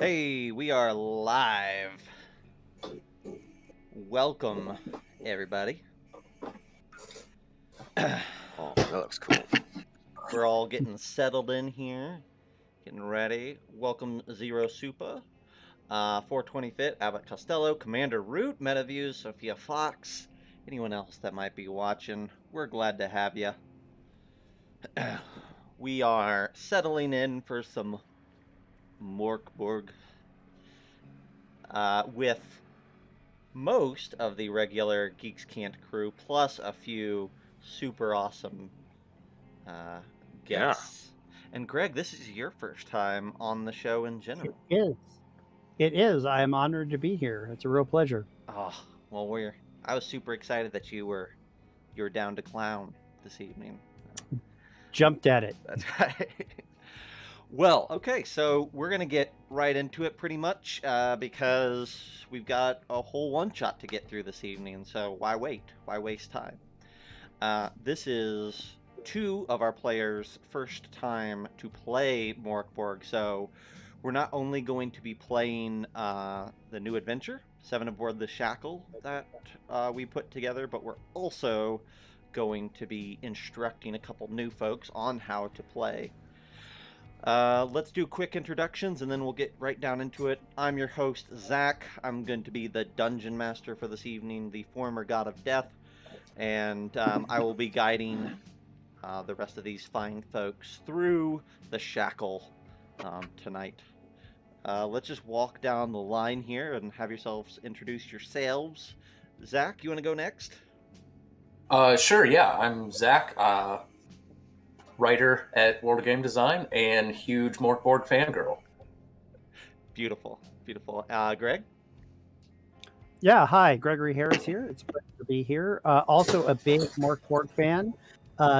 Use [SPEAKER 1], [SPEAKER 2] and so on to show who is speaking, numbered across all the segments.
[SPEAKER 1] Hey, we are live. Welcome, everybody.
[SPEAKER 2] Oh, that looks cool.
[SPEAKER 1] We're all getting settled in here, getting ready. Welcome, Zero Supa, 425th, Abbott Costello, Commander Root, MetaViews, Sophia Fox, anyone else that might be watching. We're glad to have you. We are settling in for some Mork Borg with most of the regular Geeks Can't crew, plus a few super awesome guests. And Greg, this is your first time on the show in general.
[SPEAKER 3] It is. It is. I am honored to be here. It's a real pleasure.
[SPEAKER 1] Oh, well, I was super excited that you were down to clown this evening.
[SPEAKER 3] Jumped at it.
[SPEAKER 1] That's right. Well, okay, so we're gonna get right into it pretty much because we've got a whole one-shot to get through this evening. So why wait? Why waste time? This is two of our players' first time to play Mork Borg, so we're not only going to be playing the new adventure, 7 Aboard the Schackel, that we put together, but we're also going to be instructing a couple new folks on how to play. Let's do quick introductions and then we'll get right down into it. I'm your host, Zack. I'm going to be the dungeon master for this evening, the former god of death, and I will be guiding the rest of these fine folks through the shackle tonight. Let's just walk down the line here and have yourselves introduce yourselves. Zack, you want to go next?
[SPEAKER 4] Sure, yeah. I'm Zack, writer at World of Game Design and huge Mork Borg fangirl.
[SPEAKER 1] Beautiful, beautiful. Greg?
[SPEAKER 3] Yeah, hi. Gregory Harris here. It's a pleasure to be here. Also a big Mork Borg fan.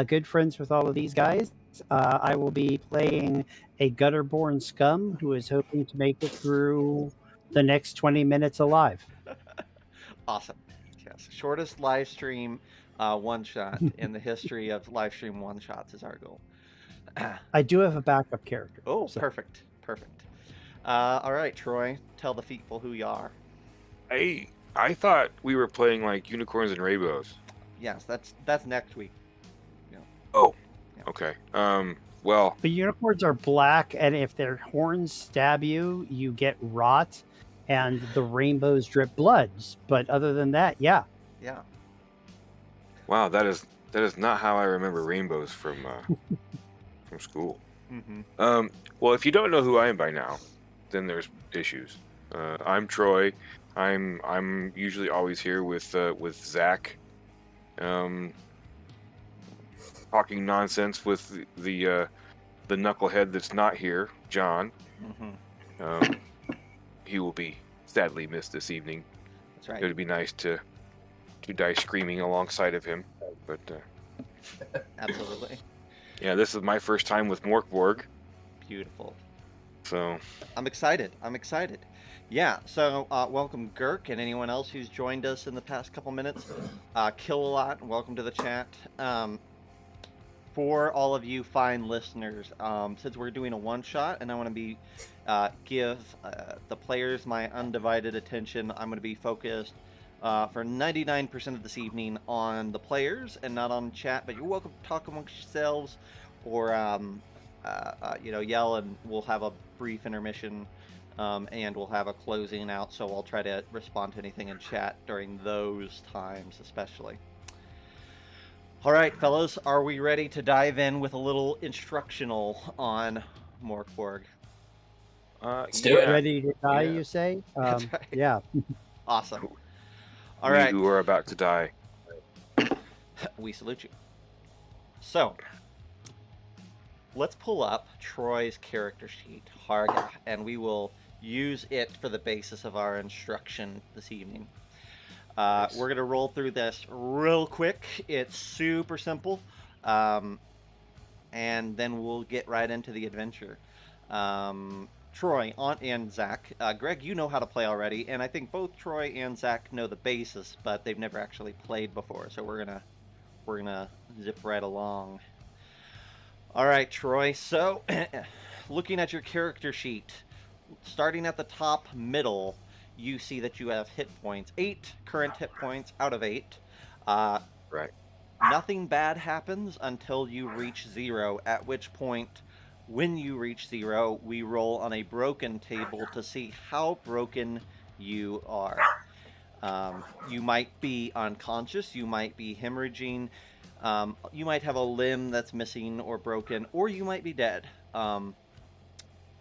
[SPEAKER 3] Good friends with all of these guys. I will be playing a gutter-born scum who is hoping to make it through the next 20 minutes alive.
[SPEAKER 1] Awesome. Yes, shortest live stream one-shot in the history of live stream one-shots is our goal.
[SPEAKER 3] I do have a backup character.
[SPEAKER 1] Oh,
[SPEAKER 3] so-
[SPEAKER 1] perfect, perfect. All right, Troy, tell the people who you are.
[SPEAKER 2] I thought we were playing like unicorns and rainbows.
[SPEAKER 1] Yes, that's next week.
[SPEAKER 2] Oh,
[SPEAKER 1] Yeah.
[SPEAKER 2] okay. Well,
[SPEAKER 3] The unicorns are black, and if their horns stab you, you get rot, and the rainbows drip bloods. But other than that, yeah.
[SPEAKER 1] Yeah.
[SPEAKER 2] wow, that is not how I remember rainbows from from school.
[SPEAKER 1] Mm-hmm.
[SPEAKER 2] Well, if you don't know who I am by now, then there's issues. I'm Troy. I'm usually always here with Zack, talking nonsense with the knucklehead that's not here, John.
[SPEAKER 1] Mm-hmm.
[SPEAKER 2] He will be sadly missed this evening.
[SPEAKER 1] That's right.
[SPEAKER 2] It would be nice to die screaming alongside of him, but
[SPEAKER 1] Absolutely.
[SPEAKER 2] yeah, this is my first time with Mork Borg,
[SPEAKER 1] Beautiful.
[SPEAKER 2] so
[SPEAKER 1] I'm excited. Yeah, so welcome Girk and anyone else who's joined us in the past couple minutes. Kill a lot, welcome to the chat. For all of you fine listeners, since we're doing a one-shot and I want to be give the players my undivided attention, I'm going to be focused for 99% of this evening on the players and not on chat, but you're welcome to talk amongst yourselves or yell, and we'll have a brief intermission and we'll have a closing out, so I'll try to respond to anything in chat during those times especially. All right, fellas, are we ready to dive in with a little instructional on Mork Borg?
[SPEAKER 4] Let's do it.
[SPEAKER 3] Ready to die,
[SPEAKER 2] Yeah.
[SPEAKER 3] you say?
[SPEAKER 1] That's right.
[SPEAKER 3] Yeah.
[SPEAKER 1] Awesome. All
[SPEAKER 2] we
[SPEAKER 1] right,
[SPEAKER 2] who are about to die.
[SPEAKER 1] we salute you. So, let's pull up Troy's character sheet, Harga, and we will use it for the basis of our instruction this evening.
[SPEAKER 2] Nice.
[SPEAKER 1] We're going to roll through this real quick. It's super simple. And then we'll get right into the adventure. Troy and Zack. Greg, you know how to play already, and I think both Troy and Zack know the basis, but they've never actually played before, so we're gonna zip right along. All right, Troy. So, looking at your character sheet, starting at the top middle, you see that you have hit points. 8 current hit points out of 8.
[SPEAKER 2] Right.
[SPEAKER 1] Nothing bad happens until you reach 0, at which point, when you reach 0, we roll on a broken table to see how broken you are. You might be unconscious, you might be hemorrhaging, you might have a limb that's missing or broken, or you might be dead.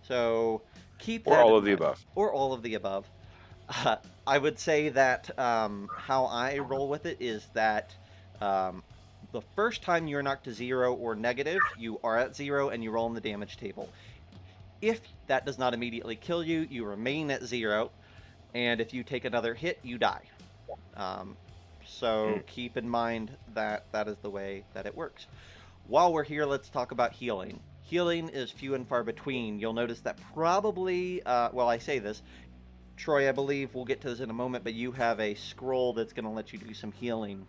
[SPEAKER 1] So keep
[SPEAKER 2] Or
[SPEAKER 1] that
[SPEAKER 2] all
[SPEAKER 1] in
[SPEAKER 2] of the
[SPEAKER 1] mind.
[SPEAKER 2] above.
[SPEAKER 1] Or all of the above. I would say that how I roll with it is that the first time you're knocked to 0 or negative, you are at 0 and you roll on the damage table. If that does not immediately kill you, you remain at 0, and if you take another hit, you die. So keep in mind that that is the way that it works. While we're here, let's talk about healing. Healing is few and far between. You'll notice that probably, well, I say this, Troy, I believe we'll get to this in a moment, but you have a scroll that's going to let you do some healing.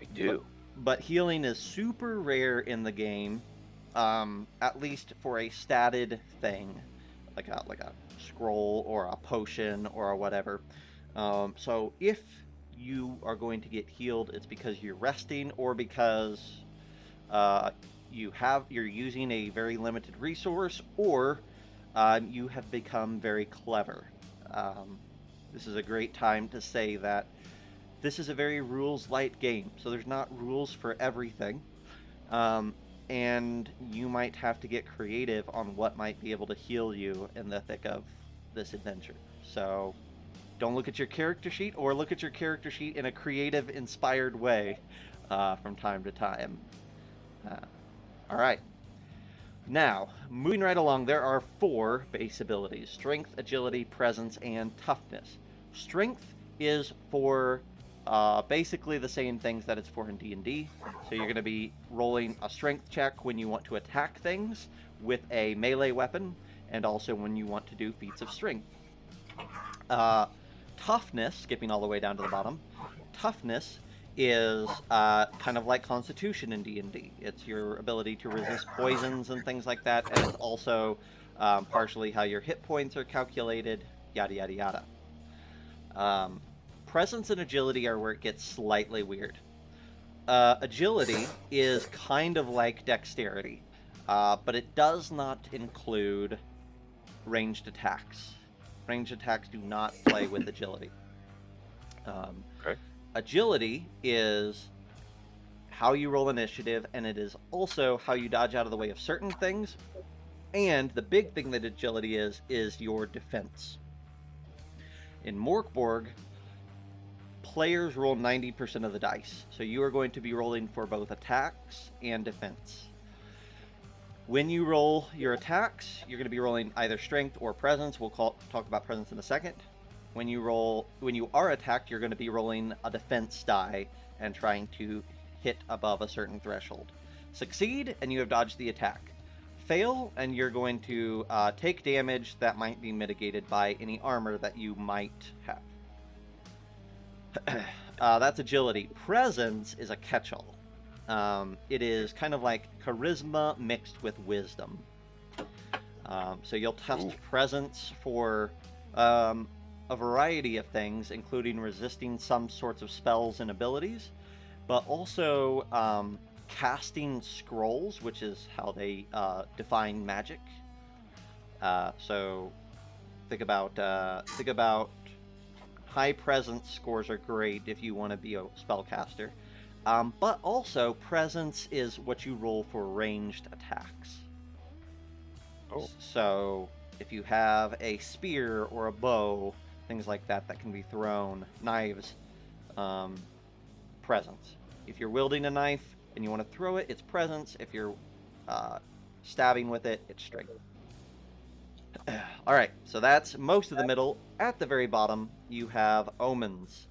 [SPEAKER 2] I do.
[SPEAKER 1] But healing is super rare in the game, at least for a statted thing, like a scroll or a potion or whatever. So if you are going to get healed, it's because you're resting or because you're using a very limited resource, or you have become very clever. This is a great time to say that this is a very rules-light game, so there's not rules for everything, and you might have to get creative on what might be able to heal you in the thick of this adventure. So don't look at your character sheet, or look at your character sheet in a creative, inspired way from time to time. All right. Now, moving right along, there are 4 base abilities: Strength, Agility, Presence, and Toughness. Strength is for basically the same things that it's for in D&D. So you're going to be rolling a Strength check when you want to attack things with a melee weapon, and also when you want to do feats of strength. Toughness, skipping all the way down to the bottom, Toughness is kind of like Constitution in D&D. It's your ability to resist poisons and things like that, and it's also partially how your hit points are calculated, yada yada yada. Presence and Agility are where it gets slightly weird. Agility is kind of like Dexterity, but it does not include ranged attacks. Ranged attacks do not play with Agility.
[SPEAKER 2] Okay.
[SPEAKER 1] Agility is how you roll initiative, and it is also how you dodge out of the way of certain things. And the big thing that Agility is your defense. In Mork Borg, players roll 90% of the dice, so you are going to be rolling for both attacks and defense. When you roll your attacks, you're going to be rolling either strength or presence. We'll talk about presence in a second. When you are attacked, you're going to be rolling a defense die and trying to hit above a certain threshold. Succeed, and you have dodged the attack. Fail, and you're going to take damage that might be mitigated by any armor that you might have. That's Agility. Presence is a catch-all. It is kind of like charisma mixed with wisdom. So you'll test presence for a variety of things, including resisting some sorts of spells and abilities, but also casting scrolls, which is how they define magic. So think about high presence scores are great if you want to be a spellcaster. But also, presence is what you roll for ranged attacks.
[SPEAKER 2] Oh.
[SPEAKER 1] So, if you have a spear or a bow, things like that that can be thrown, knives, presence. If you're wielding a knife and you want to throw it, it's presence. If you're stabbing with it, it's strength. Alright, so that's most of the middle. At the very bottom, you have Omens.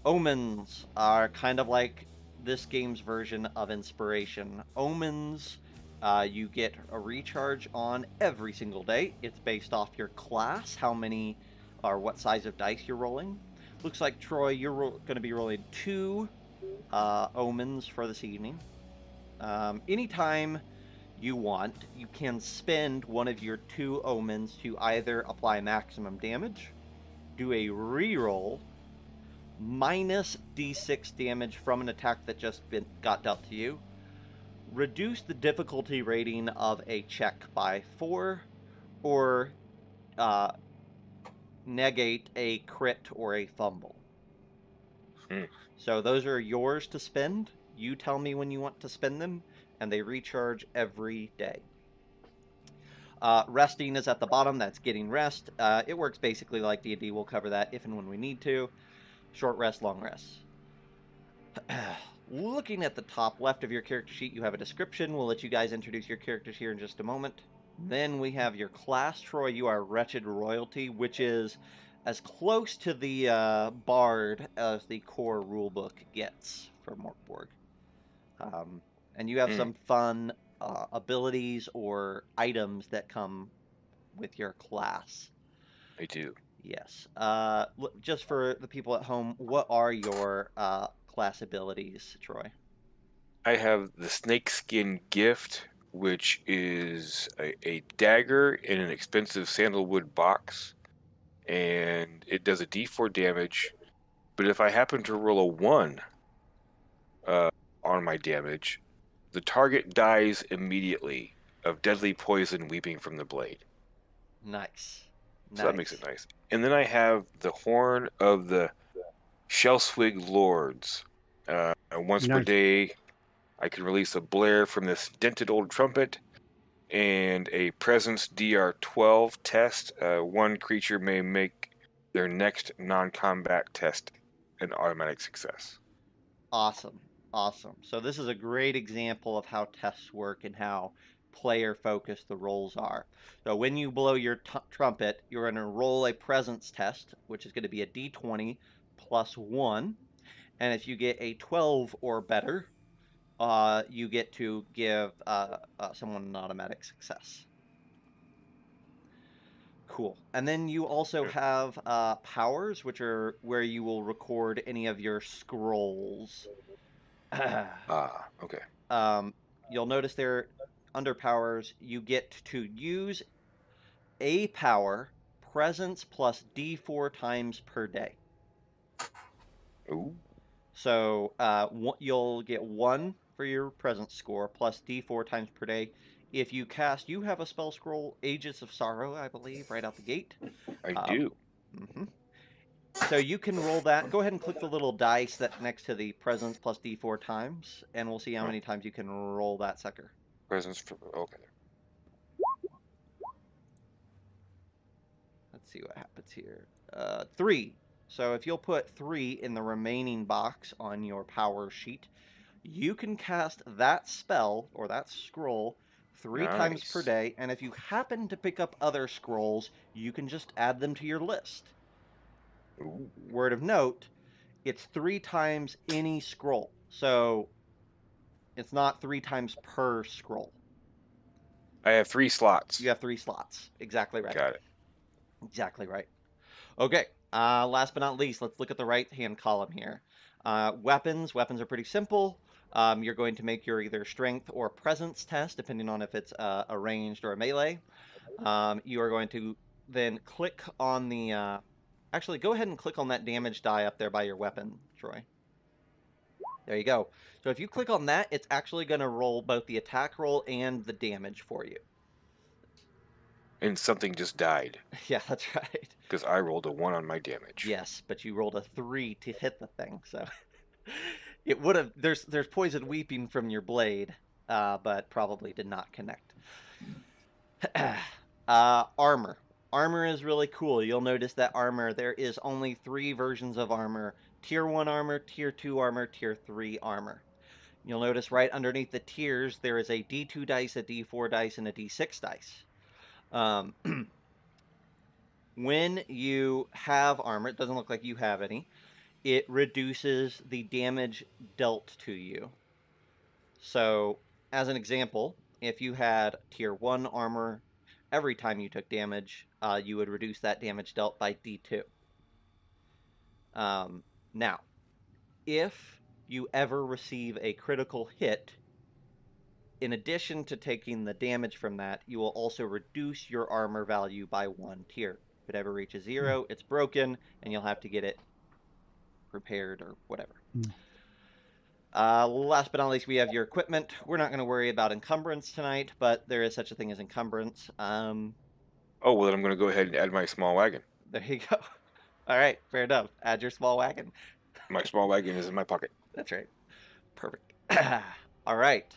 [SPEAKER 1] Omens are kind of like this game's version of Inspiration. Omens, you get a recharge on every single day. It's based off your class, how many or what size of dice you're rolling. Looks like, Troy, you're going to be rolling 2 Omens for this evening. Anytime you want, you can spend one of your 2 omens to either apply maximum damage, do a reroll, minus d6 damage from an attack that just got dealt to you, reduce the difficulty rating of a check by 4, or negate a crit or a fumble. So those are yours to spend. You tell me when you want to spend them, and they recharge every day. Resting is at the bottom. That's getting rest. It works basically like D&D. We'll cover that if and when we need to. Short rest, long rest. Looking at the top left of your character sheet, you have a description. We'll let you guys introduce your characters here in just a moment. Then we have your class. Troy, you are Wretched Royalty, which is as close to the Bard as the core rulebook gets for Mork Borg. And you have some fun abilities or items that come with your class.
[SPEAKER 2] I do.
[SPEAKER 1] Yes. Just for the people at home, what are your class abilities, Troy?
[SPEAKER 2] I have the Snakeskin Gift, which is a dagger in an expensive sandalwood box, and it does a d4 damage, but if I happen to roll a 1 on my damage, the target dies immediately of deadly poison weeping from the blade.
[SPEAKER 1] Nice.
[SPEAKER 2] So that makes it nice. And then I have the Horn of the Shellswig Lords. Once per day, I can release a blare from this dented old trumpet and a presence DR12 test. One creature may make their next non-combat test an automatic success.
[SPEAKER 1] Awesome. Awesome. So this is a great example of how tests work and how player-focused the rolls are. So when you blow your trumpet, you're going to roll a presence test, which is going to be a d20 plus 1. And if you get a 12 or better, you get to give someone an automatic success. Cool. And then you also have powers, which are where you will record any of your scrolls.
[SPEAKER 2] Okay.
[SPEAKER 1] You'll notice there, under powers, you get to use a power, presence plus d4 times per day.
[SPEAKER 2] Ooh.
[SPEAKER 1] So you'll get 1 for your presence score plus d4 times per day. If you cast, you have a spell scroll, Aegis of Sorrow, I believe, right out the gate.
[SPEAKER 2] I do.
[SPEAKER 1] Mm-hmm. So you can roll that. Go ahead and click the little dice that's next to the presence plus d4 times, and we'll see how many times you can roll that sucker.
[SPEAKER 2] Presence for okay.
[SPEAKER 1] Let's see what happens here. 3. So if you'll put 3 in the remaining box on your power sheet, you can cast that spell or that scroll 3 times per day, and if you happen to pick up other scrolls, you can just add them to your list.
[SPEAKER 2] Ooh.
[SPEAKER 1] Word of note, it's 3 times any scroll. So it's not 3 times per scroll.
[SPEAKER 2] I have 3 slots.
[SPEAKER 1] You have 3 slots. Exactly right.
[SPEAKER 2] Got it.
[SPEAKER 1] Exactly right. Okay. Last but not least, let's look at the right-hand column here. Weapons. Weapons are pretty simple. You're going to make your either strength or presence test, depending on if it's a ranged or a melee. You are going to then click on the... Actually, go ahead and click on that damage die up there by your weapon, Troy. There you go. So if you click on that, it's actually going to roll both the attack roll and the damage for you.
[SPEAKER 2] And something just died.
[SPEAKER 1] Yeah, that's right.
[SPEAKER 2] Because I rolled a 1 on my damage.
[SPEAKER 1] Yes, but you rolled a 3 to hit the thing, so it would have. There's poison weeping from your blade, but probably did not connect. Armor. Armor is really cool. You'll notice that armor, there is only 3 versions of armor: Tier 1 armor, Tier 2 armor, Tier 3 armor. You'll notice right underneath the tiers there is a D2 dice, a D4 dice, and a D6 dice. When you have armor, it doesn't look like you have any, it reduces the damage dealt to you. So, as an example, if you had Tier 1 armor, every time you took damage, you would reduce that damage dealt by D2. Now, if you ever receive a critical hit, in addition to taking the damage from that, you will also reduce your armor value by 1 tier. If it ever reaches 0, it's broken, and you'll have to get it repaired or whatever. Last but not least, we have your equipment. We're not going to worry about encumbrance tonight, but there is such a thing as encumbrance.
[SPEAKER 2] Oh, well, then I'm going to go ahead and add my small wagon.
[SPEAKER 1] There you go. All right, fair enough. Add your small wagon.
[SPEAKER 2] My small wagon is in my pocket.
[SPEAKER 1] That's right. Perfect. All right.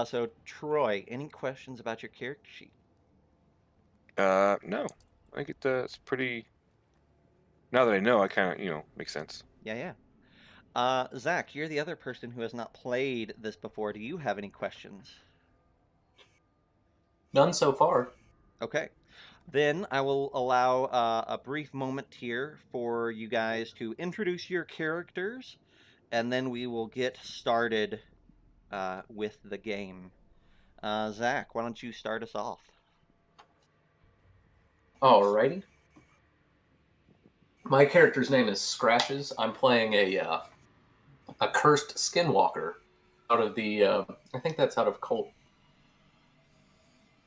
[SPEAKER 1] So, Troy, any questions about your character sheet?
[SPEAKER 2] No. I think it's pretty... Now that I know, I kind of, makes sense.
[SPEAKER 1] Yeah. Zack, you're the other person who has not played this before. Do you have any questions?
[SPEAKER 4] None so far.
[SPEAKER 1] Okay. Then I will allow a brief moment here for you guys to introduce your characters, and then we will get started with the game. Zack, why don't you start us off?
[SPEAKER 4] Alrighty. My character's name is Scratches. I'm playing a cursed skinwalker out of the I think that's out of Colt.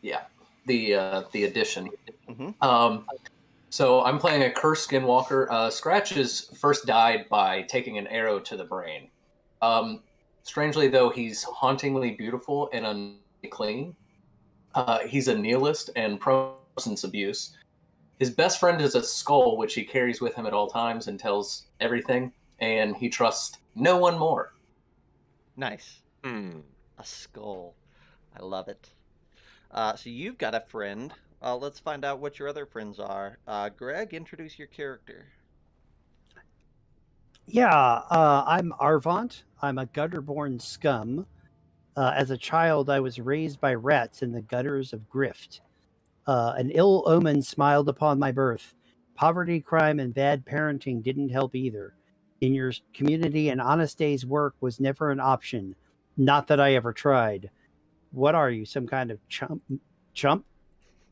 [SPEAKER 4] Yeah, the edition. So I'm playing a cursed skinwalker. Scratches first died by taking an arrow to the brain. Strangely though, he's hauntingly beautiful and unclean. He's a nihilist and pro substance abuse. His best friend is a skull, which he carries with him at all times and tells everything, and he trusts no one more.
[SPEAKER 1] Nice. A skull. I love it. So you've got a friend. Let's find out what your other friends are. Greg, introduce your character.
[SPEAKER 3] Yeah, I'm Arvant. I'm a gutter-born scum. As a child, I was raised by rats in the gutters of Grift. An ill omen smiled upon my birth. Poverty, crime, and bad parenting didn't help either. In your community, an honest day's work was never an option. Not that I ever tried. What are you, some kind of chump?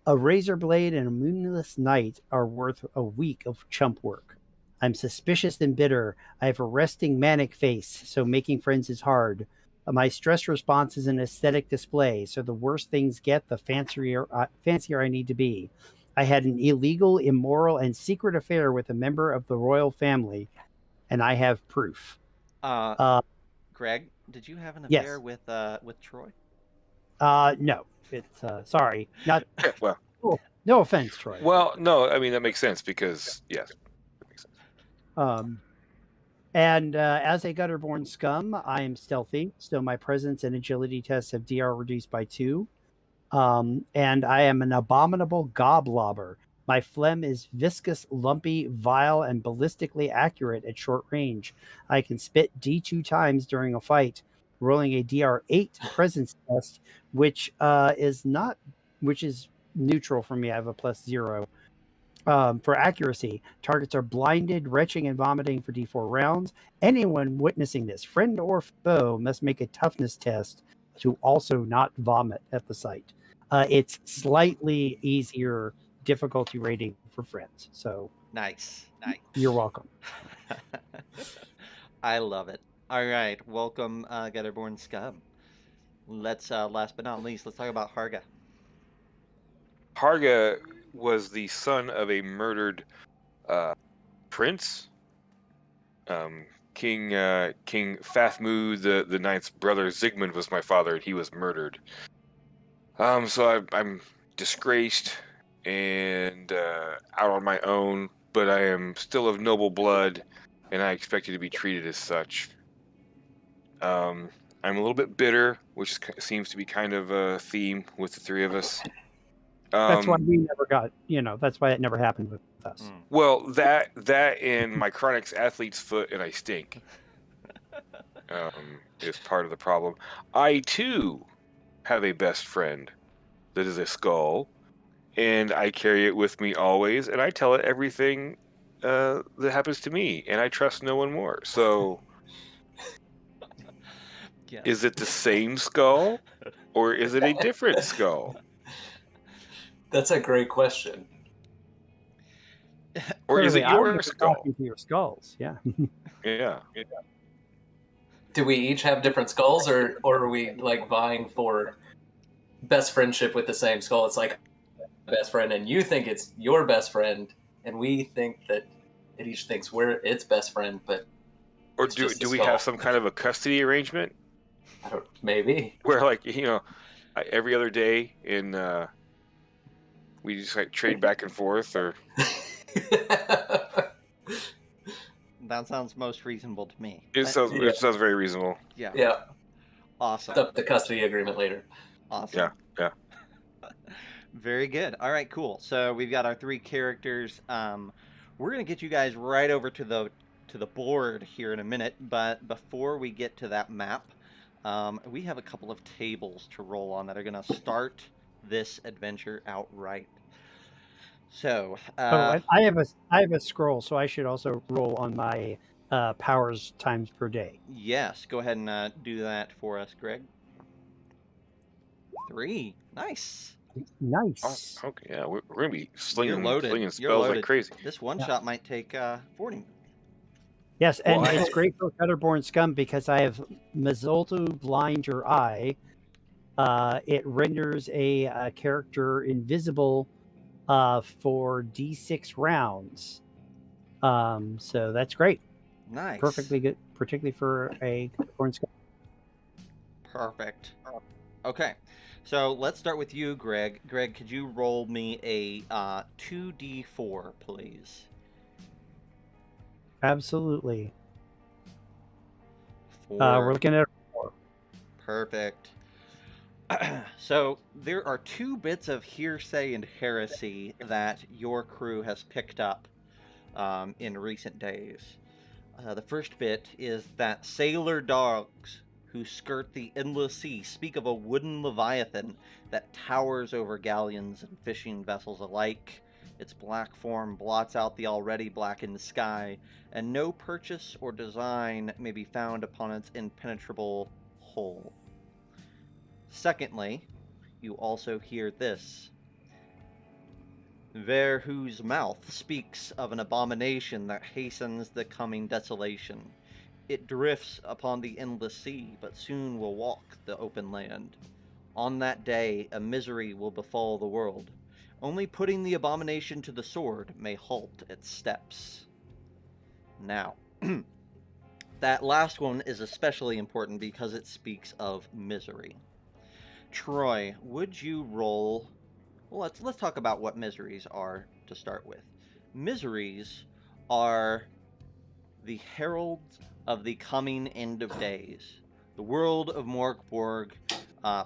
[SPEAKER 3] A razor blade and a moonless night are worth a week of chump work. I'm suspicious and bitter. I have a resting manic face, so making friends is hard. My stress response is an aesthetic display, so the worse things get, the fancier I need to be. I had an illegal, immoral, and secret affair with a member of the royal family, and I have proof.
[SPEAKER 1] Greg, did you have an
[SPEAKER 3] Yes.
[SPEAKER 1] affair with Troy?
[SPEAKER 3] No. It's sorry. Not
[SPEAKER 2] Well,
[SPEAKER 3] no offense, Troy.
[SPEAKER 2] well, no, I mean, that makes sense because, yes, that makes sense.
[SPEAKER 3] And as a gutter-born scum, I am stealthy, so my presence and agility tests have DR reduced by 2. And I am an abominable goblobber. My phlegm is viscous, lumpy, vile, and ballistically accurate at short range. I can spit D2 times during a fight, rolling a DR8 presence test, which is neutral for me. I have a +0. For accuracy, targets are blinded, retching, and vomiting for D4 rounds. Anyone witnessing this, friend or foe, must make a toughness test to also not vomit at the sight. It's slightly easier difficulty rating for friends. So
[SPEAKER 1] Nice.
[SPEAKER 3] you're welcome.
[SPEAKER 1] I love it. All right, welcome, Gutterborn Scum. Let's last but not least, let's talk about Harga.
[SPEAKER 2] Harga was the son of a murdered prince. King Fathmu the Ninth's brother Zygmunt was my father, and he was murdered. So I'm disgraced and out on my own, but I am still of noble blood, and I expect you to be treated as such. I'm a little bit bitter, which seems to be kind of a theme with the three of us.
[SPEAKER 3] That's why we never got, that's why it never happened with us.
[SPEAKER 2] Well, that and my chronic's athlete's foot and I stink is part of the problem. I, too, have a best friend that is a skull, and I carry it with me always, and I tell it everything that happens to me, and I trust no one more. So,
[SPEAKER 1] Yes.
[SPEAKER 2] Is it the same skull, or is it a different skull?
[SPEAKER 4] That's a great question.
[SPEAKER 2] Or is it
[SPEAKER 3] Clearly,
[SPEAKER 2] your skull?
[SPEAKER 3] talking to your skulls? Yeah.
[SPEAKER 2] Yeah.
[SPEAKER 4] Do we each have different skulls, or are we like vying for best friendship with the same skull? It's like best friend, and you think it's your best friend, and we think that it each thinks we're its best friend, but
[SPEAKER 2] Or
[SPEAKER 4] it's just a
[SPEAKER 2] do we
[SPEAKER 4] skull.
[SPEAKER 2] have some kind of a custody arrangement
[SPEAKER 4] I don't, maybe.
[SPEAKER 2] where, like, every other day we just like trade back and forth, or
[SPEAKER 1] That sounds most reasonable to me.
[SPEAKER 2] it sounds very reasonable.
[SPEAKER 1] Yeah.
[SPEAKER 4] Yeah,
[SPEAKER 1] Awesome.
[SPEAKER 4] the custody agreement later.
[SPEAKER 1] Awesome.
[SPEAKER 2] Yeah.
[SPEAKER 1] Very good. All right, cool. So we've got our 3 characters. We're gonna get you guys right over to the board here in a minute, but before we get to that map, we have a couple of tables to roll on that are gonna start this adventure outright. So
[SPEAKER 3] I have a scroll, so I should also roll on my powers times per day.
[SPEAKER 1] yes, go ahead and do that for us, Greg. 3. Nice.
[SPEAKER 3] Nice.
[SPEAKER 2] Oh, okay, yeah, we're gonna be slinging
[SPEAKER 1] loaded.
[SPEAKER 2] slinging
[SPEAKER 1] You're
[SPEAKER 2] spells
[SPEAKER 1] loaded.
[SPEAKER 2] like crazy.
[SPEAKER 1] This one
[SPEAKER 3] Yeah.
[SPEAKER 1] shot might take 40.
[SPEAKER 3] Yes, and
[SPEAKER 2] Well,
[SPEAKER 3] it's great for Fetterborn Scum because I have Mizoltu Blind Your Eye. It renders a character invisible for D6 rounds. So that's great.
[SPEAKER 1] Nice.
[SPEAKER 3] Perfectly good, particularly for a Fetterborn Scum.
[SPEAKER 1] Perfect. Okay, so let's start with you, Greg. Greg, could you roll me a 2d4, please?
[SPEAKER 3] Absolutely.
[SPEAKER 1] 4.
[SPEAKER 3] We're looking at 4.
[SPEAKER 1] Perfect. So there are 2 bits of hearsay and heresy that your crew has picked up in recent days. The first bit is that sailor dogs who skirt the endless sea speak of a wooden leviathan that towers over galleons and fishing vessels alike. Its black form blots out the already blackened sky, and no purchase or design may be found upon its impenetrable hull. Secondly, you also hear this. There whose mouth speaks of an abomination that hastens the coming desolation. It drifts upon the endless sea, but soon will walk the open land. On that day, a misery will befall the world. Only putting the abomination to the sword may halt its steps. Now, that last one is especially important because it speaks of misery. Troy, would you roll... Well, let's talk about what miseries are to start with. Miseries are the heralds of the coming end of days. The world of Mork Borg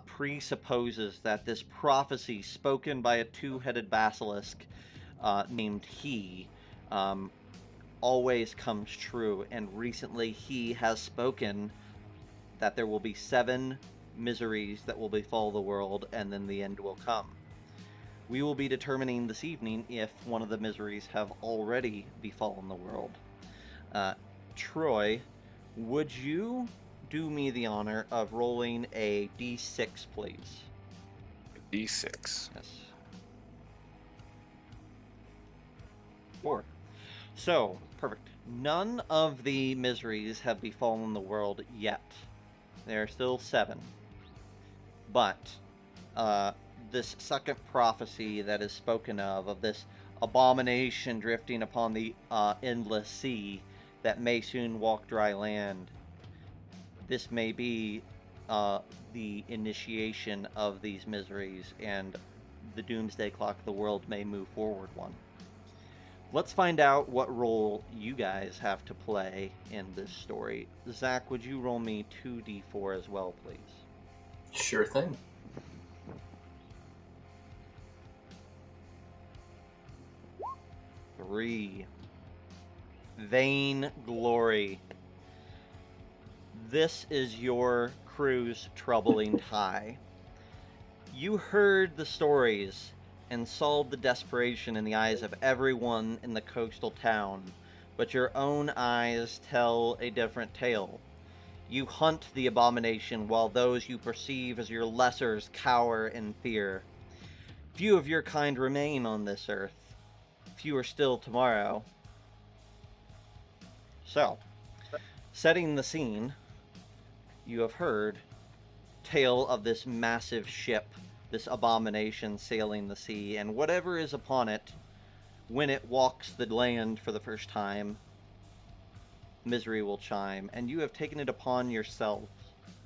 [SPEAKER 1] presupposes that this prophecy spoken by a 2-headed basilisk named He always comes true, and recently he has spoken that there will be 7 miseries that will befall the world, and then the end will come. We will be determining this evening if one of the miseries have already befallen the world. Troy, would you do me the honor of rolling a d6, please?
[SPEAKER 2] D6.
[SPEAKER 1] Yes. 4. So, perfect. None of the miseries have befallen the world yet. There are still 7. But, this second prophecy that is spoken of this abomination drifting upon the endless sea that may soon walk dry land, this may be the initiation of these miseries, and the doomsday clock of the world may move forward one. Let's find out what role you guys have to play in this story. Zack, would you roll me 2d4 as well, please?
[SPEAKER 4] Sure thing.
[SPEAKER 1] 3. Vain glory. This is your crew's troubling tie. You heard the stories and saw the desperation in the eyes of everyone in the coastal town, but your own eyes tell a different tale. You hunt the abomination while those you perceive as your lessers cower in fear. Few of your kind remain on this earth. Fewer still tomorrow. So, setting the scene, you have heard tale of this massive ship, this abomination sailing the sea, and whatever is upon it, when it walks the land for the first time, misery will chime, and you have taken it upon yourself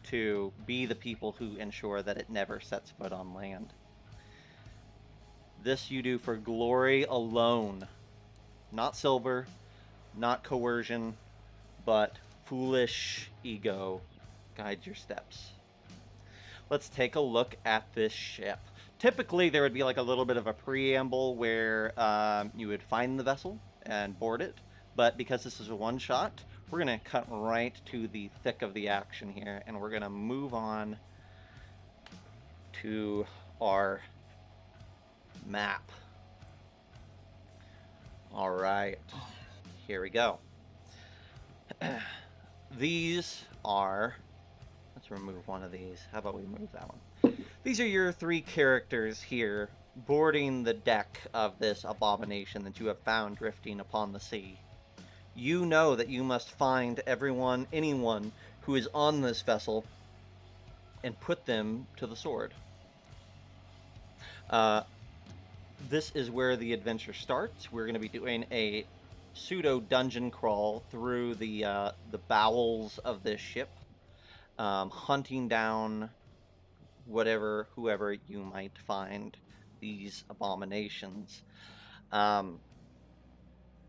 [SPEAKER 1] to be the people who ensure that it never sets foot on land. This you do for glory alone, not silver, not coercion, but foolish ego guides your steps. Let's take a look at this ship. Typically, there would be like a little bit of a preamble where you would find the vessel and board it, but because this is a one-shot, we're going to cut right to the thick of the action here, and we're going to move on to our map. All right, here we go. These are... Let's remove one of these. How about we move that one? These are your three characters here boarding the deck of this abomination that you have found drifting upon the sea. You know that you must find anyone who is on this vessel and put them to the sword. This is where the adventure starts. We're going to be doing a pseudo dungeon crawl through the bowels of this ship, hunting down whoever you might find these abominations.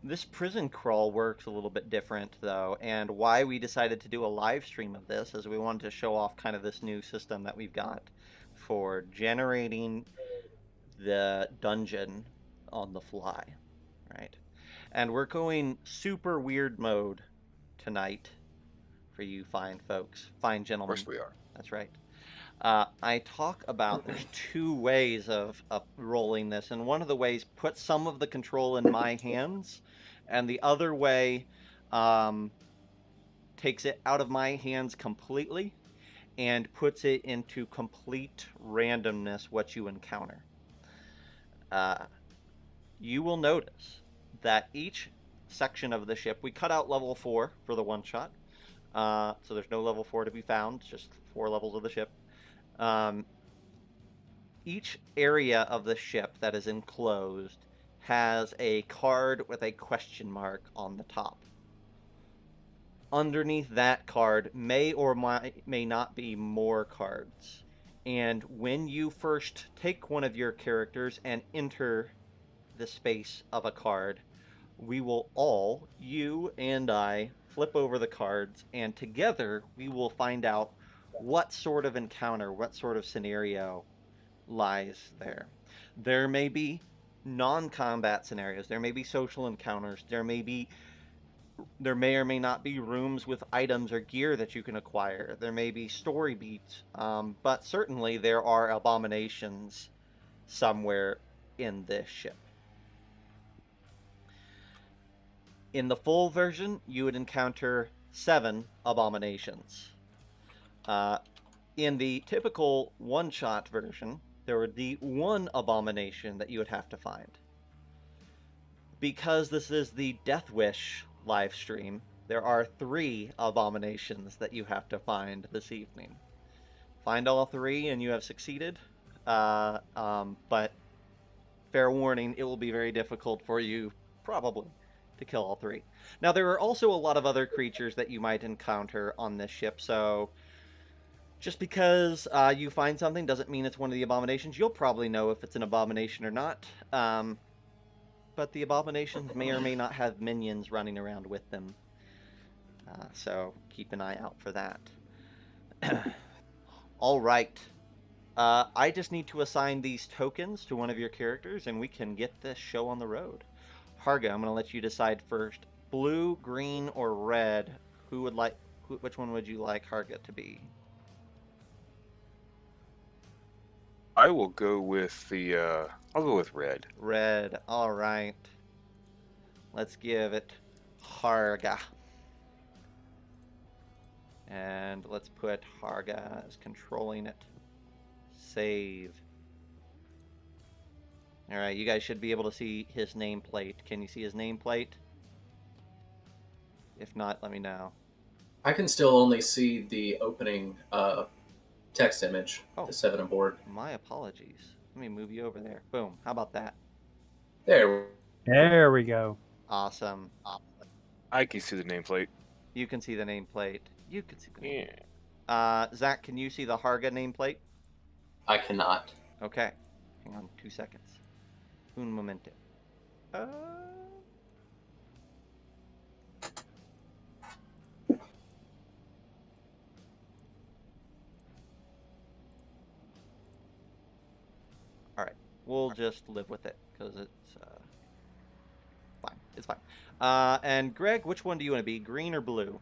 [SPEAKER 1] This prison crawl works a little bit different, though, and why we decided to do a live stream of this is we wanted to show off kind of this new system that we've got for generating the dungeon on the fly, right? And we're going super weird mode tonight for you fine folks, fine gentlemen.
[SPEAKER 2] Of course we are.
[SPEAKER 1] That's right. I talk about there's two ways of rolling this, and one of the ways puts some of the control in my hands, and the other way takes it out of my hands completely and puts it into complete randomness what you encounter. You will notice that each section of the ship, we cut out level 4 for the one shot, so there's no level 4 to be found, just 4 levels of the ship. Each area of the ship that is enclosed has a card with a question mark on the top. Underneath that card may or may not be more cards. And when you first take one of your characters and enter the space of a card, we will all, you and I, flip over the cards, and together we will find out what sort of encounter, what sort of scenario lies there. There may be non-combat scenarios, there may be social encounters, there may or may not be rooms with items or gear that you can acquire, there may be story beats, but certainly there are abominations somewhere in this ship. In the full version, you would encounter 7 abominations. In the typical one-shot version, there would be 1 abomination that you would have to find. Because this is the Death Wish live stream, there are 3 abominations that you have to find this evening. Find all 3 and you have succeeded, but fair warning, it will be very difficult for you, probably, to kill all 3. Now, there are also a lot of other creatures that you might encounter on this ship, so just because you find something doesn't mean it's one of the abominations. You'll probably know if it's an abomination or not, but the abominations may or may not have minions running around with them, so keep an eye out for that. All right. I just need to assign these tokens to one of your characters, and we can get this show on the road. Harga, I'm going to let you decide first. Blue, green, or red? Which one would you like Harga to be?
[SPEAKER 2] I will go with I'll go with red.
[SPEAKER 1] Red. All right. Let's give it Harga. And let's put Harga as controlling it. Save. Alright, you guys should be able to see his nameplate. Can you see his nameplate? If not, let me know.
[SPEAKER 4] I can still only see the opening text image,
[SPEAKER 1] Oh.
[SPEAKER 4] the 7 aboard.
[SPEAKER 1] My apologies. Let me move you over there. Boom. How about that?
[SPEAKER 4] There.
[SPEAKER 3] There we go.
[SPEAKER 1] Awesome.
[SPEAKER 2] I can see the nameplate.
[SPEAKER 1] You can see the nameplate. You can see the
[SPEAKER 2] Yeah.
[SPEAKER 1] nameplate. Zach, can you see the Harga nameplate?
[SPEAKER 4] I cannot.
[SPEAKER 1] Okay. Hang on 2 seconds. Un momento. All right. We'll just live with it because it's fine. It's fine. And Greg, which one do you want to be? Green or blue?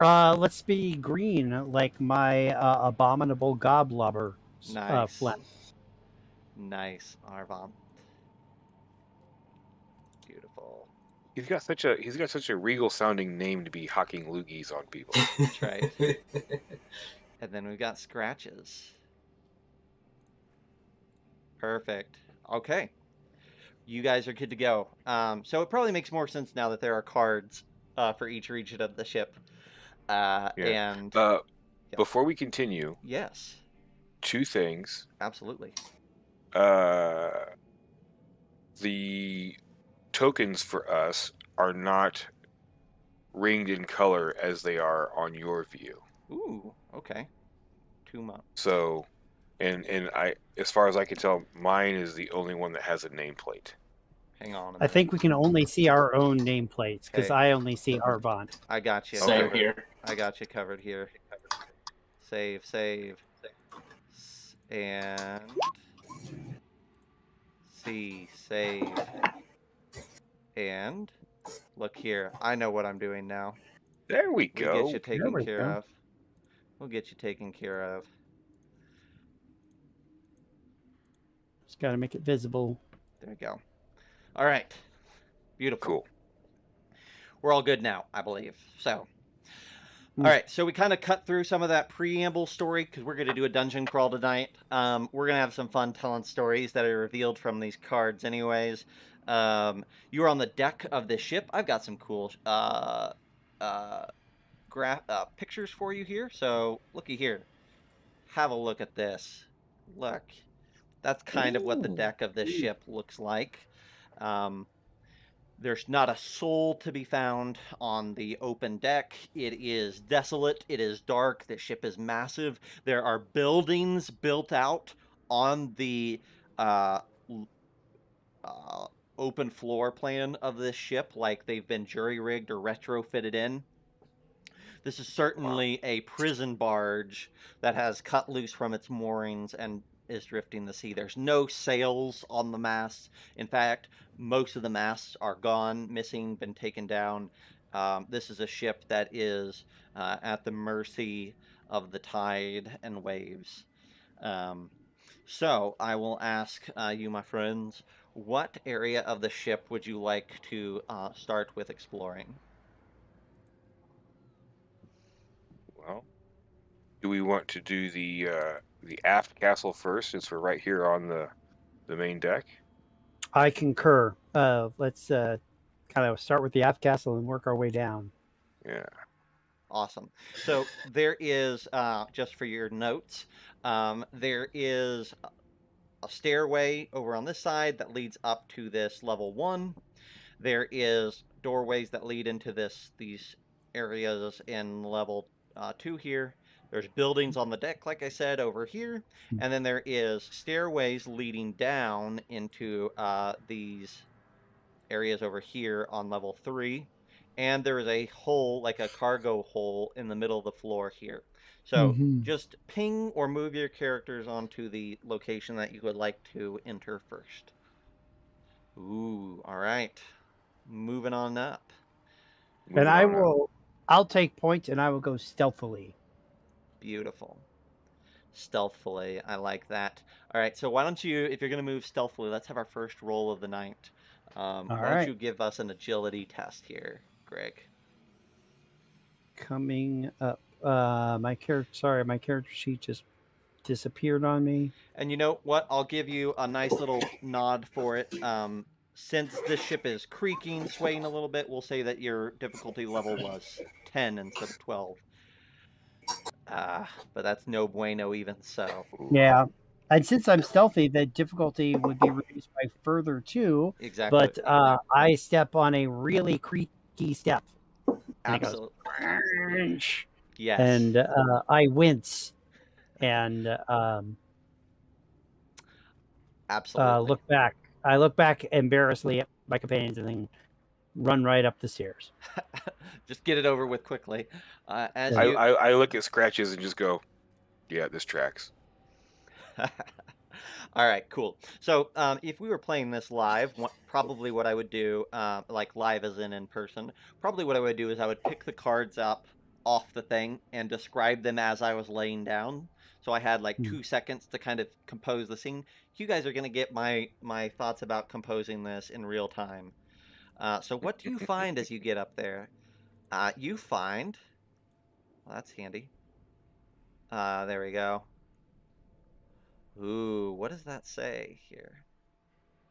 [SPEAKER 3] Let's be green, like my abominable goblobber
[SPEAKER 1] Nice.
[SPEAKER 3] phlegm.
[SPEAKER 1] Nice, Arvon. Beautiful.
[SPEAKER 2] He's got such a regal sounding name to be hawking loogies on people.
[SPEAKER 1] That's right. And then we've got scratches. Perfect. Okay. You guys are good to go. So it probably makes more sense now that there are cards for each region of the ship. And
[SPEAKER 2] before we continue,
[SPEAKER 1] yes,
[SPEAKER 2] 2 things.
[SPEAKER 1] absolutely.
[SPEAKER 2] The tokens for us are not ringed in color as they are on your view.
[SPEAKER 1] Ooh, okay. 2 months.
[SPEAKER 2] So, and I, as far as I can tell, mine is the only one that has a nameplate.
[SPEAKER 1] Hang on a
[SPEAKER 3] I
[SPEAKER 1] minute.
[SPEAKER 3] think we can only see our own nameplates because
[SPEAKER 1] Okay.
[SPEAKER 3] I only see Arvon.
[SPEAKER 1] I got you.
[SPEAKER 4] Same
[SPEAKER 1] covered.
[SPEAKER 4] here.
[SPEAKER 1] I got you covered here. Save. And see, save. And look here. I know what I'm doing now.
[SPEAKER 2] There we
[SPEAKER 1] We
[SPEAKER 2] go.
[SPEAKER 1] get you taken
[SPEAKER 3] we
[SPEAKER 1] care
[SPEAKER 3] go.
[SPEAKER 1] of. We'll get you taken care of.
[SPEAKER 3] Just got to make it visible.
[SPEAKER 1] There we go. All right. Beautiful.
[SPEAKER 2] Cool.
[SPEAKER 1] We're all good now, I believe. So, all right. So we kind of cut through some of that preamble story because we're going to do a dungeon crawl tonight. We're going to have some fun telling stories that are revealed from these cards anyways. You're on the deck of this ship. I've got some cool pictures for you here. So looky here. Have a look at this. Look. That's kind of what the deck of this ship looks like. There's not a soul to be found on the open deck. It is desolate. It is dark. The ship is massive. There are buildings built out on the open floor plan of this ship, like they've been jury-rigged or retrofitted in. This is certainly a prison barge that has cut loose from its moorings and is drifting the sea. There's no sails on the masts. In fact, most of the masts are gone, missing, been taken down. This is a ship that is at the mercy of the tide and waves. So I will ask you, my friends, what area of the ship would you like to start with exploring?
[SPEAKER 2] Well, do we want to do the aft castle first, since we're right here on the main deck?
[SPEAKER 3] I concur. Let's kind of start with the aft castle and work our way down.
[SPEAKER 2] Yeah.
[SPEAKER 1] Awesome. So there is, just for your notes, there is a stairway over on this side that leads up to this level 1. There is doorways that lead into these areas in level 2 here. There's buildings on the deck, like I said, over here. And then there is stairways leading down into these areas over here on level 3. And there is a hole, like a cargo hole, in the middle of the floor here. So just ping or move your characters onto the location that you would like to enter first. Ooh, all right. Moving on up.
[SPEAKER 3] And I'll take points and I will go stealthily.
[SPEAKER 1] Beautiful. Stealthily. I like that. All right, so why don't you, if you're going to move stealthily, let's have our first roll of the night. Why don't you give us an agility test here, Greg?
[SPEAKER 3] Coming up. My character sheet just disappeared on me.
[SPEAKER 1] And you know what? I'll give you a nice little nod for it. since this ship is creaking, swaying a little bit, we'll say that your difficulty level was 10 instead of 12. But that's no bueno even so.
[SPEAKER 3] Yeah. And since I'm stealthy, the difficulty would be reduced by further 2.
[SPEAKER 1] Exactly.
[SPEAKER 3] But I step on a really creaky step. And
[SPEAKER 1] Absolutely.
[SPEAKER 3] It goes,
[SPEAKER 1] yes.
[SPEAKER 3] And I wince and
[SPEAKER 1] absolutely
[SPEAKER 3] look back. I look back embarrassedly at my companions and then run right up the stairs.
[SPEAKER 1] Just get it over with quickly. As
[SPEAKER 2] I,
[SPEAKER 1] you...
[SPEAKER 2] I look at Scratches and just go, yeah, this tracks.
[SPEAKER 1] All right, cool. So if we were playing this live, probably what I would do, like live as in person, probably what I would do is I would pick the cards up off the thing and describe them as I was laying down. So I had like 2 seconds to kind of compose the scene. You guys are going to get my thoughts about composing this in real time. So what do you find as you get up there? You find... Well, that's handy. There we go. Ooh, what does that say here?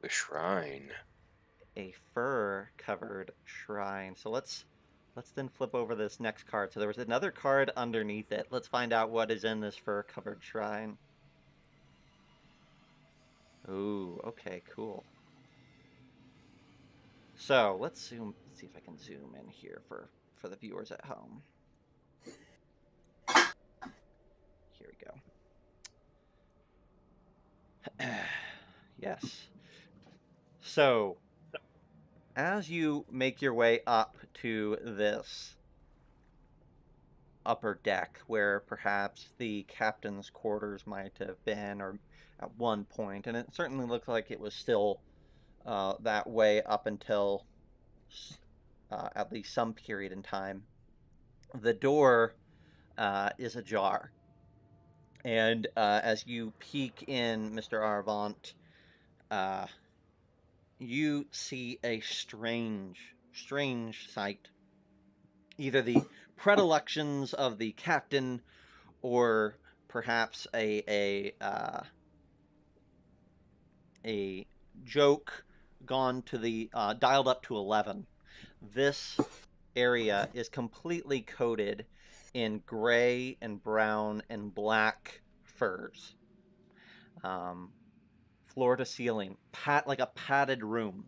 [SPEAKER 2] The shrine.
[SPEAKER 1] A fur-covered shrine. So let's then flip over this next card. So there was another card underneath it. Let's find out what is in this fur-covered shrine. Ooh, okay, cool. So let's see if I can zoom in here for the viewers at home. Here we go. Yes. So, as you make your way up to this upper deck, where perhaps the captain's quarters might have been, or at one point, and it certainly looks like it was still that way up until at least some period in time, the door is ajar. And as you peek in, Mr. Arvant, you see a strange sight. Either the predilections of the captain, or perhaps a joke gone to the dialed up to 11. This area is completely coated in gray and brown and black furs. Floor to ceiling, like a padded room.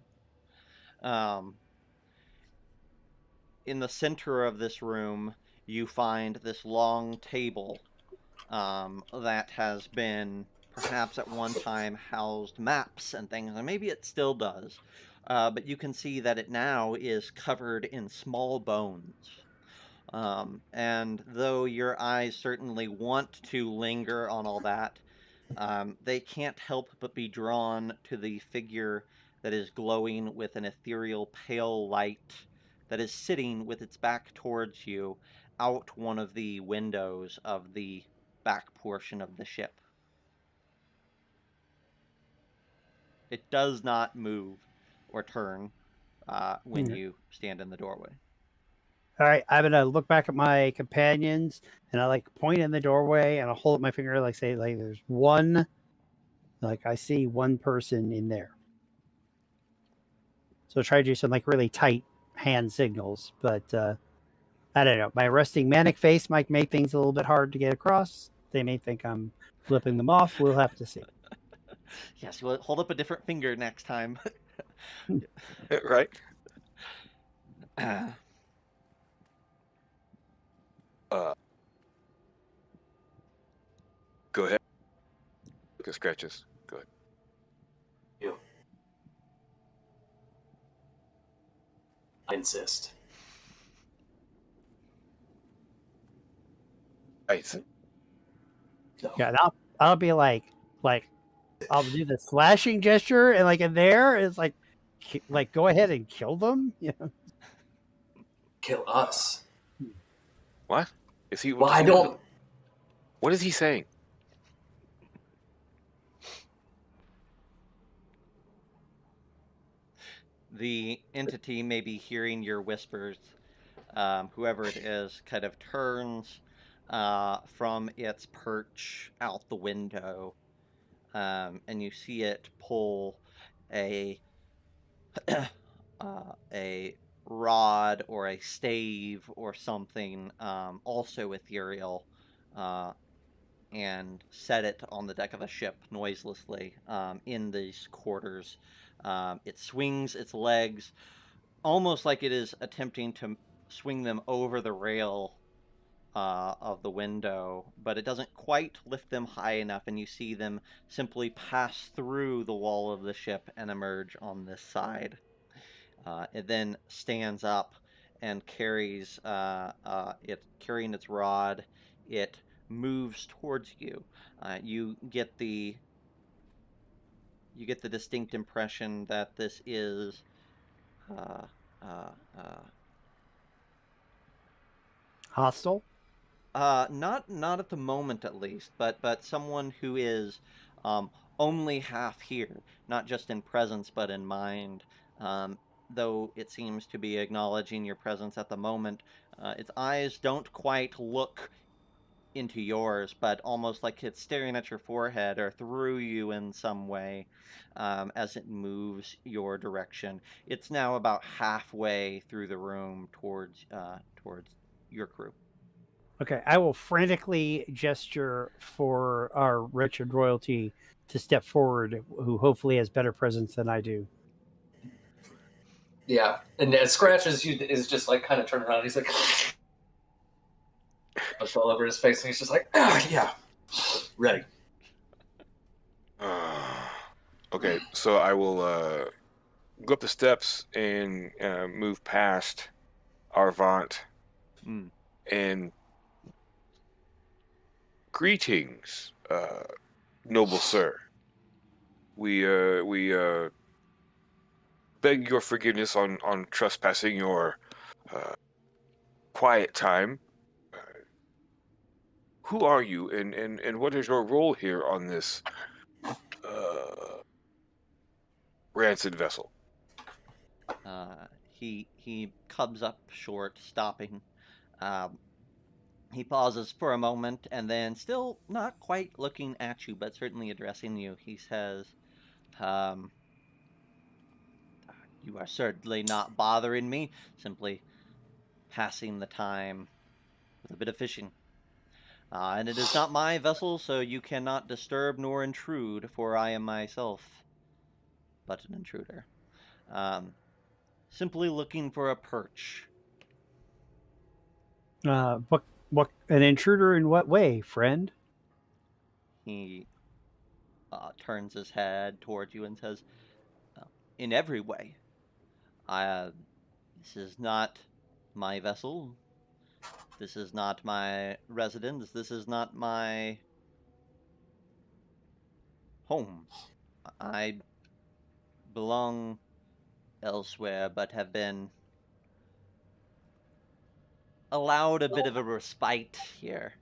[SPEAKER 1] In the center of this room, you find this long table that has been perhaps at one time housed maps and things, and maybe it still does. But you can see that it now is covered in small bones. And though your eyes certainly want to linger on all that, they can't help but be drawn to the figure that is glowing with an ethereal pale light that is sitting with its back towards you out one of the windows of the back portion of the ship. It does not move or turn when you stand in the doorway.
[SPEAKER 3] All right, I'm gonna look back at my companions and I like point in the doorway and I'll hold up my finger like say like there's one, like I see one person in there. So try to do some like really tight hand signals, but I don't know. My resting manic face might make things a little bit hard to get across. They may think I'm flipping them off. We'll have to see.
[SPEAKER 1] Yes, we'll hold up a different finger next time.
[SPEAKER 2] Right? Go ahead. Look at Scratches. Go ahead.
[SPEAKER 4] You. I insist.
[SPEAKER 2] Right.
[SPEAKER 4] No.
[SPEAKER 3] Yeah, and I'll be like I'll do the slashing gesture and like in there it's like go ahead and kill them. Yeah.
[SPEAKER 4] Kill us.
[SPEAKER 2] What? Is he?
[SPEAKER 4] Well, I don't.
[SPEAKER 2] What is he saying?
[SPEAKER 1] The entity may be hearing your whispers. Whoever it is kind of turns from its perch out the window, and you see it pull a a rod or a stave or something, also ethereal, and set it on the deck of the ship noiselessly, in these quarters. It swings its legs almost like it is attempting to swing them over the rail of the window, but it doesn't quite lift them high enough, and you see them simply pass through the wall of the ship and emerge on this side. It then stands up and carries carrying its rod. It moves towards you. You get the distinct impression that this is uh, uh, uh,
[SPEAKER 3] Hostile?
[SPEAKER 1] not at the moment, at least, but someone who is um, only half here, not just in presence but in mind. Um, though it seems to be acknowledging your presence at the moment, its eyes don't quite look into yours, but almost like it's staring at your forehead or through you in some way, as it moves your direction. It's now about halfway through the room towards your crew.
[SPEAKER 3] Okay, I will frantically gesture for our wretched royalty to step forward, who hopefully has better presence than I do.
[SPEAKER 4] Yeah, and as Scratch is just like kind of turned around. He's like, it's all over his face, and he's just like, yeah, ready.
[SPEAKER 2] Okay, so I will go up the steps and move past Arvant
[SPEAKER 1] Mm.
[SPEAKER 2] and greetings, noble sir. We beg your forgiveness on trespassing your quiet time. Who are you, and what is your role here on this rancid vessel?
[SPEAKER 1] He comes up short, stopping. Um, he pauses for a moment, and then, still not quite looking at you, but certainly addressing you, he says, um, "You are certainly not bothering me. Simply passing the time with a bit of fishing. And it is not my vessel, so you cannot disturb nor intrude, for I am myself but an intruder. Simply looking for a perch."
[SPEAKER 3] What an intruder in what way, friend?
[SPEAKER 1] He turns his head towards you and says, "In every way. This is not my vessel. This is not my residence. This is not my home. I belong elsewhere, but have been allowed a bit of a respite here,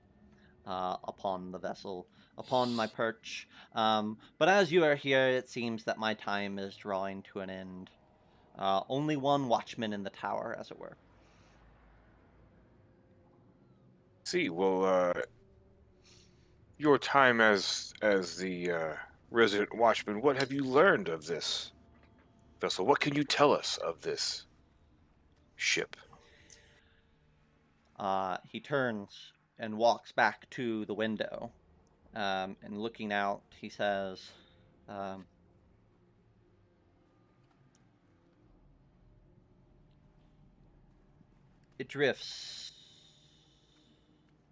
[SPEAKER 1] upon the vessel, upon my perch. But as you are here, it seems that my time is drawing to an end. Only one watchman in the tower, as it were."
[SPEAKER 2] See, well, your time as the resident watchman, what have you learned of this vessel? What can you tell us of this ship?
[SPEAKER 1] He turns and walks back to the window, and looking out, he says, um, "It drifts,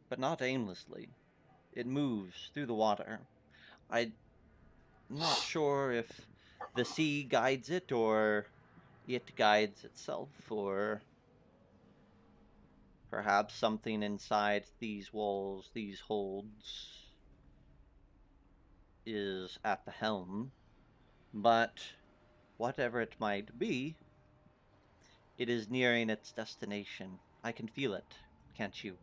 [SPEAKER 1] but not aimlessly. It moves through the water. I'm not sure if the sea guides it, or it guides itself, or perhaps something inside these walls, these holds, is at the helm. But whatever it might be, it is nearing its destination. I can feel it, can't you?"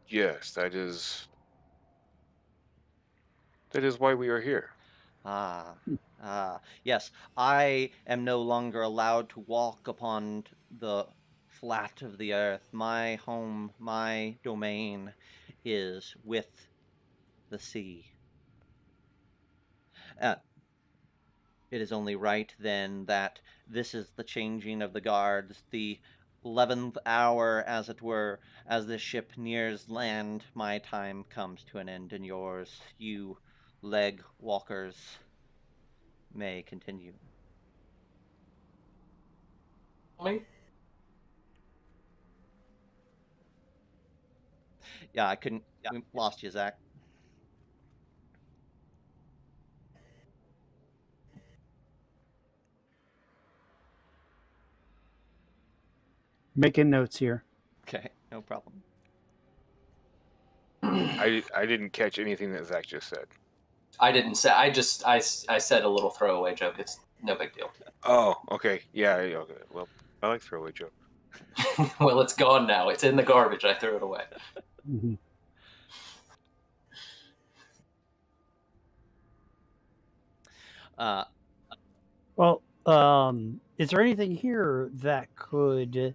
[SPEAKER 2] Yes, that is why we are here.
[SPEAKER 1] Ah, yes. I am no longer allowed to walk upon the flat of the earth. My home, my domain is with the sea. it is only right then that this is the changing of the guards, the 11th hour, as it were. As this ship nears land, my time comes to an end, and yours, you leg walkers, may continue.
[SPEAKER 4] Me?
[SPEAKER 1] Yeah, I couldn't. We lost you, Zach.
[SPEAKER 3] Making notes here.
[SPEAKER 1] Okay, no problem.
[SPEAKER 2] I didn't catch anything that Zach just said.
[SPEAKER 4] I didn't say. I said a little throwaway joke. It's no big deal.
[SPEAKER 2] Oh, okay. Yeah, okay. Well, I like throwaway joke.
[SPEAKER 4] Well, it's gone now. It's in the garbage. I threw it away.
[SPEAKER 3] Mm-hmm. Well, is there anything here that could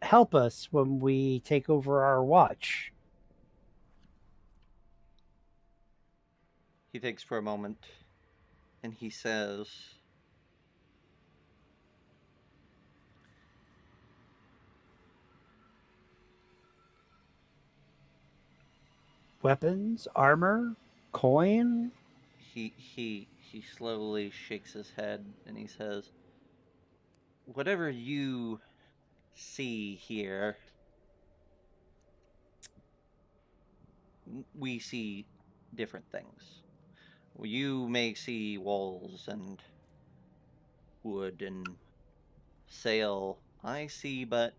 [SPEAKER 3] help us when we take over our watch?
[SPEAKER 1] He thinks for a moment, and he says,
[SPEAKER 3] Weapons, armor, coin?
[SPEAKER 1] he slowly shakes his head, and he says, whatever you see here, we see different things. You may see walls and wood and sail. I see but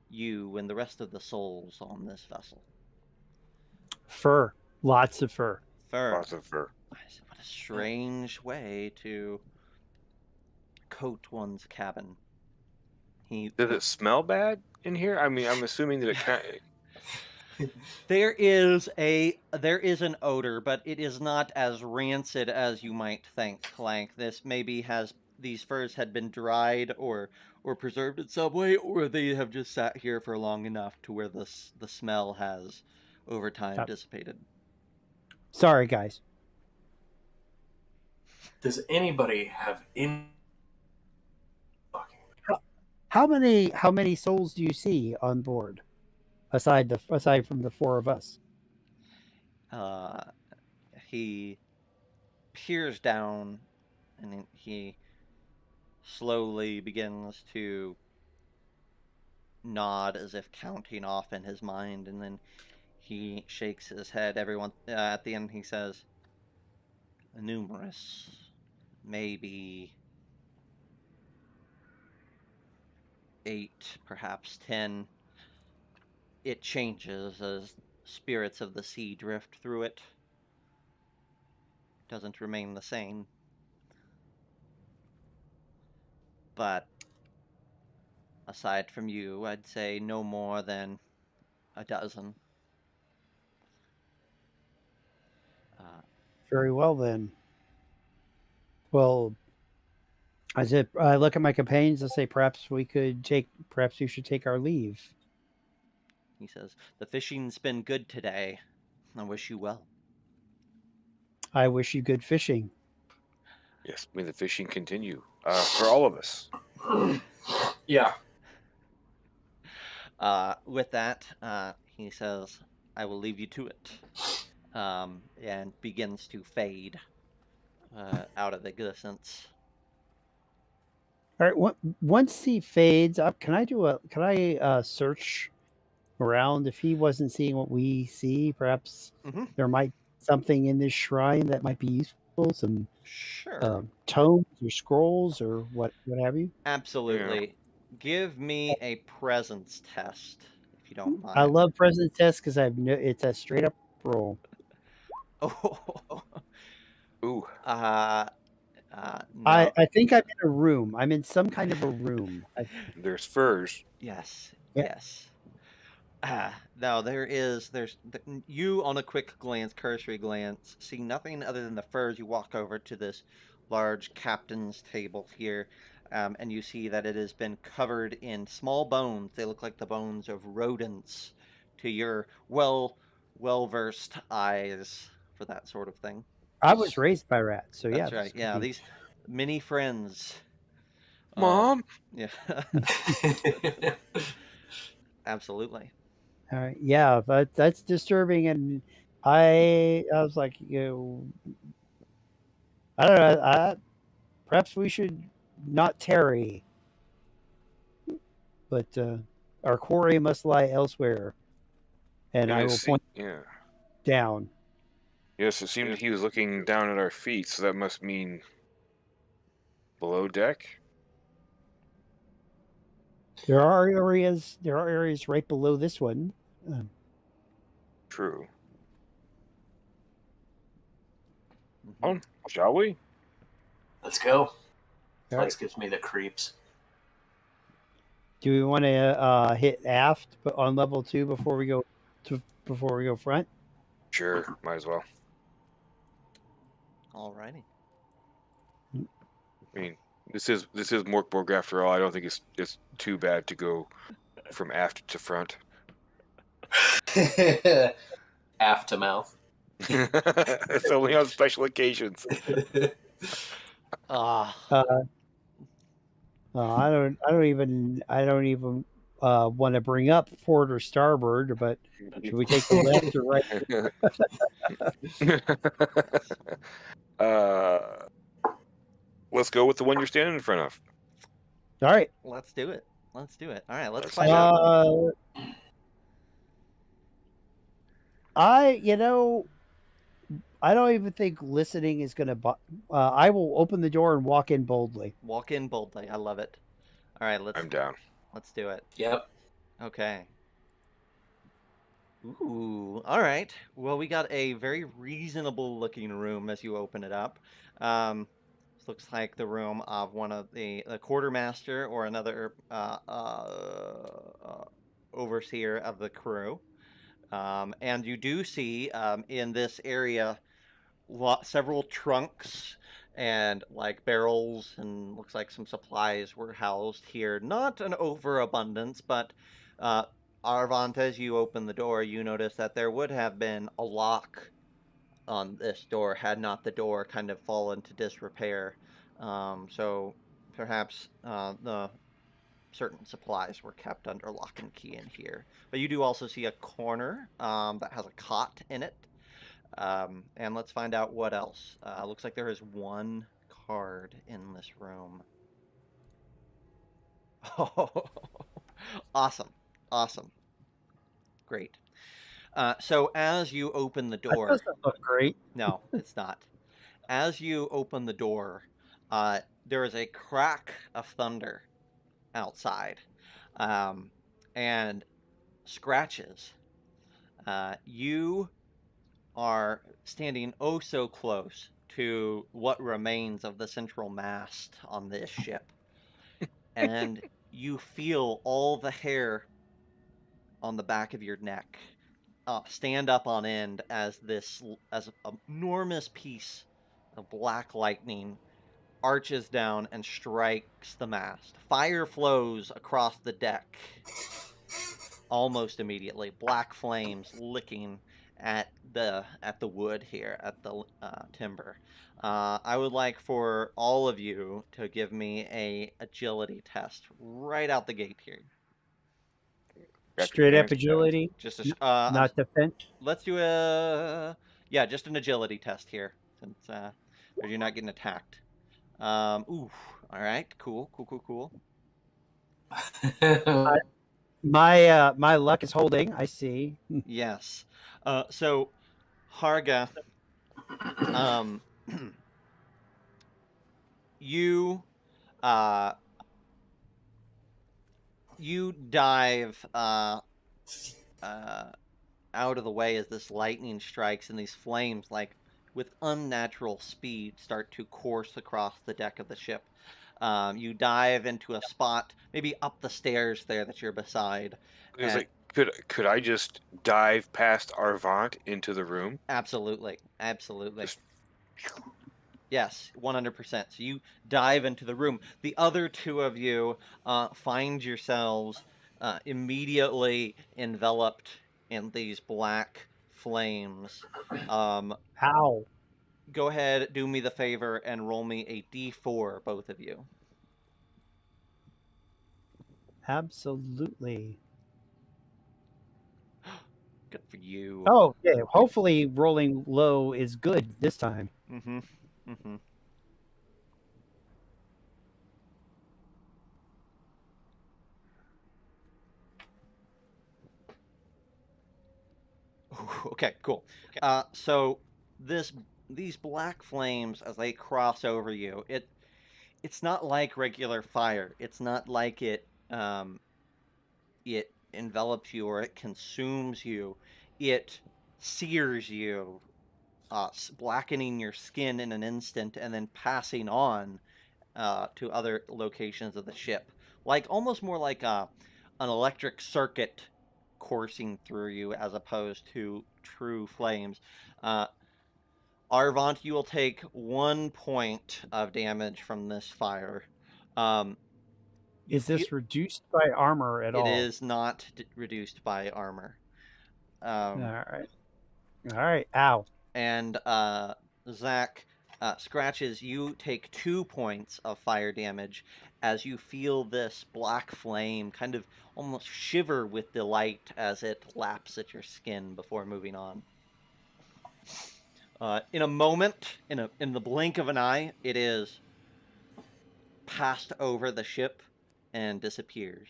[SPEAKER 1] you and the rest of the souls on this vessel.
[SPEAKER 3] Fur. Lots of fur.
[SPEAKER 1] Fur.
[SPEAKER 2] Lots of fur.
[SPEAKER 1] What a strange way to coat one's cabin.
[SPEAKER 2] Does it smell bad in here? I mean, I'm assuming that it kind of...
[SPEAKER 1] There is an odor, but it is not as rancid as you might think. Like this maybe these furs had been dried or preserved in some way, or they have just sat here for long enough to where the smell has over time dissipated.
[SPEAKER 3] Sorry, guys.
[SPEAKER 4] Does anybody have any?
[SPEAKER 3] How many souls do you see on board, aside from the four of us?
[SPEAKER 1] He peers down, and he slowly begins to nod as if counting off in his mind, and then he shakes his head. Everyone at the end he says, numerous, maybe 8, perhaps 10. It changes as spirits of the sea drift through it. It doesn't remain the same. But aside from you, I'd say no more than a dozen.
[SPEAKER 3] Very well then. Well, I look at my companions and say, perhaps you should take our leave.
[SPEAKER 1] He says, the fishing's been good today. I wish you well.
[SPEAKER 3] I wish you good fishing.
[SPEAKER 2] Yes, may the fishing continue for all of us.
[SPEAKER 4] Yeah.
[SPEAKER 1] With that, he says, I will leave you to it. And begins to fade out of existence.
[SPEAKER 3] All right. Once he fades up, can I search around if he wasn't seeing what we see? Perhaps there might be something in this shrine that might be useful. Some tomes or scrolls or what have you.
[SPEAKER 1] Absolutely. Yeah. Give me a presence test if you don't mind.
[SPEAKER 3] I love presence tests because it's a straight up roll.
[SPEAKER 1] Oh.
[SPEAKER 2] Ooh.
[SPEAKER 1] No.
[SPEAKER 3] I think I'm in a room. I'm in some kind of a room.
[SPEAKER 2] There's furs.
[SPEAKER 1] Yes. Yeah. Yes. No, there's you on a quick glance, cursory glance, see nothing other than the furs. You walk over to this large captain's table here, and you see that it has been covered in small bones. They look like the bones of rodents to your well-versed eyes for that sort of thing.
[SPEAKER 3] I was raised by rats, so yeah.
[SPEAKER 1] That's right. Yeah, these mini friends.
[SPEAKER 2] Mom?
[SPEAKER 1] Yeah. Absolutely.
[SPEAKER 3] All right, yeah, but that's disturbing, and I was like, I don't know. Perhaps we should not tarry, but our quarry must lie elsewhere. And I will point down.
[SPEAKER 2] Yes, it seemed he was looking down at our feet, so that must mean below deck.
[SPEAKER 3] There are areas right below this one.
[SPEAKER 2] True.
[SPEAKER 1] Mm-hmm.
[SPEAKER 2] On, shall we?
[SPEAKER 4] Let's go.
[SPEAKER 3] All
[SPEAKER 4] Lex
[SPEAKER 3] right.
[SPEAKER 4] gives me the creeps.
[SPEAKER 3] Do we want to hit aft on level 2 before we go front?
[SPEAKER 2] Sure, might as well.
[SPEAKER 1] Alrighty.
[SPEAKER 2] I mean, this is Mork Borg after all. I don't think it's too bad to go from aft to front.
[SPEAKER 4] Aft to mouth.
[SPEAKER 2] It's only on special occasions.
[SPEAKER 3] I don't even want to bring up port or starboard, but should we take the left or
[SPEAKER 2] right? Let's go with the one you're standing in front of.
[SPEAKER 3] All right.
[SPEAKER 1] Let's do it. All right, let's find out.
[SPEAKER 3] I don't even think listening is going to. I will open the door and walk in boldly.
[SPEAKER 1] Walk in boldly. I love it. All right,
[SPEAKER 2] I'm down.
[SPEAKER 1] Let's do it.
[SPEAKER 4] Yep.
[SPEAKER 1] Okay. Ooh. All right. Well, we got a very reasonable looking room as you open it up. This looks like the room of one of the quartermaster or another overseer of the crew. And you do see in this area several trunks and like barrels, and looks like some supplies were housed here. Not an overabundance, but Arvant, as you open the door, you notice that there would have been a lock on this door had not the door kind of fallen to disrepair. So perhaps the certain supplies were kept under lock and key in here. But you do also see a corner that has a cot in it. And let's find out what else. Looks like there is one card in this room. Oh, awesome. Great. So as you open the door...
[SPEAKER 3] That doesn't look great.
[SPEAKER 1] No, it's not. As you open the door, there is a crack of thunder outside, and scratches. You are standing oh so close to what remains of the central mast on this ship, and you feel all the hair on the back of your neck stand up on end as an enormous piece of black lightning arches down and strikes the mast. Fire flows across the deck almost immediately. Black flames licking at the wood here, at the timber. I would like for all of you to give me a agility test right out the gate here.
[SPEAKER 3] Straight up agility,
[SPEAKER 1] just
[SPEAKER 3] not defense.
[SPEAKER 1] Let's do just an agility test here, since you're not getting attacked. All right, cool.
[SPEAKER 3] My luck is holding. I see.
[SPEAKER 1] Yes. So, Harga, you dive out of the way as this lightning strikes, and these flames, like with unnatural speed, start to course across the deck of the ship. You dive into a spot, maybe up the stairs there that you're beside.
[SPEAKER 2] Could I just dive past Arvant into the room?
[SPEAKER 1] Absolutely. Yes, 100%. So you dive into the room. The other two of you find yourselves immediately enveloped in these black flames.
[SPEAKER 3] How?
[SPEAKER 1] go ahead, do me the favor, and roll me a d4, both of you.
[SPEAKER 3] Absolutely.
[SPEAKER 1] Good for you.
[SPEAKER 3] Oh, yeah. Hopefully, rolling low is good this time.
[SPEAKER 1] Mm-hmm. Mm-hmm. Okay, cool. So these black flames, as they cross over you, it's not like regular fire. It's not like it envelops you or it consumes you. It sears you, blackening your skin in an instant and then passing on to other locations of the ship, like almost more like an electric circuit coursing through you as opposed to true flames. Uh, Arvant, you will take 1 point of damage from this fire. You
[SPEAKER 3] Is
[SPEAKER 1] feel
[SPEAKER 3] this reduced by armor at
[SPEAKER 1] it
[SPEAKER 3] all?
[SPEAKER 1] is not reduced by armor.
[SPEAKER 3] All right. All right. Ow.
[SPEAKER 1] And Zack, Scratches, you take 2 points of fire damage as you feel this black flame kind of almost shiver with delight as it laps at your skin before moving on. In a moment, in the blink of an eye, it is passed over the ship and disappears.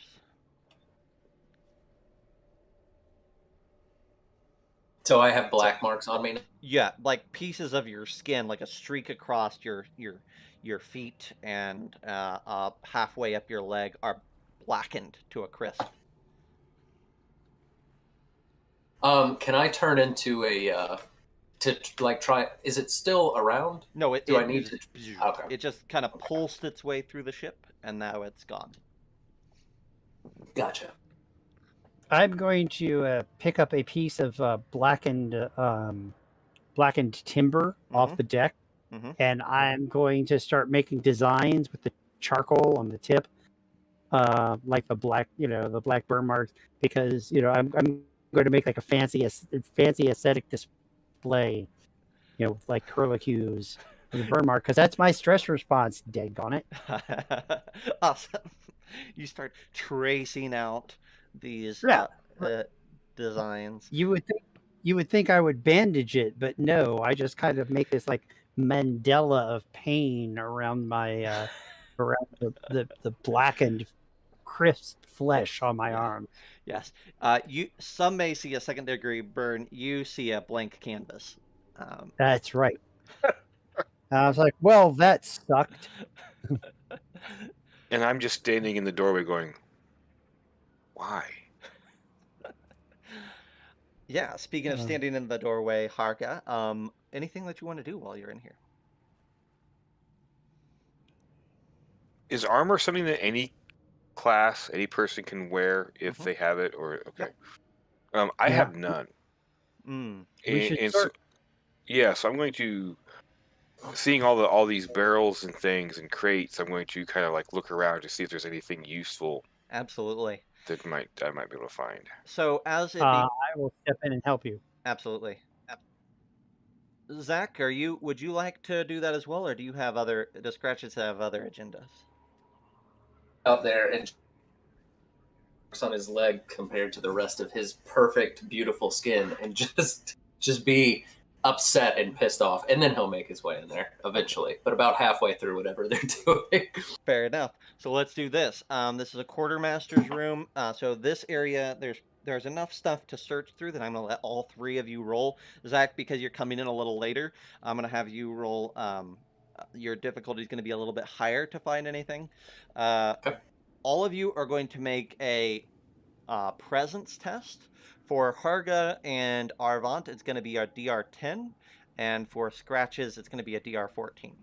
[SPEAKER 4] So I have black marks on me now?
[SPEAKER 1] Yeah, like pieces of your skin, like a streak across your feet and halfway up your leg, are blackened to a crisp.
[SPEAKER 4] Can I turn into a to like try? Is it still around?
[SPEAKER 1] No,
[SPEAKER 4] Do I need to? Okay.
[SPEAKER 1] It just kind of pulsed its way through the ship, and now it's gone.
[SPEAKER 4] Gotcha.
[SPEAKER 3] I'm going to pick up a piece of blackened timber off the deck, and I'm going to start making designs with the charcoal on the tip, like the black burn marks, because I'm going to make like a fancy aesthetic display, with like curlicues with the burn mark, because that's my stress response. Daggone it!
[SPEAKER 1] Awesome. You start tracing out these designs.
[SPEAKER 3] You would think I would bandage it, but no, I just kind of make this like mandala of pain around my around the blackened, crisp flesh on my arm.
[SPEAKER 1] Yes. Some may see a second degree burn. You see a blank canvas.
[SPEAKER 3] That's right. I was like, well, that sucked.
[SPEAKER 2] And I'm just standing in the doorway going, why?
[SPEAKER 1] Yeah, speaking of standing in the doorway, Harka, anything that you want to do while you're in here?
[SPEAKER 2] Is armor something that any class, any person can wear if they have it? Or okay, I have none. So I'm going to, seeing all these barrels and things and crates, I'm going to kind of like look around to see if there's anything useful.
[SPEAKER 1] Absolutely.
[SPEAKER 2] That I might be able to find.
[SPEAKER 1] So as it
[SPEAKER 3] I will step in and help you.
[SPEAKER 1] Absolutely. Zack, would you like to do that as well, or does Scratches have other agendas?
[SPEAKER 4] Out there and on his leg compared to the rest of his perfect, beautiful skin, and just be upset and pissed off, and then he'll make his way in there eventually, but about halfway through whatever they're doing.
[SPEAKER 1] Fair enough. So let's do this. This is a quartermaster's room. So this area, there's enough stuff to search through that I'm going to let all 3 of you roll. Zack, because you're coming in a little later, I'm going to have you roll. Your difficulty is going to be a little bit higher to find anything.
[SPEAKER 4] Okay.
[SPEAKER 1] All of you are going to make a presence test. For Harga and Arvant, it's going to be a DR10, and for Scratches, it's going to be a DR14.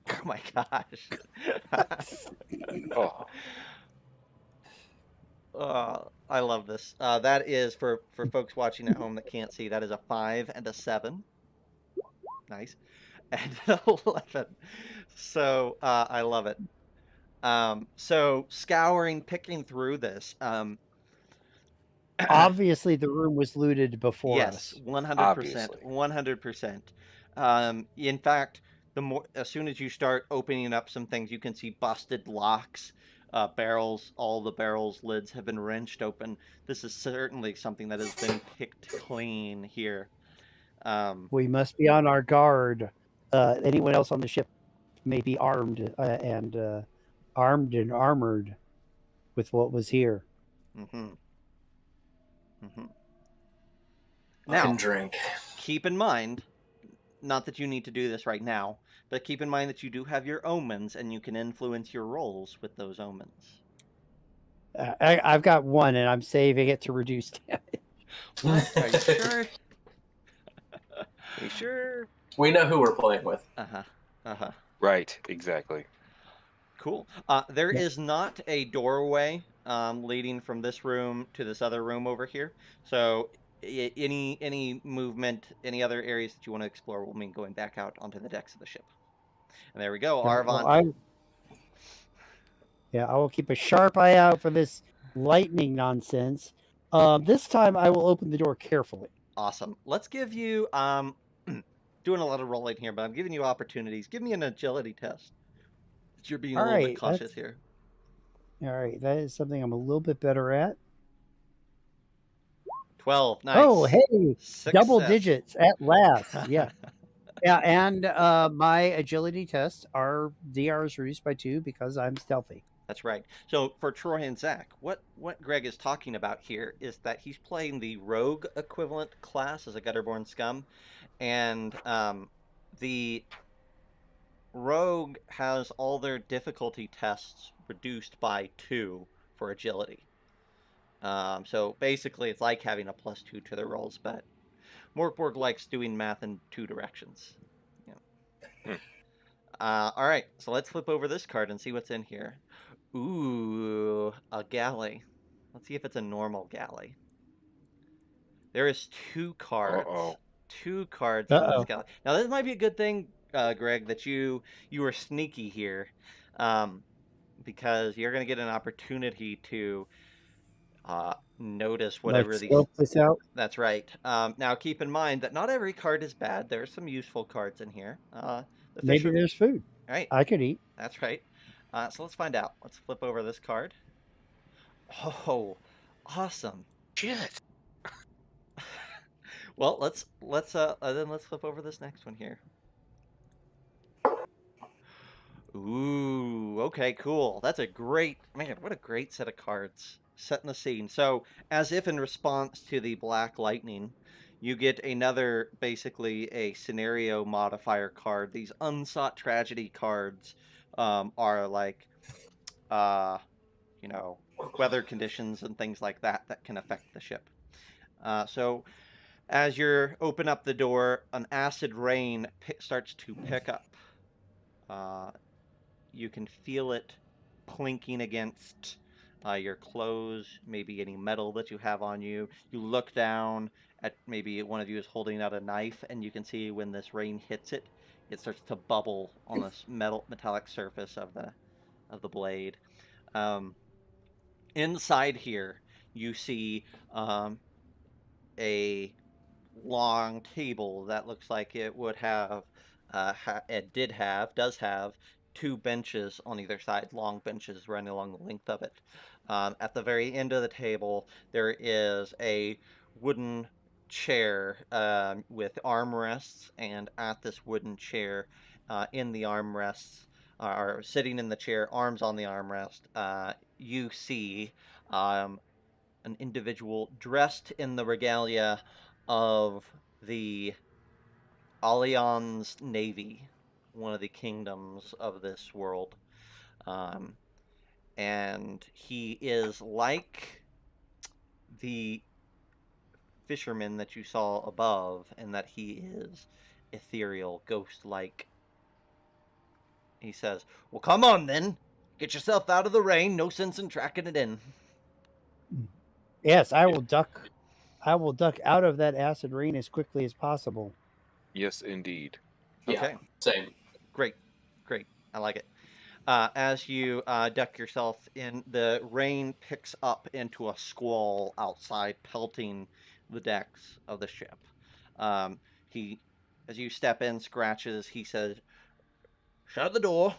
[SPEAKER 1] Oh my gosh. I love this. That is, for folks watching at home that can't see, that is a 5 and a 7. Nice. And an 11. So I love it. So picking through this,
[SPEAKER 3] Obviously, the room was looted before
[SPEAKER 1] Yes,
[SPEAKER 3] us.
[SPEAKER 1] 100%.
[SPEAKER 2] Obviously.
[SPEAKER 1] 100%. In fact, as soon as you start opening up some things, you can see busted locks, barrels. All the barrels' lids have been wrenched open. This is certainly something that has been picked clean here.
[SPEAKER 3] We must be on our guard. Anyone else on the ship may be armed and armored with what was here.
[SPEAKER 1] Mm-hmm. Mm-hmm.
[SPEAKER 4] I
[SPEAKER 1] Now,
[SPEAKER 4] can drink.
[SPEAKER 1] keep in mind, not that you need to do this right now, but keep in mind that you do have your omens, and you can influence your rolls with those omens.
[SPEAKER 3] I've got one, and I'm saving it to reduce damage.
[SPEAKER 1] What? Are you sure?
[SPEAKER 2] You sure?
[SPEAKER 4] We know who we're playing with.
[SPEAKER 1] Uh-huh. Uh-huh.
[SPEAKER 2] Right, exactly.
[SPEAKER 1] Cool. There
[SPEAKER 3] Yeah.
[SPEAKER 1] is not a doorway leading from this room to this other room over here. So any movement, any other areas that you want to explore will mean going back out onto the decks of the ship. And there we go, Arvon.
[SPEAKER 3] I will keep a sharp eye out for this lightning nonsense. This time I will open the door carefully.
[SPEAKER 1] Awesome. Let's give you doing a lot of rolling here, but I'm giving you opportunities. Give me an agility test. You're being a little bit cautious here.
[SPEAKER 3] All right, that is something I'm a little bit better at.
[SPEAKER 1] 12. Nice.
[SPEAKER 3] Oh, hey,
[SPEAKER 1] Success.
[SPEAKER 3] double digits at last. Yeah. Yeah, and my agility tests are DRs reduced by 2 because I'm stealthy.
[SPEAKER 1] That's right. So for Troy and Zack, what Greg is talking about here is that he's playing the rogue equivalent class as a Gutterborn Scum, and the rogue has all their difficulty tests reduced by 2 for agility. So basically, it's like having a +2 to their rolls, but Mork Borg likes doing math in 2 directions. Yeah. All right, so let's flip over this card and see what's in here. Ooh, a galley. Let's see if it's a normal galley. There is 2 cards.
[SPEAKER 2] Uh-oh.
[SPEAKER 1] 2 cards in this galley. Now, this might be a good thing, Greg, that you were sneaky here, because you're going to get an opportunity to notice whatever
[SPEAKER 3] Let's
[SPEAKER 1] these.
[SPEAKER 3] scope this out.
[SPEAKER 1] That's right. Now, keep in mind that not every card is bad. There are some useful cards in here.
[SPEAKER 3] Maybe there's food.
[SPEAKER 1] Right.
[SPEAKER 3] I could eat.
[SPEAKER 1] That's right. So let's find out. Let's flip over this card. Oh, awesome.
[SPEAKER 2] Shit.
[SPEAKER 1] Well, let's flip over this next one here. Ooh, okay, cool. That's a great, man, what a great set of cards. Setting the scene. So, as if in response to the Black Lightning, you get another, basically, a scenario modifier card. These unsought tragedy cards are like, weather conditions and things like that can affect the ship. So, as you open up the door, an acid rain starts to pick up. You can feel it clinking against your clothes, maybe any metal that you have on you. You look down at maybe one of you is holding out a knife, and you can see when this rain hits it, it starts to bubble on this metallic surface of the blade. Inside here, you see a long table that looks like it would have, does have 2 benches on either side, long benches running along the length of it. At the very end of the table, there is a wooden chair with armrests, and at this wooden chair, in the armrests, or sitting in the chair, arms on the armrest, you see an individual dressed in the regalia of the Allianz Navy, one of the kingdoms of this world. And he is like the fisherman that you saw above, in that he is ethereal, ghost-like. He says, "Well, come on then. Get yourself out of the rain. No sense in tracking it in."
[SPEAKER 3] Yes, I will duck. I will duck out of that acid rain as quickly as possible.
[SPEAKER 2] Yes, indeed.
[SPEAKER 1] Okay.
[SPEAKER 4] Yeah, same.
[SPEAKER 1] Great. I like it. As you duck yourself in, the rain picks up into a squall outside, pelting the decks of the ship. He, as you step in, scratches. He says, "Shut the door.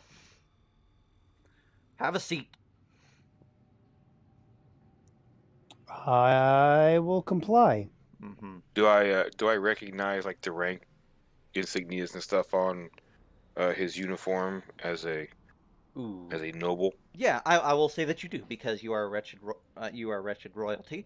[SPEAKER 1] Have a seat."
[SPEAKER 3] I will comply.
[SPEAKER 1] Mm-hmm.
[SPEAKER 2] Do I recognize like the rank insignias and stuff on his uniform as a
[SPEAKER 1] Ooh.
[SPEAKER 2] noble?
[SPEAKER 1] Yeah, I will say that you do, because you are wretched royalty.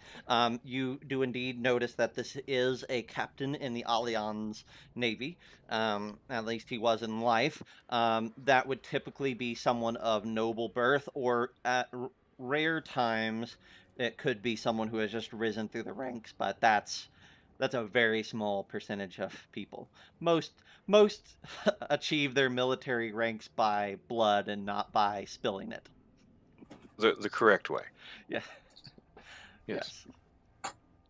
[SPEAKER 1] You do indeed notice that this is a captain in the Allianz Navy. At least he was in life. That would typically be someone of noble birth, or at rare times, it could be someone who has just risen through the ranks. But that's a very small percentage of people. Most achieve their military ranks by blood and not by spilling it.
[SPEAKER 2] The correct way.
[SPEAKER 1] Yeah.
[SPEAKER 2] Yes.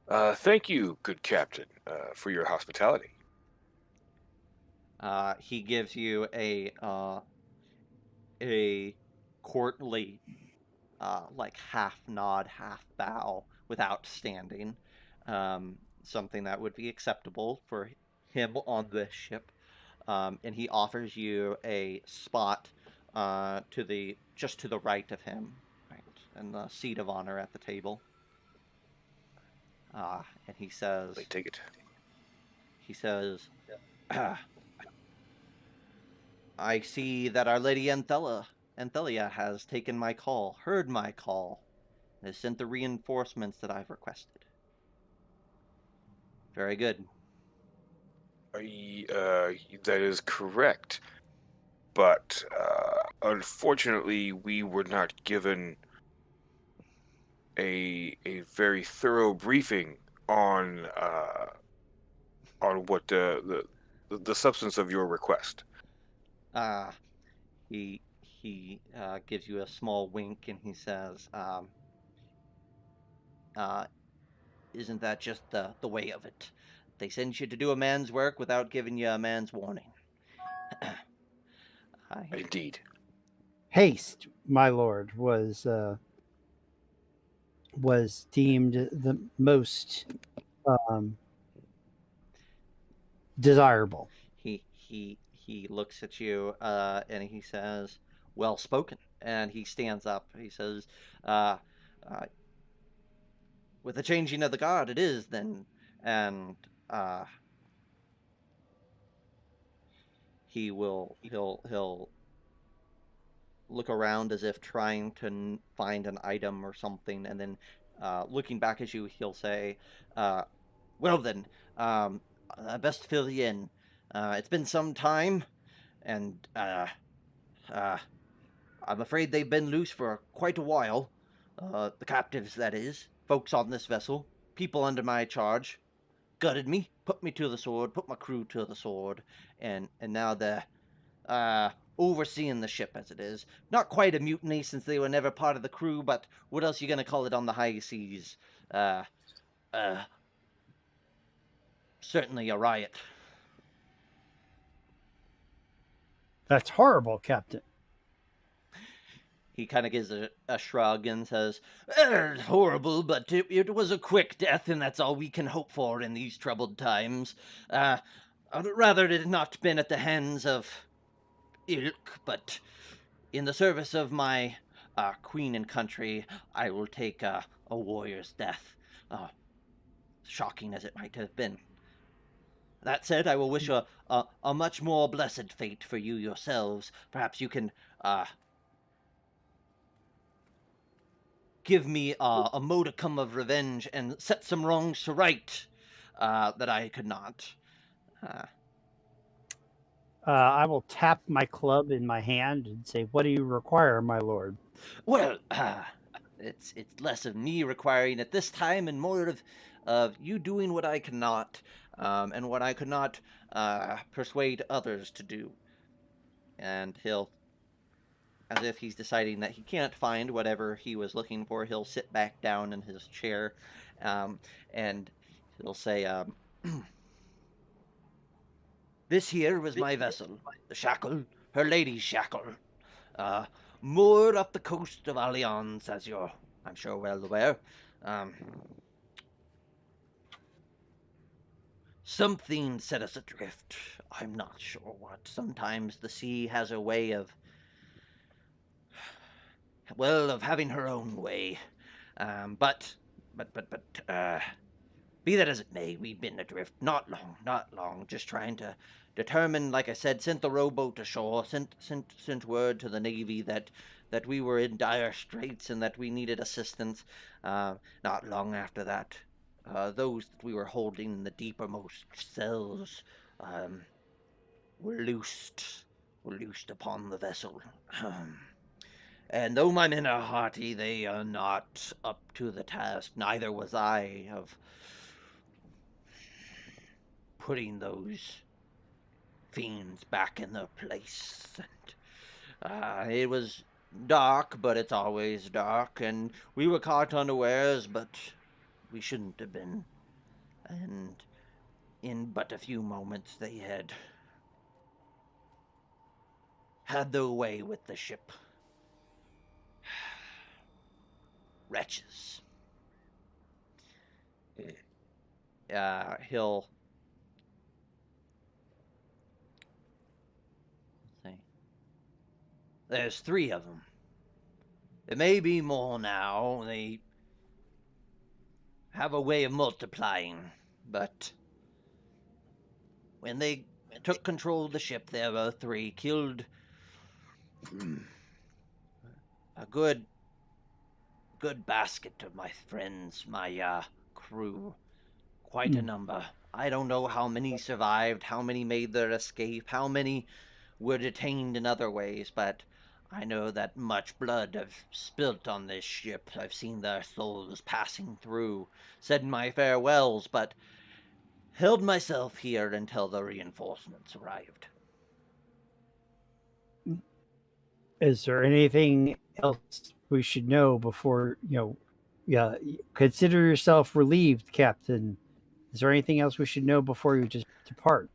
[SPEAKER 1] Yes.
[SPEAKER 2] Thank you, good captain, for your hospitality.
[SPEAKER 1] He gives you a courtly, like half nod, half bow without standing. Something that would be acceptable for him on this ship. And he offers you a spot just to the right of him, right, and the seat of honor at the table. And he says,
[SPEAKER 2] Let me take it.
[SPEAKER 1] "I see that Our Lady Anthelia has taken my call, heard my call, and has sent the reinforcements that I've requested." Very good.
[SPEAKER 2] That is correct, but unfortunately, we were not given a very thorough briefing on what the substance of your request.
[SPEAKER 1] Uh, he gives you a small wink, and he says, uh, "Isn't that just the way of it? They send you to do a man's work without giving you a man's warning."
[SPEAKER 2] Indeed.
[SPEAKER 3] Haste, my lord, was deemed the most desirable.
[SPEAKER 1] He looks at you, and he says, "Well spoken." And he stands up. He says, uh, uh, "With the changing of the guard, it is then." And he'll look around as if trying to find an item or something, and then looking back at you, he'll say, "Well then, I best fill you in. It's been some time, and uh, I'm afraid they've been loose for quite a while. The captives, that is, folks on this vessel, people under my charge, gutted me, put me to the sword, put my crew to the sword, and now they're overseeing the ship as it is. Not quite a mutiny, since they were never part of the crew, but what else are you gonna call it on the high seas? Uh, uh, Certainly a riot."
[SPEAKER 3] That's horrible, Captain.
[SPEAKER 1] He kind of gives a shrug and says, "Horrible, but it was a quick death, and that's all we can hope for in these troubled times. I'd rather it had not been at the hands of ilk, but in the service of my queen and country, I will take a warrior's death, shocking as it might have been. That said, I will wish a much more blessed fate for you yourselves. Perhaps you can give me a modicum of revenge and set some wrongs to right that I could not."
[SPEAKER 3] I will tap my club in my hand and say, "What do you require, my lord?"
[SPEAKER 1] "Well, it's less of me requiring it this time, and more of you doing what I cannot, and what I could not persuade others to do." And he'll, as if he's deciding that he can't find whatever he was looking for, he'll sit back down in his chair, and he'll say, "This here was my vessel, the Schackel, her lady's Schackel. moored off the coast of Allianz, as you're, I'm sure, well aware. Something set us adrift. I'm not sure what. Sometimes the sea has a way of, well, of having her own way. But, be that as it may, we've been adrift not long, just trying to determine, like I said, sent the rowboat ashore, sent word to the Navy that we were in dire straits and that we needed assistance. Not long after that, those that we were holding in the deepermost cells were loosed upon the vessel. And though my men are hearty, they are not up to the task. Neither was I, of putting those fiends back in their place. And it was dark, but it's always dark, and we were caught unawares, but we shouldn't have been. And in but a few moments, they had their way with the ship. Wretches. He'll see. There's 3 of them. There may be more now. They have a way of multiplying, but when they took control of the ship, there were 3 killed. A good basket of my friends, my crew. Quite a number. I don't know how many survived, how many made their escape, how many were detained in other ways, but I know that much blood I've spilt on this ship. I've seen their souls passing through, said my farewells, but held myself here until the reinforcements arrived.
[SPEAKER 3] Is there anything else we should know before, consider yourself relieved, Captain? Is there anything else we should know before you just depart?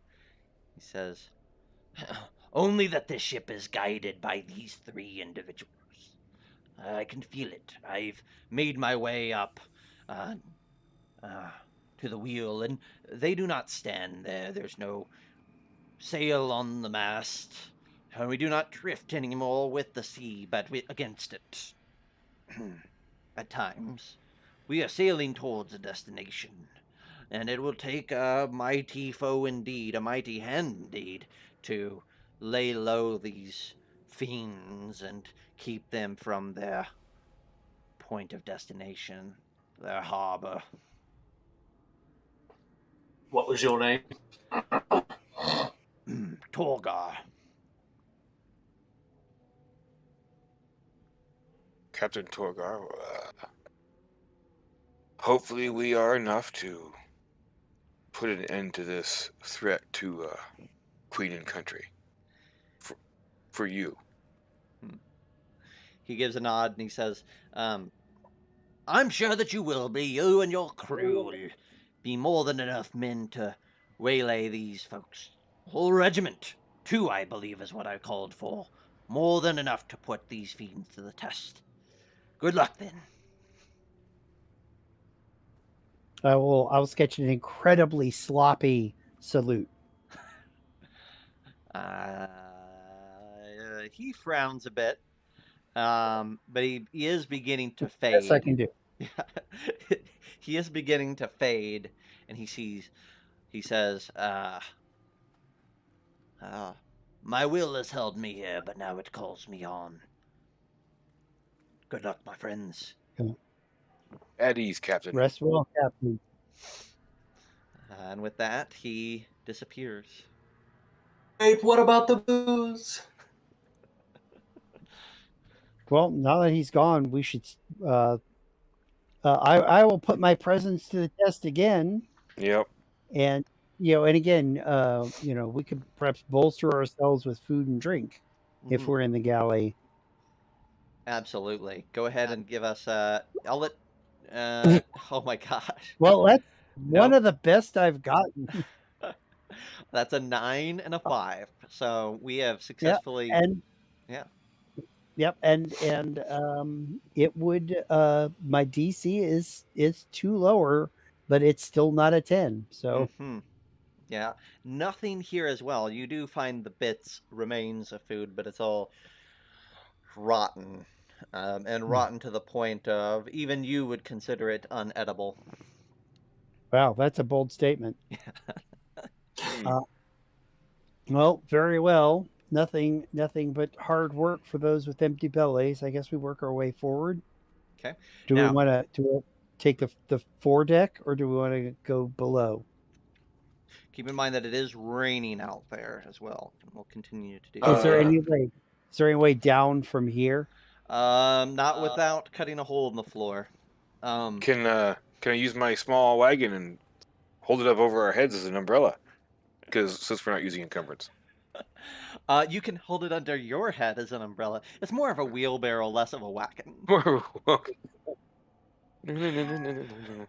[SPEAKER 1] He says, only that this ship is guided by these 3 individuals. I can feel it. I've made my way up to the wheel, and they do not stand there. There's no sail on the mast, and we do not drift anymore with the sea, but against it. At times, we are sailing towards a destination, and it will take a mighty foe indeed, a mighty hand indeed, to lay low these fiends and keep them from their point of destination, their harbor.
[SPEAKER 4] What was your name?
[SPEAKER 1] Torgar.
[SPEAKER 2] Captain Torgar, hopefully we are enough to put an end to this threat to Queen and Country. For you.
[SPEAKER 1] He gives a nod and he says, I'm sure that you will be. You and your crew will be more than enough men to waylay these folks. A whole regiment. 2, I believe, is what I called for. More than enough to put these fiends to the test. Good luck, then.
[SPEAKER 3] I'll sketch an incredibly sloppy salute.
[SPEAKER 1] He frowns a bit, but he is beginning to fade.
[SPEAKER 3] Yes, I can do.
[SPEAKER 1] He is beginning to fade, and he says, my will has held me here, but now it calls me on. Good luck, my friends.
[SPEAKER 2] At ease, Captain.
[SPEAKER 3] Rest well, Captain.
[SPEAKER 1] And with that, he disappears.
[SPEAKER 4] Wait, what about the booze?
[SPEAKER 3] Well, now that he's gone, we should. I will put my presence to the test again.
[SPEAKER 2] Yep.
[SPEAKER 3] And and again, we could perhaps bolster ourselves with food and drink if we're in the galley.
[SPEAKER 1] Absolutely. Go ahead and give us. I'll let. Oh my gosh.
[SPEAKER 3] Well, that's one of the best I've gotten.
[SPEAKER 1] That's a 9 and a 5. So we have successfully.
[SPEAKER 3] And Yep, and it would my DC is 2 lower, but it's still not a 10. So
[SPEAKER 1] Hmm. Yeah. Nothing here as well. You do find the bits, remains of food, but it's all rotten. And rotten to the point of even you would consider it unedible.
[SPEAKER 3] wow, that's a bold statement.
[SPEAKER 2] Hmm.
[SPEAKER 3] Well, very well. Nothing but hard work for those with empty bellies. I guess we work our way forward.
[SPEAKER 1] Okay.
[SPEAKER 3] Do we
[SPEAKER 1] Now,
[SPEAKER 3] want to take the foredeck, or do we want to go below?
[SPEAKER 1] keep in mind that it is raining out there as well. And we'll continue to do
[SPEAKER 3] Is there
[SPEAKER 1] that.
[SPEAKER 3] any way? Is there any way down from here?
[SPEAKER 1] Not without cutting a hole in the floor.
[SPEAKER 2] Can I use my small wagon and hold it up over our heads as an umbrella? Because since we're not using encumbrance.
[SPEAKER 1] You can hold it under your head as an umbrella. It's more of a wheelbarrow, less of a wagon.
[SPEAKER 3] It's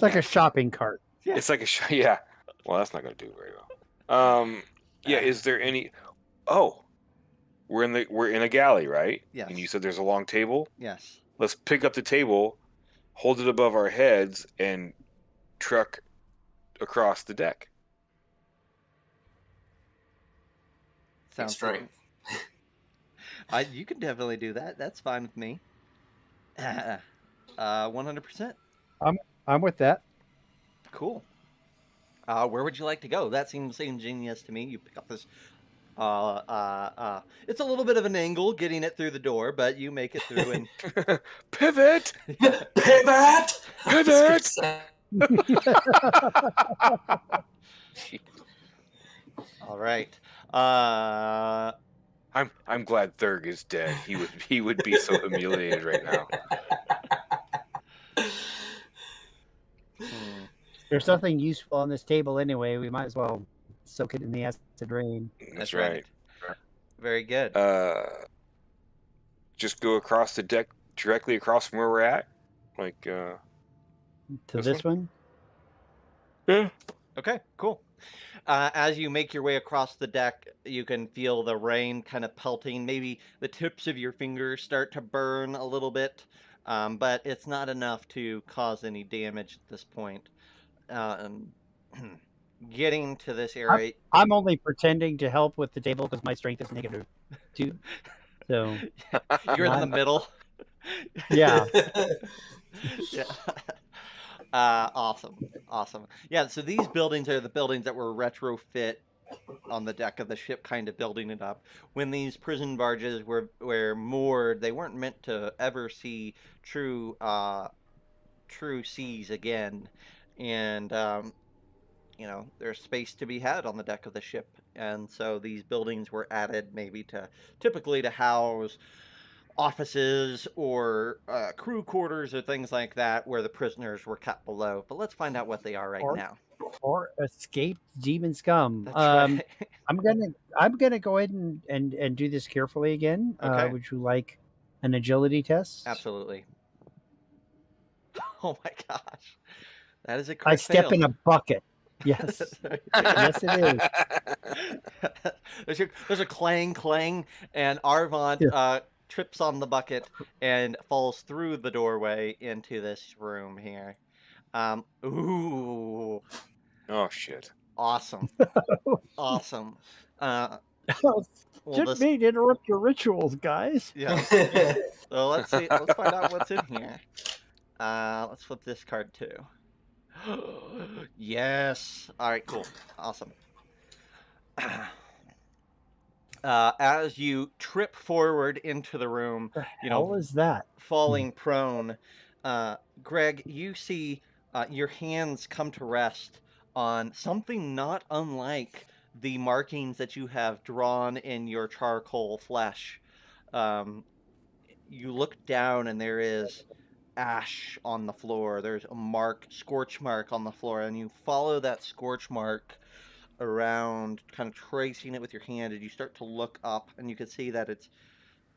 [SPEAKER 3] like a shopping cart.
[SPEAKER 1] Yeah.
[SPEAKER 2] It's like a yeah. Well, that's not going to do very well. Yeah. Is there any? Oh, we're in a galley, right?
[SPEAKER 1] Yes.
[SPEAKER 2] And you said there's a long table.
[SPEAKER 1] Yes.
[SPEAKER 2] Let's pick up the table, hold it above our heads, and truck across the deck.
[SPEAKER 1] Sounds
[SPEAKER 4] strength.
[SPEAKER 1] You can definitely do that. That's fine with me. 100%.
[SPEAKER 3] I'm with that.
[SPEAKER 1] Cool. Where would you like to go? That seems ingenious to me. You pick up this. It's a little bit of an angle getting it through the door, but you make it through and
[SPEAKER 2] Pivot!
[SPEAKER 4] Pivot!
[SPEAKER 2] Pivot!
[SPEAKER 1] All right.
[SPEAKER 2] I'm glad Thurg is dead. He would be so humiliated right now.
[SPEAKER 3] There's nothing useful on this table anyway. We might as well soak it in the acid rain.
[SPEAKER 2] That's right.
[SPEAKER 1] Very good.
[SPEAKER 2] Just go across the deck, directly across from where we're at, like
[SPEAKER 3] To
[SPEAKER 2] This
[SPEAKER 3] this one?
[SPEAKER 2] yeah.
[SPEAKER 1] Okay, cool. As you make your way across the deck, you can feel the rain kind of pelting. Maybe the tips of your fingers start to burn a little bit, but it's not enough to cause any damage at this point. Getting to this area,
[SPEAKER 3] I'm only pretending to help with the table because my strength is -2. So
[SPEAKER 1] you're in the middle.
[SPEAKER 3] yeah.
[SPEAKER 1] Yeah. Awesome. Yeah, so these buildings are the buildings that were retrofit on the deck of the ship, kind of building it up. When these prison barges were moored, they weren't meant to ever see true seas again, and there's space to be had on the deck of the ship, and so these buildings were added typically to house offices or crew quarters or things like that where the prisoners were kept below. But let's find out what they are right now.
[SPEAKER 3] Or escaped demon scum.
[SPEAKER 1] That's right.
[SPEAKER 3] I'm gonna go ahead and do this carefully again.
[SPEAKER 1] Okay.
[SPEAKER 3] Would you like an agility test?
[SPEAKER 1] Absolutely. Oh my gosh. That is a
[SPEAKER 3] I
[SPEAKER 1] crit
[SPEAKER 3] step
[SPEAKER 1] fail.
[SPEAKER 3] in a bucket. Yes. Yes, it is.
[SPEAKER 1] There's a clang, and Arvant trips on the bucket and falls through the doorway into this room here. Ooh.
[SPEAKER 2] Oh shit!
[SPEAKER 1] Awesome. Awesome.
[SPEAKER 3] Didn't mean to interrupt your rituals, guys.
[SPEAKER 1] Yeah. So let's see. Let's find out what's in here. Let's flip this card too. Yes. All right. Cool. Awesome. As you trip forward into the room,
[SPEAKER 3] How is that?
[SPEAKER 1] falling prone, Greg, you see your hands come to rest on something not unlike the markings that you have drawn in your charcoal flesh. You look down and there is ash on the floor. There's a scorch mark on the floor, and you follow that scorch mark around, kind of tracing it with your hand, and you start to look up, and you can see that it's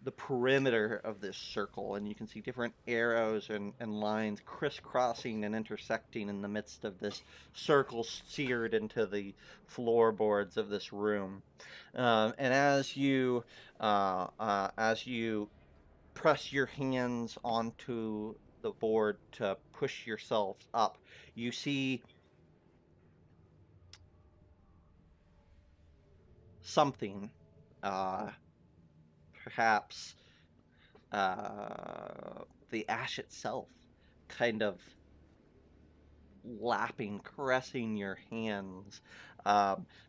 [SPEAKER 1] the perimeter of this circle, and you can see different arrows and lines crisscrossing and intersecting in the midst of this circle seared into the floorboards of this room. And as you press your hands onto the board to push yourself up, you see something, perhaps the ash itself, kind of lapping, caressing your hands.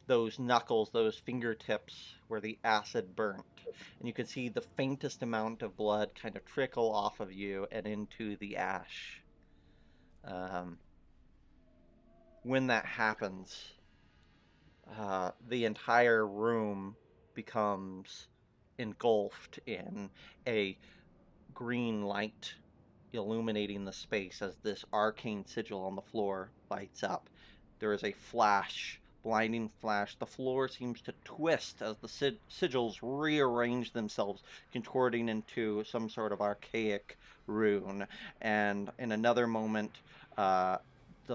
[SPEAKER 1] Those knuckles, those fingertips where the acid burnt. And you can see the faintest amount of blood kind of trickle off of you and into the ash. When that happens, the entire room becomes engulfed in a green light illuminating the space as this arcane sigil on the floor lights up. There is a flash, blinding flash. The floor seems to twist as the sigils rearrange themselves, contorting into some sort of archaic rune. And in another moment, the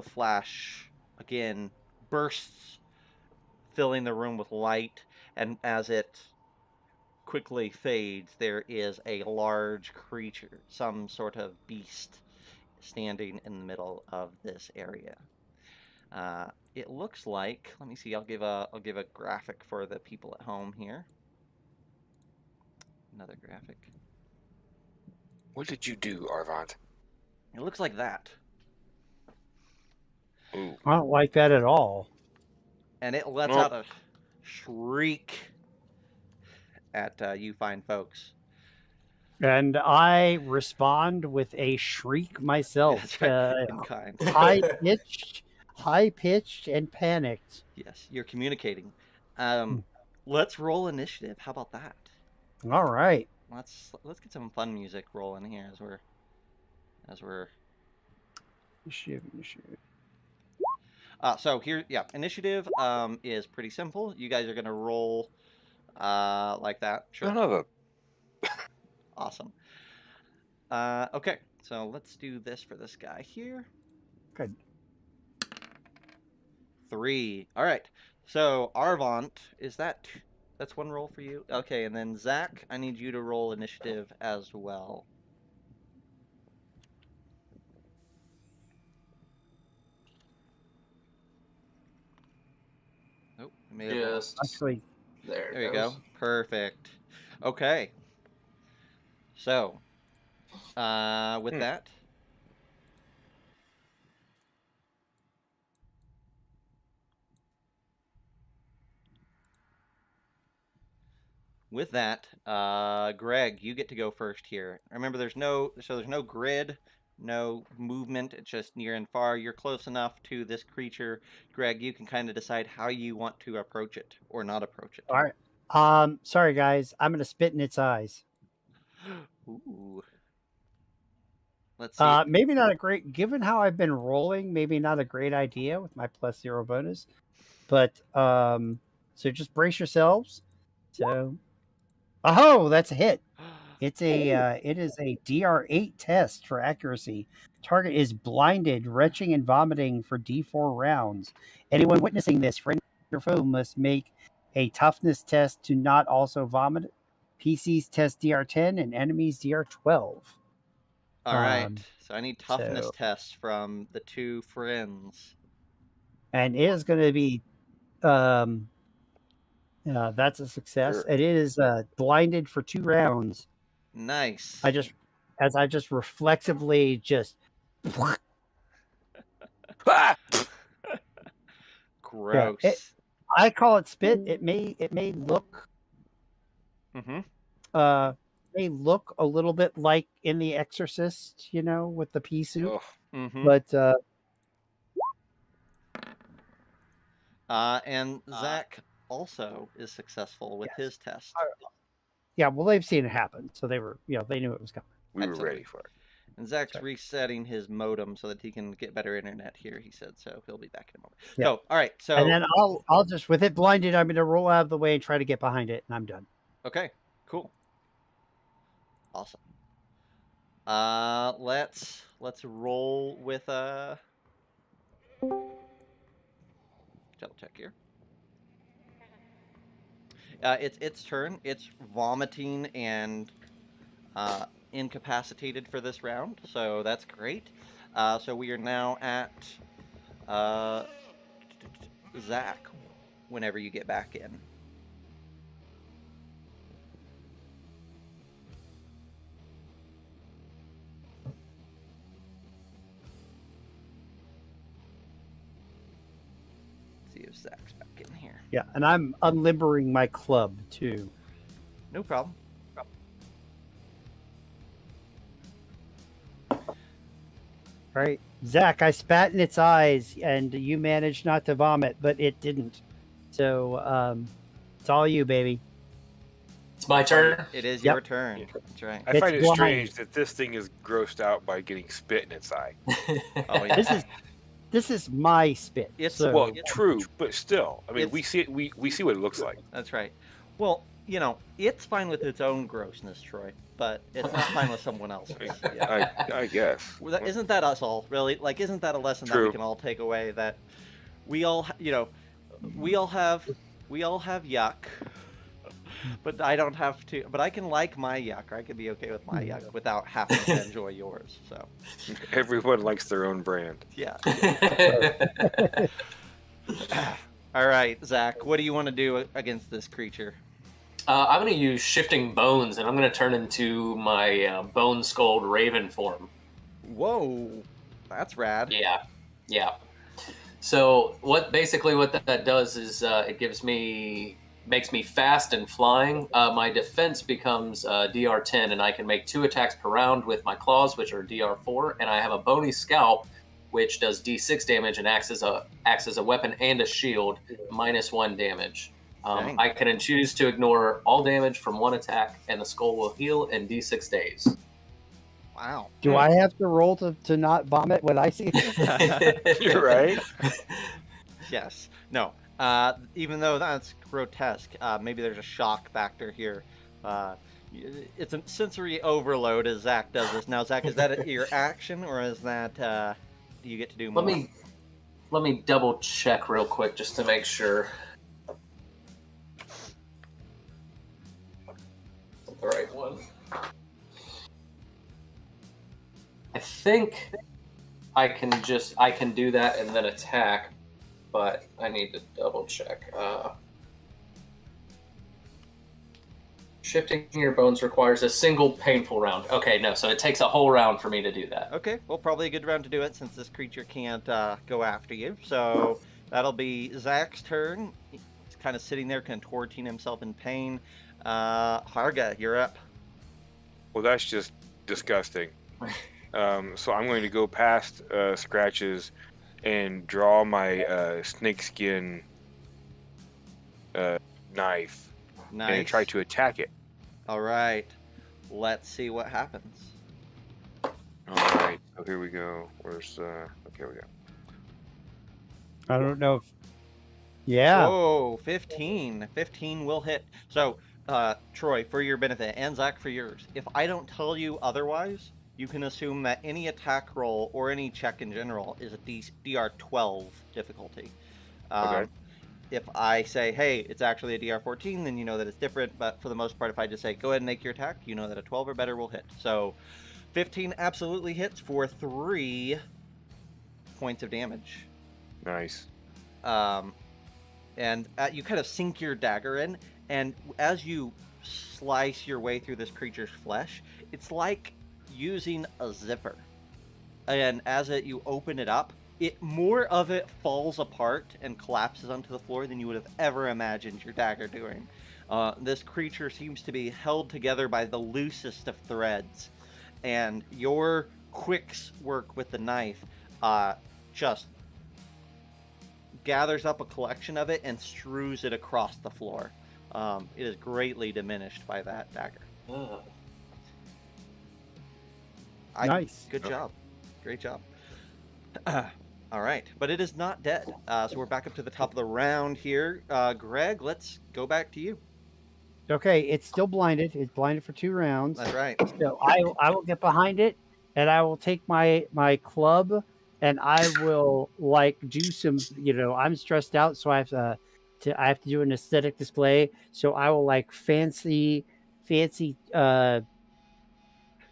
[SPEAKER 1] flash again bursts, filling the room with light, and as it quickly fades, there is a large creature, some sort of beast, standing in the middle of this area. It looks like, let me see, I'll give a graphic for the people at home here. Another graphic.
[SPEAKER 2] What did you do, Arvant?
[SPEAKER 1] It looks like that.
[SPEAKER 2] Ooh.
[SPEAKER 3] I don't like that at all.
[SPEAKER 1] And it lets
[SPEAKER 2] Well-
[SPEAKER 1] out a shriek at you fine folks.
[SPEAKER 3] And I respond with a shriek myself.
[SPEAKER 1] That's right. In kind.
[SPEAKER 3] High pitched and panicked.
[SPEAKER 1] Yes, you're communicating. Let's roll initiative. How about that?
[SPEAKER 3] All right.
[SPEAKER 1] Let's get some fun music rolling here as we're
[SPEAKER 3] Initiative.
[SPEAKER 1] So here, yeah, initiative is pretty simple. You guys are gonna roll like that. Sure.
[SPEAKER 2] Son of a...
[SPEAKER 1] Awesome. Okay, so let's do this for this guy here.
[SPEAKER 3] Good.
[SPEAKER 1] 3. All right. So Arvant, that's one roll for you? Okay, and then Zack, I need you to roll initiative as well. Nope.
[SPEAKER 3] Actually,
[SPEAKER 4] There
[SPEAKER 1] you go. Perfect. Okay. So, with that, Greg, you get to go first here. Remember, there's no grid, no movement. It's just near and far. You're close enough to this creature, Greg. You can kind of decide how you want to approach it or not approach it.
[SPEAKER 3] all right. Sorry guys, I'm gonna spit in its eyes.
[SPEAKER 1] Ooh. Let's see.
[SPEAKER 3] Maybe not a great, given how I've been rolling, maybe not a great idea with my +0 bonus. But so just brace yourselves. So, that's a hit. It's it is a DR8 test for accuracy. Target is blinded, retching, and vomiting for D4 rounds. Anyone witnessing this, friend or foe, must make a toughness test to not also vomit. PCs test DR10 and enemies DR12.
[SPEAKER 1] All right. So I need toughness
[SPEAKER 3] so-
[SPEAKER 1] tests from the two friends.
[SPEAKER 3] And it is going to be that's a success.
[SPEAKER 2] Sure.
[SPEAKER 3] And it is blinded for 2 rounds.
[SPEAKER 1] Nice.
[SPEAKER 3] I just reflexively just
[SPEAKER 2] Ah!
[SPEAKER 1] Gross.
[SPEAKER 3] I call it spit. It may look may look a little bit like in The Exorcist, with the pea soup,
[SPEAKER 2] Oh,
[SPEAKER 3] but
[SPEAKER 1] and Zack also is successful with his test.
[SPEAKER 3] yeah, well, they've seen it happen, so they were, they knew it was coming.
[SPEAKER 2] we were
[SPEAKER 1] Excellent.
[SPEAKER 2] ready for it.
[SPEAKER 1] And Zack's resetting his modem so that he can get better internet here, he said, so he'll be back in a moment.
[SPEAKER 3] Yeah.
[SPEAKER 1] So, all right, so...
[SPEAKER 3] And then I'll just, with it blinded, I'm going to roll out of the way and try to get behind it, and I'm done.
[SPEAKER 1] Okay, cool. Awesome. Let's roll with double check here. It's its turn. It's vomiting and incapacitated for this round, so that's great. So we are now at Zack. Whenever you get back in. See if Zack's back in here.
[SPEAKER 3] Yeah, and I'm unlimbering my club too.
[SPEAKER 1] No problem.
[SPEAKER 3] All right, Zack, I spat in its eyes, and you managed not to vomit, but it didn't. So it's all you, baby.
[SPEAKER 4] It's my turn.
[SPEAKER 1] It is
[SPEAKER 3] Yep.
[SPEAKER 1] your turn. That's right.
[SPEAKER 2] I find it
[SPEAKER 3] blind.
[SPEAKER 2] strange that this thing is grossed out by getting spit in its eye.
[SPEAKER 1] Oh yeah.
[SPEAKER 3] This is my spit.
[SPEAKER 1] It's-
[SPEAKER 3] so,
[SPEAKER 2] Well, true, but still, I mean,
[SPEAKER 1] It's-
[SPEAKER 2] we see it. We see what it looks like.
[SPEAKER 1] That's right. Well, you know, it's fine with its own grossness, Troy, but it's not fine with someone else's. Yeah.
[SPEAKER 2] I guess.
[SPEAKER 1] Well, isn't that us all, really? Like, isn't that a lesson that we
[SPEAKER 2] True.
[SPEAKER 1] can all take away? That we all, you know, we all have yuck, but I don't have to. But I can like my yuck. Or I can be okay with my yuck without having to enjoy yours. So,
[SPEAKER 2] Everyone likes their own brand.
[SPEAKER 1] yeah. All right, Zack. What do you want to do against this creature?
[SPEAKER 4] I'm going to use Shifting Bones, and I'm going to turn into my Bone Skulled Raven form.
[SPEAKER 1] Whoa, that's rad.
[SPEAKER 4] Yeah. So what that does is it makes me fast and flying. My defense becomes DR10, and I can make 2 attacks per round with my claws, which are DR4, and I have a bony scalp, which does D6 damage and acts as a weapon and a shield, -1 damage.
[SPEAKER 1] Dang.
[SPEAKER 4] I can choose to ignore all damage from 1 attack, and the skull will heal in D6 days.
[SPEAKER 1] Wow.
[SPEAKER 3] do I have to roll to not vomit when I see it?
[SPEAKER 2] You're right.
[SPEAKER 1] Yes. No. Even though that's grotesque, maybe there's a shock factor here. It's a sensory overload as Zack does this. Now, Zack, is that your action, or is that do you get to do more?
[SPEAKER 4] Let me double check real quick just to make sure. The right one. I think I can do that and then attack, but I need to double check. Shifting your bones requires a single painful round. Okay, no, so it takes a whole round for me to do that.
[SPEAKER 1] Okay, well, probably a good round to do it since this creature can't go after you. So that'll be Zack's turn. He's kind of sitting there contorting himself in pain. Harga, you're up.
[SPEAKER 2] Well, that's just disgusting. So I'm going to go past Scratches and draw my snakeskin knife
[SPEAKER 1] Nice.
[SPEAKER 2] and try to attack it.
[SPEAKER 1] All right. Let's see what happens.
[SPEAKER 2] All right. So here we go. Where's okay, we go.
[SPEAKER 3] I don't know if. Yeah.
[SPEAKER 1] Oh, 15. 15 will hit. So, Troy, for your benefit, and Zack for yours, if I don't tell you otherwise, you can assume that any attack roll or any check in general is a DR12 difficulty.
[SPEAKER 2] Okay.
[SPEAKER 1] If I say, hey, it's actually a DR14, then you know that it's different. But for the most part, if I just say, go ahead and make your attack, you know that a 12 or better will hit. So 15 absolutely hits for 3 points of damage.
[SPEAKER 2] Nice.
[SPEAKER 1] And you kind of sink your dagger in, and as you slice your way through this creature's flesh, it's like using a zipper. And as you open it up, more of it falls apart and collapses onto the floor than you would have ever imagined your dagger doing. This creature seems to be held together by the loosest of threads, and your quick work with the knife just gathers up a collection of it and strews it across the floor. It is greatly diminished by that dagger.
[SPEAKER 3] Nice.
[SPEAKER 1] Good job. Great job. All right, but it is not dead. So we're back up to the top of the round here. Greg, let's go back to you.
[SPEAKER 3] Okay, it's still blinded. It's blinded for 2 rounds.
[SPEAKER 1] That's right.
[SPEAKER 3] So I will get behind it, and I will take my club, and I will like do some. I'm stressed out, so I have to do an aesthetic display. So I will like fancy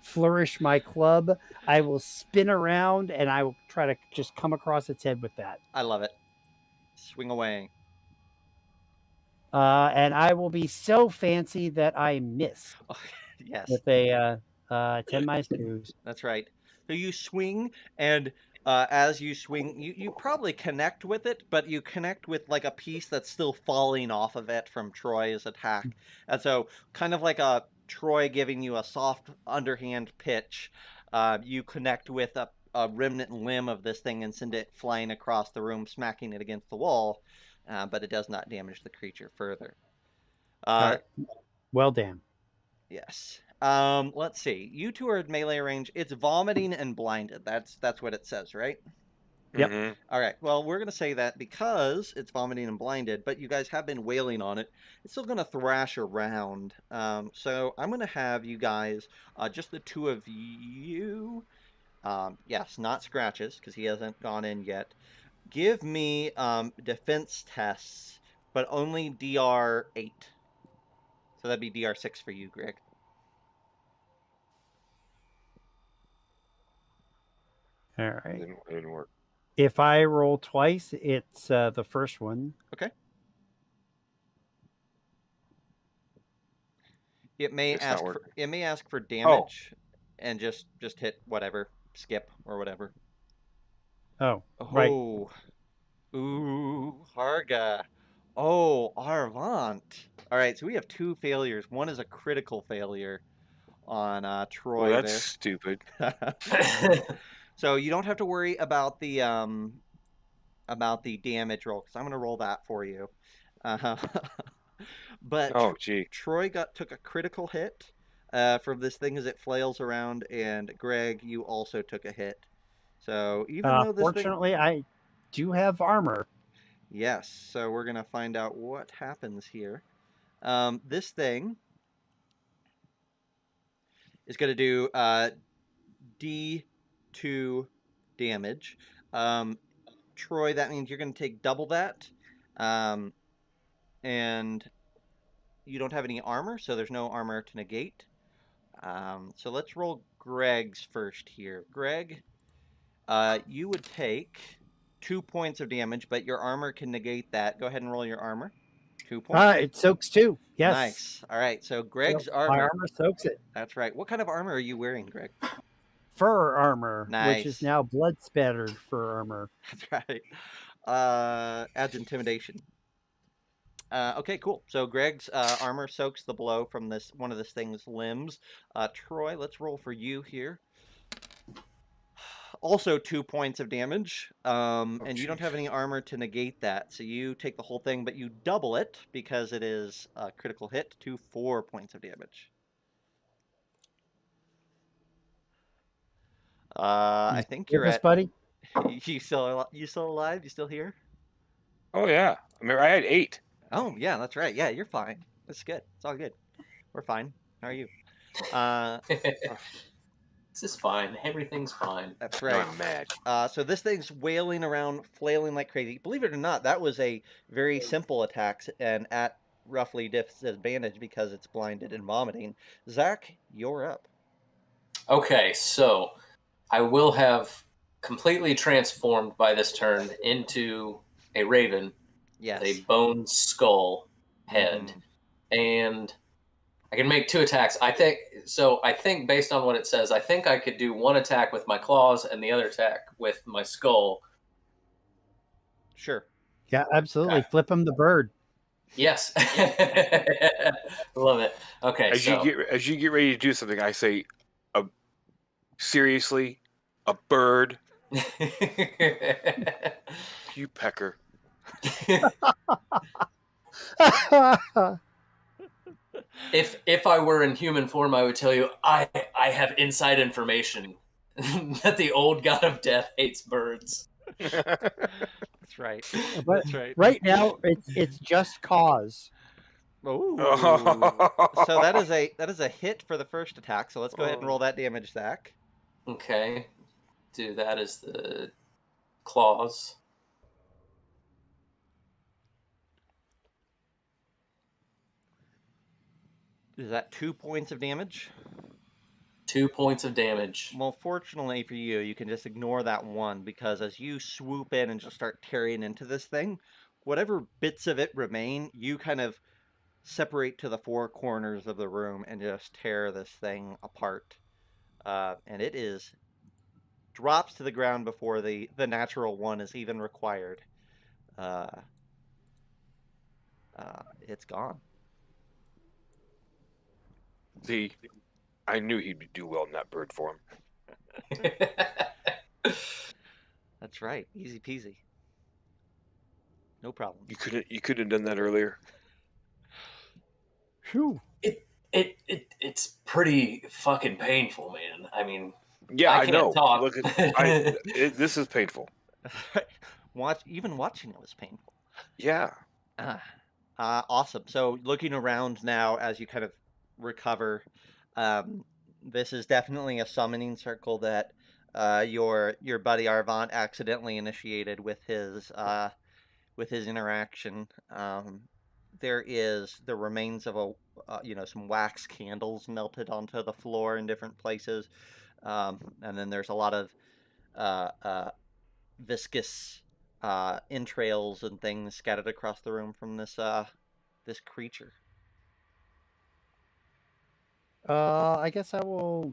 [SPEAKER 3] flourish my club. I will spin around, and I will try to just come across its head with that.
[SPEAKER 1] I love it. Swing away.
[SPEAKER 3] And I will be so fancy that I miss
[SPEAKER 1] Yes.
[SPEAKER 3] with a 10 minus 2s.
[SPEAKER 1] That's right. So you swing, and as you swing, you probably connect with it, but you connect with like a piece that's still falling off of it from Troy's attack. And so, kind of like a Troy giving you a soft underhand pitch, you connect with a remnant limb of this thing and send it flying across the room, smacking it against the wall, but it does not damage the creature further.
[SPEAKER 3] Well, damn.
[SPEAKER 1] Yes. Let's see. You two are at melee range. It's vomiting and blinded. That's what it says, right?
[SPEAKER 3] Yep.
[SPEAKER 2] Mhm.
[SPEAKER 1] All right. Well, we're gonna say that because it's vomiting and blinded, but you guys have been wailing on it. It's still gonna thrash around. So I'm gonna have you guys, just the two of you. Yes, not Scratches because he hasn't gone in yet. Give me defense tests, but only DR8. So that'd be DR6 for you, Greg.
[SPEAKER 3] All right.
[SPEAKER 2] It didn't work.
[SPEAKER 3] If I roll twice, it's the first one.
[SPEAKER 1] Okay. It may
[SPEAKER 2] It's not
[SPEAKER 1] ask for
[SPEAKER 2] working.
[SPEAKER 1] it may ask for damage, and just hit whatever, skip or whatever.
[SPEAKER 3] Oh, right.
[SPEAKER 1] Oh, ooh, Harga. Oh, Arvant. All right, so we have 2 failures. One is a critical failure on Troy.
[SPEAKER 2] Well, that's stupid.
[SPEAKER 1] There. So you don't have to worry about the damage roll because I'm gonna roll that for you. But
[SPEAKER 2] Oh, gee.
[SPEAKER 1] Troy took a critical hit from this thing as it flails around, and Greg, you also took a hit. So even though this thing,
[SPEAKER 3] Fortunately, I do have armor.
[SPEAKER 1] yes. So we're gonna find out what happens here. This thing is gonna do D2 damage. Troy, that means you're gonna take double that, and you don't have any armor, so there's no armor to negate. So let's roll Greg's first here. Greg, you would take 2 points of damage, but your armor can negate that. Go ahead and roll your armor. 2 points.
[SPEAKER 3] It soaks too. Yes.
[SPEAKER 1] Nice. All right. So Greg's
[SPEAKER 3] So
[SPEAKER 1] armor.
[SPEAKER 3] my armor soaks it.
[SPEAKER 1] That's right. What kind of armor are you wearing, Greg?
[SPEAKER 3] Fur armor,
[SPEAKER 1] Nice.
[SPEAKER 3] which is now blood spattered fur armor.
[SPEAKER 1] That's right. Adds intimidation. Okay, cool. So Greg's armor soaks the blow from one of this thing's limbs. Troy, let's roll for you here. Also 2 points of damage, and you don't have any armor to negate that, so you take the whole thing, but you double it because it is a critical hit to 4 points of damage. I think you're at.
[SPEAKER 3] buddy.
[SPEAKER 1] You still alive? You still here?
[SPEAKER 2] Oh, yeah. I mean, I had 8.
[SPEAKER 1] Oh, yeah, that's right. Yeah, you're fine. That's good. It's all good. We're fine. How are you?
[SPEAKER 4] This is fine. Everything's fine.
[SPEAKER 1] That's
[SPEAKER 2] No,
[SPEAKER 1] right.
[SPEAKER 2] I'm mad.
[SPEAKER 1] So this thing's wailing around, flailing like crazy. Believe it or not, that was a very simple attack and at roughly disadvantage because it's blinded and vomiting. Zack, you're up.
[SPEAKER 4] Okay, so I will have completely transformed by this turn into a raven.
[SPEAKER 1] Yes.
[SPEAKER 4] A bone skull head. And I can make 2 attacks. I think based on what it says, I think I could do 1 attack with my claws and the other attack with my skull.
[SPEAKER 1] Sure.
[SPEAKER 3] Yeah, absolutely. Flip him the bird.
[SPEAKER 4] Yes. Love it. Okay.
[SPEAKER 2] As you get ready to do something, I say, seriously, a bird? You pecker.
[SPEAKER 4] If I were in human form, I would tell you I have inside information that the old god of death hates birds.
[SPEAKER 1] That's right.
[SPEAKER 3] But
[SPEAKER 1] That's right.
[SPEAKER 3] right now, it's just cause.
[SPEAKER 1] Ooh. So that is a hit for the first attack. So let's go ahead and roll that damage, Zach.
[SPEAKER 4] Okay. Do that as the claws.
[SPEAKER 1] Is that 2 points of damage?
[SPEAKER 4] 2 points of damage.
[SPEAKER 1] Well, fortunately for you, you can just ignore that one because as you swoop in and just start tearing into this thing, whatever bits of it remain, you kind of separate to the four corners of the room and just tear this thing apart. And it drops to the ground before the natural one is even required. It's gone.
[SPEAKER 2] See, I knew he'd do well in that bird form.
[SPEAKER 1] That's right. Easy peasy. No problem.
[SPEAKER 2] You could have done that earlier.
[SPEAKER 3] Phew.
[SPEAKER 4] It's pretty fucking painful, man. I mean,
[SPEAKER 2] Yeah, I
[SPEAKER 4] can't
[SPEAKER 2] know.
[SPEAKER 4] talk.
[SPEAKER 2] Look, this is painful.
[SPEAKER 1] Even watching it was painful.
[SPEAKER 2] Yeah.
[SPEAKER 1] Awesome. So looking around now as you kind of recover, this is definitely a summoning circle that your buddy Arvant accidentally initiated with his interaction. There is the remains of some wax candles melted onto the floor in different places, and then there's a lot of viscous entrails and things scattered across the room from this creature.
[SPEAKER 3] I guess I will.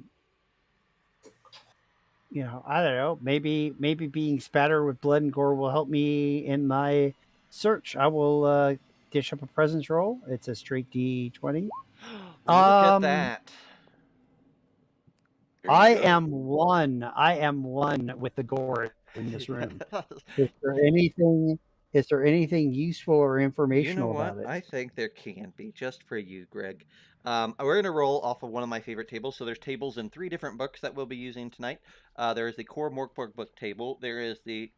[SPEAKER 3] I don't know. Maybe being spattered with blood and gore will help me in my search. I will dish up a presence roll. It's a straight D20.
[SPEAKER 1] Look at that.
[SPEAKER 3] I am one with the gore in this room. Is there anything useful or informational about it?
[SPEAKER 1] I think there can be, just for you, Greg. We're going to roll off of one of my favorite tables. So there's tables in 3 different books that we'll be using tonight. There is the core Mork Borg book table. There is the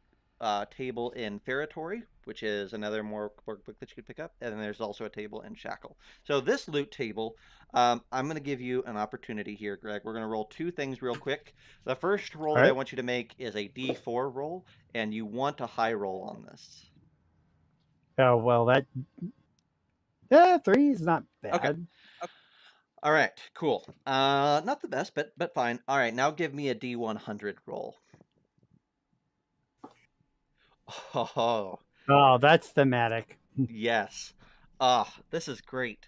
[SPEAKER 1] table in Ferratory, which is another Mork Borg book that you could pick up. And then there's also a table in Schackel. So this loot table, I'm going to give you an opportunity here, Greg. We're going to roll 2 things real quick. The first roll that I want you to make is a D4 roll, and you want a high roll on this.
[SPEAKER 3] Oh, well, 3 is not bad.
[SPEAKER 1] Okay. All right, cool. Not the best, but fine. All right, now give me a D100 roll. Oh,
[SPEAKER 3] that's thematic.
[SPEAKER 1] yes. This is great.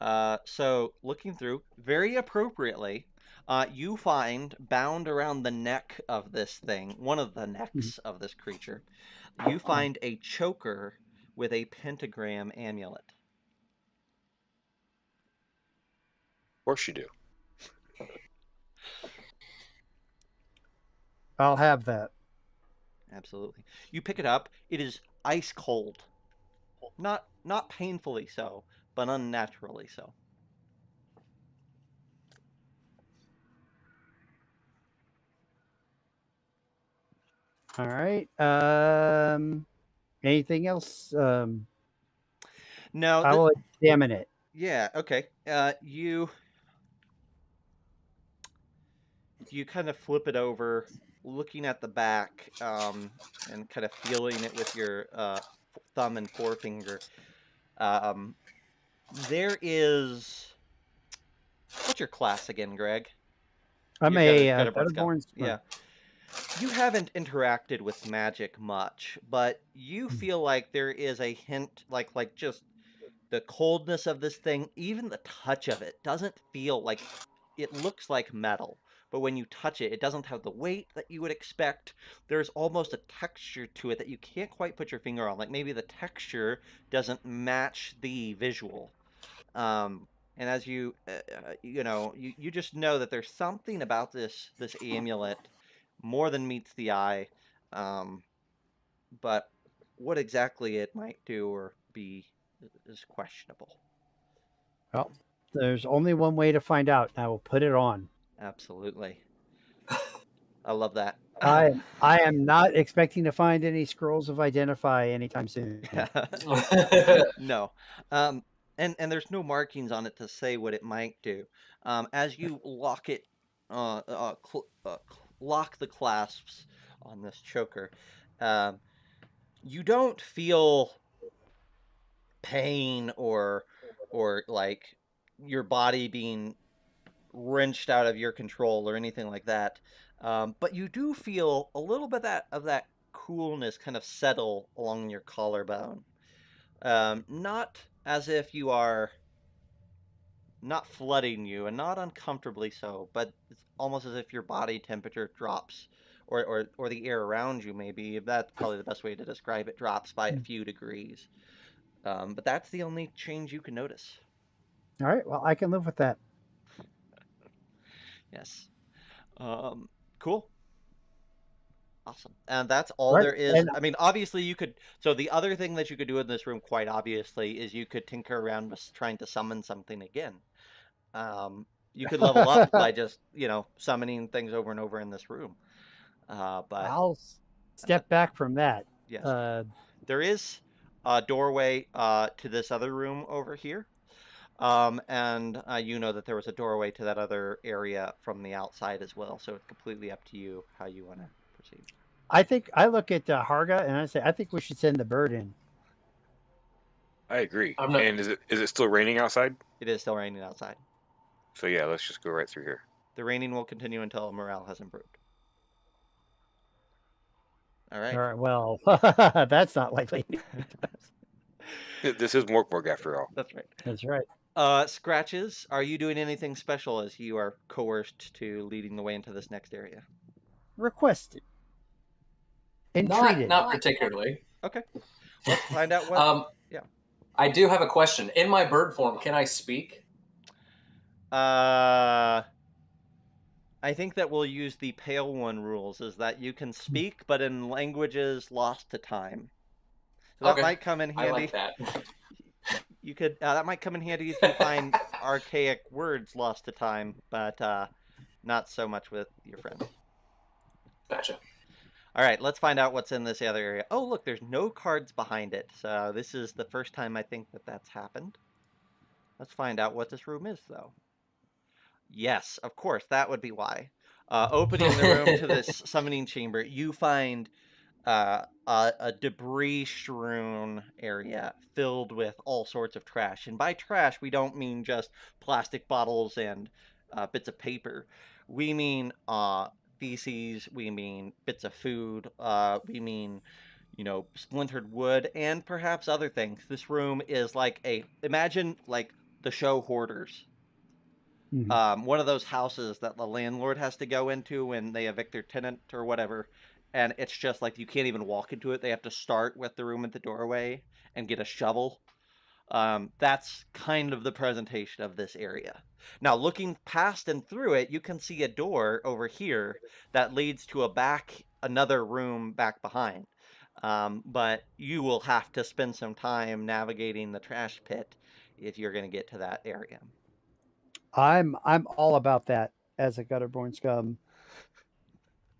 [SPEAKER 1] So looking through, very appropriately, you find bound around the neck of this thing, one of the necks of this creature, you find a choker with a Pentagram Amulet.
[SPEAKER 2] Of course you do.
[SPEAKER 3] I'll have that.
[SPEAKER 1] Absolutely. You pick it up. It is ice cold. Not painfully so, but unnaturally so.
[SPEAKER 3] All right. Anything else?
[SPEAKER 1] No.
[SPEAKER 3] I will examine it.
[SPEAKER 1] Yeah, okay. You kind of flip it over, looking at the back, and kind of feeling it with your thumb and forefinger. There is... What's your class again, Greg?
[SPEAKER 3] I'm a Battleborn Scout.
[SPEAKER 1] Yeah. You haven't interacted with magic much, but you feel like there is a hint, like just the coldness of this thing, even the touch of it doesn't feel like... It looks like metal, but when you touch it, it doesn't have the weight that you would expect. There's almost a texture to it that you can't quite put your finger on. Like maybe the texture doesn't match the visual. And as you just know that there's something about this amulet more than meets the eye. But what exactly it might do or be is questionable.
[SPEAKER 3] Well, there's only one way to find out. I will put it on.
[SPEAKER 1] Absolutely. I love that.
[SPEAKER 3] I am not expecting to find any scrolls of identify anytime soon.
[SPEAKER 1] No. and there's no markings on it to say what it might do. As you lock it, lock the clasps on this choker, um, you don't feel pain or like your body being wrenched out of your control or anything like that. But you do feel a little bit of that coolness kind of settle along your collarbone. Not as if you are not flooding you and not uncomfortably so, but it's almost as if your body temperature drops or the air around you maybe, that's probably the best way to describe it, drops by a few degrees. But that's the only change you can notice.
[SPEAKER 3] All right. Well, I can live with that.
[SPEAKER 1] Yes. Cool. Awesome. And that's all
[SPEAKER 3] Right.
[SPEAKER 1] there is.
[SPEAKER 3] And
[SPEAKER 1] I mean, obviously you could, so the other thing that you could do in this room, quite obviously, is you could tinker around with trying to summon something again. You could level up by just, summoning things over and over in this room. But
[SPEAKER 3] I'll step back from that.
[SPEAKER 1] yes, there is a doorway to this other room over here. And you know that there was a doorway to that other area from the outside as well. So it's completely up to you how you want to proceed.
[SPEAKER 3] I think I look at Harga and I say, I think we should send the bird in.
[SPEAKER 2] I agree.
[SPEAKER 4] I'm not-
[SPEAKER 2] And is it still raining outside?
[SPEAKER 1] It is still raining outside.
[SPEAKER 2] So yeah, let's just go right through here.
[SPEAKER 1] The raining will continue until morale has improved. All right.
[SPEAKER 3] All right. Well, that's not likely.
[SPEAKER 2] This is Mork Borg after all.
[SPEAKER 1] That's right.
[SPEAKER 3] That's right.
[SPEAKER 1] Scratches, are you doing anything special as you are coerced to leading the way into this next area?
[SPEAKER 3] Requested. Entreated.
[SPEAKER 4] Not particularly.
[SPEAKER 1] Okay. Let's find out what. Yeah.
[SPEAKER 4] I do have a question. In my bird form, can I speak?
[SPEAKER 1] I think that we'll use the Pale One rules, is that you can speak, but in languages lost to time. So that
[SPEAKER 4] Okay.
[SPEAKER 1] might come in handy.
[SPEAKER 4] I like that.
[SPEAKER 1] You could that might come in handy if you find archaic words lost to time, but not so much with your friends.
[SPEAKER 4] Gotcha.
[SPEAKER 1] All right, let's find out what's in this other area. Oh, look, there's no cards behind it. So this is the first time I think that that's happened. Let's find out what this room is, though. Yes, of course, that would be why. Opening the room to this summoning chamber, you find a debris-strewn area filled with all sorts of trash. And by trash, we don't mean just plastic bottles and bits of paper. We mean feces, we mean bits of food, we mean, splintered wood, and perhaps other things. This room is imagine like the show Hoarders. One of those houses that the landlord has to go into when they evict their tenant or whatever. And it's just like you can't even walk into it. They have to start with the room at the doorway and get a shovel. That's kind of the presentation of this area. Now, looking past and through it, you can see a door over here that leads to another room back behind. But you will have to spend some time navigating the trash pit if you're going to get to that area.
[SPEAKER 3] I'm all about that as a gutterborn scum.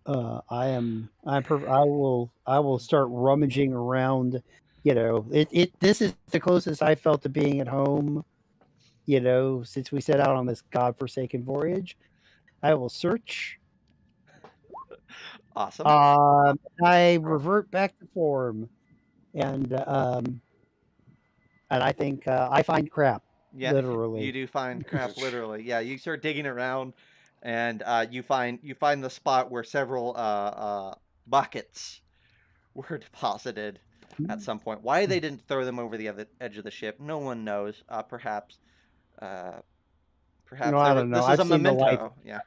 [SPEAKER 3] I will start rummaging around. This is the closest I felt to being at home. Since we set out on this godforsaken voyage, I will search.
[SPEAKER 1] Awesome.
[SPEAKER 3] I revert back to form, and I think I find crap.
[SPEAKER 1] Yeah,
[SPEAKER 3] literally.
[SPEAKER 1] you do find crap literally. Yeah, you start digging around, and you find the spot where several buckets were deposited at some point. Why they didn't throw them over the other edge of the ship, no one knows. Perhaps
[SPEAKER 3] I don't know.
[SPEAKER 1] This is
[SPEAKER 3] I've
[SPEAKER 1] a
[SPEAKER 3] seen the
[SPEAKER 1] memento. Yeah.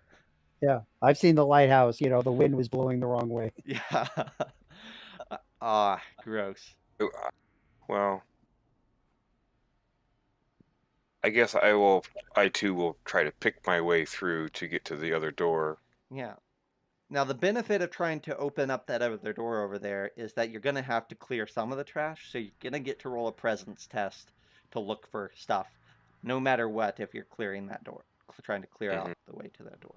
[SPEAKER 3] Yeah, I've seen the lighthouse. The wind was blowing the wrong way.
[SPEAKER 1] Yeah. Gross.
[SPEAKER 2] Well, I guess I too will try to pick my way through to get to the other door.
[SPEAKER 1] Yeah. Now, the benefit of trying to open up that other door over there is that you're going to have to clear some of the trash, so you're going to get to roll a presence test to look for stuff, no matter what, if you're clearing that door, trying to clear out the way to that door.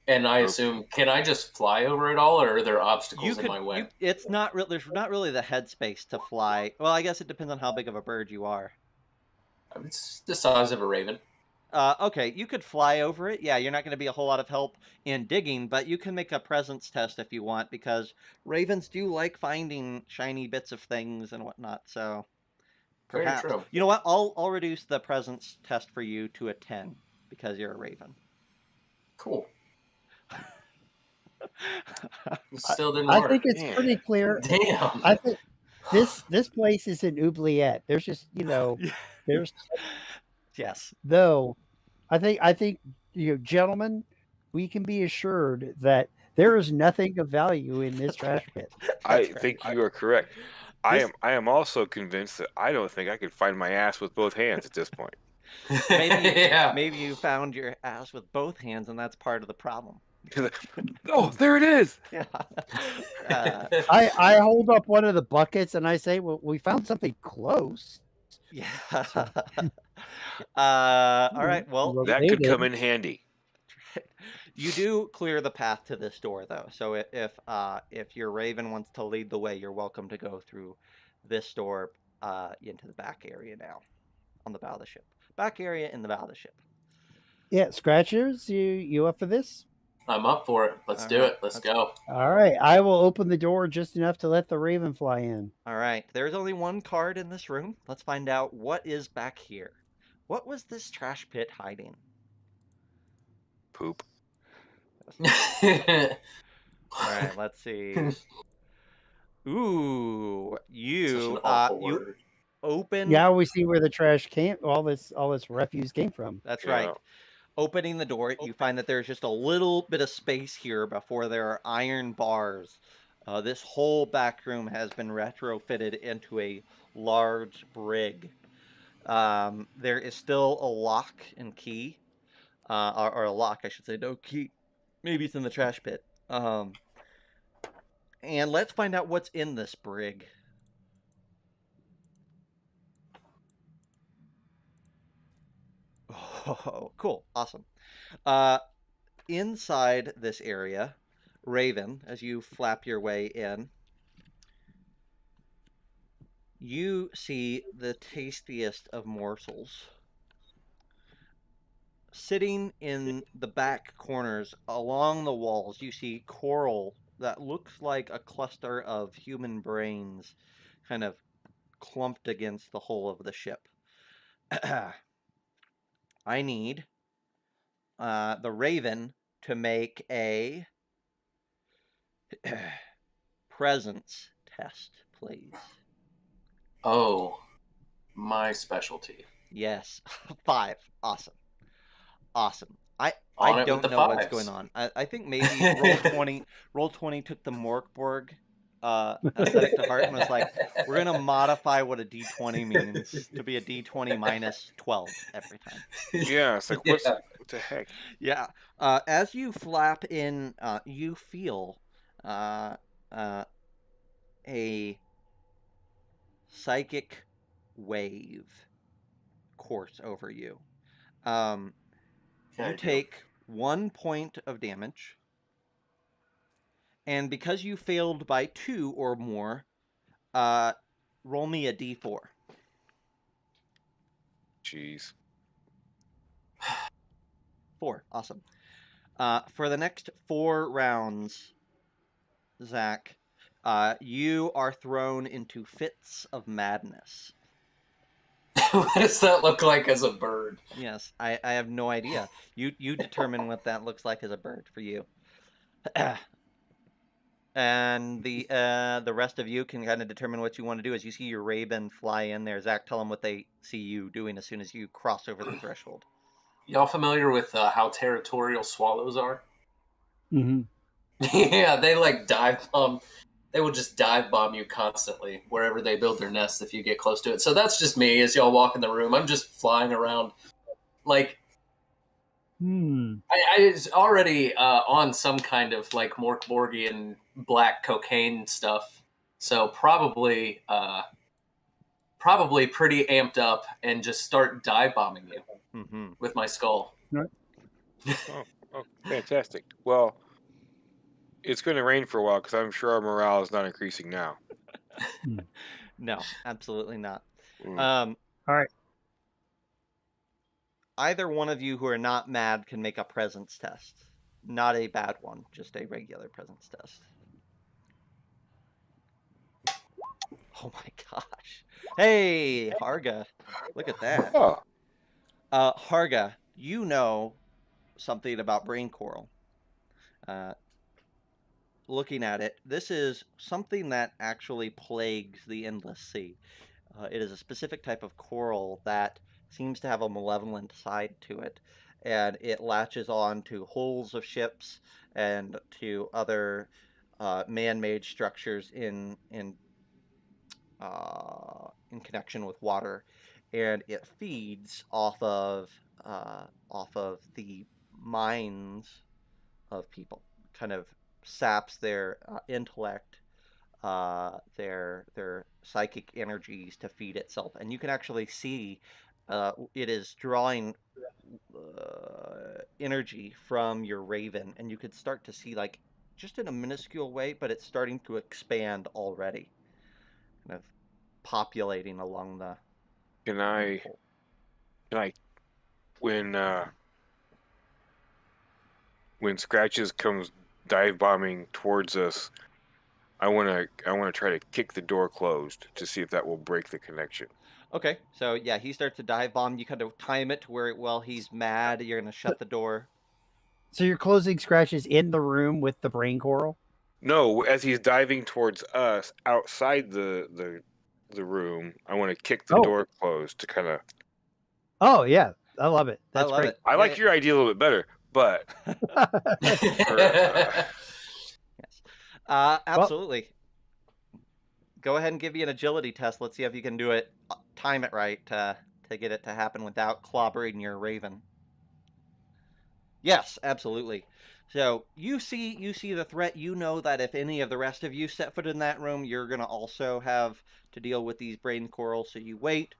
[SPEAKER 4] And I assume, can I just fly over it all, or are there obstacles in my way?
[SPEAKER 1] It's not real. There's not really the headspace to fly. Well, I guess it depends on how big of a bird you are.
[SPEAKER 4] It's the size of a raven.
[SPEAKER 1] Okay, you could fly over it. Yeah, you're not going to be a whole lot of help in digging, but you can make a presence test if you want, because ravens do like finding shiny bits of things and whatnot. So perhaps,
[SPEAKER 4] Very true.
[SPEAKER 1] you know what? I'll reduce the presence test for you to a 10 because you're a raven.
[SPEAKER 4] Cool. Still didn't work.
[SPEAKER 3] I think it's pretty clear.
[SPEAKER 4] Damn.
[SPEAKER 3] I think this place is an oubliette. There's just there's
[SPEAKER 1] yes.
[SPEAKER 3] Though I think gentlemen, we can be assured that there is nothing of value in this trash pit.
[SPEAKER 2] I think you are correct. I am also convinced that I don't think I could find my ass with both hands at this point.
[SPEAKER 1] Maybe you found your ass with both hands, and that's part of the problem.
[SPEAKER 2] Oh, there it is.
[SPEAKER 1] Yeah.
[SPEAKER 3] I hold up one of the buckets and I say, "Well, we found something close."
[SPEAKER 1] Yeah. All right. Well,
[SPEAKER 2] that could come in handy.
[SPEAKER 1] You do clear the path to this door, though. So if your raven wants to lead the way, you're welcome to go through this door into the back area now, on the bow of the ship. Back area in the bow of the ship.
[SPEAKER 3] Yeah, Scratchers, you up for this?
[SPEAKER 4] I'm up for it. Let's do it. Let's go.
[SPEAKER 3] All right. I will open the door just enough to let the raven fly in.
[SPEAKER 1] All right. There's only one card in this room. Let's find out what is back here. What was this trash pit hiding?
[SPEAKER 2] Poop.
[SPEAKER 1] All right. Let's see. Ooh, you open.
[SPEAKER 3] Yeah, we see where the trash came. All this refuse came from.
[SPEAKER 1] That's right. Opening the door, you find that there's just a little bit of space here before there are iron bars. This whole back room has been retrofitted into a large brig. There is still a lock and key, or a lock, I should say, no key. Maybe it's in the trash pit. And let's find out what's in this brig. Oh, cool. Awesome. Inside this area, Raven, as you flap your way in, you see the tastiest of morsels. Sitting in the back corners along the walls, you see coral that looks like a cluster of human brains kind of clumped against the hull of the ship. I need the Raven to make a presence test, please.
[SPEAKER 4] Oh, my specialty.
[SPEAKER 1] Yes. 5. Awesome. I don't know what's going on. I think maybe roll 20 took the Mork Borg aesthetic to heart and was like, we're going to modify what a D20 means to be a D20 minus 12 every time.
[SPEAKER 2] Yeah, it's like, what the heck?
[SPEAKER 1] Yeah. As you flap in, you feel a psychic wave course over you. You take 1 point of damage. And because you failed by 2 or more, roll me a d4.
[SPEAKER 2] Jeez.
[SPEAKER 1] 4. Awesome. For the next 4 rounds, Zack, you are thrown into fits of madness.
[SPEAKER 4] What does that look like as a bird?
[SPEAKER 1] Yes, I have no idea. You determine what that looks like as a bird for you. And the rest of you can kind of determine what you want to do. As you see your raven fly in there, Zack, tell them what they see you doing as soon as you cross over the threshold.
[SPEAKER 4] Y'all familiar with how territorial swallows are?
[SPEAKER 3] Mm-hmm.
[SPEAKER 4] Yeah, they like dive bomb. They will just dive bomb you constantly wherever they build their nests if you get close to it. So that's just me as y'all walk in the room. I'm just flying around like... I was already on some kind of like Mork Borgian black cocaine stuff, so probably pretty amped up and just start dive bombing you with my skull.
[SPEAKER 2] Oh, Oh, fantastic. Well, it's going to rain for a while because I'm sure our morale is not increasing now.
[SPEAKER 1] No, absolutely not.
[SPEAKER 2] Mm.
[SPEAKER 3] All right.
[SPEAKER 1] Either one of you who are not mad can make a presence test. Not a bad one, just a regular presence test. Oh my gosh. Hey, Harga. Look at that.
[SPEAKER 2] Oh,
[SPEAKER 1] Harga, you know something about brain coral. Looking at it, this is something that actually plagues the Endless Sea. It is a specific type of coral that seems to have a malevolent side to it, and it latches on to hulls of ships and to other man-made structures in connection with water, and it feeds off of the minds of people, kind of saps their intellect, their psychic energies to feed itself, and you can actually see it is drawing energy from your raven, and you could start to see, like, just in a minuscule way, but it's starting to expand already, kind of populating along the
[SPEAKER 2] can I,
[SPEAKER 1] hole.
[SPEAKER 2] when Scratches comes dive bombing towards us, I want to try to kick the door closed to see if that will break the connection.
[SPEAKER 1] Okay, so yeah, he starts to dive bomb. You kind of time it to where, well, he's mad. You're gonna shut the door.
[SPEAKER 3] So you're closing Scratches in the room with the brain coral?
[SPEAKER 2] No, as he's diving towards us outside the room, I want to kick the
[SPEAKER 3] Oh.
[SPEAKER 2] door closed to kind of.
[SPEAKER 3] Oh, yeah. I love it. That's
[SPEAKER 1] I love
[SPEAKER 3] great.
[SPEAKER 1] it.
[SPEAKER 2] I like your idea a little bit better, but
[SPEAKER 1] Yes. Absolutely. Go ahead and give you an agility test. Let's see if you can do it, time it right to get it to happen without clobbering your raven. Yes, absolutely. So you see the threat. You know that if any of the rest of you set foot in that room, you're gonna also have to deal with these brain corals. So you wait.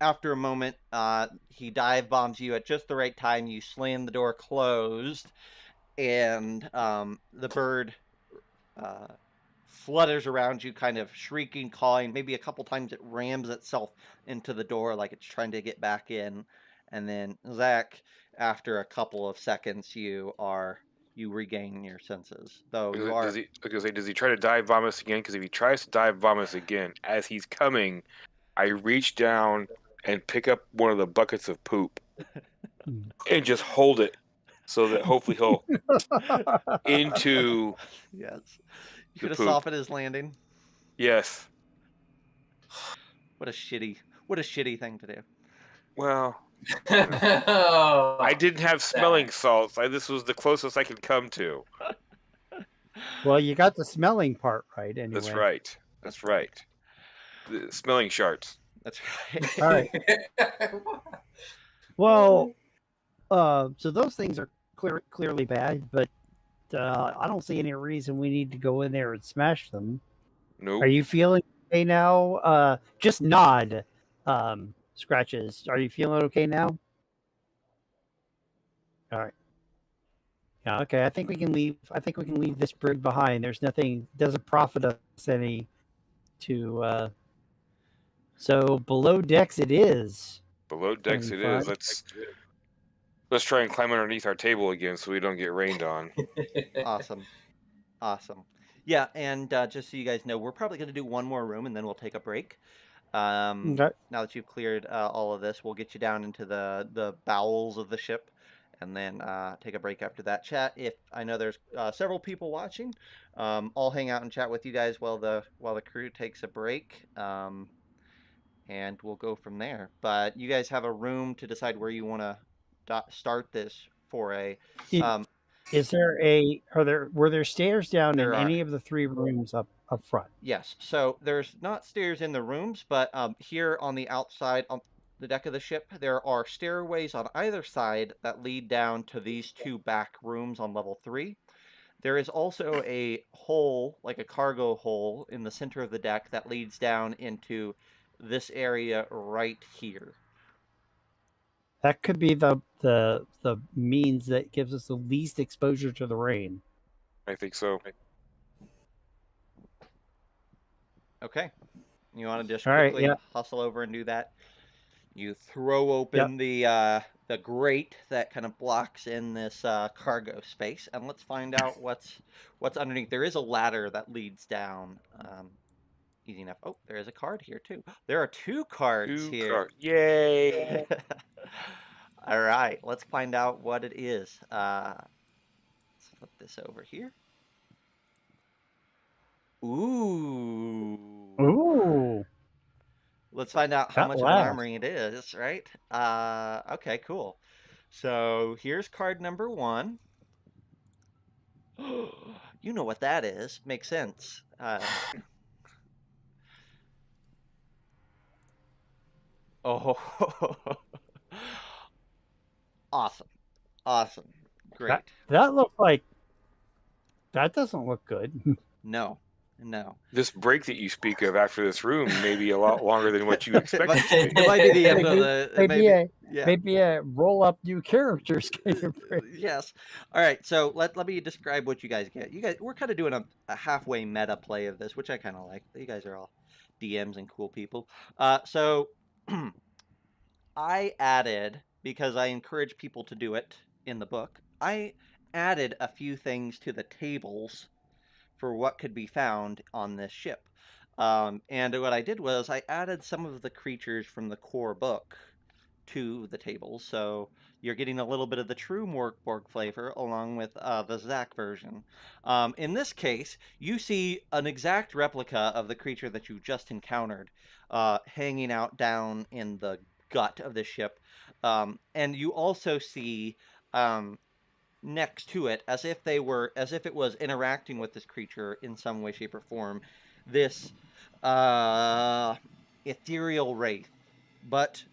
[SPEAKER 1] After a moment, he dive bombs you at just the right time. You slam the door closed, and the bird flutters around you, kind of shrieking, cawing. Maybe a couple times it rams itself into the door like it's trying to get back in. And then, Zack, after a couple of seconds, you regain your senses. Though you are.
[SPEAKER 2] does he try to dive bomb us again? Because if he tries to dive bomb us again, as he's coming, I reach down and pick up one of the buckets of poop and just hold it so that hopefully he'll into.
[SPEAKER 1] Yes. You
[SPEAKER 2] the
[SPEAKER 1] could have
[SPEAKER 2] poop.
[SPEAKER 1] softened his landing.
[SPEAKER 2] Yes.
[SPEAKER 1] What a shitty thing to do.
[SPEAKER 2] Well,
[SPEAKER 4] Oh,
[SPEAKER 2] I didn't have smelling salts. This was the closest I could come to.
[SPEAKER 3] Well, you got the smelling part right anyway.
[SPEAKER 2] That's right. That's right. The smelling sharts.
[SPEAKER 1] That's right.
[SPEAKER 3] All right. Well, so those things are clearly bad, but I don't see any reason we need to go in there and smash them.
[SPEAKER 2] Nope.
[SPEAKER 3] Are you feeling okay now? Just nod, Scratches. Are you feeling okay now? All right. Yeah. Okay. I think we can leave. I think we can leave this brig behind. There's nothing. Doesn't profit us any. To. So below decks it is.
[SPEAKER 2] Below decks it is. Let's try and climb underneath our table again so we don't get rained on.
[SPEAKER 1] Awesome. Yeah, and just so you guys know, we're probably going to do one more room and then we'll take a break.
[SPEAKER 3] Okay.
[SPEAKER 1] Now that you've cleared all of this, we'll get you down into the bowels of the ship, and then take a break after that. Chat. If I know there's several people watching, I'll hang out and chat with you guys while the crew takes a break, and we'll go from there. But you guys have a room to decide where you want to start this foray.
[SPEAKER 3] Is there were there stairs down in any of the three rooms up front?
[SPEAKER 1] Yes. So there's not stairs in the rooms, but here on the outside on the deck of the ship, there are stairways on either side that lead down to these two back rooms on level 3. There is also a hole, like a cargo hole, in the center of the deck that leads down into this area right here.
[SPEAKER 3] That could be the means that gives us the least exposure to the rain.
[SPEAKER 2] I think so.
[SPEAKER 1] Okay. You want to just
[SPEAKER 3] All right,
[SPEAKER 1] quickly
[SPEAKER 3] yeah.
[SPEAKER 1] hustle over and do that? You throw open the grate that kind of blocks in this cargo space, and let's find out what's underneath. There is a ladder that leads down. Easy enough. Oh, there is a card here too. There are 2 cards here.
[SPEAKER 2] Yay!
[SPEAKER 1] All right, let's find out what it is. Let's flip this over here. Ooh.
[SPEAKER 3] Ooh.
[SPEAKER 1] Let's find out how
[SPEAKER 3] That
[SPEAKER 1] much of an
[SPEAKER 3] lasts.
[SPEAKER 1] armory it is, right? Okay, cool. So here's card number 1. You know what that is. Makes sense. Oh, awesome. Awesome. Great.
[SPEAKER 3] That looks like... That doesn't look good.
[SPEAKER 1] No.
[SPEAKER 2] This break that you speak of after this room may be a lot longer than what you expected.
[SPEAKER 1] It might be the end of the...
[SPEAKER 3] Maybe a roll-up new characters kind of break.
[SPEAKER 1] Yes. All right. So let me describe what you guys get. We're kind of doing a halfway meta play of this, which I kind of like. You guys are all DMs and cool people. So I added, because I encourage people to do it in the book, I added a few things to the tables for what could be found on this ship. And what I did was I added some of the creatures from the core book to the tables, so you're getting a little bit of the true Mork Borg flavor along with the Zack version. In this case, you see an exact replica of the creature that you just encountered hanging out down in the gut of the ship. And you also see next to it, as if it was interacting with this creature in some way, shape, or form, this ethereal wraith. But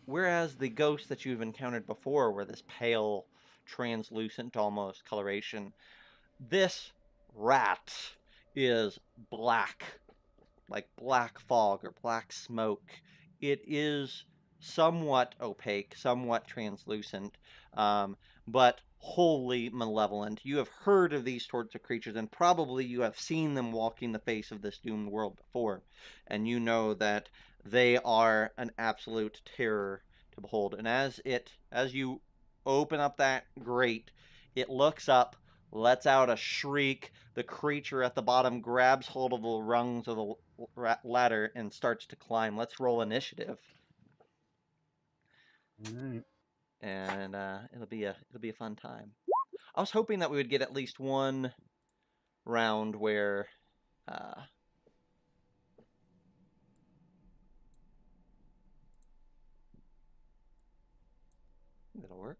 [SPEAKER 1] whereas the ghosts that you've encountered before were this pale, translucent almost coloration, this rat is black, like black fog or black smoke. It is somewhat opaque, somewhat translucent, but wholly malevolent. You have heard of these sorts of creatures, and probably you have seen them walking the face of this doomed world before, and you know that they are an absolute terror to behold. And as you open up that grate, it looks up, lets out a shriek. The creature at the bottom grabs hold of the rungs of the ladder and starts to climb. Let's roll initiative.
[SPEAKER 3] All right.
[SPEAKER 1] And it'll be a fun time. I was hoping that we would get at least one round where that'll work.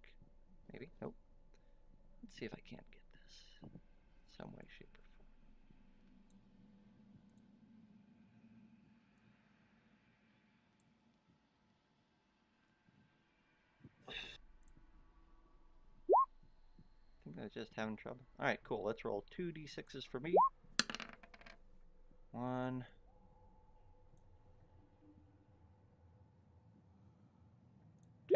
[SPEAKER 1] Maybe. Nope. Let's see if I can't get this some way, shape, or form. I think I was just having trouble. All right, cool. Let's roll 2d6s for me. 1. 2.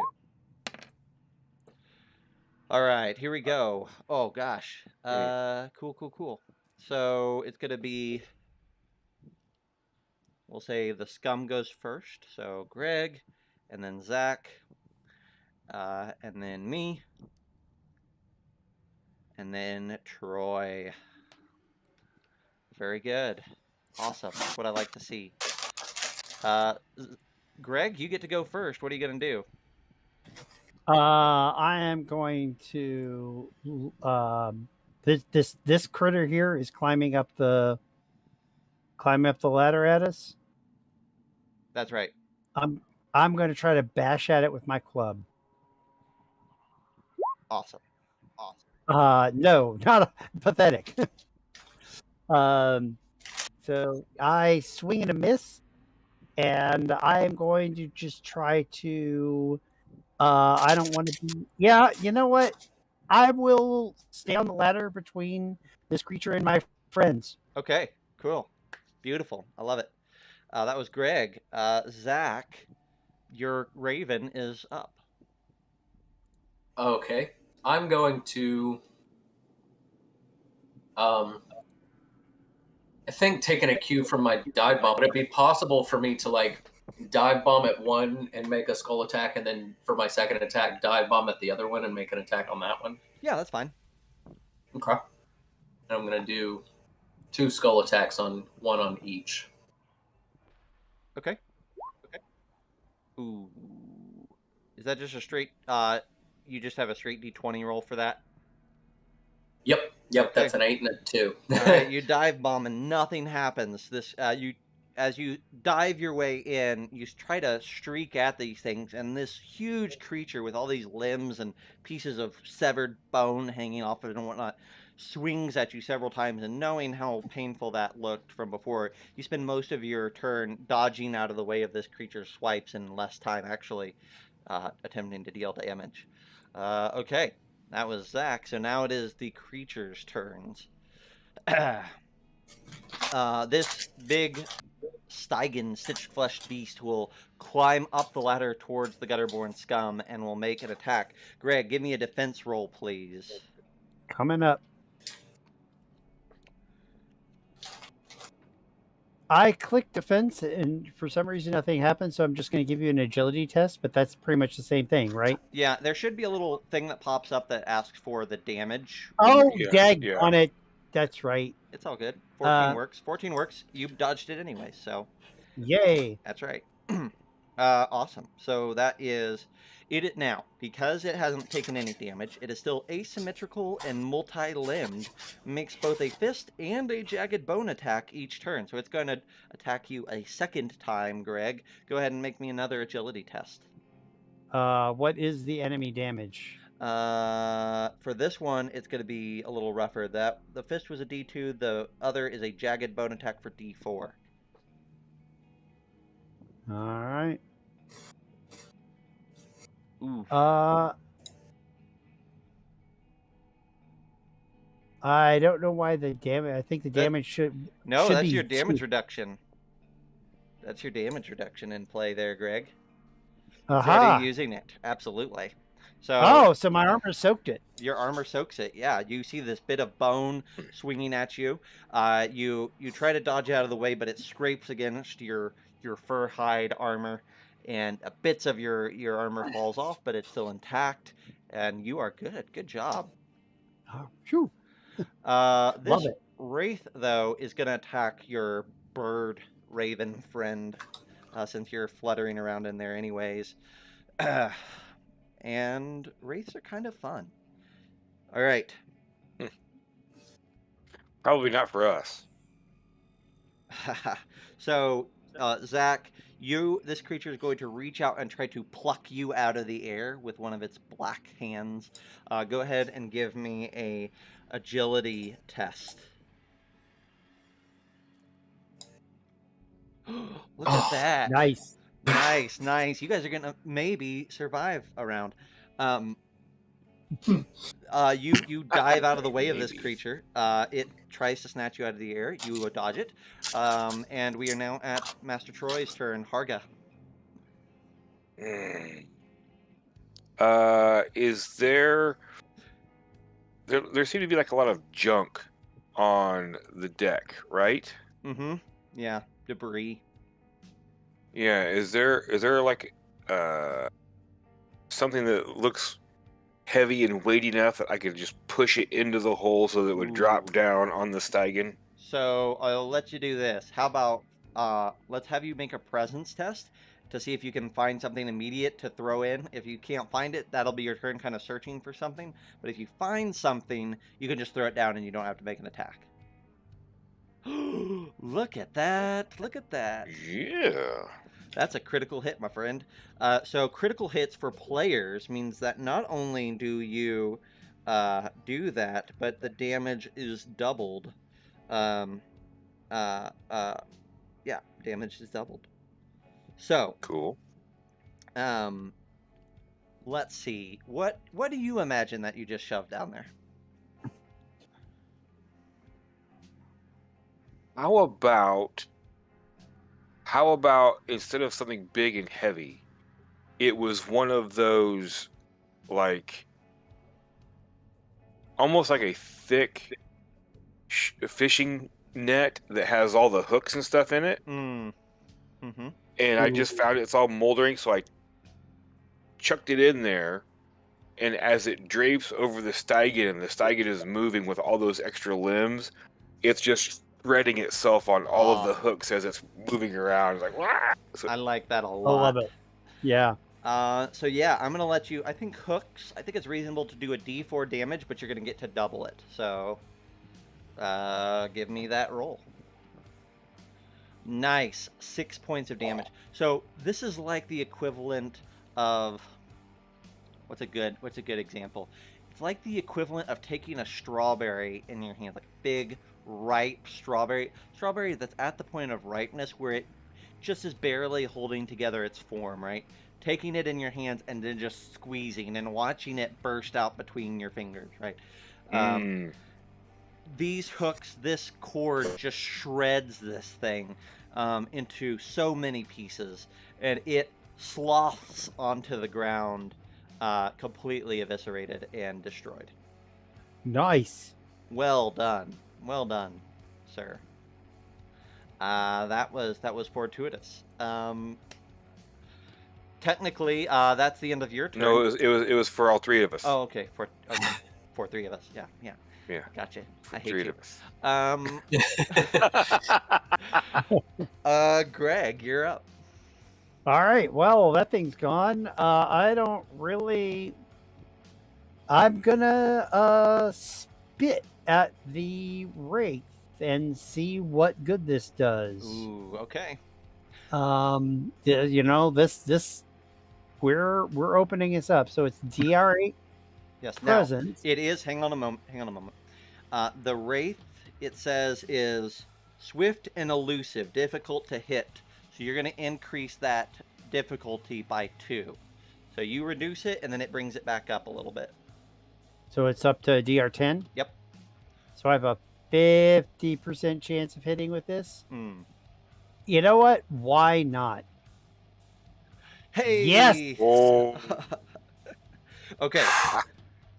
[SPEAKER 1] All right, here we go. Oh gosh. Cool. So it's gonna be, we'll say the scum goes first. So Greg, and then Zack, and then me, and then Troy. Very good. Awesome. That's what I like to see. Greg, you get to go first. What are you going to do?
[SPEAKER 3] I am going to this critter here is climbing up the ladder at us.
[SPEAKER 1] That's right.
[SPEAKER 3] I'm going to try to bash at it with my club.
[SPEAKER 1] Awesome.
[SPEAKER 3] No, not pathetic. So I swing and a miss, and I'm going to just try to. I don't want to be. Yeah, you know what? I will stay on the ladder between this creature and my friends.
[SPEAKER 1] Okay, cool. Beautiful. I love it. That was Greg. Zack, your raven is up.
[SPEAKER 4] Okay. I'm going to I think taking a cue from my dive bomb, would it be possible for me to like dive bomb at one and make a skull attack, and then for my second attack, dive bomb at the other one and make an attack on that one?
[SPEAKER 1] Yeah, that's fine.
[SPEAKER 4] Okay. And I'm gonna do 2 skull attacks on one on each.
[SPEAKER 1] Okay. Ooh. Is that just a straight, you just have a straight D20 roll for that?
[SPEAKER 4] Yep,
[SPEAKER 1] Okay.
[SPEAKER 4] that's an 8 and a 2.
[SPEAKER 1] All right, you dive bomb and nothing happens. As you dive your way in, you try to streak at these things, and this huge creature with all these limbs and pieces of severed bone hanging off of it and whatnot swings at you several times. And knowing how painful that looked from before, you spend most of your turn dodging out of the way of this creature's swipes and less time actually attempting to deal damage. Okay, that was Zack. So now it is the creature's turns. This big Stygian stitch-fleshed beast will climb up the ladder towards the Gutterborn scum and will make an attack. Greg, give me a defense roll, please.
[SPEAKER 3] Coming up. I clicked defense, and for some reason nothing happened, so I'm just going to give you an agility test, but that's pretty much the same thing, right?
[SPEAKER 1] Yeah, there should be a little thing that pops up that asks for the damage.
[SPEAKER 3] Oh,
[SPEAKER 2] Yeah,
[SPEAKER 3] on it. That's right.
[SPEAKER 1] It's all good. 14 works. 14 works. You dodged it anyway, so
[SPEAKER 3] Yay.
[SPEAKER 1] that's right. Awesome. So that is it now. Because it hasn't taken any damage, it is still asymmetrical and multi-limbed. Makes both a fist and a jagged bone attack each turn. So it's going to attack you a second time, Greg. Go ahead and make me another agility test.
[SPEAKER 3] What is the enemy damage?
[SPEAKER 1] For this one, it's going to be a little rougher. The fist was a D2. The other is a jagged bone attack for D4.
[SPEAKER 3] All right.
[SPEAKER 1] Ooh.
[SPEAKER 3] I don't know why the damage. I think the damage should.
[SPEAKER 1] No,
[SPEAKER 3] should
[SPEAKER 1] that's
[SPEAKER 3] be
[SPEAKER 1] your damage reduction. That's your damage reduction in play there, Greg. It's already using it. Absolutely. So.
[SPEAKER 3] So my armor soaked it.
[SPEAKER 1] Your armor soaks it. Yeah, you see this bit of bone swinging at you. You try to dodge out of the way, but it scrapes against your fur hide armor, and bits of your armor falls off, but it's still intact, and you are good. Good job.
[SPEAKER 3] Phew.
[SPEAKER 1] This wraith, though, is going to attack your bird raven friend, since you're fluttering around in there anyways. And wraiths are kind of fun. All right.
[SPEAKER 2] Probably not for us.
[SPEAKER 1] So, Zack, this creature is going to reach out and try to pluck you out of the air with one of its black hands. Go ahead and give me a agility test. Look at that.
[SPEAKER 3] Nice.
[SPEAKER 1] Nice. You guys are going to maybe survive a round. You dive out of the way of this creature. It tries to snatch you out of the air. You dodge it. And we are now at Master Troy's turn. Harga.
[SPEAKER 2] Is there seemed to be like a lot of junk on the deck, right?
[SPEAKER 1] Mm-hmm. Yeah. Debris.
[SPEAKER 2] Yeah. Is there like something that looks heavy and weighty enough that I could just push it into the hole so that it would drop down on the Stygian?
[SPEAKER 1] So I'll let you do this. How about let's have you make a presence test to see if you can find something immediate to throw in. If you can't find it, that'll be your turn kind of searching for something. But if you find something, you can just throw it down and you don't have to make an attack. Look at that. Look at that.
[SPEAKER 2] Yeah.
[SPEAKER 1] That's a critical hit, my friend. So critical hits for players means that not only do you do that, but the damage is doubled. Yeah, damage is doubled. So
[SPEAKER 2] cool.
[SPEAKER 1] Let's see. What do you imagine that you just shoved down there?
[SPEAKER 2] How about instead of something big and heavy, it was one of those like almost like a thick fishing net that has all the hooks and stuff in it.
[SPEAKER 1] Mm-hmm.
[SPEAKER 2] And I just found it's all moldering, so I chucked it in there. And as it drapes over the Stygian, and the Stygian is moving with all those extra limbs, it's just threading itself on all of the hooks as it's moving around. It's like, wah! So,
[SPEAKER 1] I like that a
[SPEAKER 3] I
[SPEAKER 1] lot.
[SPEAKER 3] love it. Yeah.
[SPEAKER 1] So yeah, I'm gonna let you. I think hooks. I think it's reasonable to do a D4 damage, but you're gonna get to double it. So, give me that roll. Nice, 6 points of damage. So this is like the equivalent of what's a good example? It's like the equivalent of taking a strawberry in your hands, like big ripe strawberry that's at the point of ripeness where it just is barely holding together its form, right? Taking it in your hands and then just squeezing and watching it burst out between your fingers, right? These hooks, this cord just shreds this thing into so many pieces, and it sloths onto the ground, completely eviscerated and destroyed.
[SPEAKER 3] Nice.
[SPEAKER 1] Well done, sir. That was fortuitous. Technically, that's the end of your turn.
[SPEAKER 2] no, it was for all three of us.
[SPEAKER 1] Oh, okay. For three of us. Yeah. Gotcha. I hate
[SPEAKER 2] Three
[SPEAKER 1] you.
[SPEAKER 2] of us.
[SPEAKER 1] Greg, you're up.
[SPEAKER 3] All right. Well, that thing's gone. I'm gonna spit at the wraith and see what good this does.
[SPEAKER 1] Ooh, okay.
[SPEAKER 3] This we're opening this up, so it's DR8
[SPEAKER 1] Yes.
[SPEAKER 3] presence.
[SPEAKER 1] Now, it is. Hang on a moment. The wraith, it says, is swift and elusive, difficult to hit. So you're going to increase that difficulty by 2. So you reduce it, and then it brings it back up a little bit.
[SPEAKER 3] So it's up to DR10.
[SPEAKER 1] Yep.
[SPEAKER 3] So I have a 50% chance of hitting with this. You know what? Why not?
[SPEAKER 1] Hey!
[SPEAKER 3] Yes!
[SPEAKER 2] Oh.
[SPEAKER 1] Okay,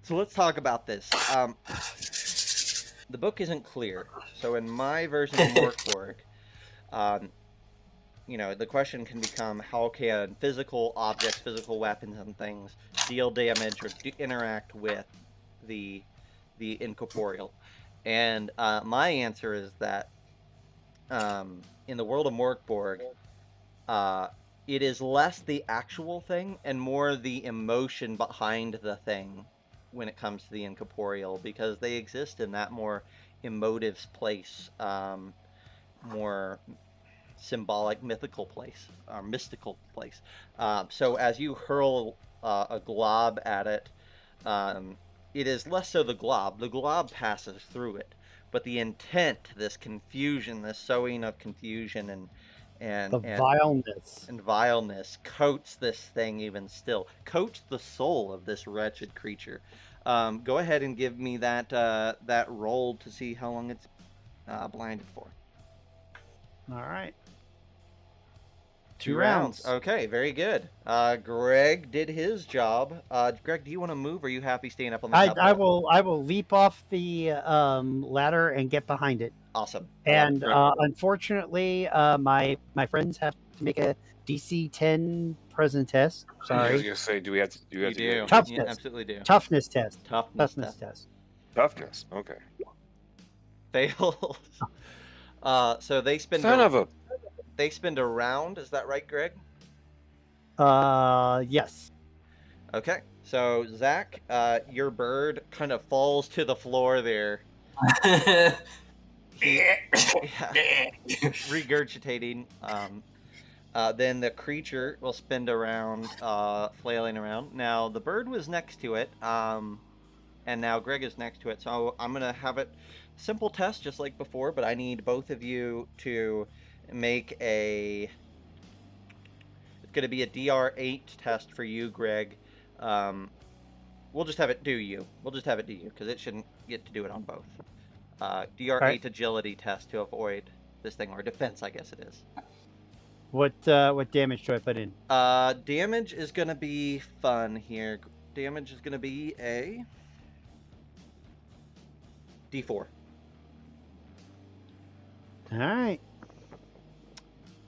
[SPEAKER 1] so let's talk about this. The book isn't clear. So in my version of Mork Borg, the question can become, how can physical objects, physical weapons and things deal damage or interact with the incorporeal? And my answer is that in the world of Mork Borg, it is less the actual thing and more the emotion behind the thing when it comes to the incorporeal, because they exist in that more emotive place, more symbolic, mythical place, or mystical place. So as you hurl a glob at it, it is less so the glob. The glob passes through it, but the intent, this confusion, this sowing of confusion and vileness coats this thing even still, coats the soul of this wretched creature. Go ahead and give me that roll to see how long it's blinded for.
[SPEAKER 3] All right.
[SPEAKER 1] 2 rounds. Okay, very good. Greg did his job. Greg, do you want to move, or are you happy staying up on the top?
[SPEAKER 3] I will leap off the ladder and get behind it.
[SPEAKER 1] Awesome.
[SPEAKER 3] And unfortunately, my friends have to make a DC 10 present test. Sorry.
[SPEAKER 2] I was gonna say, do we have to?
[SPEAKER 1] You do.
[SPEAKER 3] Toughness.
[SPEAKER 1] You absolutely do.
[SPEAKER 3] Toughness test.
[SPEAKER 1] Toughness
[SPEAKER 3] test.
[SPEAKER 2] Toughness. Okay.
[SPEAKER 1] Fails. So they spend. They spend a round. Is that right, Greg?
[SPEAKER 3] Yes.
[SPEAKER 1] Okay. So Zack, your bird kind of falls to the floor there. Regurgitating. Then the creature will spin around, flailing around. Now the bird was next to it, and now Greg is next to it. So I'm gonna have it simple test just like before, but I need both of you to make a. It's gonna be a DR8 test for you, Greg. We'll just have it do you. We'll just have it do you because it shouldn't get to do it on both. DR8 right. Agility test to avoid this thing, or defense, I guess it is.
[SPEAKER 3] What damage do I put in?
[SPEAKER 1] Damage is gonna be fun here. Damage is gonna be a D4.
[SPEAKER 3] All right.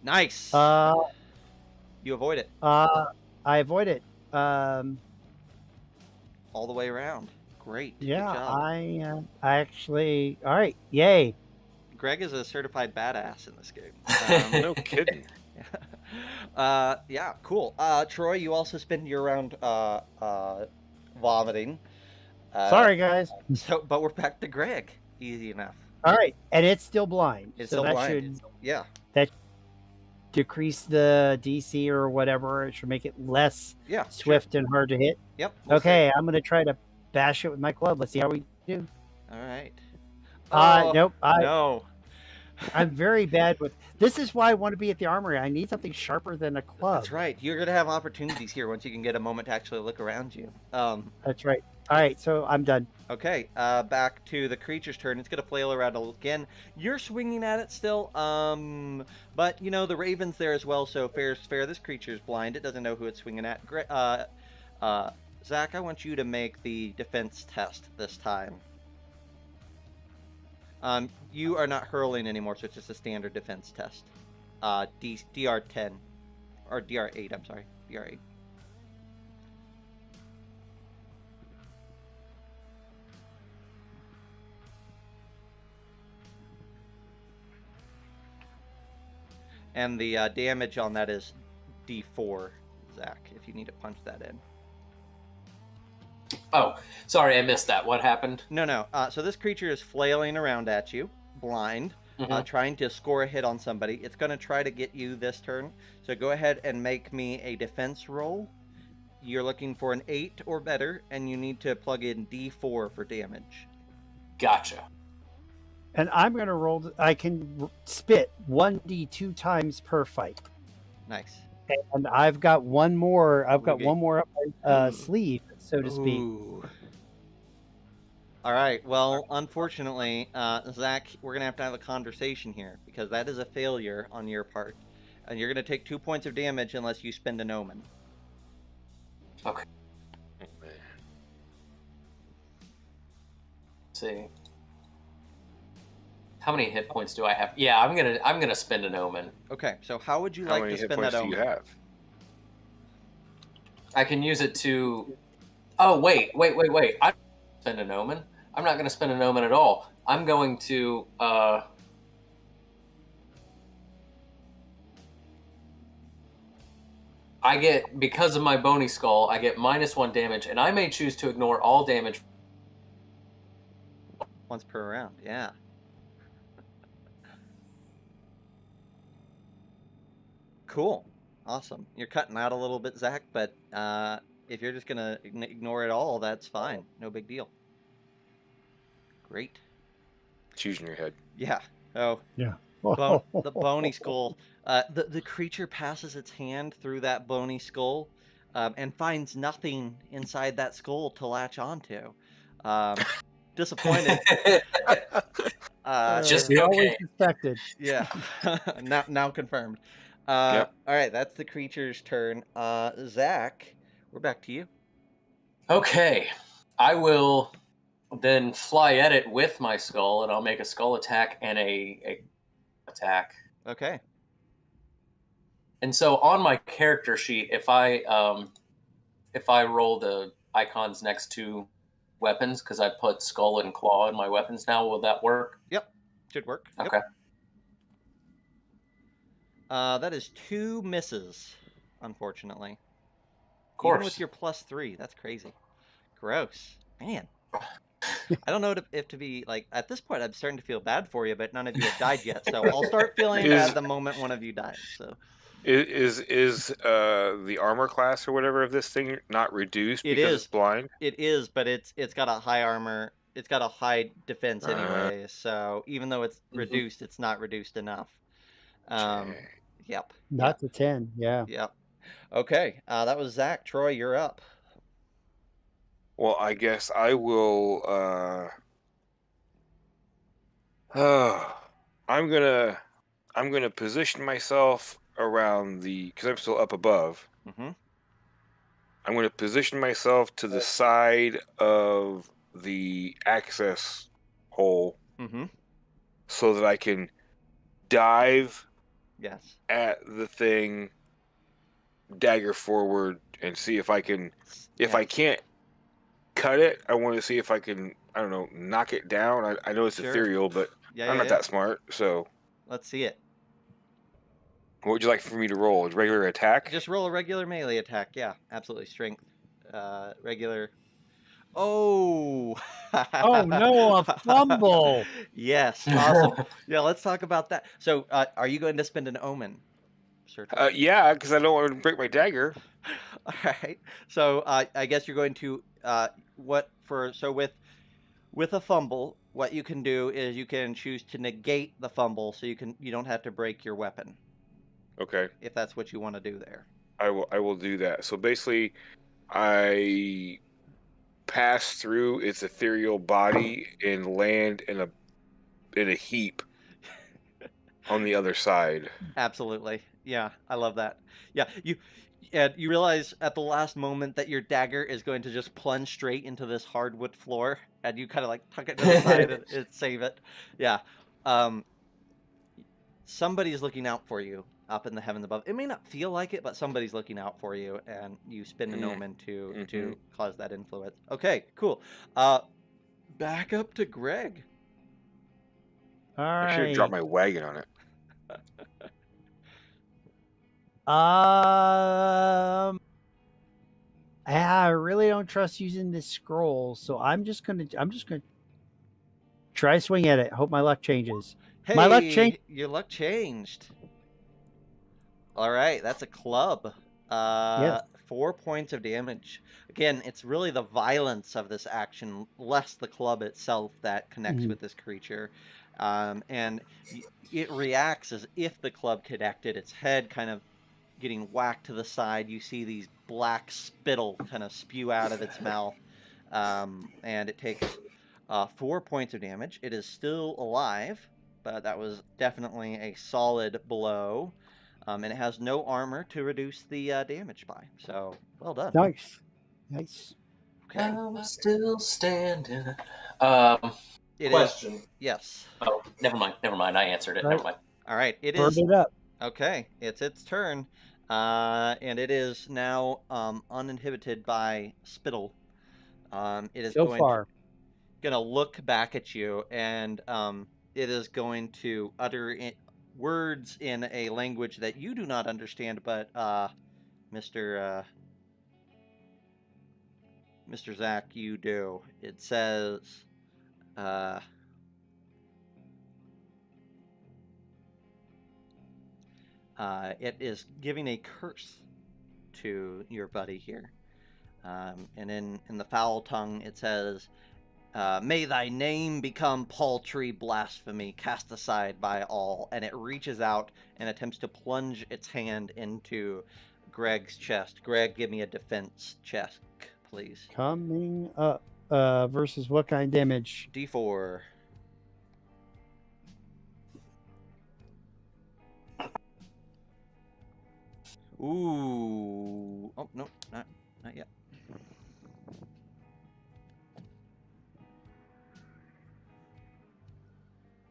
[SPEAKER 1] Nice. You avoid it
[SPEAKER 3] I avoid it.
[SPEAKER 1] all the way around. Great.
[SPEAKER 3] Yeah,
[SPEAKER 1] Good job.
[SPEAKER 3] I actually. All right. Yay.
[SPEAKER 1] Greg is a certified badass in this game.
[SPEAKER 2] No kidding.
[SPEAKER 1] Yeah, cool. Troy, you also spend your round vomiting.
[SPEAKER 3] Sorry, guys.
[SPEAKER 1] But we're back to Greg. Easy enough.
[SPEAKER 3] All right, and it's still blind.
[SPEAKER 1] It's
[SPEAKER 3] so
[SPEAKER 1] still
[SPEAKER 3] that
[SPEAKER 1] blind.
[SPEAKER 3] should
[SPEAKER 1] Yeah.
[SPEAKER 3] decrease the DC or whatever. It should make it less
[SPEAKER 1] Yeah.
[SPEAKER 3] swift and hard to hit.
[SPEAKER 1] Yep. We'll
[SPEAKER 3] Okay, I'm gonna try to bash it with my club. Let's see how we do.
[SPEAKER 1] All right.
[SPEAKER 3] Nope.
[SPEAKER 1] No.
[SPEAKER 3] I'm very bad with. This is why I want to be at the armory. I need something sharper than a club.
[SPEAKER 1] That's right. You're gonna have opportunities here once you can get a moment to actually look around you.
[SPEAKER 3] That's right. All right, so I'm done.
[SPEAKER 1] Okay. Back to the creature's turn. It's gonna flail around again. You're swinging at it still. But you know the raven's there as well. So fair's fair. This creature's blind. It doesn't know who it's swinging at. Zack, I want you to make the defense test this time. You are not hurling anymore, so it's just a standard defense test. DR10 or DR8. I'm sorry, DR8. And the damage on that is D4, Zack, if you need to punch that in.
[SPEAKER 4] Oh, sorry, I missed that. What happened?
[SPEAKER 1] No. So this creature is flailing around at you, blind, trying to score a hit on somebody. It's going to try to get you this turn. So go ahead and make me a defense roll. You're looking for an 8 or better, and you need to plug in D4 for damage.
[SPEAKER 4] Gotcha.
[SPEAKER 3] And I'm going to roll. I can spit 1d 2 times per fight.
[SPEAKER 1] Nice.
[SPEAKER 3] And I've got one more. I've got
[SPEAKER 1] Okay.
[SPEAKER 3] one more up my sleeve, so to speak.
[SPEAKER 1] Ooh. All right. Well, unfortunately, Zack, we're going to have a conversation here because that is a failure on your part. And you're going to take 2 points of damage unless you spend an omen.
[SPEAKER 4] Okay. Let's see. How many hit points do I have? Yeah, I'm gonna spend an omen.
[SPEAKER 1] Okay, so how would you
[SPEAKER 2] How
[SPEAKER 1] like
[SPEAKER 2] many
[SPEAKER 1] to
[SPEAKER 2] hit
[SPEAKER 1] spend
[SPEAKER 2] points
[SPEAKER 1] that
[SPEAKER 2] do
[SPEAKER 1] omen?
[SPEAKER 2] you have?
[SPEAKER 4] I can use it to. Oh wait! I'm not spend an omen. I'm not gonna spend an omen at all. I'm going to. I get, because of my bony skull, I get -1 damage, and I may choose to ignore all damage.
[SPEAKER 1] Once per round, yeah. Cool. Awesome. You're cutting out a little bit, Zack, but if you're just going to ignore it all, that's fine. No big deal. Great.
[SPEAKER 2] Choose in your head.
[SPEAKER 1] Yeah. Oh,
[SPEAKER 3] Yeah.
[SPEAKER 1] the bony skull. The creature passes its hand through that bony skull and finds nothing inside that skull to latch onto. Disappointed.
[SPEAKER 4] Just
[SPEAKER 3] we
[SPEAKER 4] okay.
[SPEAKER 3] always suspected.
[SPEAKER 1] Yeah. now confirmed.
[SPEAKER 2] Yep.
[SPEAKER 1] All right, that's the creature's turn. Zack, we're back to you.
[SPEAKER 4] Okay, I will then fly at it with my skull, and I'll make a skull attack and a attack.
[SPEAKER 1] Okay.
[SPEAKER 4] And so on my character sheet, if I roll the icons next to weapons, because I put skull and claw in my weapons now, will that work?
[SPEAKER 1] Yep. Should work.
[SPEAKER 4] Okay.
[SPEAKER 1] Yep. That is 2 misses, unfortunately.
[SPEAKER 4] Of course.
[SPEAKER 1] Even with your +3, that's crazy. Gross. Man. I don't know if to be, like, at this point I'm starting to feel bad for you, but none of you have died yet, so I'll start feeling bad the moment one of you dies, so.
[SPEAKER 2] Is the armor class or whatever of this thing not reduced
[SPEAKER 1] It
[SPEAKER 2] because
[SPEAKER 1] is.
[SPEAKER 2] it's blind?
[SPEAKER 1] It is, but it's got a high armor. It's got a high defense anyway, so even though it's reduced, it's not reduced enough. Yep.
[SPEAKER 3] Not to 10. Yeah.
[SPEAKER 1] Yep. Okay. That was Zack. Troy, you're up.
[SPEAKER 2] Well, I guess I will. I'm gonna position myself around because I'm still up above.
[SPEAKER 1] Mm-hmm.
[SPEAKER 2] I'm going to position myself to the side of the access hole
[SPEAKER 1] Mm-hmm.
[SPEAKER 2] so that I can dive
[SPEAKER 1] Yes.
[SPEAKER 2] at the thing, dagger forward, and see if I can. If I can't cut it, I want to see if I can, I don't know, knock it down. I know it's
[SPEAKER 1] Sure.
[SPEAKER 2] ethereal, but
[SPEAKER 1] Yeah,
[SPEAKER 2] I'm not that smart. So,
[SPEAKER 1] Let's see it.
[SPEAKER 2] what would you like for me to roll? A regular attack?
[SPEAKER 1] Just roll a regular melee attack. Yeah, absolutely. Strength. Regular. Oh.
[SPEAKER 3] Oh no, a fumble.
[SPEAKER 1] Yes. Awesome. Yeah, let's talk about that. So, are you going to spend an omen? Certainly.
[SPEAKER 2] Yeah, because I don't want to break my dagger.
[SPEAKER 1] All right. So, I guess you're going to with a fumble, what you can do is you can choose to negate the fumble, so you don't have to break your weapon.
[SPEAKER 2] Okay.
[SPEAKER 1] If that's what you want to do there.
[SPEAKER 2] I will do that. So basically, I pass through its ethereal body and land in a heap on the other side.
[SPEAKER 1] Absolutely. Yeah, I love that. Yeah, you realize at the last moment that your dagger is going to just plunge straight into this hardwood floor, and you kind of like tuck it to the side and save it. Yeah. Somebody's looking out for you up in the heavens above. It may not feel like it, but somebody's looking out for you, and you spin an omen to cause that influence. Okay, cool. Back up to Greg.
[SPEAKER 3] All
[SPEAKER 2] I should have
[SPEAKER 3] right.
[SPEAKER 2] dropped my wagon on it.
[SPEAKER 3] I really don't trust using this scroll, so I'm just gonna try swing at it. Hope my luck changes.
[SPEAKER 1] Hey,
[SPEAKER 3] My luck changed.
[SPEAKER 1] your luck changed. All right, that's a club.
[SPEAKER 3] Yes.
[SPEAKER 1] 4 points of damage. Again, it's really the violence of this action, less the club itself, that connects with this creature. And it reacts as if the club connected. Its head kind of getting whacked to the side. You see these black spittle kind of spew out of its mouth. And it takes 4 points of damage. It is still alive, but that was definitely a solid blow. And it has no armor to reduce the damage by. So, well done.
[SPEAKER 3] Nice.
[SPEAKER 1] Okay.
[SPEAKER 4] I'm still standing.
[SPEAKER 1] Question. Yes.
[SPEAKER 4] Oh, never mind. I answered it.
[SPEAKER 3] Right.
[SPEAKER 4] Never mind.
[SPEAKER 1] All right. It
[SPEAKER 3] Burn
[SPEAKER 1] is.
[SPEAKER 3] it up.
[SPEAKER 1] Okay. It's its turn. And it is now uninhibited by spittle. It is gonna look back at you, and it is going to utter words in a language that you do not understand, but Mr. Zack, you do. It says, it is giving a curse to your buddy here. And in the foul tongue, it says, may thy name become paltry blasphemy, cast aside by all. And it reaches out and attempts to plunge its hand into Greg's chest. Greg, give me a defense check, please.
[SPEAKER 3] Coming up. Versus what kind of damage?
[SPEAKER 1] D4. Ooh. Oh, no, not yet.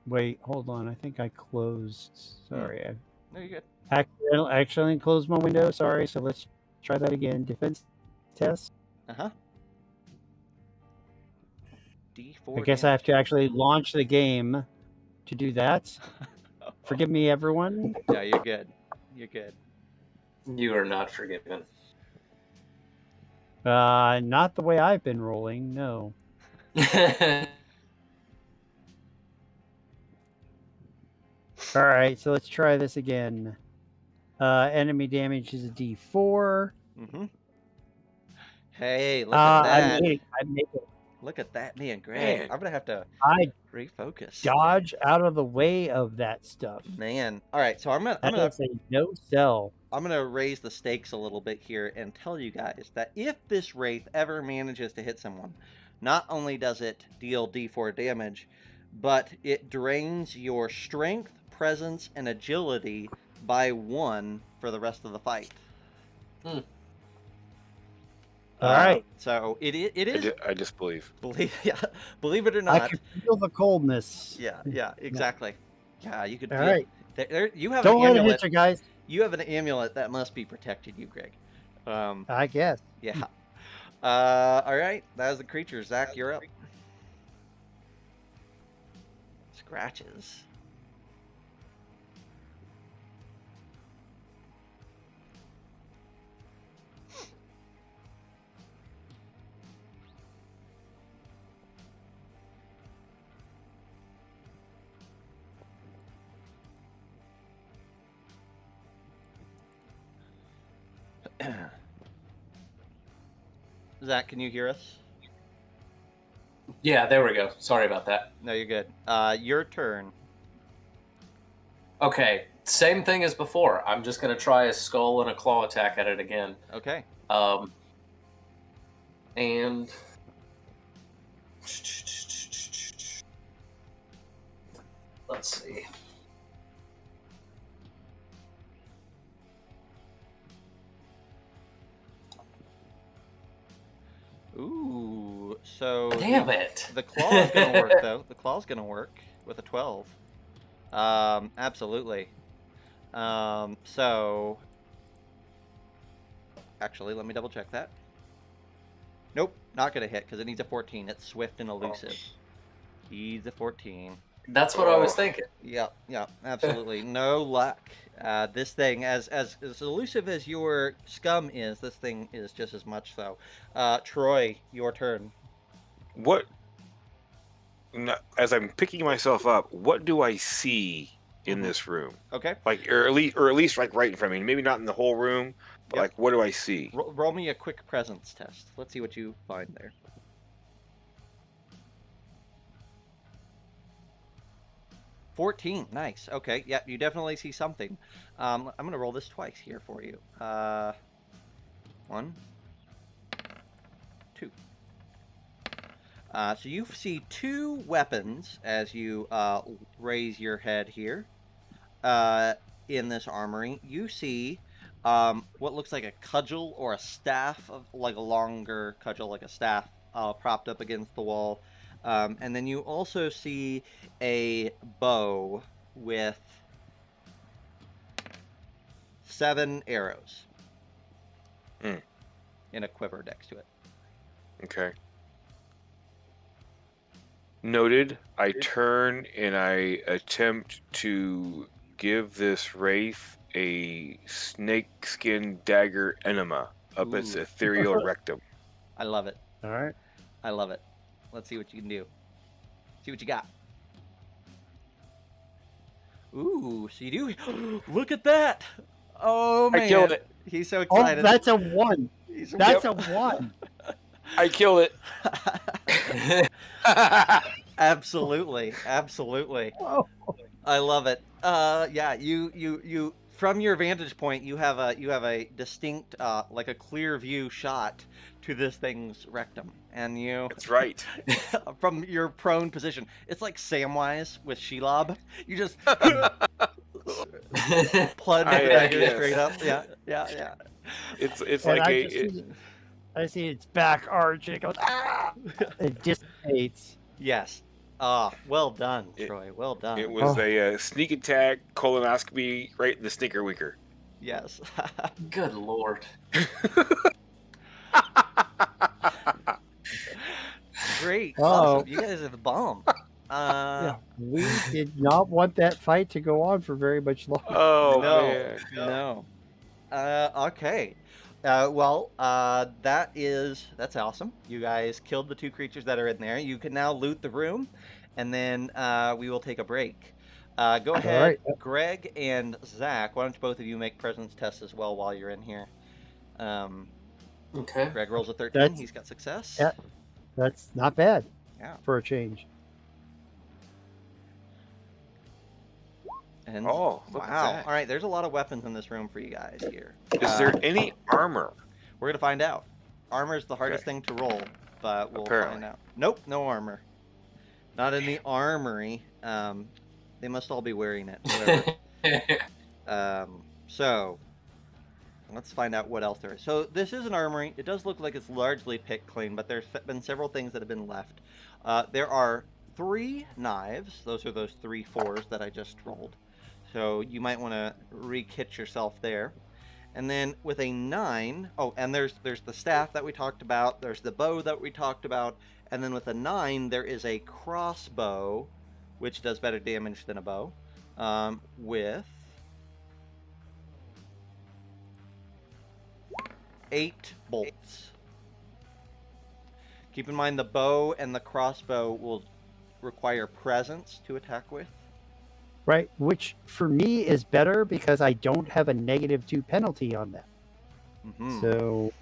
[SPEAKER 3] Wait, hold on. I think I closed. Sorry.
[SPEAKER 1] No, you're good.
[SPEAKER 3] Accidentally closed my window. Sorry. So let's try that again. Defense test.
[SPEAKER 1] Uh-huh. D4.
[SPEAKER 3] I guess I have to actually launch the game to do that. Forgive me, everyone.
[SPEAKER 1] Yeah, you're good. You're good.
[SPEAKER 4] You are not forgiven.
[SPEAKER 3] Not the way I've been rolling. No. All right, so let's try this again. Enemy damage is a D4.
[SPEAKER 1] Mm-hmm. Hey, look at that.
[SPEAKER 3] I make it.
[SPEAKER 1] Look at that, me and Greg.
[SPEAKER 2] Man.
[SPEAKER 1] I'm gonna have to refocus.
[SPEAKER 3] Dodge out of the way of that stuff.
[SPEAKER 1] Man. All right, so I'm gonna
[SPEAKER 3] say no sell.
[SPEAKER 1] I'm gonna raise the stakes a little bit here and tell you guys that if this wraith ever manages to hit someone, not only does it deal D4 damage, but it drains your strength, presence, and agility by 1 for the rest of the fight.
[SPEAKER 3] All right.
[SPEAKER 1] So it is.
[SPEAKER 2] I disbelieve.
[SPEAKER 1] Believe it or
[SPEAKER 3] I
[SPEAKER 1] not.
[SPEAKER 3] can feel the coldness.
[SPEAKER 1] Yeah, exactly. Yeah, you could
[SPEAKER 3] All
[SPEAKER 1] feel.
[SPEAKER 3] right.
[SPEAKER 1] You have
[SPEAKER 3] Don't
[SPEAKER 1] an
[SPEAKER 3] let it
[SPEAKER 1] amulet.
[SPEAKER 3] hit you, guys.
[SPEAKER 1] You have an amulet that must be protected you, Greg.
[SPEAKER 3] I guess.
[SPEAKER 1] Yeah. All right. That was the creature. Zach, you're up. Scratches. Zach, can you hear us?
[SPEAKER 4] Yeah, there we go. Sorry about that.
[SPEAKER 1] No, you're good. Your turn.
[SPEAKER 4] Okay, same thing as before. I'm just going to try a skull and a claw attack at it again.
[SPEAKER 1] Okay.
[SPEAKER 4] And let's see.
[SPEAKER 1] Ooh, so
[SPEAKER 4] Damn it.
[SPEAKER 1] The claw is gonna work though. The claw's gonna work with a 12. Absolutely. So actually, let me double check that. Nope, not gonna hit because it needs a 14. It's swift and elusive. Needs a 14.
[SPEAKER 4] That's what I was thinking.
[SPEAKER 1] Yeah, absolutely. No luck. This thing, as elusive as your scum is, this thing is just as much so. Troy, your turn.
[SPEAKER 2] What? As I'm picking myself up, what do I see in this room?
[SPEAKER 1] Okay.
[SPEAKER 2] Like, or at least like right in front of me. Maybe not in the whole room, but like, what do I see?
[SPEAKER 1] Roll me a quick presence test. Let's see what you find there. 14. Nice. Okay. Yeah, you definitely see something. I'm gonna roll this twice here for you. 1, 2. So you see 2 weapons as you raise your head here. In this armory, you see what looks like a cudgel or a staff, like a longer cudgel, like a staff, propped up against the wall. And then you also see a bow with 7 arrows in a quiver next to it.
[SPEAKER 2] Okay. Noted. I turn and I attempt to give this wraith a snakeskin dagger enema up its ethereal rectum.
[SPEAKER 1] I love it.
[SPEAKER 3] All right.
[SPEAKER 1] I love it. Let's see what you can do. See what you got. Ooh, so you do. Look at that. Oh, man.
[SPEAKER 2] I killed it.
[SPEAKER 1] He's so
[SPEAKER 3] Oh,
[SPEAKER 1] excited.
[SPEAKER 3] that's a 1. That's a 1.
[SPEAKER 2] I killed it.
[SPEAKER 1] Absolutely.
[SPEAKER 3] Oh.
[SPEAKER 1] I love it. Yeah, you from your vantage point, you have a distinct, like a clear view shot to this thing's rectum, and you.
[SPEAKER 2] That's right.
[SPEAKER 1] From your prone position, it's like Samwise with Shelob. You just plunge the dagger straight up. Yeah.
[SPEAKER 2] It's
[SPEAKER 3] And
[SPEAKER 2] like
[SPEAKER 3] I see its back arch. It goes. Ah! It dissipates.
[SPEAKER 1] Yes. Well done, Troy. Well done.
[SPEAKER 2] It was a sneak attack colonoscopy right in the sneaker winker.
[SPEAKER 1] Yes.
[SPEAKER 4] Good Lord.
[SPEAKER 1] Great.
[SPEAKER 3] Uh-oh.
[SPEAKER 1] Awesome. You guys are the bomb.
[SPEAKER 3] Yeah, we did not want that fight to go on for very much longer.
[SPEAKER 2] Oh
[SPEAKER 1] No.
[SPEAKER 2] man.
[SPEAKER 1] No. Okay. That's awesome. You guys killed the 2 creatures that are in there. You can now loot the room, and then we will take a break. Go ahead,
[SPEAKER 3] right.
[SPEAKER 1] Greg and Zach. Why don't both of you make presence tests as well while you're in here?
[SPEAKER 4] Okay.
[SPEAKER 1] Greg rolls a 13. He's got success.
[SPEAKER 3] Yeah. That's not bad.
[SPEAKER 1] Yeah.
[SPEAKER 3] For a change.
[SPEAKER 1] And
[SPEAKER 2] look at
[SPEAKER 1] wow.
[SPEAKER 2] that.
[SPEAKER 1] All right. There's a lot of weapons in this room for you guys here.
[SPEAKER 2] Is there any armor?
[SPEAKER 1] We're gonna find out. Armor is the hardest thing to roll, but we'll find out. Nope, no armor. Not in the armory. They must all be wearing it. Whatever. So Let's find out what else there is. So this is an armory. It does look like it's largely picked clean, but there's been several things that have been left. There are 3 knives. Those are those 3 4s that I just rolled. So you might want to re-kit yourself there. And then with a 9, oh, and there's the staff that we talked about. There's the bow that we talked about. And then with a 9, there is a crossbow, which does better damage than a bow, with 8 bolts. Keep in mind the bow and the crossbow will require presence to attack with.
[SPEAKER 3] Right, which for me is better because I don't have a -2 penalty on that.
[SPEAKER 1] Mm-hmm.
[SPEAKER 3] So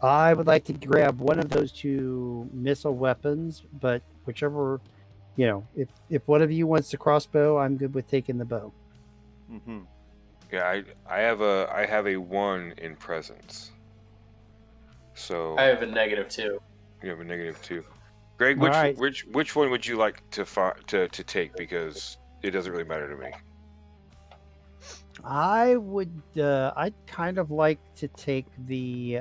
[SPEAKER 3] I would like to grab one of those 2 missile weapons, but whichever, if one of you wants the crossbow, I'm good with taking the bow.
[SPEAKER 1] Mm-hmm.
[SPEAKER 2] Yeah, I have a 1 in presence. So
[SPEAKER 4] I have a -2.
[SPEAKER 2] you have a -2. Greg,
[SPEAKER 3] All right.
[SPEAKER 2] which one would you like to take? Because it doesn't really matter to me.
[SPEAKER 3] I'd kind of like to take the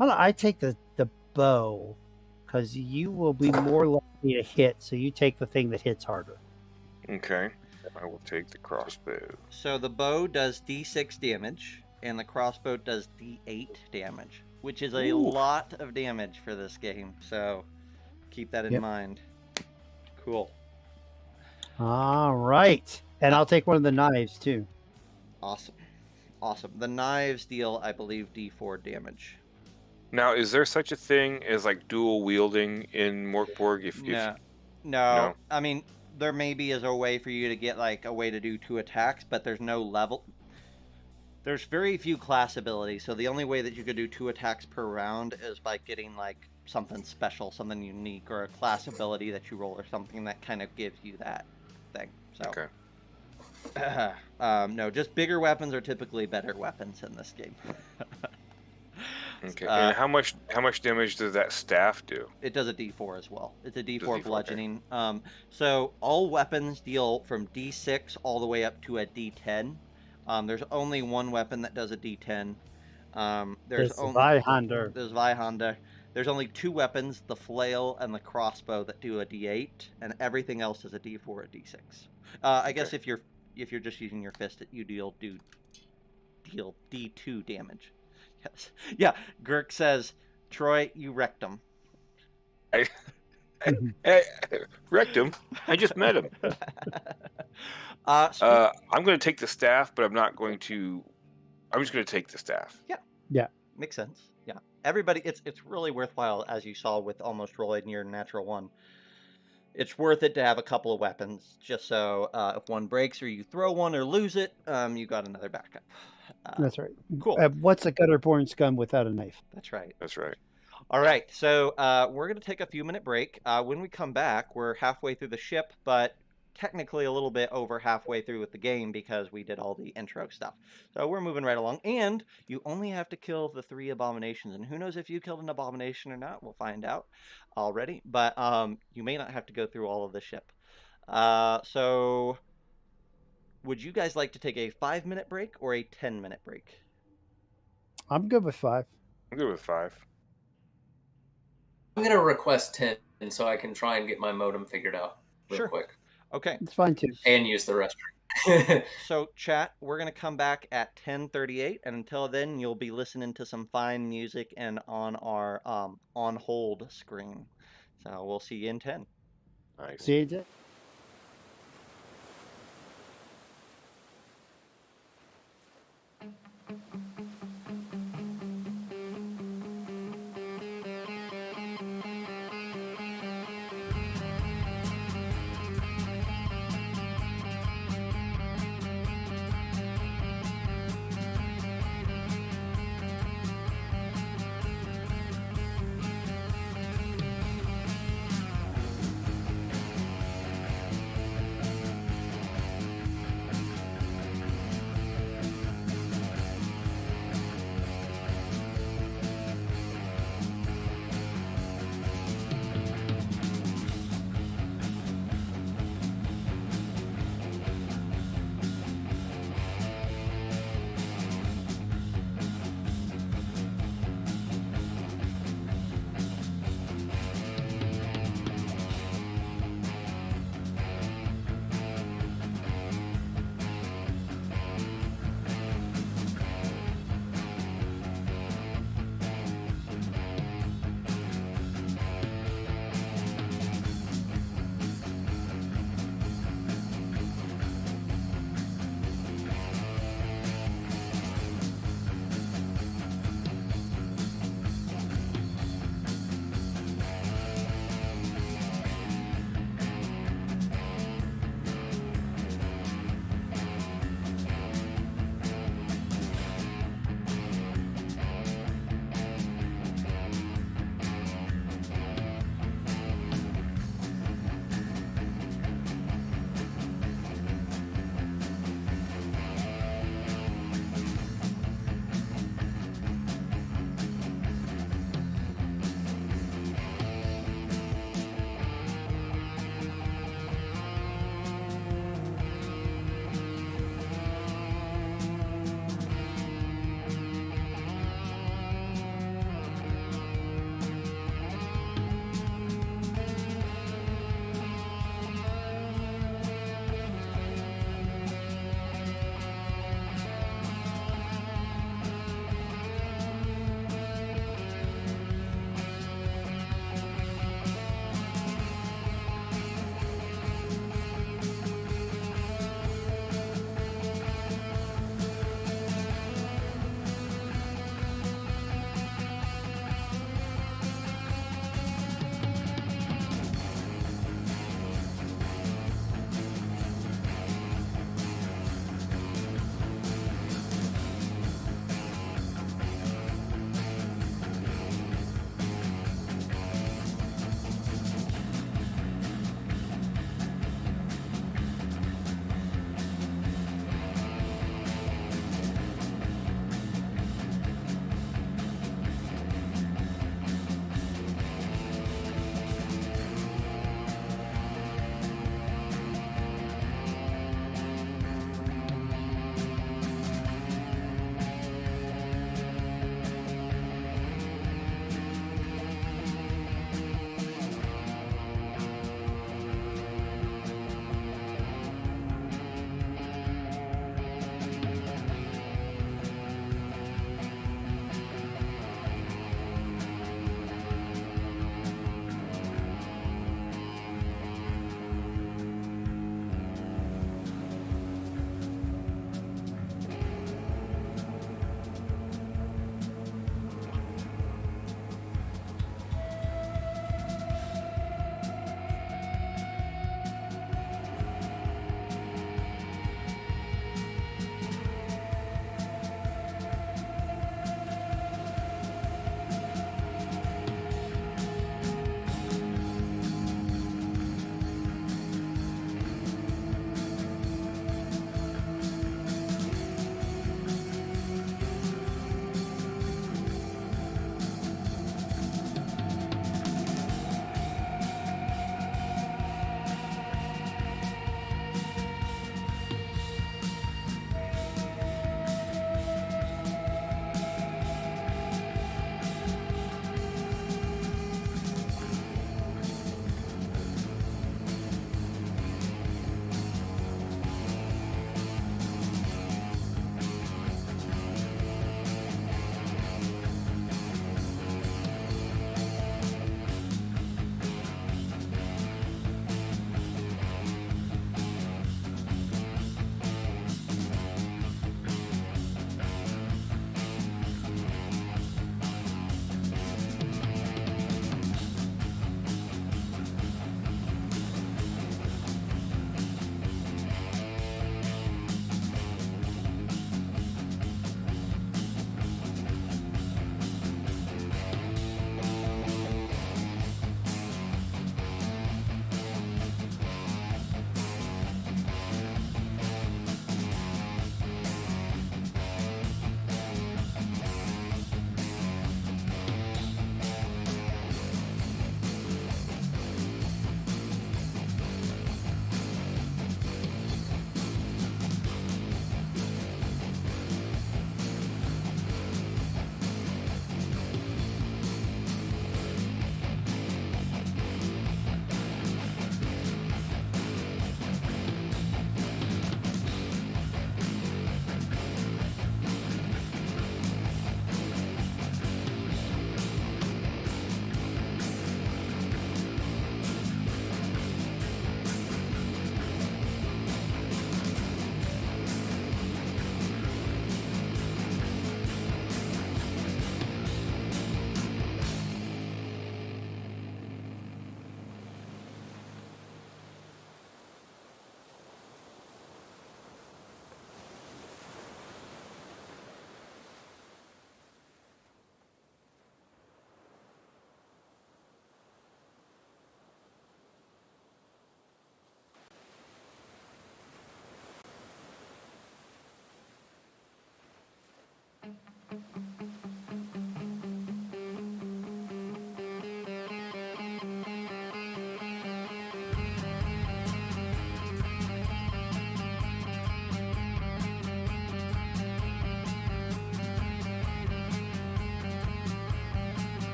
[SPEAKER 3] I take the bow because you will be more likely to hit, so you take the thing that hits harder.
[SPEAKER 2] Okay, I will take the crossbow.
[SPEAKER 1] So the bow does D6 damage, and the crossbow does D8 damage, which is a lot of damage for this game. So keep that in mind. Cool.
[SPEAKER 3] All right. And I'll take one of the knives too.
[SPEAKER 1] Awesome. The knives deal, I believe, D4 damage.
[SPEAKER 2] Now, is there such a thing as like dual wielding in Mork Borg?
[SPEAKER 1] No. I mean, there maybe is a way for you to get like a way to do 2 attacks, but there's no level. There's very few class abilities, so the only way that you could do 2 attacks per round is by getting like something special, something unique, or a class ability that you roll, or something that kind of gives you that thing. So,
[SPEAKER 2] okay.
[SPEAKER 1] No, just bigger weapons are typically better weapons in this game.
[SPEAKER 2] Okay. And how much damage does that staff do?
[SPEAKER 1] It does a D4 as well. It's a D4
[SPEAKER 2] D4,
[SPEAKER 1] bludgeoning. So all weapons deal from D6 all the way up to a D10. There's only one weapon that does a D10. There's Zweihander. There's only 2 weapons, the flail and the crossbow, that do a D8, and everything else is a D4 or a D6. I guess if you're just using your fist, you deal D2 damage. Yes. Yeah. Girk says, Troy, you wrecked him.
[SPEAKER 2] I wrecked him. I just met him. I'm going to take the staff, but I'm just going to take the staff.
[SPEAKER 3] Yeah.
[SPEAKER 1] Makes sense. Yeah. Everybody, it's really worthwhile, as you saw with Almost Rolling your natural 1. It's worth it to have a couple of weapons, just so if one breaks or you throw one or lose it, you got another backup.
[SPEAKER 3] That's right.
[SPEAKER 1] Cool.
[SPEAKER 3] What's a gutter-born scum without a knife?
[SPEAKER 1] That's right.
[SPEAKER 2] That's right.
[SPEAKER 1] All right, so we're going to take a few-minute break. When we come back, we're halfway through the ship, but technically a little bit over halfway through with the game because we did all the intro stuff. So we're moving right along, and you only have to kill the 3 abominations, and who knows if you killed an abomination or not. We'll find out already, but you may not have to go through all of the ship. So would you guys like to take a 5-minute break or a 10-minute break?
[SPEAKER 3] I'm good with 5.
[SPEAKER 2] I'm good with 5.
[SPEAKER 4] I'm going to request 10 so I can try and get my modem figured out real quick.
[SPEAKER 1] Okay.
[SPEAKER 3] It's fine too.
[SPEAKER 4] And use the restroom.
[SPEAKER 1] So, chat, we're going to come back at 10:38, and until then, you'll be listening to some fine music and on our on hold screen. So we'll see you in 10.
[SPEAKER 2] Nice.
[SPEAKER 3] See you, Jack.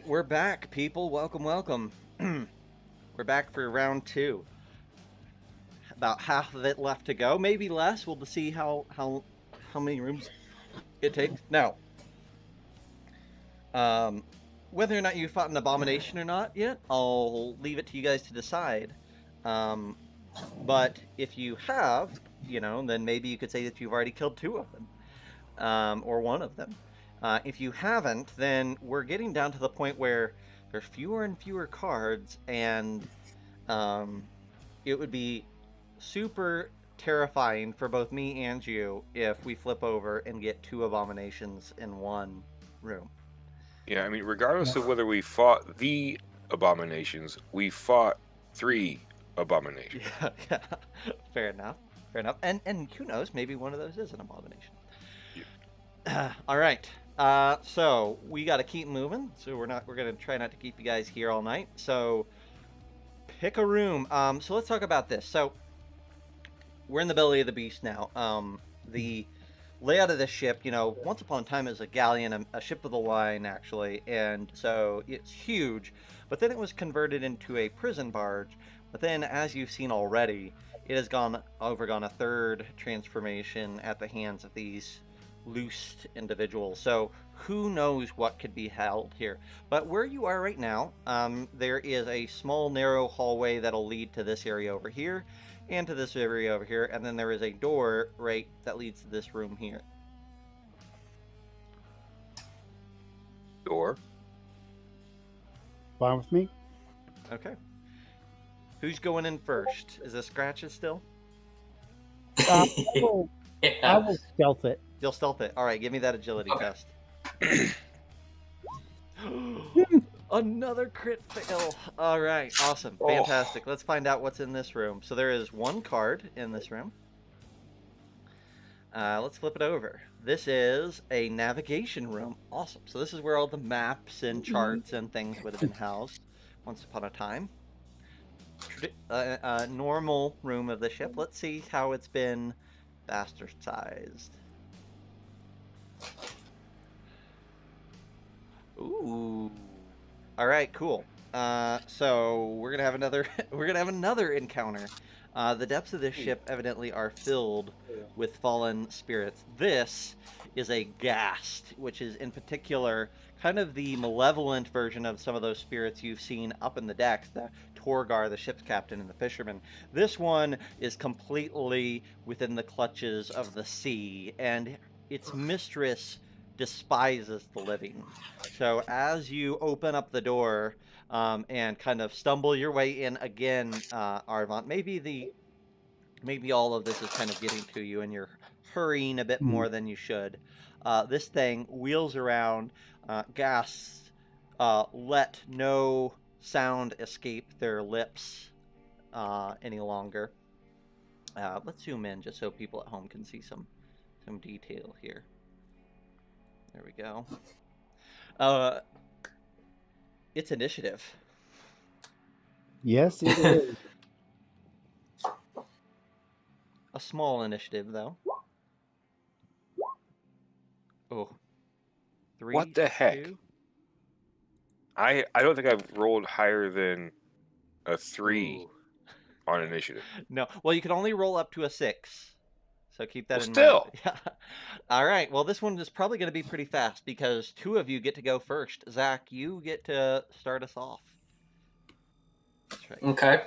[SPEAKER 1] we're back, people. Welcome, welcome. We're back for round 2. About half of it left to go, maybe less. We'll see how many rooms it takes. Now, whether or not you fought an abomination or not yet, I'll leave it to you guys to decide. But if you have, then maybe you could say that you've already killed 2 of them, or 1 of them. If you haven't, then we're getting down to the point where there's fewer and fewer cards, and it would be super terrifying for both me and you if we flip over and get 2 abominations in 1 room.
[SPEAKER 2] Yeah, I mean, regardless of whether we fought the abominations, we fought 3 abominations.
[SPEAKER 1] Yeah. Fair enough. And who knows, maybe one of those is an abomination. Yeah. All right. So we got to keep moving. So we're going to try not to keep you guys here all night. So pick a room. So let's talk about this. So we're in the belly of the beast now. The layout of this ship, once upon a time it was a galleon, a ship of the line, actually, and so it's huge. But then it was converted into a prison barge. But then, as you've seen already, it has undergone a 3rd transformation at the hands of these loosed individuals. So who knows what could be held here. But where you are right now, there is a small narrow hallway that'll lead to this area over here and to this area over here, and then there is a door right that leads to this room here.
[SPEAKER 2] Door.
[SPEAKER 3] Fine with me.
[SPEAKER 1] Okay. Who's going in first? Is this Scratches still?
[SPEAKER 3] I will stealth it.
[SPEAKER 1] You'll stealth it. All right, give me that agility test. Another crit fail. All right, awesome. Fantastic. Let's find out what's in this room. So there is 1 card in this room. Let's flip it over. This is a navigation room. Awesome. So this is where all the maps and charts and things would have been housed once upon a time. Normal room of the ship. Let's see how it's been bastardized. Ooh. All right, cool. So we're gonna have another encounter. The depths of this ship evidently are filled with fallen spirits. This is a ghast, which is in particular kind of the malevolent version of some of those spirits you've seen up in the decks, the Torgar, the ship's captain, and the fisherman. This one is completely within the clutches of the sea, and its mistress despises the living. So as you open up the door and kind of stumble your way in again, Arvant, maybe all of this is kind of getting to you and you're hurrying a bit more than you should. This thing wheels around, ghasts let no sound escape their lips any longer. Let's zoom in just so people at home can see some detail here. There we go. It's initiative.
[SPEAKER 3] Yes, it is.
[SPEAKER 1] A small initiative, though. Oh. 3.
[SPEAKER 2] What the heck?
[SPEAKER 1] 2.
[SPEAKER 2] I don't think I've rolled higher than a 3
[SPEAKER 1] Ooh.
[SPEAKER 2] on initiative.
[SPEAKER 1] No. Well, you can only roll up to a 6. So keep that in
[SPEAKER 2] Still.
[SPEAKER 1] mind. Yeah. All right. Well, this one is probably going to be pretty fast because 2 of you get to go first. Zack, you get to start us off. That's right.
[SPEAKER 4] Okay.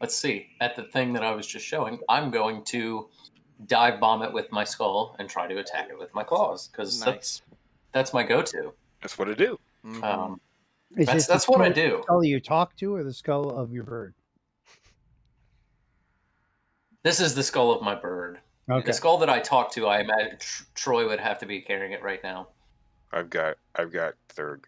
[SPEAKER 4] Let's see. At the thing that I was just showing, I'm going to dive bomb it with my skull and try to attack it with my claws because
[SPEAKER 1] Nice.
[SPEAKER 4] that's my go-to.
[SPEAKER 2] That's what I do.
[SPEAKER 1] Mm-hmm.
[SPEAKER 4] That's what I do.
[SPEAKER 3] The skull you talk to, or the skull of your bird?
[SPEAKER 4] This is the skull of my bird.
[SPEAKER 3] Okay.
[SPEAKER 4] The skull that I talk to, I imagine Troy would have to be carrying it right now.
[SPEAKER 2] I've got 3rd.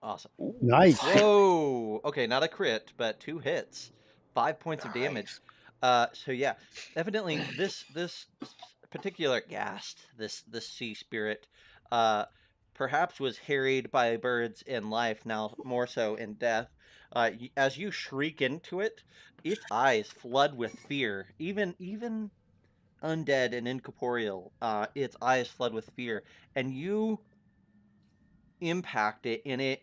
[SPEAKER 1] Awesome.
[SPEAKER 2] Ooh,
[SPEAKER 3] Nice.
[SPEAKER 1] Whoa. Okay, not a crit, but 2 hits. 5 points of damage. So yeah, evidently this particular ghast, this sea spirit, perhaps was harried by birds in life, now more so in death. As you shriek into it, its eyes flood with fear. Even undead and incorporeal, its eyes flood with fear, and you impact it, and it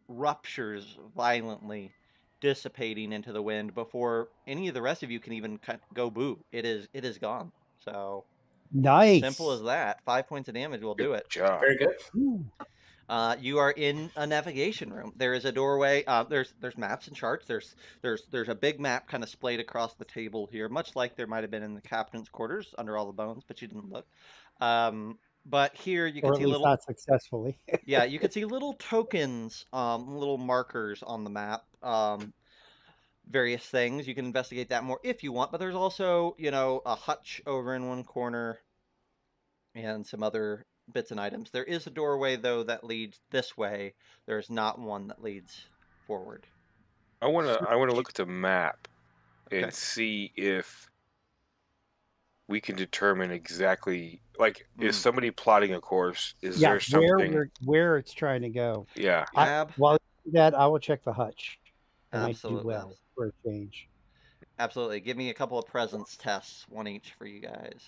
[SPEAKER 1] ruptures violently, dissipating into the wind before any of the rest of you can even go boo. It is gone. So
[SPEAKER 3] Nice.
[SPEAKER 1] simple as that. 5 points of damage will do it.
[SPEAKER 2] Good job.
[SPEAKER 4] Very good.
[SPEAKER 3] Ooh.
[SPEAKER 1] You are in a navigation room. There is a doorway. There's maps and charts. There's a big map kind of splayed across the table here, much like there might have been in the captain's quarters under all the bones, but you didn't look. But here you can
[SPEAKER 3] Or
[SPEAKER 1] see
[SPEAKER 3] at least
[SPEAKER 1] little.
[SPEAKER 3] not successfully.
[SPEAKER 1] Yeah, you can see little tokens, little markers on the map. Various things. You can investigate that more if you want. But there's also, a hutch over in one corner and some other bits and items. There is a doorway, though, that leads this way. There's not one that leads forward.
[SPEAKER 2] I wanna look at the map and
[SPEAKER 1] Okay.
[SPEAKER 2] see if we can determine exactly, like, is somebody plotting a course? Is there something?
[SPEAKER 3] where it's trying to go.
[SPEAKER 2] Yeah.
[SPEAKER 3] While you do that, I will check the hutch. And I do
[SPEAKER 1] Absolutely.
[SPEAKER 3] well for a change.
[SPEAKER 1] Absolutely. Give me a couple of presence tests, one each for you guys.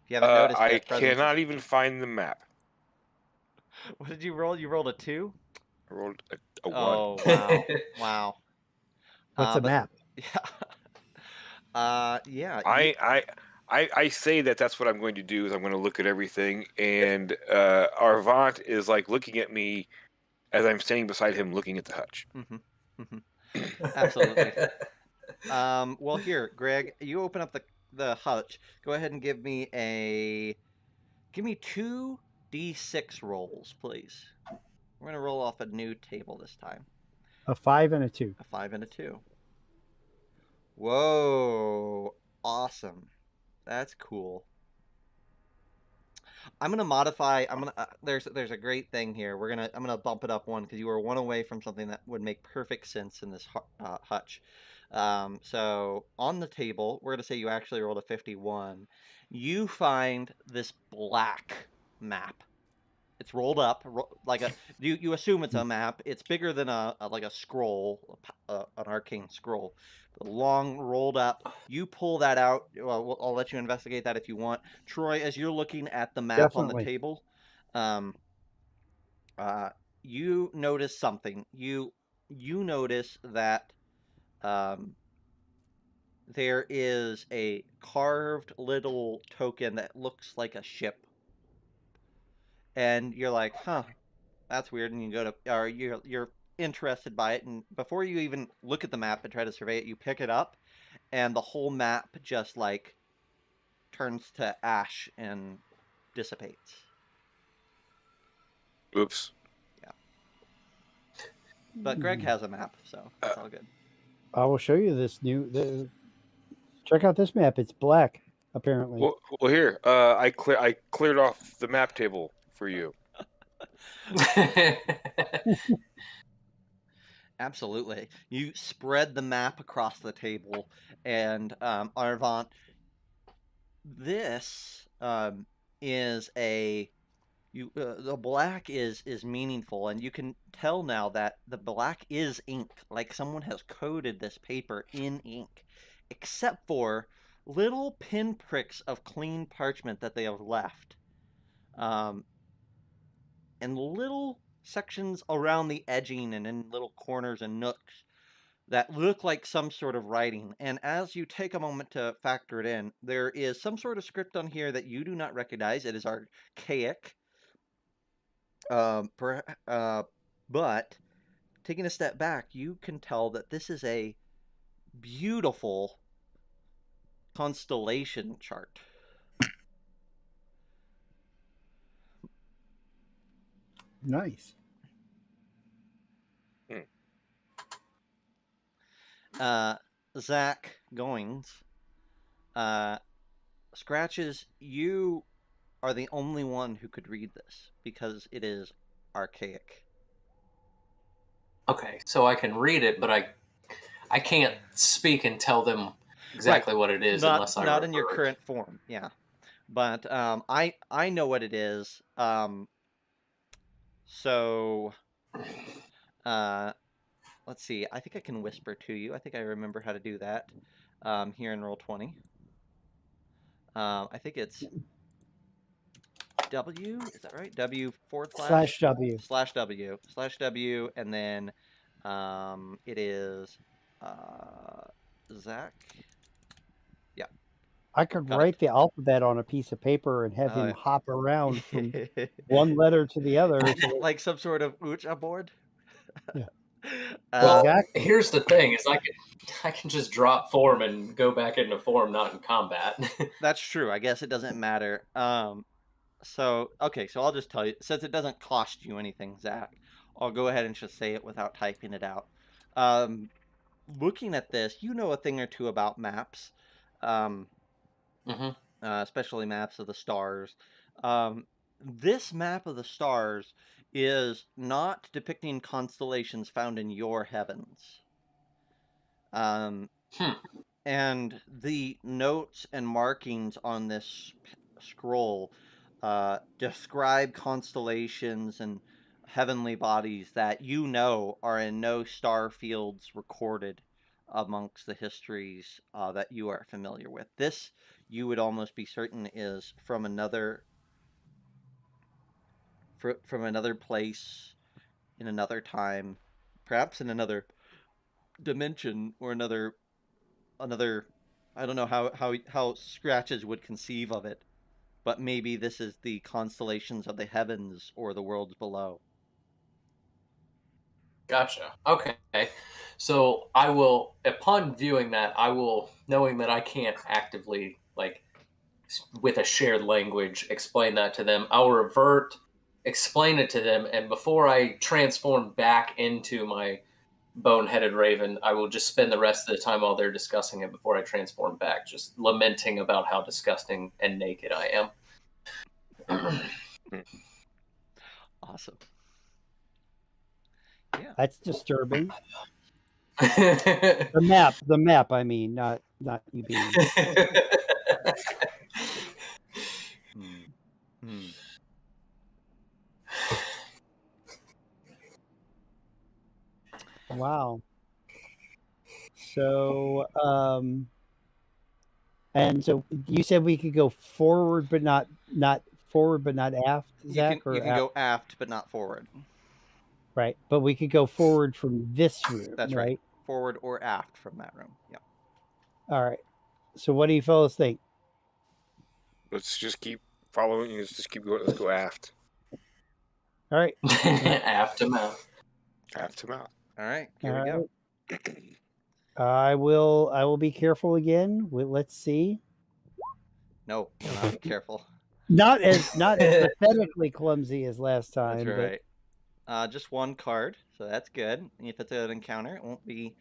[SPEAKER 1] If you haven't noticed
[SPEAKER 2] I
[SPEAKER 1] yet, presence
[SPEAKER 2] cannot even find the map.
[SPEAKER 1] What did you roll? You rolled a 2?
[SPEAKER 2] I rolled a 1.
[SPEAKER 1] Oh, wow. Wow.
[SPEAKER 3] What's a
[SPEAKER 1] but-
[SPEAKER 3] map?
[SPEAKER 1] Yeah. Yeah.
[SPEAKER 2] I say that's what I'm going to do, is I'm going to look at everything, and Arvant is like looking at me as I'm standing beside him looking at the hutch.
[SPEAKER 1] Absolutely. Well, here, Greg, you open up the hutch. Go ahead and give me 2 D6 rolls, please. We're gonna roll off a new table this time.
[SPEAKER 3] A 5 and a 2.
[SPEAKER 1] A 5 and a 2. Whoa! Awesome. That's cool. I'm gonna modify. There's a great thing here. I'm gonna bump it up 1 because you were 1 away from something that would make perfect sense in this hutch. So on the table, we're gonna say you actually rolled a 51. You find this black map. It's rolled up like a. You assume it's a map. It's bigger than like a scroll, an arcane scroll, long rolled up. You pull that out. Well, I'll let you investigate that if you want. Troy, as you're looking at the map on the
[SPEAKER 3] Definitely.
[SPEAKER 1] table, you notice something. You notice that there is a carved little token that looks like a ship. And you're like, huh, that's weird. And you go to, or you're interested by it. And before you even look at the map and try to survey it, you pick it up, and the whole map just like turns to ash and dissipates.
[SPEAKER 2] Oops.
[SPEAKER 1] Yeah. But Greg has a map, so it's all good.
[SPEAKER 3] I will show you this check out this map. It's black, apparently.
[SPEAKER 2] Well, here, I cleared off the map table for you.
[SPEAKER 1] Absolutely. You spread the map across the table, and Arvant, this is the black is meaningful, and you can tell now that the black is ink, like someone has coded this paper in ink, except for little pinpricks of clean parchment that they have left, and little sections around the edging and in little corners and nooks that look like some sort of writing. And as you take a moment to factor it in, there is some sort of script on here that you do not recognize. It is archaic. But taking a step back, you can tell that this is a beautiful constellation chart.
[SPEAKER 3] Nice.
[SPEAKER 1] Zack Goings, Scratches, you are the only one who could read this because it is archaic.
[SPEAKER 4] Okay, so I can read it, but I can't speak and tell them exactly what it is unless I
[SPEAKER 1] not in your
[SPEAKER 4] refer it.
[SPEAKER 1] current form, yeah. But I know what it is. So let's see. I think I can whisper to you. I think I remember how to do that. Here in Roll20. I think it's W, is that right? W forward
[SPEAKER 3] Slash W.
[SPEAKER 1] slash W, and then it is Zack. Yeah,
[SPEAKER 3] I could
[SPEAKER 1] got
[SPEAKER 3] write
[SPEAKER 1] it.
[SPEAKER 3] the alphabet on a piece of paper and have
[SPEAKER 1] Oh,
[SPEAKER 3] him
[SPEAKER 1] yeah.
[SPEAKER 3] hop around from one letter to the other. So that-
[SPEAKER 1] Like some sort of aboard.
[SPEAKER 3] Yeah.
[SPEAKER 4] Well,
[SPEAKER 3] Exactly.
[SPEAKER 4] here's the thing: is I can just drop form and go back into form, not in combat.
[SPEAKER 1] That's true. I guess it doesn't matter. So okay, so I'll just tell you, since it doesn't cost you anything, Zach, I'll go ahead and just say it without typing it out. Um, Looking at this, you know a thing or two about maps, um,
[SPEAKER 4] hmm
[SPEAKER 1] especially maps of the stars. Um, this map of the stars is not depicting constellations found in your heavens. Um,
[SPEAKER 4] Hmm.
[SPEAKER 1] And the notes and markings on this scroll describe constellations and heavenly bodies that you know are in no star fields recorded amongst the histories that you are familiar with. This, you would almost be certain, is from another from another place, in another time, perhaps in another dimension, or another. I don't know how Scratches would conceive of it, but maybe this is the constellations of the heavens or the worlds below.
[SPEAKER 4] Gotcha. Okay. So I will, upon viewing that, I will, knowing that I can't actively, like, with a shared language, explain that to them, I'll revert, explain it to them, and before I transform back into my boneheaded raven, I will just spend the rest of the time while they're discussing it before I transform back, just lamenting about how disgusting and naked I am.
[SPEAKER 1] Awesome. Yeah.
[SPEAKER 3] That's disturbing. The map. I mean, not you being.
[SPEAKER 1] Hmm.
[SPEAKER 3] Wow. So, and so you said we could go forward, but not forward, but not aft, Zach,
[SPEAKER 1] You
[SPEAKER 3] or
[SPEAKER 1] can go aft, but not forward.
[SPEAKER 3] right? But we could go forward from this room,
[SPEAKER 1] That's right.
[SPEAKER 3] right?
[SPEAKER 1] Forward or aft from that room. Yeah.
[SPEAKER 3] All right. So, what do you fellas think?
[SPEAKER 2] Let's just keep following. Let's just keep going. Let's go aft.
[SPEAKER 3] All right.
[SPEAKER 4] Aftermath.
[SPEAKER 2] Aft to mouth.
[SPEAKER 1] All right. Here
[SPEAKER 3] All
[SPEAKER 1] we go.
[SPEAKER 3] I will be careful again. Let's see.
[SPEAKER 1] No, do not be careful.
[SPEAKER 3] Not as pathetically clumsy as last
[SPEAKER 1] That's
[SPEAKER 3] time, but
[SPEAKER 1] right. Just one card, so that's good. If it's an encounter, it won't be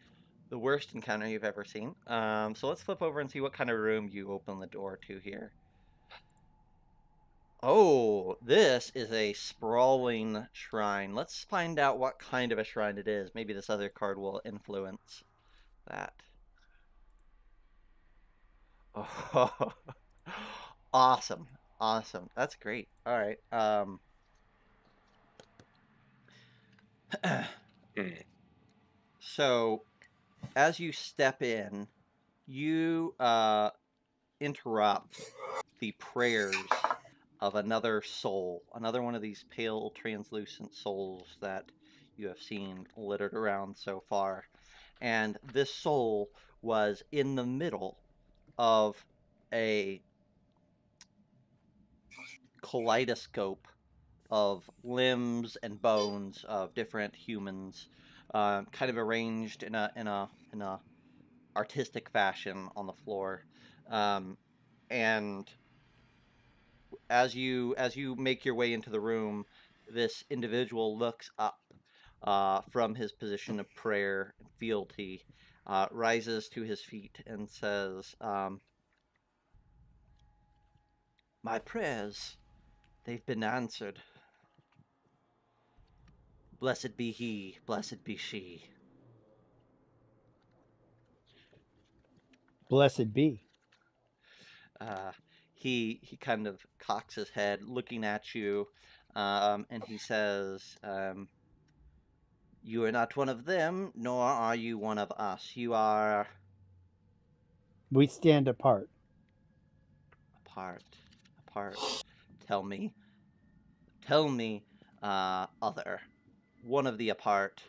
[SPEAKER 1] the worst encounter you've ever seen. So let's flip over and see what kind of room you open the door to here. Oh, this is a sprawling shrine. Let's find out what kind of a shrine it is. Maybe this other card will influence that. Oh, awesome. Awesome. That's great. All right. So as you step in, you interrupt the prayers of another soul, another one of these pale, translucent souls that you have seen littered around so far. And this soul was in the middle of a kaleidoscope of limbs and bones of different humans, kind of arranged in a artistic fashion on the floor. And as you make your way into the room, this individual looks up from his position of prayer and fealty, rises to his feet, and says, "My prayers, they've been answered. Blessed be he, blessed be she."
[SPEAKER 3] blessed be.
[SPEAKER 1] Uh, he kind of cocks his head, looking at you, and he says, "You are not one of them, nor are you one of us. You are
[SPEAKER 3] We stand apart.
[SPEAKER 1] apart, apart. Tell me, Tell me, other, one of the apart,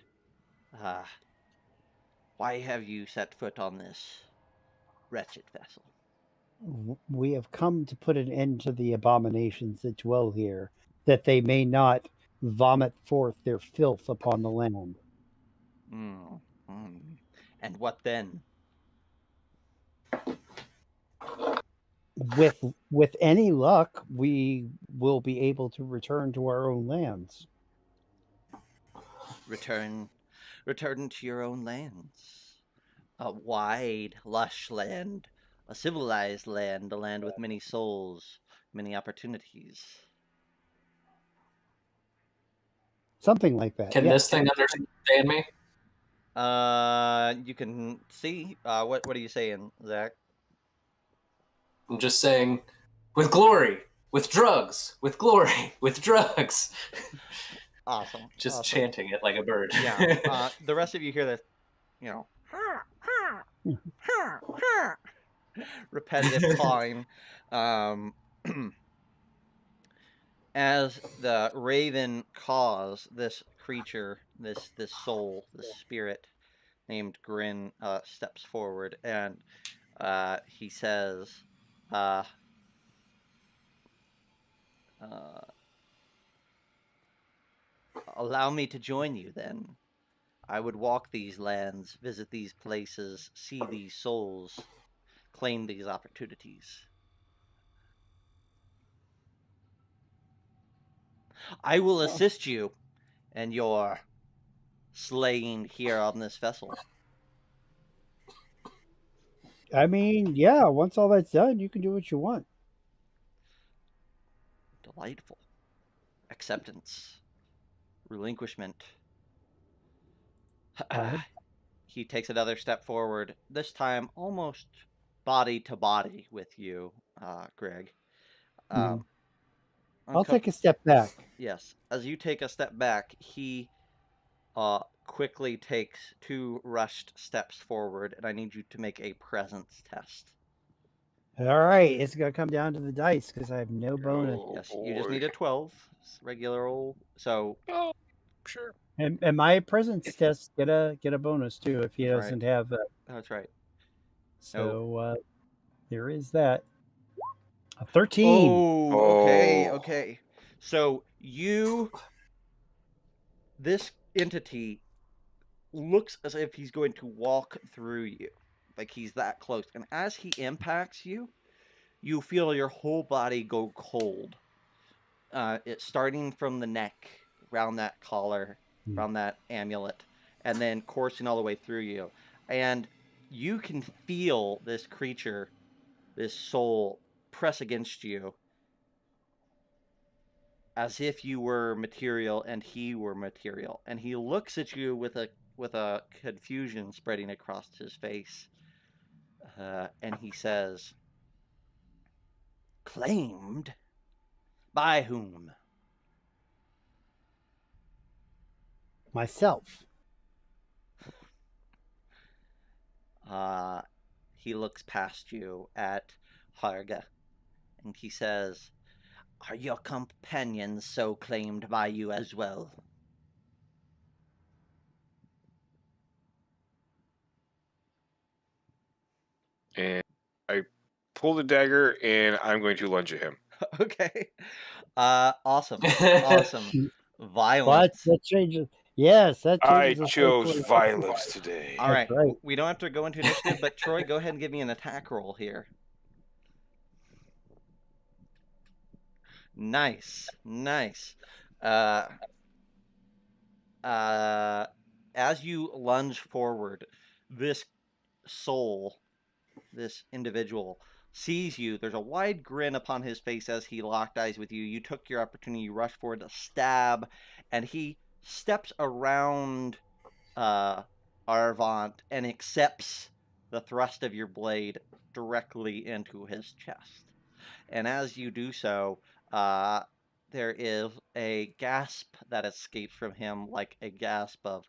[SPEAKER 1] why have you set foot on this wretched vessel?
[SPEAKER 3] We have come to put an end to the abominations that dwell here, that they may not vomit forth their filth upon the land.
[SPEAKER 1] Mm, mm. And what then?
[SPEAKER 3] With any luck, we will be able to return to our own lands.
[SPEAKER 1] Return to your own lands. A wide, lush land, a civilized land, a land with many souls, many opportunities.
[SPEAKER 3] Something like that.
[SPEAKER 4] Can
[SPEAKER 3] yeah.
[SPEAKER 4] this thing understand me?
[SPEAKER 1] You can see. What are you saying, Zach?
[SPEAKER 4] I'm just saying, with glory, with drugs, with glory, with drugs.
[SPEAKER 1] Awesome.
[SPEAKER 4] Just
[SPEAKER 1] awesome.
[SPEAKER 4] chanting it like a bird.
[SPEAKER 1] Yeah. The rest of you hear this, repetitive cawing. As the raven caws, this creature, this soul, this spirit named Grin steps forward, and he says, allow me to join you then. I would walk these lands, visit these places, see these souls, claim these opportunities. I will assist you in your slaying here on this vessel.
[SPEAKER 3] I mean, yeah, once all that's done, you can do what you want.
[SPEAKER 1] Delightful. Acceptance. Relinquishment. He takes another step forward, this time almost body to body with you, Greg.
[SPEAKER 3] I'll take a step back.
[SPEAKER 1] Yes. As you take a step back, he quickly takes 2 rushed steps forward, and I need you to make a presence test.
[SPEAKER 3] All right, it's gonna come down to the dice because I have no bonus.
[SPEAKER 1] Yes, you just need a 12, regular old. So.
[SPEAKER 2] Oh, sure.
[SPEAKER 3] And my presence test get a bonus too if he doesn't have that.
[SPEAKER 1] That's right.
[SPEAKER 3] So there is that. A 13.
[SPEAKER 1] Oh, okay. So this entity looks as if he's going to walk through you, like he's that close. And as he impacts you, you feel your whole body go cold. It's starting from the neck, around that collar, around that amulet, and then coursing all the way through you. And you can feel this creature, this soul, press against you as if you were material and he were material. And he looks at you with a confusion spreading across his face. And he says, claimed? By whom?
[SPEAKER 3] Myself.
[SPEAKER 1] He looks past you at Harga, and he says, are your companions so claimed by you as well?
[SPEAKER 2] And I pull the dagger, and I'm going to lunge at him.
[SPEAKER 1] Okay. Awesome. Awesome. Violence.
[SPEAKER 3] That changes. Yes, that
[SPEAKER 2] I
[SPEAKER 3] changes.
[SPEAKER 2] chose violence today.
[SPEAKER 1] All right.
[SPEAKER 3] right.
[SPEAKER 1] We don't have to go into initiative, but Troy, go ahead and give me an attack roll here. Nice. As you lunge forward, this soul, this individual, sees you. There's a wide grin upon his face as he locked eyes with you. You took your opportunity, you rushed forward to stab, and he steps around Arvant and accepts the thrust of your blade directly into his chest. And as you do so, there is a gasp that escapes from him, like a gasp of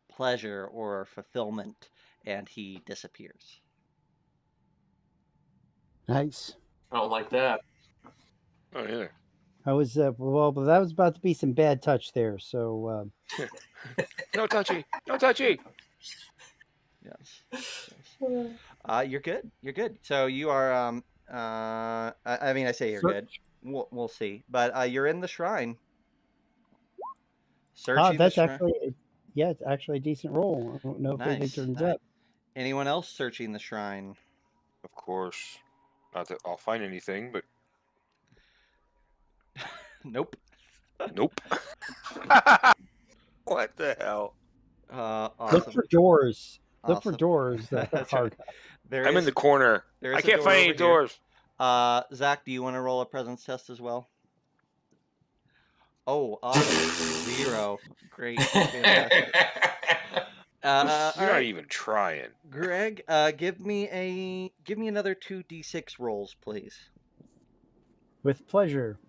[SPEAKER 1] pleasure or fulfillment, and he disappears.
[SPEAKER 3] Nice.
[SPEAKER 4] I don't like that.
[SPEAKER 2] Oh, yeah.
[SPEAKER 3] well, but that was about to be some bad touch there. So
[SPEAKER 2] No touchy. No touchy.
[SPEAKER 1] Yes. You're good. You're good. So you are. I mean, I say you're good.
[SPEAKER 3] search.
[SPEAKER 1] We'll see. But you're in the shrine. Searching the
[SPEAKER 3] That's
[SPEAKER 1] shrine.
[SPEAKER 3] actually, yeah, it's actually a decent roll. I don't know if anything
[SPEAKER 1] Nice.
[SPEAKER 3] turns up.
[SPEAKER 1] Anyone else searching the shrine?
[SPEAKER 2] Of course. Not that I'll find anything, but
[SPEAKER 1] Nope.
[SPEAKER 2] nope. What the hell?
[SPEAKER 1] Awesome.
[SPEAKER 3] Look for doors. Look for
[SPEAKER 1] Awesome.
[SPEAKER 3] doors.
[SPEAKER 1] That's right.
[SPEAKER 2] I'm in the corner. I can't find any doors.
[SPEAKER 1] Zach, do you want to roll a presence test as well? Oh, awesome. 0. Great. Fantastic.
[SPEAKER 2] You're
[SPEAKER 1] All
[SPEAKER 2] not
[SPEAKER 1] right,
[SPEAKER 2] even trying.
[SPEAKER 1] Greg, give me another 2d6 rolls, please.
[SPEAKER 3] With pleasure.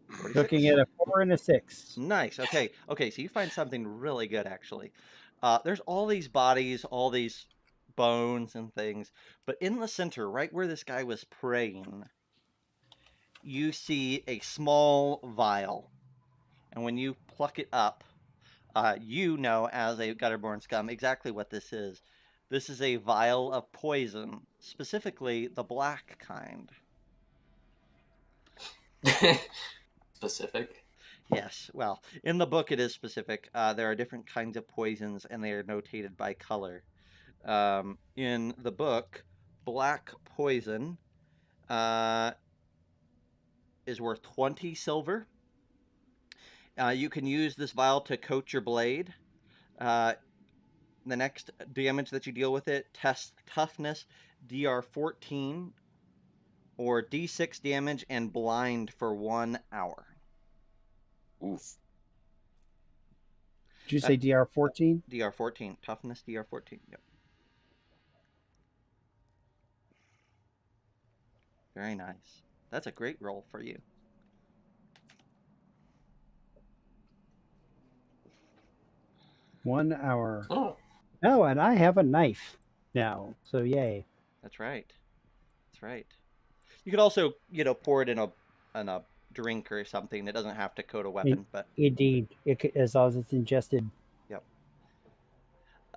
[SPEAKER 1] 46?
[SPEAKER 3] Looking at a 4 and a 6.
[SPEAKER 1] Nice. Okay. So you find something really good, actually. There's all these bodies, all these bones and things, but in the center, right where this guy was praying, you see a small vial. And when you pluck it up, you know, as a Gutterborn scum, exactly what this is. This is a vial of poison, specifically the black kind.
[SPEAKER 4] Specific?
[SPEAKER 1] Yes, well, in the book it is specific. There are different kinds of poisons, and they are notated by color. In the book, black poison is worth 20 silver. You can use this vial to coat your blade. The next damage that you deal with it, test toughness, DR 14, or D6 damage and blind for 1 hour.
[SPEAKER 2] Oof.
[SPEAKER 3] Did you say DR 14?
[SPEAKER 1] DR 14, toughness DR 14. Yep. Very nice. That's a great roll for you.
[SPEAKER 3] One hour.
[SPEAKER 4] Oh.
[SPEAKER 3] Oh, and I have a knife now. So yay.
[SPEAKER 1] That's right. That's right. You could also, pour it in a drink or something. It doesn't have to coat a weapon, but
[SPEAKER 3] Indeed, as long as it's ingested.
[SPEAKER 1] yep.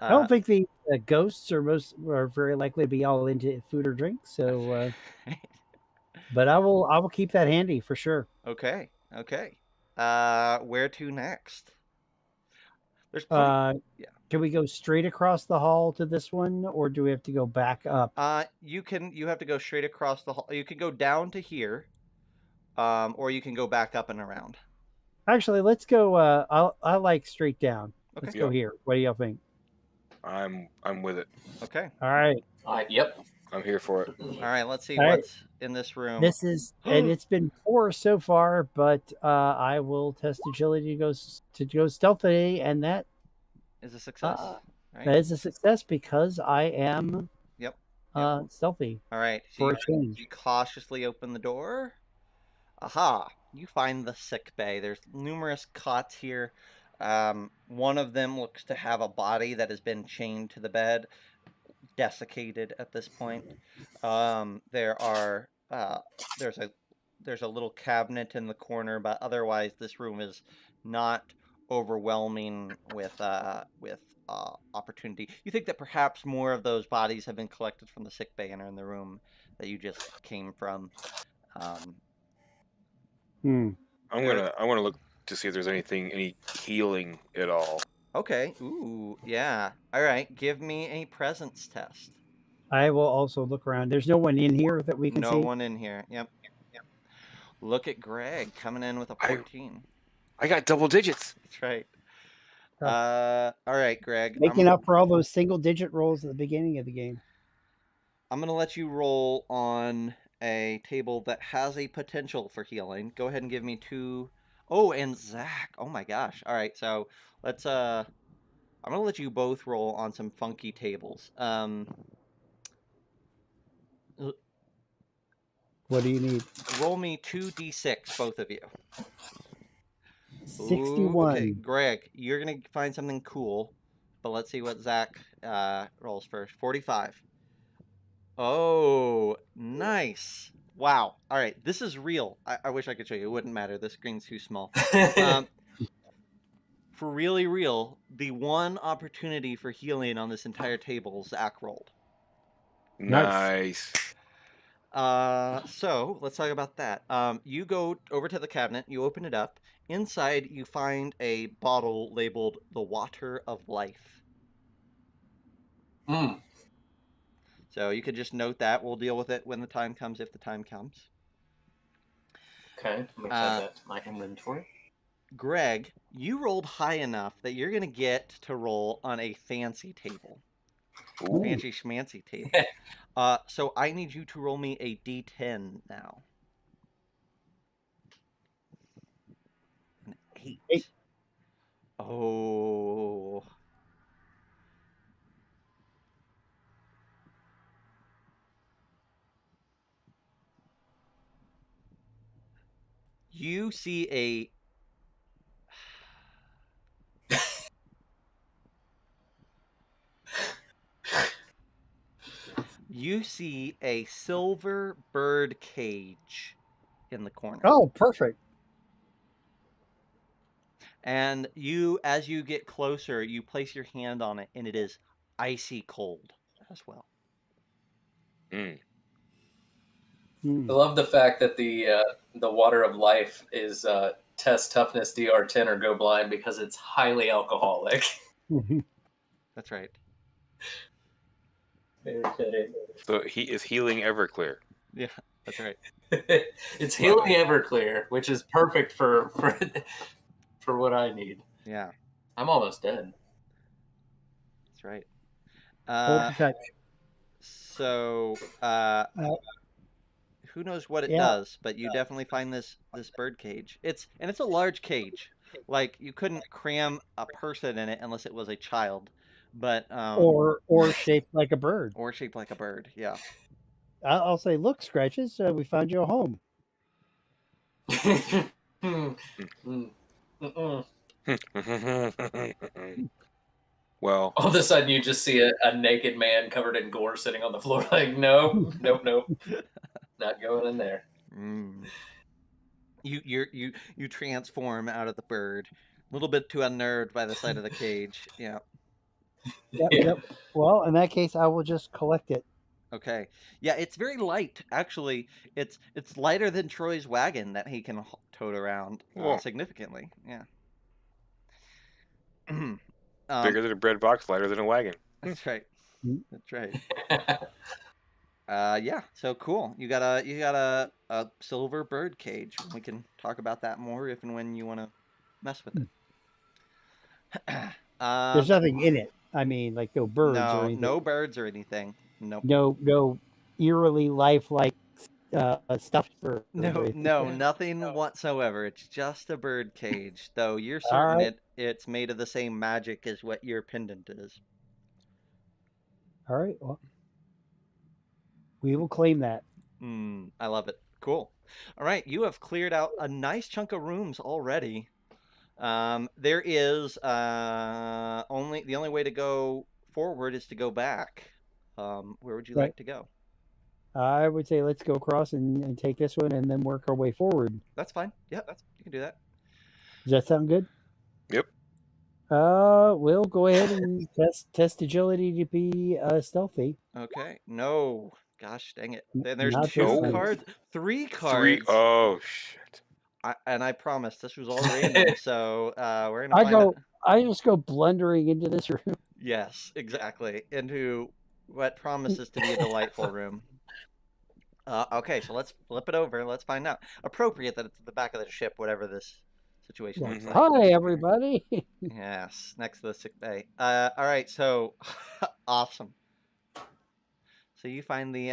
[SPEAKER 3] I don't think the ghosts are very likely to be all into food or drink. So, but I will keep that handy for sure.
[SPEAKER 1] Okay. Where to next? There's plenty. Yeah.
[SPEAKER 3] Can we go straight across the hall to this one, or do we have to go back up?
[SPEAKER 1] You have to go straight across the hall. You can go down to here, or you can go back up and around.
[SPEAKER 3] Actually, let's go. I like straight down.
[SPEAKER 1] Okay.
[SPEAKER 3] Let's go here. What do y'all think?
[SPEAKER 2] I'm with it.
[SPEAKER 1] Okay.
[SPEAKER 3] All right.
[SPEAKER 4] Yep.
[SPEAKER 2] I'm here for it.
[SPEAKER 1] All right. Let's see
[SPEAKER 3] All right.
[SPEAKER 1] what's in this room.
[SPEAKER 3] This is, and it's been 4 so far, but I will test agility to go stealthily, and that
[SPEAKER 1] is a success.
[SPEAKER 3] Right? That is a success because I am stealthy.
[SPEAKER 1] All right.
[SPEAKER 3] So
[SPEAKER 1] you cautiously open the door. Aha! You find the sick bay. There's numerous cots here. One of them looks to have a body that has been chained to the bed, desiccated at this point. There's a little cabinet in the corner, but otherwise this room is not overwhelming with opportunity. You think that perhaps more of those bodies have been collected from the sick bay and are in the room that you just came from.
[SPEAKER 2] I'm gonna look to see if there's any healing at all.
[SPEAKER 1] Okay. Ooh, yeah. All right. Give me a presence test.
[SPEAKER 3] I will also look around. There's no one in here that we can see.
[SPEAKER 1] No one in here. Yep. Look at Greg coming in with a 14.
[SPEAKER 2] I got double digits.
[SPEAKER 1] That's right. All right, Greg.
[SPEAKER 3] Making up for all those single-digit rolls at the beginning of the game.
[SPEAKER 1] I'm going to let you roll on a table that has a potential for healing. Go ahead and give me 2. Oh, and Zack. Oh my gosh. All right, so let's I'm going to let you both roll on some funky tables.
[SPEAKER 3] What do you need?
[SPEAKER 1] Roll me 2d6, both of you.
[SPEAKER 3] 61.
[SPEAKER 1] Ooh, okay, Greg, you're going to find something cool, but let's see what Zack rolls first. 45. Oh, nice. Wow. All right, this is real. I wish I could show you. It wouldn't matter. The screen's too small. For really real, the one opportunity for healing on this entire table, Zack rolled.
[SPEAKER 2] Nice.
[SPEAKER 1] So let's talk about that. You go over to the cabinet, you open it up. Inside, you find a bottle labeled "The Water of Life."
[SPEAKER 4] Mm.
[SPEAKER 1] So you could just note that. We'll deal with it when the time comes, if the time comes.
[SPEAKER 4] Okay, let me add that to my inventory.
[SPEAKER 1] Greg, you rolled high enough that you're going to get to roll on a fancy table.
[SPEAKER 2] Ooh.
[SPEAKER 1] Fancy schmancy table. So I need you to roll me a d10 now. An 8.
[SPEAKER 3] 8.
[SPEAKER 1] Oh. You see a silver bird cage in the corner.
[SPEAKER 3] Oh, perfect.
[SPEAKER 1] And as you get closer, you place your hand on it, and it is icy cold as well.
[SPEAKER 2] Mm.
[SPEAKER 4] I love the fact that the water of life is test toughness DR10 or go blind because it's highly alcoholic.
[SPEAKER 1] That's right.
[SPEAKER 4] Very fitting.
[SPEAKER 2] So he is healing Everclear.
[SPEAKER 1] Yeah, that's right.
[SPEAKER 4] It's healing Everclear, which is perfect for what I need.
[SPEAKER 1] Yeah,
[SPEAKER 4] I'm almost dead.
[SPEAKER 1] that's right.
[SPEAKER 3] Hold the touch.
[SPEAKER 1] So, who knows what it
[SPEAKER 3] Yeah.
[SPEAKER 1] does, but you definitely find this bird cage. It's a large cage. Like, you couldn't cram a person in it unless it was a child, but
[SPEAKER 3] Or shaped like a bird.
[SPEAKER 1] or shaped like a bird. Yeah.
[SPEAKER 3] I'll say, look, Scratches, we found you a home.
[SPEAKER 2] Well,
[SPEAKER 4] All of a sudden, you just see a naked man covered in gore sitting on the floor. Like, nope, not going in there.
[SPEAKER 1] You transform out of the bird, a little bit too unnerved by the sight of the cage. Yeah.
[SPEAKER 3] Yep. Well, in that case, I will just collect it.
[SPEAKER 1] Okay. Yeah, it's very light. Actually, it's lighter than Troy's wagon that he can tote around significantly. Yeah.
[SPEAKER 2] Bigger than a bread box, lighter than a wagon.
[SPEAKER 1] That's right. That's right. Yeah. So cool. You got a silver bird cage. We can talk about that more if and when you want to mess with it.
[SPEAKER 3] There's nothing in it. I mean, like no birds or anything.
[SPEAKER 1] No birds or anything. Nope.
[SPEAKER 3] No eerily lifelike stuff for
[SPEAKER 1] No, nothing whatsoever. It's just a bird cage, though you're certain it's made of the same magic as what your pendant is.
[SPEAKER 3] All right. Well, we will claim that.
[SPEAKER 1] I love it. Cool. All right, you have cleared out a nice chunk of rooms already. There is the only way to go forward is to go back. Where would you like to go?
[SPEAKER 3] I would say let's go across and take this one and then work our way forward.
[SPEAKER 1] That's fine. Yeah, you can do that.
[SPEAKER 3] Does that sound good?
[SPEAKER 2] Yep.
[SPEAKER 3] We'll go ahead and test agility to be stealthy.
[SPEAKER 1] Okay. No. Gosh dang it. Then there's
[SPEAKER 3] Not
[SPEAKER 1] 2
[SPEAKER 3] this time.
[SPEAKER 1] cards. 3 cards.
[SPEAKER 2] Oh shit.
[SPEAKER 1] I promise this was all random, so we're gonna find out.
[SPEAKER 3] I just go blundering into this room.
[SPEAKER 1] Yes, exactly. Into what promises to be a delightful room. Okay, so let's flip it over. Let's find out. Appropriate that it's at the back of the ship, whatever this situation looks like.
[SPEAKER 3] Hi, everybody.
[SPEAKER 1] Yes, next to the sick bay. All right, so awesome. So you find the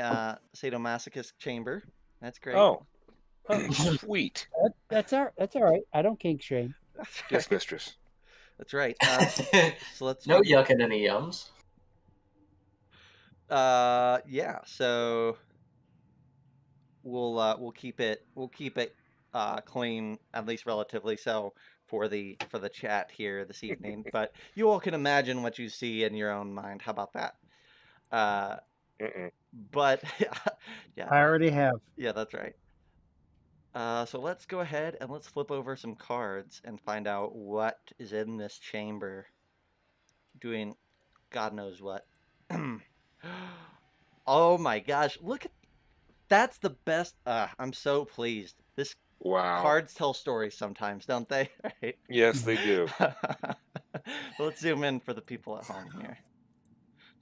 [SPEAKER 1] sadomasochist chamber. That's great.
[SPEAKER 2] Oh, sweet.
[SPEAKER 3] That's all right. I don't kink shame.
[SPEAKER 2] Yes, mistress.
[SPEAKER 1] That's right. So let's
[SPEAKER 4] no yucking any yums.
[SPEAKER 1] Yeah. So we'll keep it clean, at least relatively so, for the chat here this evening. But you all can imagine what you see in your own mind. How about that? but yeah,
[SPEAKER 3] I already have.
[SPEAKER 1] yeah, that's right. So let's go ahead and let's flip over some cards and find out what is in this chamber. Doing God knows what. Oh my gosh, look at that's the best. I'm so pleased. This
[SPEAKER 2] Wow.
[SPEAKER 1] cards tell stories sometimes, don't they? Right.
[SPEAKER 2] Yes, they do.
[SPEAKER 1] Let's zoom in for the people at home here.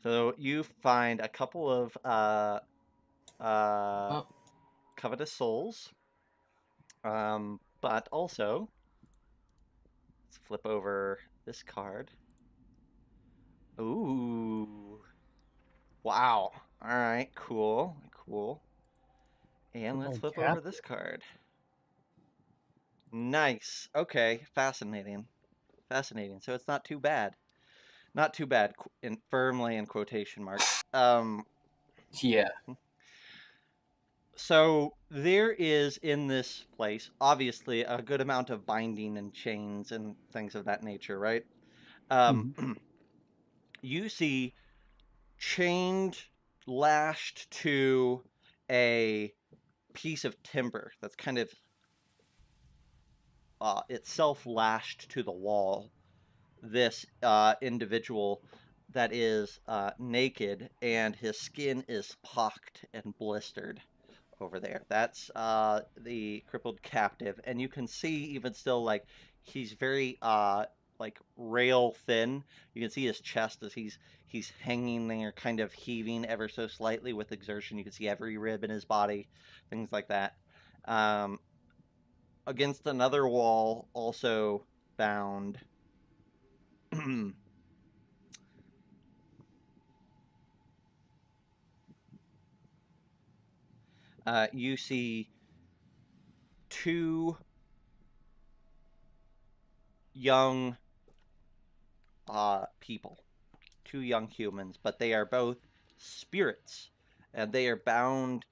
[SPEAKER 1] So you find a couple of
[SPEAKER 4] Oh,
[SPEAKER 1] covetous souls, but also let's flip over this card. Ooh, wow! All right, cool, cool. And let's flip over this card. Nice. Okay, fascinating. Fascinating. So it's not too bad. Not too bad, firmly in quotation marks.
[SPEAKER 4] yeah.
[SPEAKER 1] So there is in this place, obviously, a good amount of binding and chains and things of that nature, right? You see chained, lashed to a piece of timber that's kind of itself lashed to the wall. This individual that is naked and his skin is pocked and blistered over there. That's the crippled captive, and you can see even still like he's very like rail thin. You can see his chest as he's hanging there, kind of heaving ever so slightly with exertion. You can see every rib in his body, things like that. Against another wall, also bound. You see two young people, two young humans, but they are both spirits, and they are bound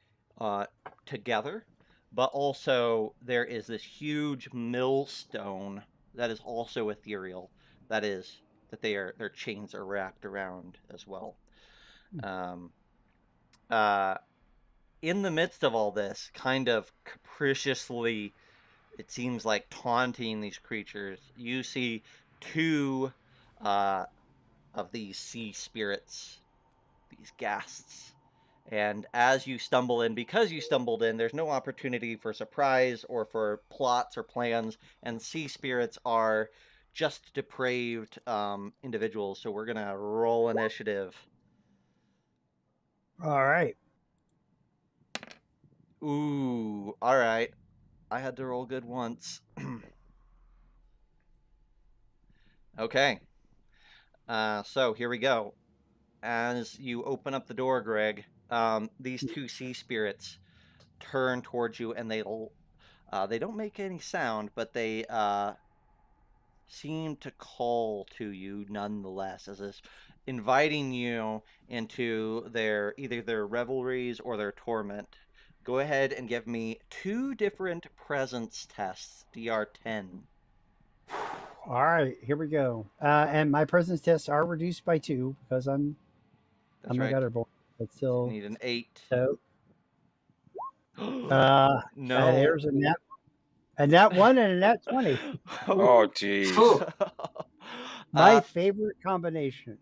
[SPEAKER 1] together. But also, there is this huge millstone that is also ethereal. That their chains are wrapped around as well. Um, in the midst of all this, kind of capriciously, it seems like taunting these creatures, you see two uh, of these sea spirits, these ghasts. And as you stumble in, because you stumbled in, there's no opportunity for surprise or for plots or plans. And sea spirits are just depraved individuals. So we're going to roll initiative.
[SPEAKER 3] All right.
[SPEAKER 1] Ooh, all right. I had to roll good once. Okay. So here we go. As you open up the door, Greg, these two sea spirits turn towards you, and they don't make any sound, but they seem to call to you nonetheless, as if inviting you into either their revelries or their torment. Go ahead and give me two different presence tests, DR10.
[SPEAKER 3] All right, here we go. And my presence tests are reduced by 2 because I'm
[SPEAKER 1] That's
[SPEAKER 3] a
[SPEAKER 1] right.
[SPEAKER 3] gutter boy. But still,
[SPEAKER 1] You need an 8.
[SPEAKER 3] so
[SPEAKER 1] No.
[SPEAKER 3] there's a nat 1 and a nat 20.
[SPEAKER 2] Oh, geez.
[SPEAKER 4] Ooh.
[SPEAKER 3] My favorite combination.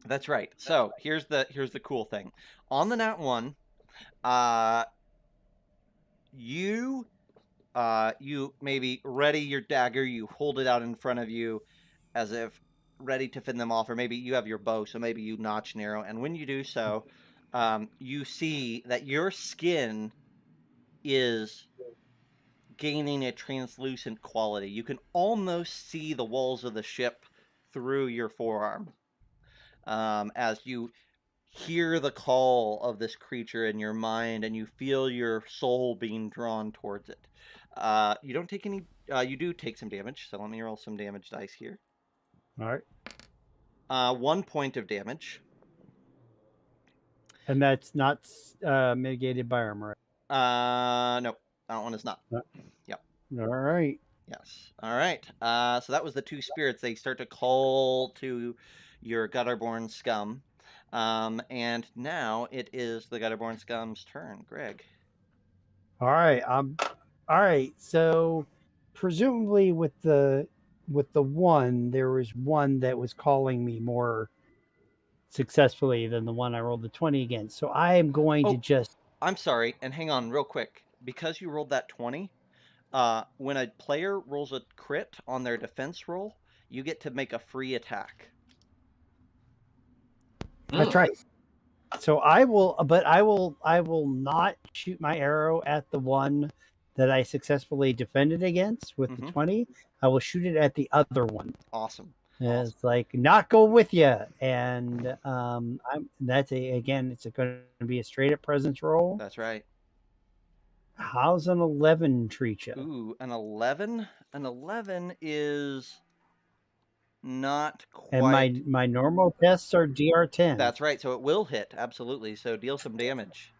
[SPEAKER 1] That's right. So here's the cool thing. On the nat 1, you maybe ready your dagger, you hold it out in front of you as if ready to fend them off, or maybe you have your bow, so maybe you notch an arrow, and when you do so, you see that your skin is gaining a translucent quality. You can almost see the walls of the ship through your forearm, as you hear the call of this creature in your mind, and you feel your soul being drawn towards it. You don't take any. You do take some damage, so let me roll some damage dice here.
[SPEAKER 3] All right.
[SPEAKER 1] 1 point of damage.
[SPEAKER 3] And that's not mitigated by armor.
[SPEAKER 1] No, that one is not. Yep.
[SPEAKER 3] All right.
[SPEAKER 1] Yes. All right. So that was the two spirits. They start to call to your gutterborn scum. And now it is the Gutterborn Scum's turn. Greg.
[SPEAKER 3] All right. All right. So presumably with the one, there was one that was calling me more successfully than the one I rolled the 20 against. So I am going to
[SPEAKER 1] Oh.
[SPEAKER 3] just
[SPEAKER 1] I'm sorry, and hang on real quick. Because you rolled that 20, when a player rolls a crit on their defense roll, you get to make a free attack.
[SPEAKER 3] That's right. So I will not shoot my arrow at the one that I successfully defended against with the 20. I will shoot it at the other one.
[SPEAKER 1] Awesome.
[SPEAKER 3] It's like not go with you, and it's going to be a straight up presence roll.
[SPEAKER 1] That's right.
[SPEAKER 3] How's an 11 treat you?
[SPEAKER 1] Ooh, an 11. An 11 is not quite.
[SPEAKER 3] And my normal tests are DR10.
[SPEAKER 1] That's right. So it will hit, absolutely. So deal some damage.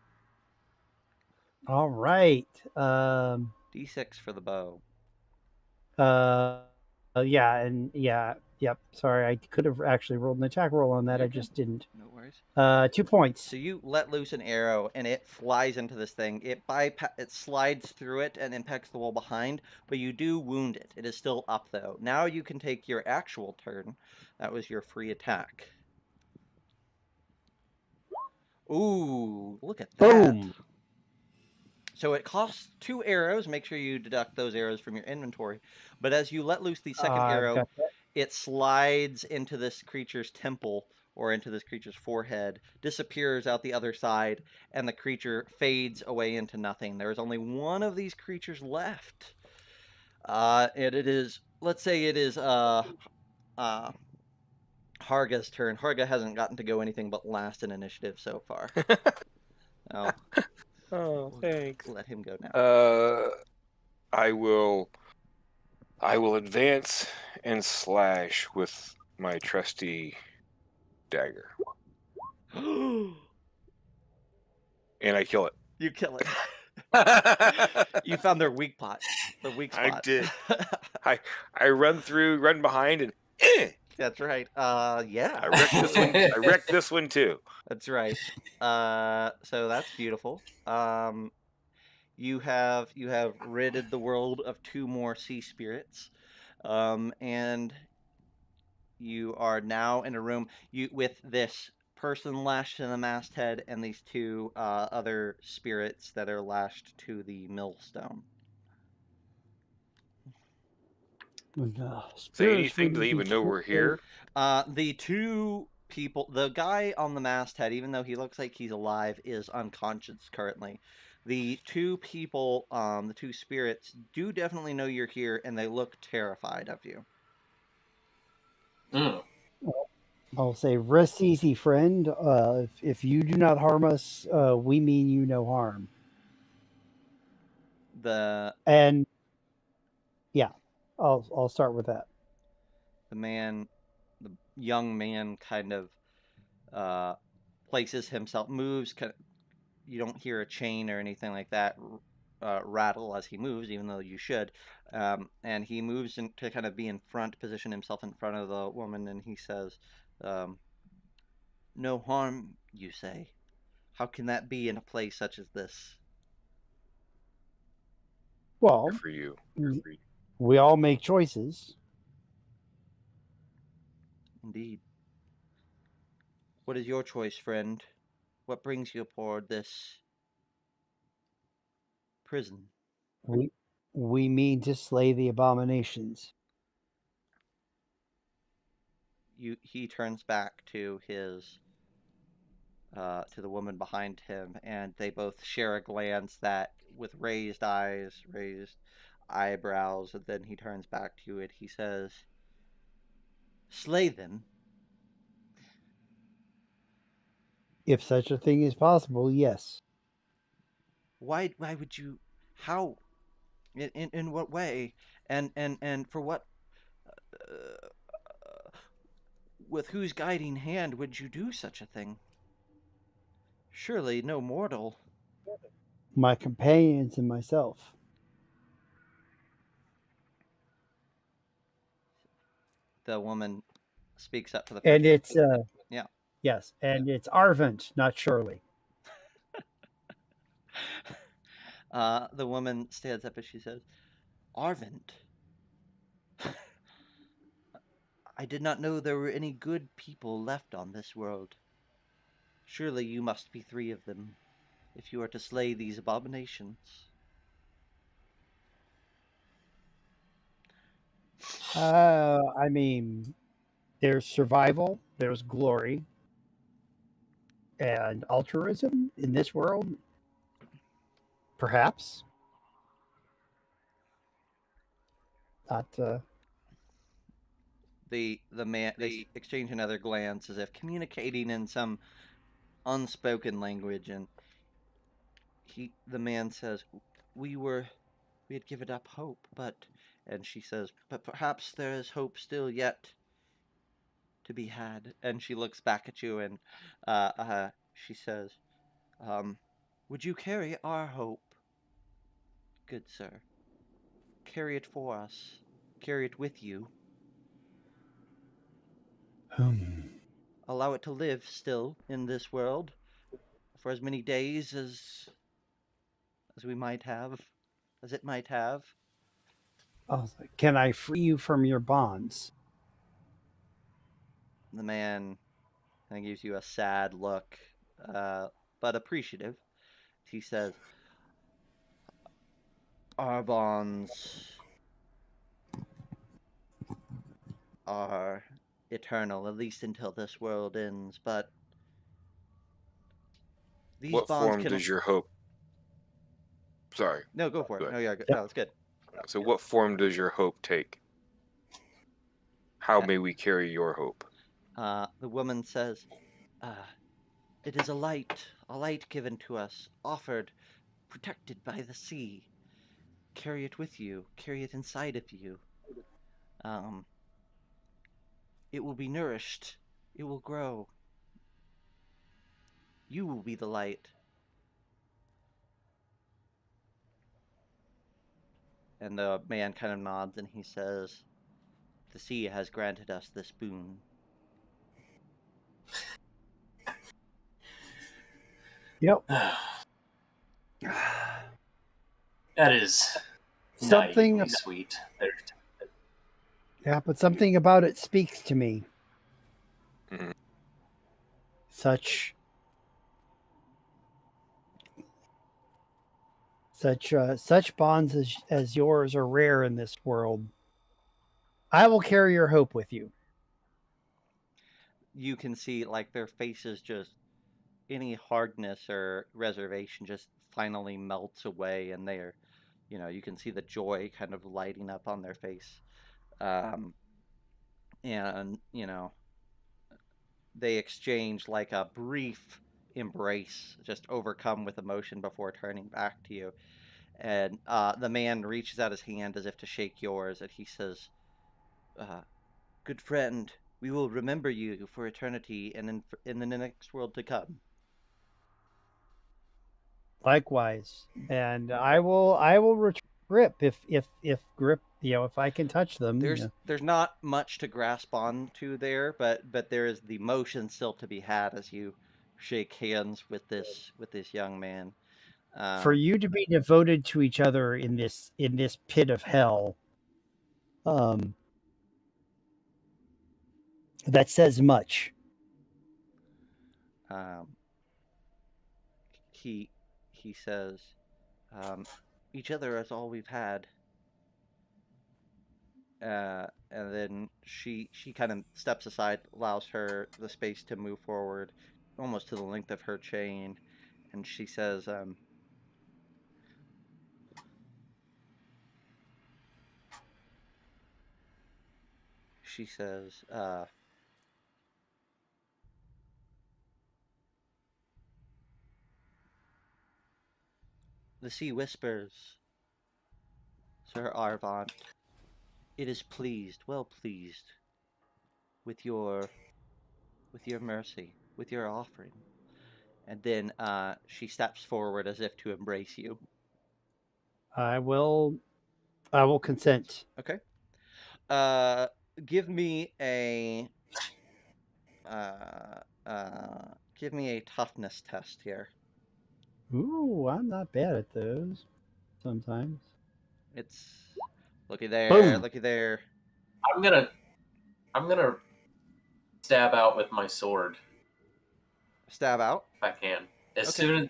[SPEAKER 3] All right.
[SPEAKER 1] D6 for the bow.
[SPEAKER 3] Yep. Sorry, I could have actually rolled an attack roll on that. I just didn't.
[SPEAKER 1] No worries.
[SPEAKER 3] 2 points.
[SPEAKER 1] So you let loose an arrow, and it flies into this thing. It slides through it and impacts the wall behind, but you do wound it. It is still up, though. Now you can take your actual turn. That was your free attack. Ooh, look at that.
[SPEAKER 3] Boom.
[SPEAKER 1] So it costs 2 arrows. Make sure you deduct those arrows from your inventory. But as you let loose the second arrow, it slides into this creature's temple or into this creature's forehead, disappears out the other side, and the creature fades away into nothing. There is only one of these creatures left. And it is, let's say it is Harga's turn. Harga hasn't gotten to go anything but last in initiative so far.
[SPEAKER 2] Oh, thanks.
[SPEAKER 1] Let him go now.
[SPEAKER 2] I will advance and slash with my trusty dagger. And I kill it.
[SPEAKER 1] You kill it. You found their weak spot. The weak spot.
[SPEAKER 2] I did. I run behind, and
[SPEAKER 1] That's right. Yeah.
[SPEAKER 2] I wrecked this one too.
[SPEAKER 1] That's right. So that's beautiful. You have ridded the world of 2 more sea spirits, and you are now in a room with this person lashed to the masthead and these 2 other spirits that are lashed to the millstone.
[SPEAKER 2] Say anything? Do they even know we're here?
[SPEAKER 1] The 2 people, the guy on the masthead, even though he looks like he's alive, is unconscious currently. The 2 people, the 2 spirits, do definitely know you're here, and they look terrified of you.
[SPEAKER 3] I'll say, rest easy, friend. If you do not harm us, we mean you no harm. I'll start with that.
[SPEAKER 1] The young man kind of places himself, moves. You don't hear a chain or anything like that rattle as he moves, even though you should. And he moves to kind of be in front, position himself in front of the woman, and he says, "No harm, you say? How can that be in a place such as this?"
[SPEAKER 3] Well,
[SPEAKER 2] Good for you.
[SPEAKER 3] We all make choices.
[SPEAKER 1] Indeed. What is your choice, friend? What brings you aboard this prison?
[SPEAKER 3] We mean to slay the abominations.
[SPEAKER 1] He turns back to his to the woman behind him, and they both share a glance that, with raised eyes, raised eyebrows, and then he turns back to it. He says, "Slay them."
[SPEAKER 3] If such a thing is possible, yes.
[SPEAKER 1] Why would you? How? In what way? And for what? With whose guiding hand would you do such a thing? Surely no mortal.
[SPEAKER 3] My companions and myself.
[SPEAKER 1] The woman speaks up for the
[SPEAKER 3] first. And it's
[SPEAKER 1] yeah.
[SPEAKER 3] Yes, and it's Arvent, not Shirley.
[SPEAKER 1] The woman stands up and she says, Arvent, I did not know there were any good people left on this world. Surely you must be 3 of them, if you are to slay these abominations.
[SPEAKER 3] I mean, there's survival, there's glory, and altruism in this world. Perhaps not.
[SPEAKER 1] They exchange another glance as if communicating in some unspoken language, and the man says, we had given up hope, and she says, but perhaps there is hope still yet to be had. And she looks back at you and she says, would you carry our hope, good sir? Carry it for us. Carry it with you. Allow it to live still in this world for as many days as we might have, as it might have.
[SPEAKER 3] Can I free you from your bonds?
[SPEAKER 1] The man kind of gives you a sad look, but appreciative. He says, our bonds are eternal, at least until this world ends, but these
[SPEAKER 2] What
[SPEAKER 1] bonds
[SPEAKER 2] form
[SPEAKER 1] can...
[SPEAKER 2] does your hope? Sorry.
[SPEAKER 1] No, go for it.
[SPEAKER 2] Go ahead.
[SPEAKER 1] No, yeah, no, it's good.
[SPEAKER 2] So, what form does your hope take? How may we carry your hope?
[SPEAKER 1] The woman says, it is a light given to us, offered, protected by the sea. Carry it with you, carry it inside of you. It will be nourished, it will grow. You will be the light. And the man kind of nods and he says, the sea has granted us this boon.
[SPEAKER 3] Yep.
[SPEAKER 4] That is
[SPEAKER 3] Something
[SPEAKER 4] naively sweet.
[SPEAKER 3] Yeah, but something about it speaks to me.
[SPEAKER 2] Mhm.
[SPEAKER 3] Such bonds as yours are rare in this world. I will carry your hope with you.
[SPEAKER 1] You can see, like, their faces just, any hardness or reservation just finally melts away, and they're, you can see the joy kind of lighting up on their face. And, they exchange like a brief embrace, just overcome with emotion before turning back to you. And the man reaches out his hand as if to shake yours, and he says, good friend, we will remember you for eternity and in the next world to come.
[SPEAKER 3] Likewise, and I will return grip if grip, if I can touch them.
[SPEAKER 1] There's not much to grasp on to there, but there is the motion still to be had as you shake hands with this young man.
[SPEAKER 3] For you to be devoted to each other in this pit of hell, that says much.
[SPEAKER 1] He says, each other is all we've had. And then she kind of steps aside, allows her the space to move forward, almost to the length of her chain, and she says, the sea whispers, Sir Arvant, it is well pleased with your mercy, with your offering. And then she steps forward as if to embrace you.
[SPEAKER 3] I will consent.
[SPEAKER 1] Okay. Give me a Give me a toughness test here.
[SPEAKER 3] Ooh, I'm not bad at those. Sometimes.
[SPEAKER 1] It's looky there,
[SPEAKER 3] Boom.
[SPEAKER 1] looky there.
[SPEAKER 4] I'm gonna stab out with my sword
[SPEAKER 1] Stab out.
[SPEAKER 4] if I can. As
[SPEAKER 1] Okay.
[SPEAKER 4] soon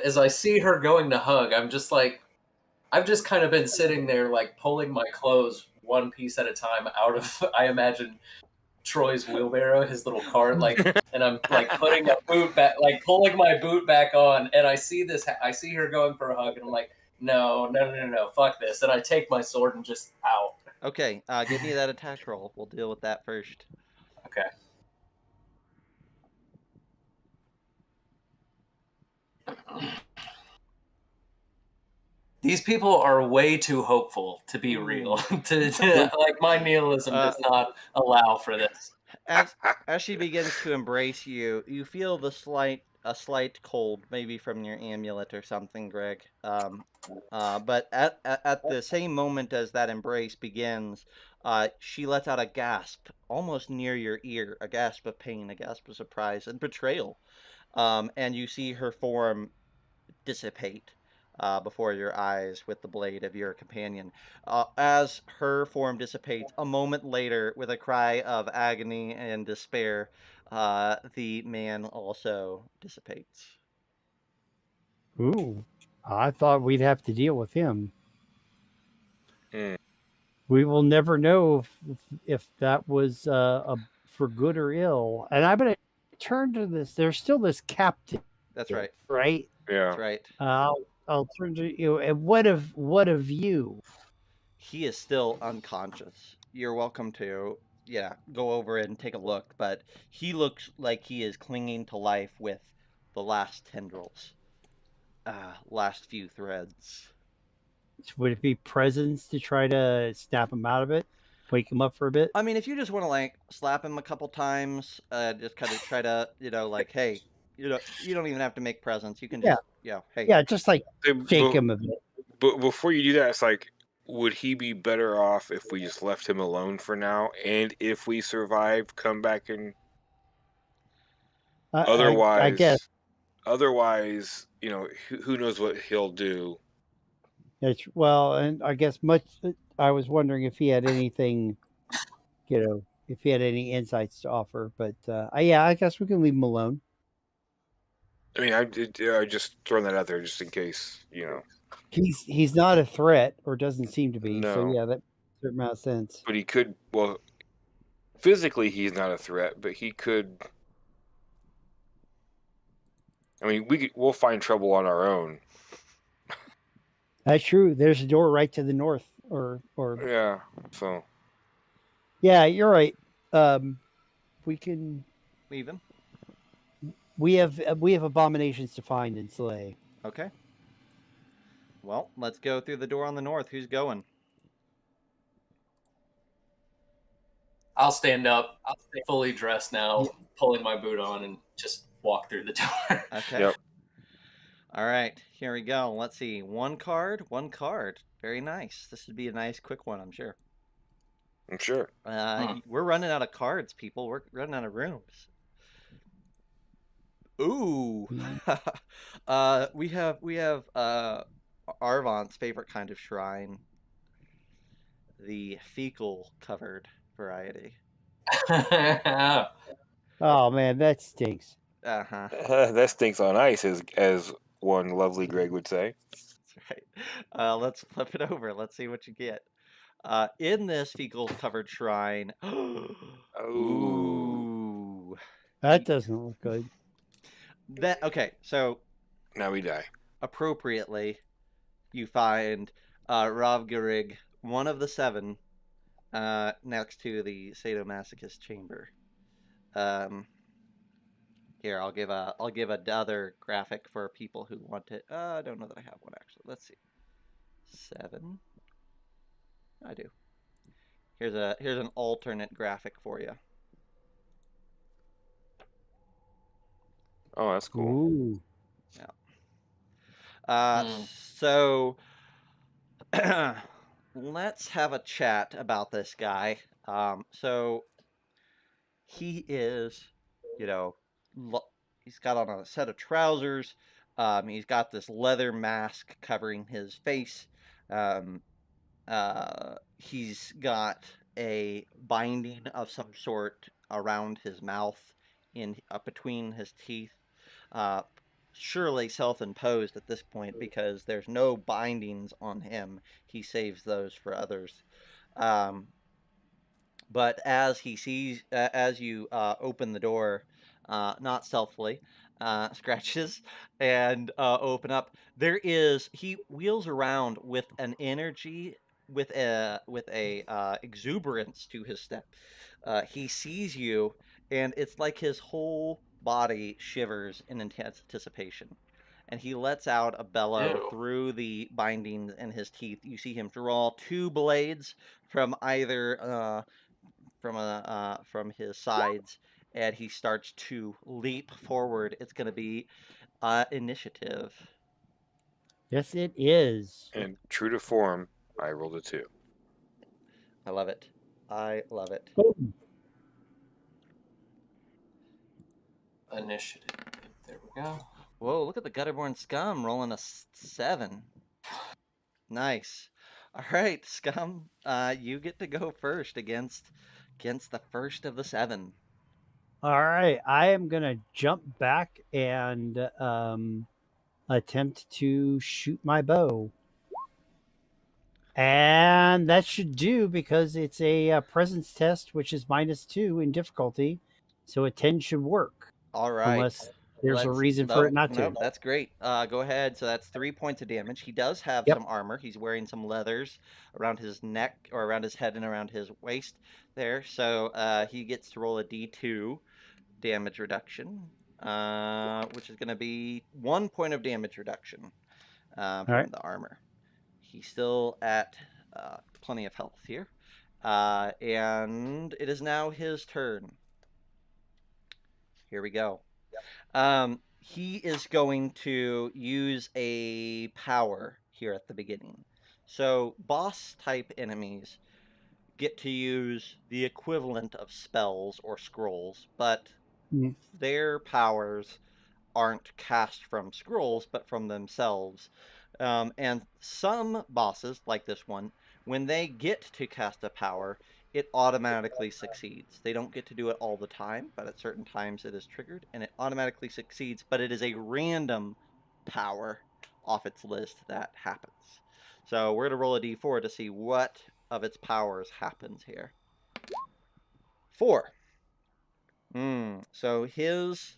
[SPEAKER 4] as I see her going to hug, I'm just like, I've just kind of been sitting there like pulling my clothes one piece at a time out of I imagine Troy's wheelbarrow, his little cart, like, and I'm like putting a boot back, like pulling my boot back on, and I see her going for a hug, and I'm like, no, fuck this, and I take my sword and just out.
[SPEAKER 1] Okay. Give me that attack roll. We'll deal with that first.
[SPEAKER 4] Okay. These people are way too hopeful to be real. Like my nihilism does not allow for this.
[SPEAKER 1] As she begins to embrace you, you feel a slight cold, maybe from your amulet or something, Greg. But at the same moment as that embrace begins, she lets out a gasp, almost near your ear, a gasp of pain, a gasp of surprise and betrayal. And you see her form dissipate before your eyes with the blade of your companion. As her form dissipates, a moment later, with a cry of agony and despair, the man also dissipates.
[SPEAKER 3] Ooh, I thought we'd have to deal with him.
[SPEAKER 2] Hmm.
[SPEAKER 3] We will never know if that was for good or ill. And I'm going to turn to this. There's still this captain.
[SPEAKER 1] That's right.
[SPEAKER 3] Right?
[SPEAKER 2] Yeah.
[SPEAKER 1] That's right.
[SPEAKER 3] I'll turn to you. And what of you?
[SPEAKER 1] He is still unconscious. You're welcome to, go over and take a look, but he looks like he is clinging to life with the last tendrils, last few threads.
[SPEAKER 3] Would it be presence to try to snap him out of it? Wake him up for a bit?
[SPEAKER 1] I mean, if you just want to like slap him a couple times, just kind of try to, like, hey, you don't even have to make presents. You can just, hey.
[SPEAKER 3] Yeah, just like shake him a bit.
[SPEAKER 2] But before you do that, it's like, would he be better off if we just left him alone for now? And if we survive, come back and otherwise,
[SPEAKER 3] I guess.
[SPEAKER 2] Otherwise, who knows what he'll do.
[SPEAKER 3] And I guess I was wondering if he had anything, if he had any insights to offer. But I guess we can leave him alone.
[SPEAKER 2] I mean, I just throwing that out there just in case,
[SPEAKER 3] He's not a threat, or doesn't seem to be.
[SPEAKER 2] No.
[SPEAKER 3] So yeah, that makes a certain amount of sense.
[SPEAKER 2] But he could. Well, physically, he's not a threat, but he could. I mean, we'll find trouble on our own.
[SPEAKER 3] That's true. There's a door right to the north, or
[SPEAKER 2] yeah. So.
[SPEAKER 3] Yeah, you're right. We can
[SPEAKER 1] leave him.
[SPEAKER 3] We have abominations to find and slay.
[SPEAKER 1] Okay. Well, let's go through the door on the north. Who's going?
[SPEAKER 4] I'll stand up. I'll stay fully dressed now, pulling my boot on, and just walk through the door.
[SPEAKER 1] Okay.
[SPEAKER 2] Yep.
[SPEAKER 1] All right, here we go. Let's see. One card. Very nice. This would be a nice, quick one, I'm sure.
[SPEAKER 2] I'm sure.
[SPEAKER 1] We're running out of cards, people. We're running out of rooms. Ooh. We have Arvant's favorite kind of shrine. The fecal covered variety.
[SPEAKER 3] Oh man, that stinks.
[SPEAKER 2] That stinks on ice, as one lovely Greg would say.
[SPEAKER 1] That's right. Let's flip it over. Let's see what you get. In this fecal covered shrine. Ooh.
[SPEAKER 3] That doesn't look good.
[SPEAKER 1] So
[SPEAKER 2] now we die.
[SPEAKER 1] Appropriately, you find Ravgarig, one of the 7, next to the sadomasochist chamber. Here, I'll give another graphic for people who want it. I don't know that I have one actually. Let's see. 7. I do. Here's an alternate graphic for you.
[SPEAKER 2] Oh, that's cool.
[SPEAKER 3] Ooh.
[SPEAKER 1] Yeah. So let's have a chat about this guy. So he is, he's got on a set of trousers. He's got this leather mask covering his face. He's got a binding of some sort around his mouth, in up between his teeth. Uh, Surely self-imposed at this point because there's no bindings on him. He saves those for others. Um, but as he sees, as you open the door, not stealthily, scratches and open up, he wheels around with an energy, with a exuberance to his step. He sees you, and it's like his whole body shivers in intense anticipation. And he lets out a bellow
[SPEAKER 4] Ew.
[SPEAKER 1] through the bindings in his teeth. You see him draw two blades from either from his sides, and he starts to leap forward. It's going to be initiative.
[SPEAKER 3] Yes, it is.
[SPEAKER 2] And true to form, I rolled a 2.
[SPEAKER 1] I love it. I love it.
[SPEAKER 3] Boom.
[SPEAKER 4] Initiative. There we go.
[SPEAKER 1] Whoa, look at the Gutterborn Scum rolling a 7. Nice. All right, Scum, you get to go first against the first of the 7.
[SPEAKER 3] All right, I am gonna jump back and attempt to shoot my bow, and that should do because it's a presence test, which is -2 in difficulty, so a 10 should work.
[SPEAKER 1] All right.
[SPEAKER 3] Unless there's a reason for it not to.
[SPEAKER 1] Nope, that's great. Go ahead. So that's 3 points of damage. He does have
[SPEAKER 3] Yep.
[SPEAKER 1] some armor. He's wearing some leathers around his neck, or around his head and around his waist there. So he gets to roll a D2 damage reduction, which is going to be 1 point of damage reduction from
[SPEAKER 3] right.
[SPEAKER 1] the armor. He's still at plenty of health here. And it is now his turn. Here we go. He is going to use a power here at the beginning. So boss type enemies get to use the equivalent of spells or scrolls, but their powers aren't cast from scrolls, but from themselves. And some bosses, like this one, when they get to cast a power, it automatically succeeds. They don't get to do it all the time, but at certain times it is triggered, and it automatically succeeds, but it is a random power off its list that happens. So we're going to roll a d4 to see what of its powers happens here. 4. So his...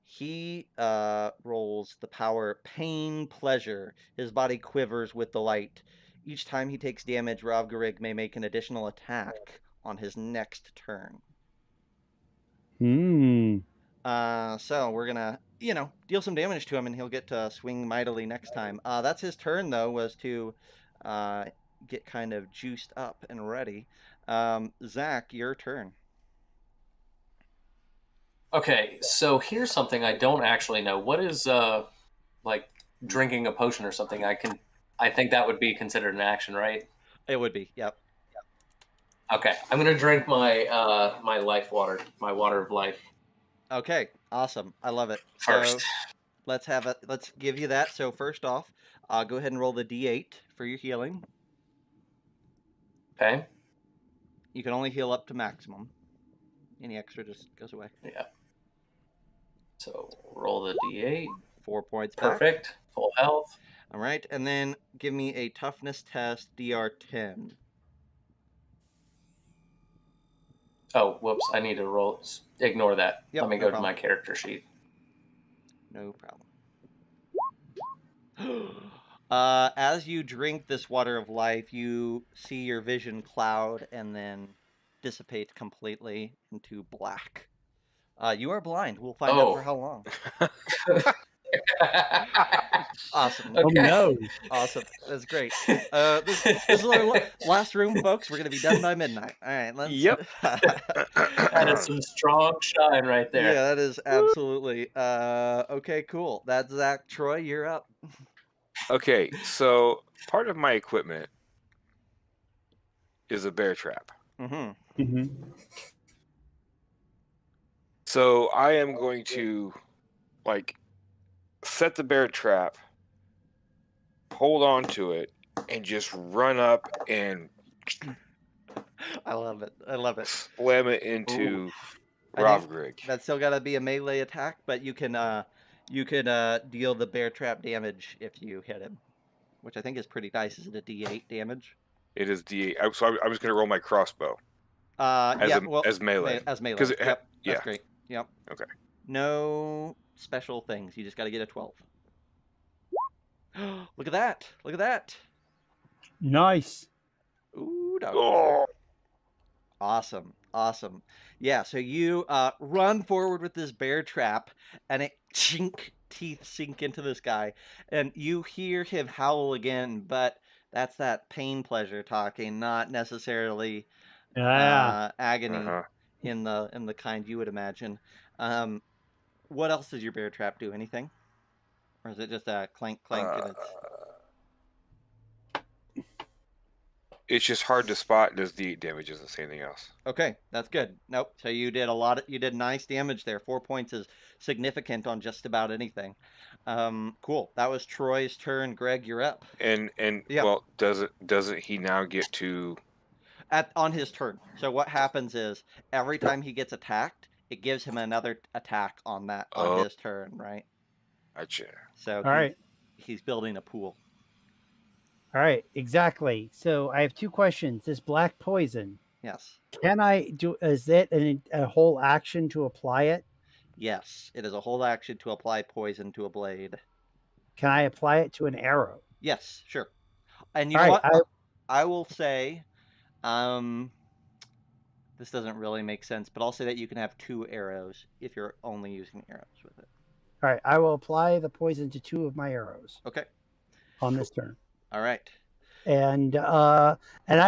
[SPEAKER 1] He rolls the power Pain Pleasure. His body quivers with delight. Each time he takes damage, Ravgarig may make an additional attack on his next turn. So we're gonna, deal some damage to him, and he'll get to swing mightily next time. That's his turn, though, was to get kind of juiced up and ready. Zack, your turn.
[SPEAKER 4] Okay, so here's something I don't actually know. What is like drinking a potion or something? I think that would be considered an action, right?
[SPEAKER 1] It would be. Yep.
[SPEAKER 4] Okay, I'm gonna drink my my life water, my water of life.
[SPEAKER 1] Okay, awesome. I love it.
[SPEAKER 4] First.
[SPEAKER 1] So let's give you that. So first off, go ahead and roll the D8 for your healing.
[SPEAKER 4] Okay.
[SPEAKER 1] You can only heal up to maximum. Any extra just goes away.
[SPEAKER 4] Yeah. So roll the D8.
[SPEAKER 1] 4 points back.
[SPEAKER 4] Perfect. Full health.
[SPEAKER 1] All right, and then give me a toughness test, DR10.
[SPEAKER 4] Oh, whoops! I need to roll. Ignore that.
[SPEAKER 1] Yep,
[SPEAKER 4] Let me
[SPEAKER 1] no
[SPEAKER 4] go to
[SPEAKER 1] problem.
[SPEAKER 4] my character sheet.
[SPEAKER 1] No problem. As you drink this water of life, you see your vision cloud and then dissipate completely into black. You are blind. We'll find out for how long. Awesome.
[SPEAKER 3] Oh no!
[SPEAKER 1] Awesome. That's great. This is our last room, folks. We're going to be done by midnight. All right. Let's...
[SPEAKER 2] Yep.
[SPEAKER 4] That is some strong shine right there.
[SPEAKER 1] Yeah, that is absolutely. Okay, cool. That's Zack. Troy, you're up.
[SPEAKER 2] Okay, so part of my equipment is a bear trap.
[SPEAKER 1] Mm-hmm.
[SPEAKER 3] Mm-hmm.
[SPEAKER 2] So I am going to, like, set the bear trap, hold on to it, and just run up and
[SPEAKER 1] I love it. I love it.
[SPEAKER 2] slam it into
[SPEAKER 1] I think
[SPEAKER 2] Rovgrig.
[SPEAKER 1] that's still got to be a melee attack, but you can deal the bear trap damage if you hit him, which I think is pretty nice. Is it a D8 damage?
[SPEAKER 2] It is D8. So I was going to roll my crossbow
[SPEAKER 1] Yeah,
[SPEAKER 2] as melee.
[SPEAKER 1] as melee.
[SPEAKER 2] 'Cause
[SPEAKER 1] Yep,
[SPEAKER 2] yeah.
[SPEAKER 1] that's great. Yep.
[SPEAKER 2] Okay.
[SPEAKER 1] No special things. You just got to get a 12. Look at that! Look at that!
[SPEAKER 3] Nice.
[SPEAKER 1] Ooh, dog.
[SPEAKER 2] Oh,
[SPEAKER 1] Awesome, awesome. Yeah, so you run forward with this bear trap, and it chink, teeth sink into this guy, and you hear him howl again, but that's that pain pleasure talking, not necessarily
[SPEAKER 3] Yeah.
[SPEAKER 1] agony
[SPEAKER 2] uh-huh.
[SPEAKER 1] in the kind you would imagine. What else does your bear trap do? Anything, or is it just a clank clank and it's?
[SPEAKER 2] It's just hard to spot and does D8 damage, doesn't say anything else.
[SPEAKER 1] Okay, that's good. Nope. So you did you did nice damage there. 4 points is significant on just about anything. Cool. That was Troy's turn. Greg, you're up.
[SPEAKER 2] And
[SPEAKER 1] Yep.
[SPEAKER 2] well, doesn't he now get to
[SPEAKER 1] On his turn. So what happens is every time he gets attacked, it gives him another attack on his turn, right?
[SPEAKER 2] Gotcha.
[SPEAKER 1] So
[SPEAKER 3] All right.
[SPEAKER 1] he's building a pool.
[SPEAKER 3] All right. Exactly. So I have two questions. This black poison,
[SPEAKER 1] Yes.
[SPEAKER 3] can I do? Is it a whole action to apply it?
[SPEAKER 1] Yes. It is a whole action to apply poison to a blade.
[SPEAKER 3] Can I apply it to an arrow?
[SPEAKER 1] Yes, sure. And you
[SPEAKER 3] All
[SPEAKER 1] know
[SPEAKER 3] right,
[SPEAKER 1] what? I will say, this doesn't really make sense, but I'll say that you can have 2 arrows if you're only using arrows with it.
[SPEAKER 3] All right. I will apply the poison to 2 of my arrows.
[SPEAKER 1] Okay.
[SPEAKER 3] On this turn.
[SPEAKER 1] All right.
[SPEAKER 3] And I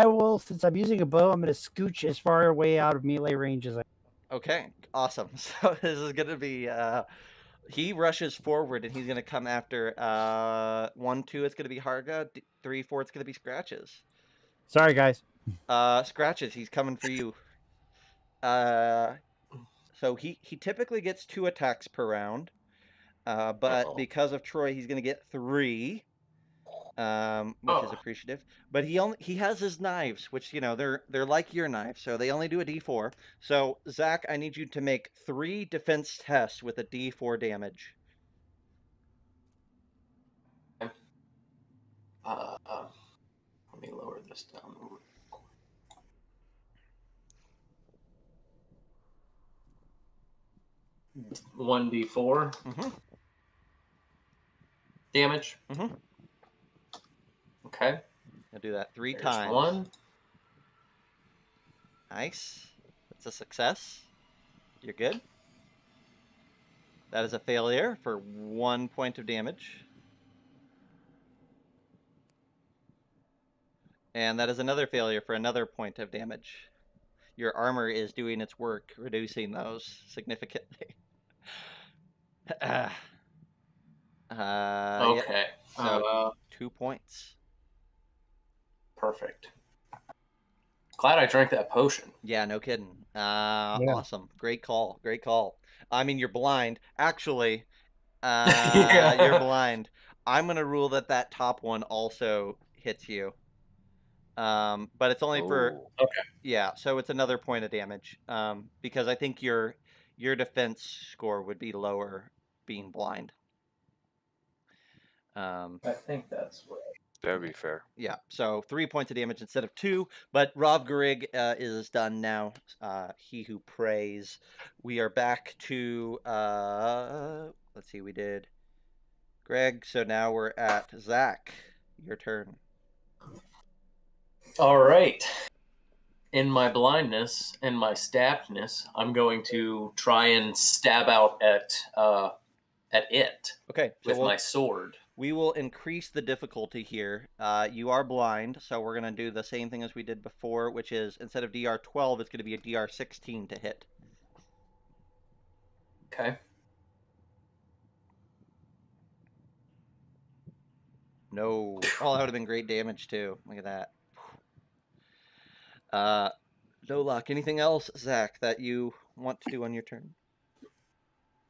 [SPEAKER 3] will, since I'm using a bow, I'm going to scooch as far away out of melee range as I.
[SPEAKER 1] Okay. Awesome. So this is going to be he rushes forward and he's going to come after 1, 2. It's going to be Harga. 3, 4. It's going to be Scratches.
[SPEAKER 3] Sorry, guys.
[SPEAKER 1] Scratches. He's coming for you. So he typically gets 2 attacks per round, but because of Troy, he's going to get 3. Which is appreciative. But he has his knives, which they're like your knives, so they only do a D4. So Zack, I need you to make 3 defense tests with a D4 damage.
[SPEAKER 4] Let me lower this down. 1d4 damage. Okay.
[SPEAKER 1] I'll do that 3
[SPEAKER 4] There's
[SPEAKER 1] times.
[SPEAKER 4] 1.
[SPEAKER 1] Nice. That's a success. You're good. That is a failure for 1 point of damage. And that is another failure for another point of damage. Your armor is doing its work, reducing those significantly.
[SPEAKER 4] Okay.
[SPEAKER 1] Yeah. So 2 points.
[SPEAKER 4] Perfect. Glad I drank that potion.
[SPEAKER 1] Yeah, no kidding. Awesome. Great call. Great call. I mean, you're blind. Actually, you're blind. I'm going to rule that top one also hits you. But it's only for...
[SPEAKER 4] Okay.
[SPEAKER 1] Yeah, so it's another point of damage. Because I think your defense score would be lower being blind.
[SPEAKER 4] I think that's right.
[SPEAKER 2] That would be fair.
[SPEAKER 1] Yeah, so 3 points of damage instead of 2. But Rovgrig is done now. He who prays. We are back to let's see, we did Greg, so now we're at Zack. Your turn.
[SPEAKER 4] All right. In my blindness and my stabbedness, I'm going to try and stab out at it.
[SPEAKER 1] Okay, so
[SPEAKER 4] with my sword.
[SPEAKER 1] We will increase the difficulty here. You are blind, so we're going to do the same thing as we did before, which is instead of DR 12, it's going to be a DR 16 to hit.
[SPEAKER 4] Okay.
[SPEAKER 1] No. Oh, that would have been great damage, too. Look at that. No luck. Anything else, Zack, that you want to do on your turn?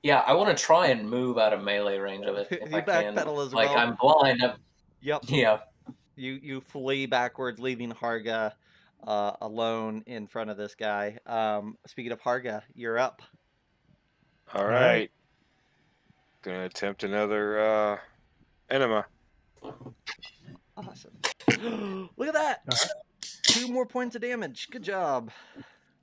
[SPEAKER 4] Yeah, I want to try and move out of melee range of it if
[SPEAKER 1] You
[SPEAKER 4] I can.
[SPEAKER 1] backpedal as
[SPEAKER 4] Like,
[SPEAKER 1] well.
[SPEAKER 4] I'm blind.
[SPEAKER 1] Yep.
[SPEAKER 4] Yeah.
[SPEAKER 1] You flee backwards, leaving Harga alone in front of this guy. Speaking of Harga, you're up.
[SPEAKER 2] All
[SPEAKER 3] right.
[SPEAKER 2] right. Gonna attempt another enema.
[SPEAKER 1] Awesome. Look at that!
[SPEAKER 3] All right.
[SPEAKER 1] 2 more points of damage. Good job.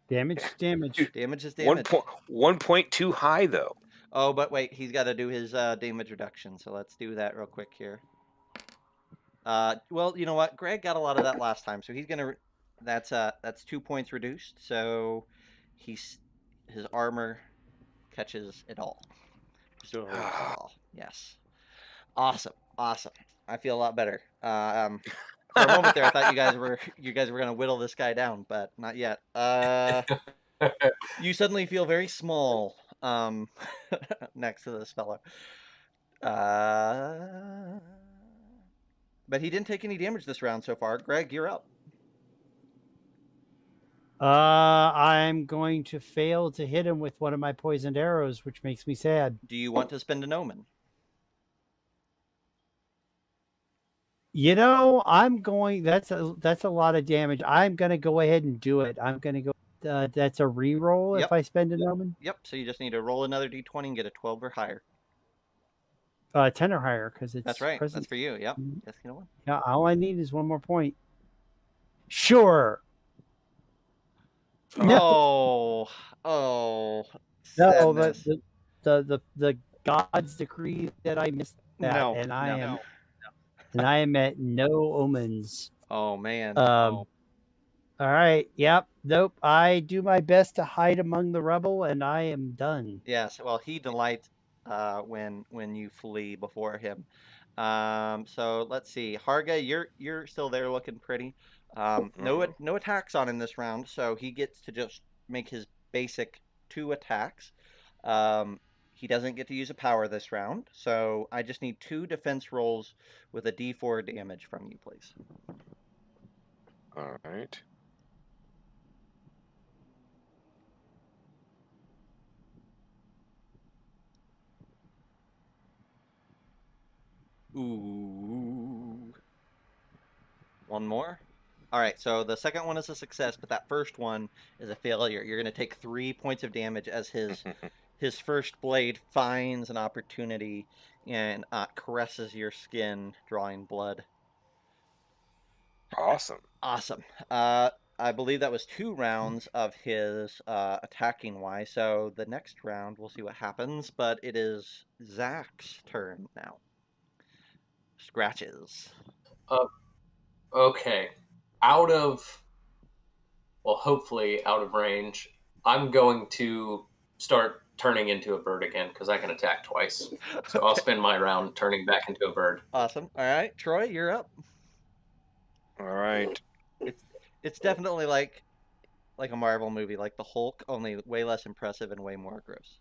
[SPEAKER 3] Damage.
[SPEAKER 1] Damage is
[SPEAKER 2] One
[SPEAKER 1] damage.
[SPEAKER 2] point, 1 point too high though.
[SPEAKER 1] Oh, but wait, he's got to do his damage reduction. So let's do that real quick here. Well, you know what? Greg got a lot of that last time, so he's gonna. That's 2 points reduced. So his armor catches it all. Absorbs it all. Yes. Awesome. I feel a lot better. For a moment there, I thought you guys were gonna whittle this guy down, but not yet. You suddenly feel very small next to this fellow. But he didn't take any damage this round so far. Greg, you're up.
[SPEAKER 3] I'm going to fail to hit him with one of my poisoned arrows, which makes me sad.
[SPEAKER 1] Do you want to spend an omen?
[SPEAKER 3] You know, I'm going. That's a lot of damage. I'm going to go ahead and do it. I'm going to go. That's a reroll
[SPEAKER 1] Yep.
[SPEAKER 3] if I spend an omen.
[SPEAKER 1] Yep. So you just need to roll another d20 and get a 12 or higher.
[SPEAKER 3] 10 or higher, because it's
[SPEAKER 1] That's right.
[SPEAKER 3] present.
[SPEAKER 1] That's for you. Yep. Yes, you know what?
[SPEAKER 3] Yeah, all I need is one more point. Sure.
[SPEAKER 1] No.
[SPEAKER 3] No, but
[SPEAKER 1] Sadness.
[SPEAKER 3] the gods decree that I missed that,
[SPEAKER 1] No,
[SPEAKER 3] and I
[SPEAKER 1] no.
[SPEAKER 3] am at no omens.
[SPEAKER 1] Oh man.
[SPEAKER 3] All right. Yep. Nope. I do my best to hide among the rubble, and I am done.
[SPEAKER 1] Yes. Well, he delights when you flee before him. So let's see. Harga, you're still there, looking pretty. No attacks on him this round, so he gets to just make his basic 2 attacks. He doesn't get to use a power this round, so I just need 2 defense rolls with a d4 damage from you, please.
[SPEAKER 2] All right.
[SPEAKER 1] Ooh. One more. All right, so the second one is a success, but that first one is a failure. You're going to take 3 points of damage as his first blade finds an opportunity and caresses your skin, drawing blood.
[SPEAKER 2] Awesome.
[SPEAKER 1] Awesome. I believe that was 2 rounds of his attacking wise. So the next round, we'll see what happens. But it is Zack's turn now. Scratches.
[SPEAKER 4] Okay. Hopefully out of range, I'm going to start turning into a bird again because I can attack twice. So I'll spend my round turning back into a bird.
[SPEAKER 1] Awesome. All right, Troy, you're up.
[SPEAKER 2] All right.
[SPEAKER 1] It's definitely like a Marvel movie, like the Hulk, only way less impressive and way more gross.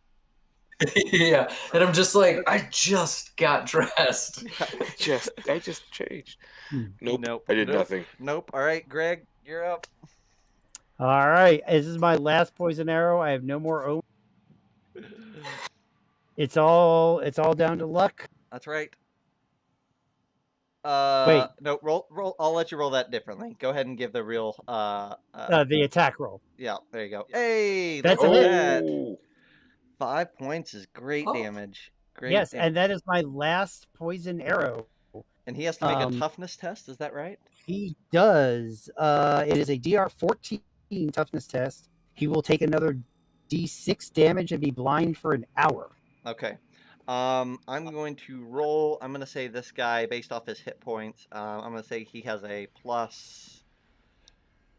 [SPEAKER 4] Yeah, and I'm just like, I just got dressed.
[SPEAKER 2] I just changed. Nope. I did
[SPEAKER 1] Nope.
[SPEAKER 2] nothing.
[SPEAKER 1] Nope. All right, Greg, you're up.
[SPEAKER 3] All right. This is my last poison arrow. I have no more omens. It's all down to luck.
[SPEAKER 1] That's right.
[SPEAKER 3] Wait.
[SPEAKER 1] No, roll. I'll let you roll that differently. Go ahead and give the real.
[SPEAKER 3] The attack roll.
[SPEAKER 1] Yeah, there you go. Hey,
[SPEAKER 3] That's
[SPEAKER 1] look
[SPEAKER 3] it.
[SPEAKER 1] at that.
[SPEAKER 2] Oh,
[SPEAKER 1] 5 points is great damage. Great.
[SPEAKER 3] Yes,
[SPEAKER 1] damage.
[SPEAKER 3] and that is my last poison arrow.
[SPEAKER 1] And he has to make a toughness test. Is that right?
[SPEAKER 3] He does. It is a DR 14 toughness test. He will take another D6 damage and be blind for an hour.
[SPEAKER 1] Okay. I'm going to roll. I'm going to say this guy, based off his hit points, I'm going to say he has a plus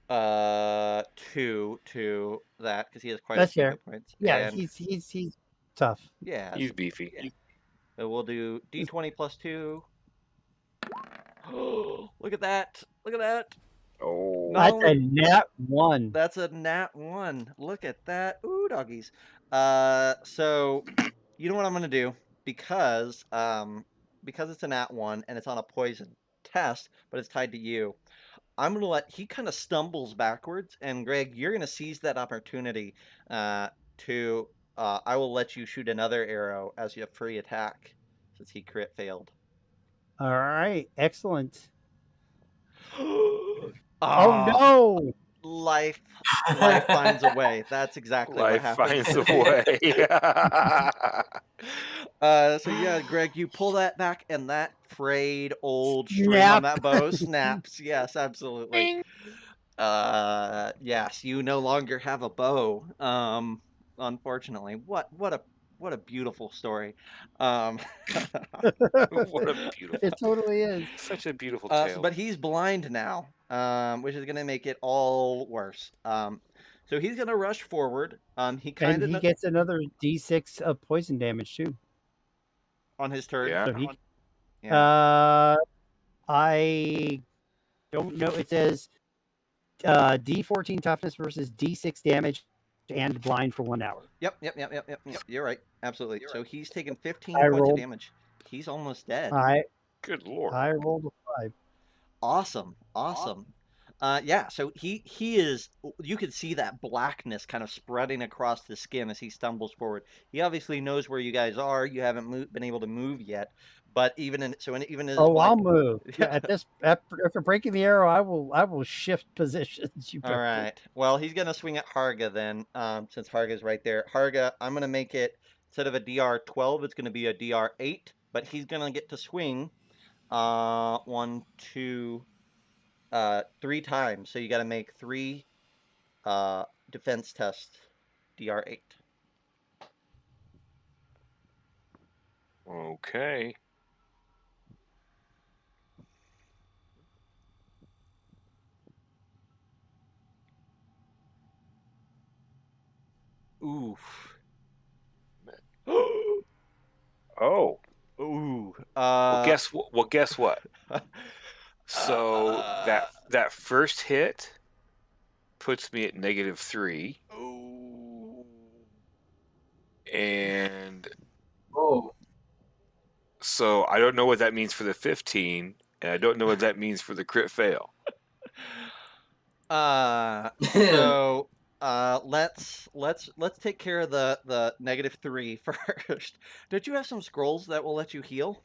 [SPEAKER 1] 2 to that because he has quite a few hit points.
[SPEAKER 3] Yeah,
[SPEAKER 1] and
[SPEAKER 3] he's tough.
[SPEAKER 1] Yeah.
[SPEAKER 2] he's beefy.
[SPEAKER 1] So we'll do D20 plus 2. Look at that. Look at that.
[SPEAKER 2] Oh,
[SPEAKER 3] That's a nat 1.
[SPEAKER 1] That's a nat 1. Look at that. Ooh, doggies. So you know what I'm going to do? Because it's a nat 1 and it's on a poison test, but it's tied to you. I'm going to let he kind of stumbles backwards, and Greg, you're going to seize that opportunity to I will let you shoot another arrow as you have free attack, since he crit failed.
[SPEAKER 3] All right, excellent.
[SPEAKER 1] Oh,
[SPEAKER 3] Oh no!
[SPEAKER 1] life finds a way. That's exactly what
[SPEAKER 2] Life
[SPEAKER 1] happened.
[SPEAKER 2] finds a way.
[SPEAKER 1] So yeah, Greg, you pull that back, and that frayed old string on
[SPEAKER 3] Snap.
[SPEAKER 1] that bow snaps. Yes, absolutely.
[SPEAKER 2] Bing.
[SPEAKER 1] Yes, you no longer have a bow. Unfortunately, what a beautiful story. Um,
[SPEAKER 2] What a beautiful,
[SPEAKER 3] It totally is.
[SPEAKER 2] such a beautiful
[SPEAKER 1] so-
[SPEAKER 2] tale.
[SPEAKER 1] but he's blind now, which is gonna make it all worse. So he's gonna rush forward. He
[SPEAKER 3] And
[SPEAKER 1] kind
[SPEAKER 3] he
[SPEAKER 1] of
[SPEAKER 3] gets another D6 of poison damage too.
[SPEAKER 1] on his turn.
[SPEAKER 2] Yeah.
[SPEAKER 3] So he
[SPEAKER 1] Yeah.
[SPEAKER 3] I don't know. It says D14 toughness versus D6 damage and blind for 1 hour.
[SPEAKER 1] Yep. You're right. Absolutely. So he's taken 15
[SPEAKER 3] I
[SPEAKER 1] points
[SPEAKER 3] rolled-
[SPEAKER 1] of damage. He's almost dead.
[SPEAKER 2] Good lord.
[SPEAKER 3] I rolled a 5.
[SPEAKER 1] Awesome. Yeah, so he is, you can see that blackness kind of spreading across the skin as he stumbles forward. He obviously knows where you guys are. You haven't been able to move yet, but even in his
[SPEAKER 3] Oh, I'll
[SPEAKER 1] blind...
[SPEAKER 3] move.
[SPEAKER 1] Yeah.
[SPEAKER 3] After breaking the arrow, I will shift positions. You
[SPEAKER 1] All
[SPEAKER 3] bet.
[SPEAKER 1] right. Well, he's gonna swing at Harga then, since Harga's right there. Harga, I'm gonna make it, instead of a DR 12, it's gonna be a DR 8, but he's gonna get to swing 1, 2, 3 times. So you got to make 3 defense tests, DR 8.
[SPEAKER 2] Okay.
[SPEAKER 1] Oof.
[SPEAKER 2] Oh.
[SPEAKER 1] Ooh.
[SPEAKER 2] Well, guess what? So that first hit puts me at -3,
[SPEAKER 1] Ooh.
[SPEAKER 2] and
[SPEAKER 4] Oh,
[SPEAKER 2] so I don't know what that means for the 15, and I don't know what that means for the crit fail.
[SPEAKER 1] So let's take care of the -3 first. Don't you have some scrolls that will let you heal?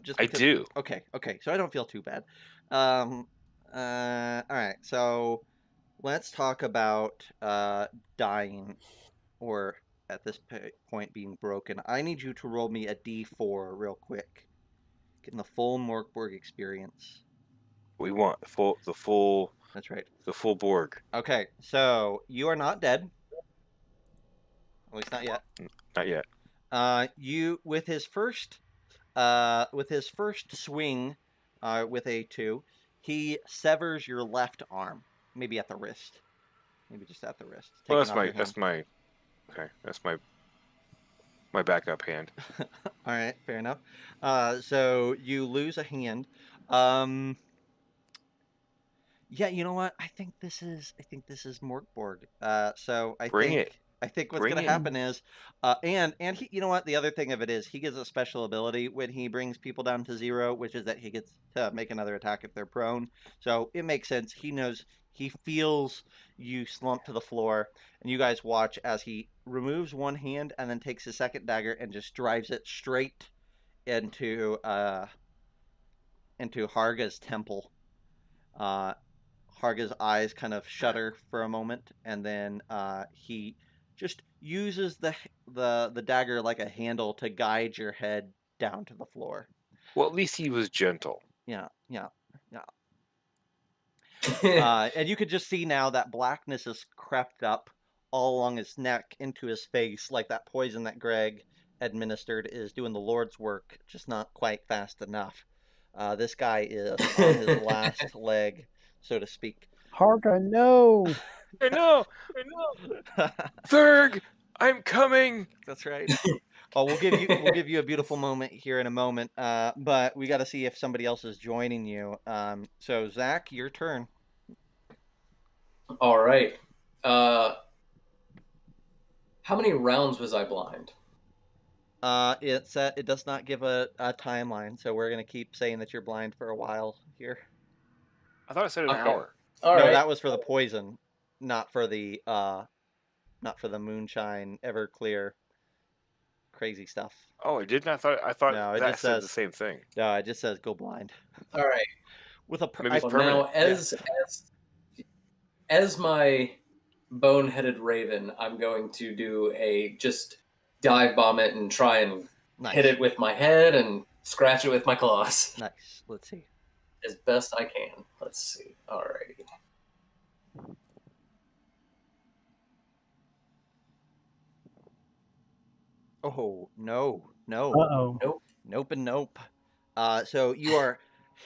[SPEAKER 1] Just
[SPEAKER 2] I
[SPEAKER 1] because...
[SPEAKER 2] do.
[SPEAKER 1] Okay. So I don't feel too bad. All right. So let's talk about dying, or at this point being broken. I need you to roll me a D4 real quick. Getting the full Mork Borg experience.
[SPEAKER 2] We want the full
[SPEAKER 1] That's right.
[SPEAKER 2] Borg.
[SPEAKER 1] Okay, so you are not dead. At least not yet.
[SPEAKER 2] Not yet.
[SPEAKER 1] You with his first swing, with A2, he severs your left arm, maybe at the wrist, maybe just at the wrist.
[SPEAKER 2] Well,
[SPEAKER 1] Taking off your hand.
[SPEAKER 2] that's my backup hand.
[SPEAKER 1] All right, fair enough. So you lose a hand. Yeah, you know what? I think this is Mork Borg. So I
[SPEAKER 2] Bring
[SPEAKER 1] think
[SPEAKER 2] it.
[SPEAKER 1] I think what's
[SPEAKER 2] Bring
[SPEAKER 1] gonna
[SPEAKER 2] it.
[SPEAKER 1] happen is, and he, you know what? The other thing of it is, he gets a special ability when he brings people down to 0, which is that he gets to make another attack if they're prone. So it makes sense. He knows, he feels you slump to the floor, and you guys watch as he removes one hand and then takes his second dagger and just drives it straight into Harga's temple. Harga's eyes kind of shudder for a moment, and then he just uses the dagger like a handle to guide your head down to the floor.
[SPEAKER 2] Well, at least he was gentle.
[SPEAKER 1] Yeah. And you could just see now that blackness has crept up all along his neck into his face, like that poison that Greg administered is doing the Lord's work, just not quite fast enough. This guy is on his last leg, so to speak.
[SPEAKER 3] Harga, no.
[SPEAKER 2] I know. Thurg, I'm coming.
[SPEAKER 1] That's right. Oh, we'll give you a beautiful moment here in a moment. But we got to see if somebody else is joining you. So Zack, your turn.
[SPEAKER 4] all right. How many rounds was I blind?
[SPEAKER 1] It does not give a timeline, so we're gonna keep saying that you're blind for a while here.
[SPEAKER 2] I thought I said an
[SPEAKER 4] Okay.
[SPEAKER 2] hour.
[SPEAKER 4] All
[SPEAKER 1] No,
[SPEAKER 4] right.
[SPEAKER 1] that was for the poison, not for the moonshine Everclear. crazy stuff.
[SPEAKER 2] Oh, it did not. I thought
[SPEAKER 1] No, it
[SPEAKER 2] that
[SPEAKER 1] just
[SPEAKER 2] said
[SPEAKER 1] says
[SPEAKER 2] the same thing.
[SPEAKER 1] No, it just says go blind
[SPEAKER 4] All right.
[SPEAKER 1] with a.
[SPEAKER 2] Maybe it's
[SPEAKER 4] Well,
[SPEAKER 2] permanent.
[SPEAKER 4] now, as my boneheaded raven, I'm going to do a just dive bomb it and try and
[SPEAKER 1] Nice.
[SPEAKER 4] hit it with my head and scratch it with my claws
[SPEAKER 1] Nice. Let's see.
[SPEAKER 4] as best I can. Let's see. All right.
[SPEAKER 1] Oh no, no,
[SPEAKER 3] Uh-oh.
[SPEAKER 4] Nope.
[SPEAKER 1] nope, and nope. So you are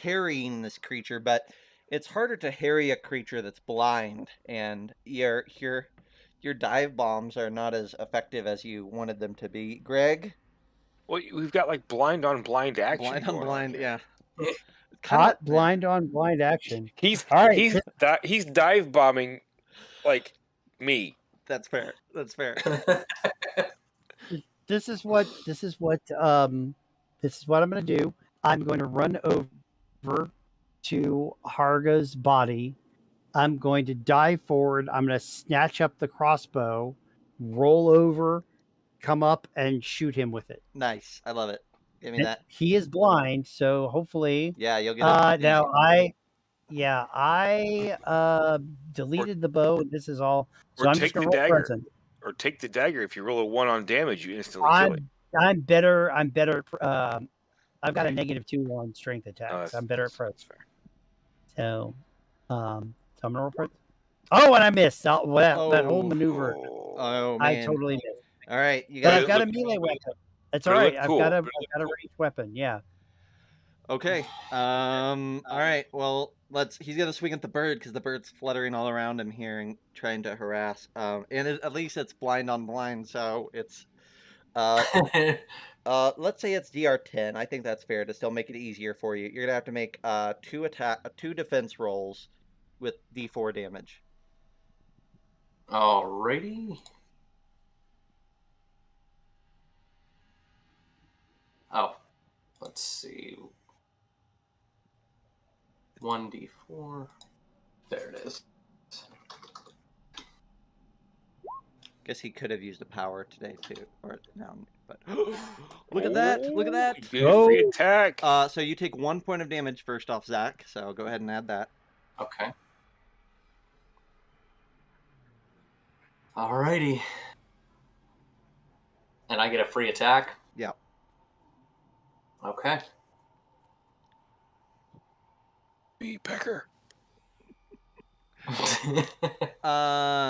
[SPEAKER 1] harrying this creature, but it's harder to harry a creature that's blind, and your dive bombs are not as effective as you wanted them to be. Greg,
[SPEAKER 2] Well, we've got like blind on blind action.
[SPEAKER 1] blind on
[SPEAKER 2] going
[SPEAKER 1] blind,
[SPEAKER 2] here.
[SPEAKER 1] yeah.
[SPEAKER 3] Hot blind on blind action.
[SPEAKER 2] He's
[SPEAKER 3] All right.
[SPEAKER 2] he's dive bombing like me.
[SPEAKER 1] That's fair. That's fair.
[SPEAKER 3] This is what I'm going to do. I'm going to run over to Harga's body. I'm going to dive forward. I'm going to snatch up the crossbow, roll over, come up, and shoot him with it.
[SPEAKER 1] Nice. I love it. Give me that.
[SPEAKER 3] He is blind, so hopefully.
[SPEAKER 1] Yeah, you'll get it.
[SPEAKER 3] Now I deleted the bow. This is all. So
[SPEAKER 2] Or
[SPEAKER 3] I'm
[SPEAKER 2] take
[SPEAKER 3] just going
[SPEAKER 2] the
[SPEAKER 3] to roll
[SPEAKER 2] dagger.
[SPEAKER 3] present.
[SPEAKER 2] Or take the dagger. If you roll a 1 on damage, you instantly kill it.
[SPEAKER 3] I'm better. I've got a -2 on strength attacks.
[SPEAKER 2] That's-
[SPEAKER 3] I'm better at pro.
[SPEAKER 2] that's fair.
[SPEAKER 3] So I'm gonna roll pro. Oh, and I missed. That whole maneuver.
[SPEAKER 1] Oh man.
[SPEAKER 3] I totally missed.
[SPEAKER 1] All right, you
[SPEAKER 3] But
[SPEAKER 1] got
[SPEAKER 3] I've got a
[SPEAKER 2] look-
[SPEAKER 3] melee weapon. That's
[SPEAKER 2] but
[SPEAKER 3] all
[SPEAKER 2] it
[SPEAKER 3] right.
[SPEAKER 2] looked
[SPEAKER 3] I've
[SPEAKER 2] cool.
[SPEAKER 3] got a
[SPEAKER 2] But it
[SPEAKER 3] ranged weapon. Yeah.
[SPEAKER 1] Okay. All right. Well, he's gonna swing at the bird because the bird's fluttering all around him here and trying to harass. At least it's blind on blind, so it's. Let's say it's DR10. I think that's fair to still make it easier for you. You're gonna have to make two defense rolls with D4 damage.
[SPEAKER 4] Alrighty. Oh, let's see. 1d4. There it is.
[SPEAKER 1] Guess he could have used a power today too, or no. But look at that! Look at that!
[SPEAKER 2] You get a free
[SPEAKER 3] Oh.
[SPEAKER 2] attack.
[SPEAKER 1] So you take 1 point of damage first off, Zack. So go ahead and add that.
[SPEAKER 4] Okay. Alrighty. And I get a free attack?
[SPEAKER 1] Yeah.
[SPEAKER 4] Okay.
[SPEAKER 2] Be Pecker.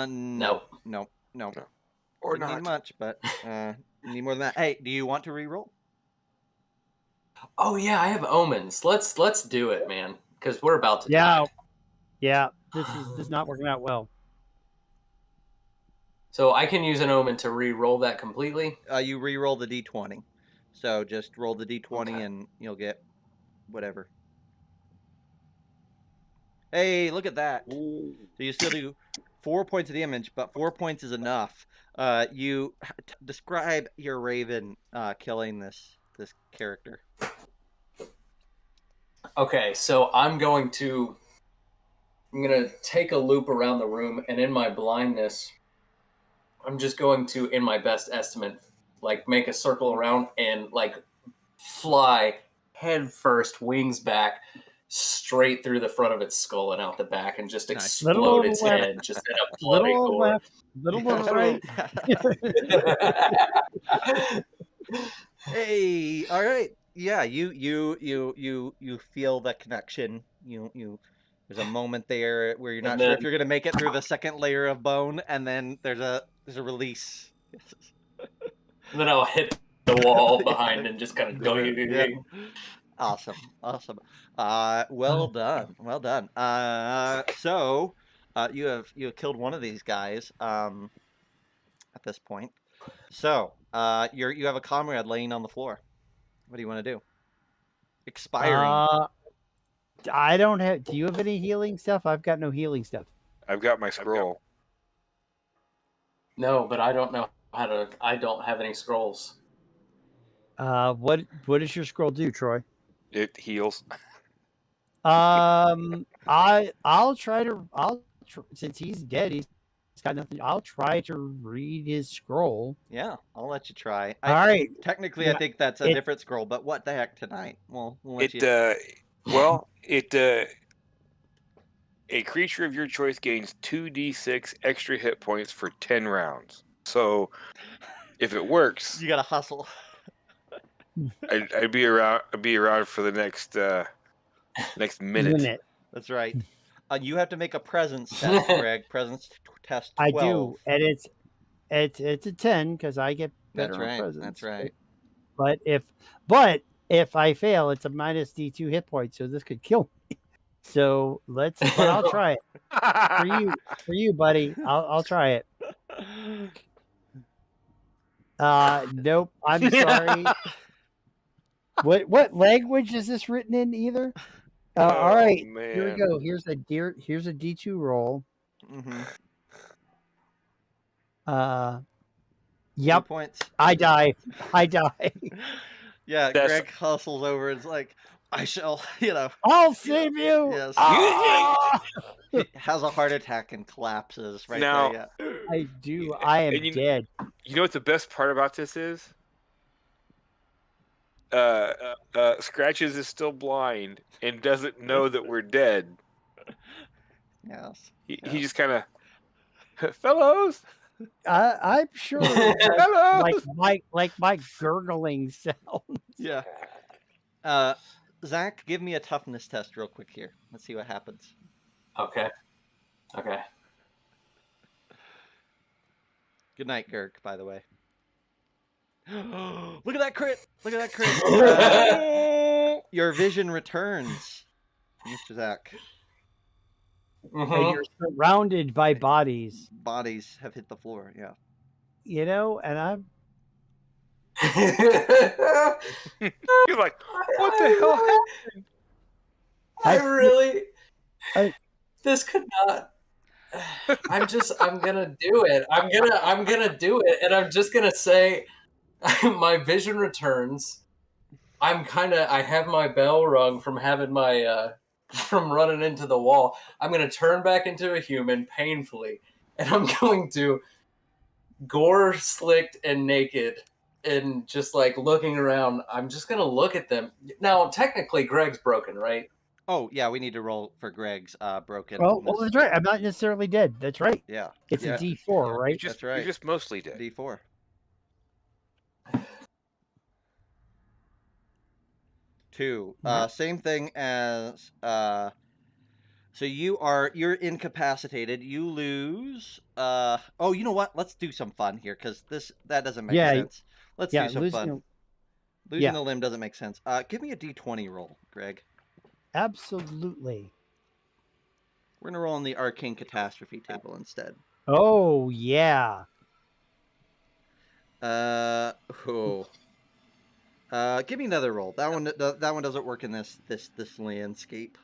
[SPEAKER 1] No.
[SPEAKER 2] Or
[SPEAKER 1] Didn't
[SPEAKER 2] not.
[SPEAKER 1] need much, but you need more than that. Hey, do you want to re-roll?
[SPEAKER 4] Oh yeah, I have omens. Let's do it, man. Because we're about to
[SPEAKER 3] Yeah.
[SPEAKER 4] die.
[SPEAKER 3] Yeah. This is not working out well.
[SPEAKER 4] So I can use an omen to re-roll that completely.
[SPEAKER 1] You re-roll the d20. So just roll the d20
[SPEAKER 4] Okay.
[SPEAKER 1] and you'll get whatever. Hey, look at that.
[SPEAKER 2] Ooh.
[SPEAKER 1] So you still do 4 points of damage, but 4 points is enough. You describe your raven killing this character.
[SPEAKER 4] Okay, so I'm gonna take a loop around the room, and in my blindness, I'm just going to, in my best estimate, like make a circle around and like fly head first, wings back, straight through the front of its skull and out the back, and just
[SPEAKER 1] Nice.
[SPEAKER 4] explode
[SPEAKER 3] Little
[SPEAKER 4] its
[SPEAKER 3] left.
[SPEAKER 4] head, just in a bloody
[SPEAKER 3] Little
[SPEAKER 4] gore.
[SPEAKER 3] left, little right.
[SPEAKER 1] Hey, all right. Yeah, you feel the connection. There's a moment there where you're not
[SPEAKER 4] And
[SPEAKER 1] sure
[SPEAKER 4] then-
[SPEAKER 1] if you're gonna make it through the second layer of bone, and then there's a release.
[SPEAKER 4] And then I'll hit the wall behind and just kind of go.
[SPEAKER 1] Yeah. Awesome. Well done. So you have killed one of these guys at this point. So you have a comrade laying on the floor. What do you want to do? Expiring.
[SPEAKER 3] I don't have. Do you have any healing stuff? I've got no healing stuff.
[SPEAKER 2] I've got my scroll.
[SPEAKER 4] No, but I don't know how to. I don't have any scrolls.
[SPEAKER 3] What does your scroll do, Troy?
[SPEAKER 2] It heals.
[SPEAKER 3] I'll try to. Since he's dead, he's It's got nothing. I'll try to read his scroll.
[SPEAKER 1] Yeah, I'll let you try.
[SPEAKER 3] All right.
[SPEAKER 1] Technically, I think that's a different scroll, but what the heck tonight? We'll let you.
[SPEAKER 2] A creature of your choice gains 2d6 extra hit points for 10 rounds. So, if it works,
[SPEAKER 1] You gotta hustle.
[SPEAKER 2] I'd be around for the next minute.
[SPEAKER 1] That's right. You have to make a presence test, Greg. Presence test 12.
[SPEAKER 3] I do, and it's a 10 because I get better
[SPEAKER 1] That's right.
[SPEAKER 3] on presence.
[SPEAKER 1] That's right.
[SPEAKER 3] But if I fail, it's a minus D2 hit point, so this could kill me. So but I'll try it for you, buddy. I'll try it. Nope. I'm sorry. What language is this written in? Either. All right.
[SPEAKER 2] Man.
[SPEAKER 3] Here we go. Here's a D2 roll.
[SPEAKER 1] Mm-hmm.
[SPEAKER 3] Yep.
[SPEAKER 1] 2 points.
[SPEAKER 3] I die.
[SPEAKER 1] Yeah, Greg hustles over. It's like, I shall,
[SPEAKER 3] I'll save you.
[SPEAKER 1] Yes.
[SPEAKER 3] Ah!
[SPEAKER 1] He has a heart attack and collapses right
[SPEAKER 2] Now,
[SPEAKER 1] there. Yeah.
[SPEAKER 3] I do. I am dead.
[SPEAKER 2] You know what the best part about this is? Scratches is still blind and doesn't know that we're dead.
[SPEAKER 1] Yes.
[SPEAKER 2] He just kind of, fellows.
[SPEAKER 3] I'm sure. like my gurgling sound.
[SPEAKER 1] Yeah. Zack, give me a toughness test real quick here. Let's see what happens.
[SPEAKER 4] Okay.
[SPEAKER 1] Good night, Girk, by the way. Look at that crit! Your vision returns, Mr. Zack.
[SPEAKER 4] Mm-hmm.
[SPEAKER 3] And you're surrounded by bodies.
[SPEAKER 1] Bodies have hit the floor, yeah.
[SPEAKER 3] And I'm...
[SPEAKER 2] You're like, what the hell happened?
[SPEAKER 4] This could not. I'm gonna do it. I'm gonna do it, and I'm just gonna say, my vision returns. I have my bell rung from having my from running into the wall. I'm gonna turn back into a human painfully, and I'm going to gore slicked and naked. And just like looking around, I'm just gonna look at them. Now, technically, Greg's broken, right?
[SPEAKER 1] Oh yeah, we need to roll for Greg's broken.
[SPEAKER 3] Well, that's right. I'm not necessarily dead. That's right.
[SPEAKER 1] Yeah,
[SPEAKER 3] it's a D4, right?
[SPEAKER 1] That's right.
[SPEAKER 2] You're just mostly dead.
[SPEAKER 1] D4. Two. Same thing as so you're incapacitated. You lose. Oh, you know what? Let's do some fun here because that doesn't make sense. Let's do some fun. Losing a limb doesn't make sense. Give me a D20 roll, Greg.
[SPEAKER 3] Absolutely.
[SPEAKER 1] We're gonna roll on the Arcane Catastrophe table instead.
[SPEAKER 3] Oh yeah.
[SPEAKER 1] Give me another roll. That one doesn't work in this landscape.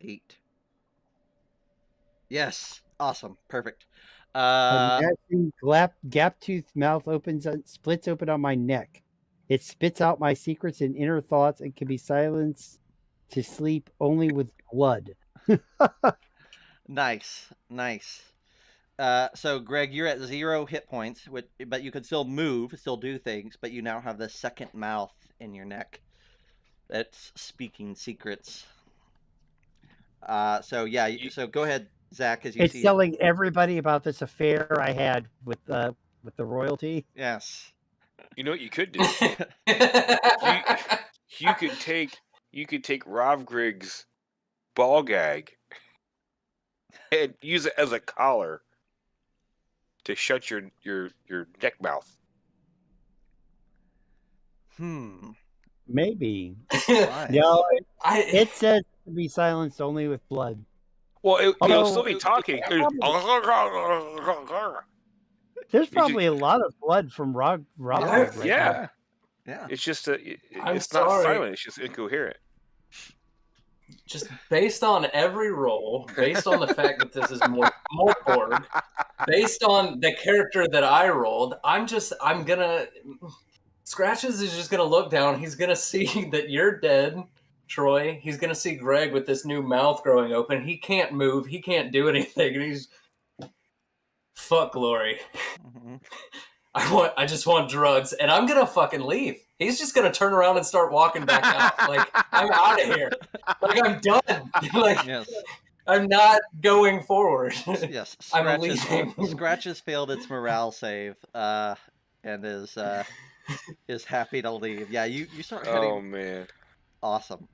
[SPEAKER 1] 8. Yes, awesome, perfect.
[SPEAKER 3] Gap-toothed mouth splits open on my neck. It spits out my secrets and inner thoughts and can be silenced to sleep only with blood.
[SPEAKER 1] Nice. So, Greg, you're at 0 hit points, but you can still move, still do things, but you now have the second mouth in your neck that's speaking secrets. So go ahead, Zack, as you see.
[SPEAKER 3] It's telling everybody about this affair I had with the royalty.
[SPEAKER 1] Yes.
[SPEAKER 2] You know what you could do? you could take Rob Griggs' ball gag and use it as a collar to shut your neck mouth.
[SPEAKER 3] Maybe.
[SPEAKER 1] Nice.
[SPEAKER 3] No, it says to be silenced only with blood.
[SPEAKER 2] Well, it'll still be talking.
[SPEAKER 3] There's probably a lot of blood from Rob.
[SPEAKER 2] Yeah. It's just it's not silent. It's just incoherent.
[SPEAKER 4] Just based on every roll, based on the fact that this is Mork Borg, based on the character that I rolled, Scratches is just gonna look down. He's gonna see that you're dead, Troy. He's gonna see Greg with this new mouth growing open. He can't move. He can't do anything, and he's fuck glory.
[SPEAKER 1] Mhm.
[SPEAKER 4] I just want drugs, and I'm gonna fucking leave. He's just gonna turn around and start walking back out. Like, I'm out of here. Like, I'm done. Like,
[SPEAKER 1] Yes.
[SPEAKER 4] I'm not going forward.
[SPEAKER 1] Yes.
[SPEAKER 4] I'm leaving.
[SPEAKER 1] Scratch has failed its morale save, and is happy to leave. Yeah, you start heading.
[SPEAKER 2] Oh man.
[SPEAKER 1] Awesome.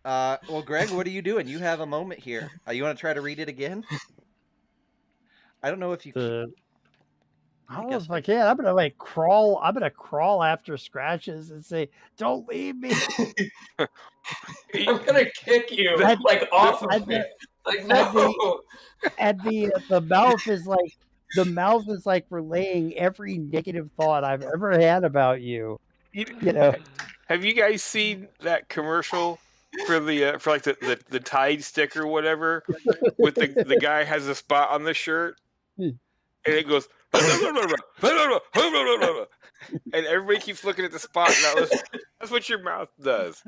[SPEAKER 1] Well, Greg, what are you doing? You have a moment here. You want to try to read it again? I don't know if you.
[SPEAKER 3] I don't know if I can. I'm gonna crawl. I'm gonna crawl after Scratches and say, "Don't leave me."
[SPEAKER 4] I'm gonna kick you off of me. Like, no.
[SPEAKER 3] And the mouth is like relaying every negative thought I've ever had about you. You know.
[SPEAKER 2] Have you guys seen that commercial for the for like the Tide stick or whatever, with the guy has a spot on the shirt and it goes and everybody keeps looking at the spot, and that's what your mouth does.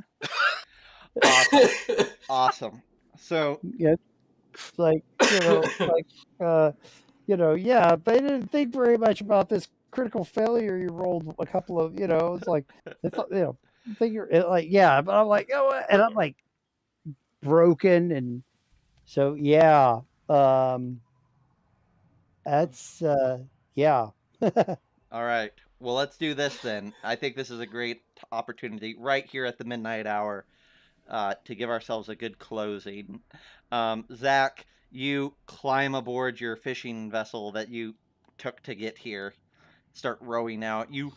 [SPEAKER 1] Awesome. So
[SPEAKER 3] yeah, it's like yeah, they didn't think very much about this critical failure you rolled a couple of, it's like, figure it like, yeah, but I'm like, oh, and I'm like broken. And so, yeah, that's, yeah.
[SPEAKER 1] all right. Well, let's do this then. I think this is a great opportunity right here at the midnight hour to give ourselves a good closing. Zack, you climb aboard your fishing vessel that you took to get here. Start rowing out. You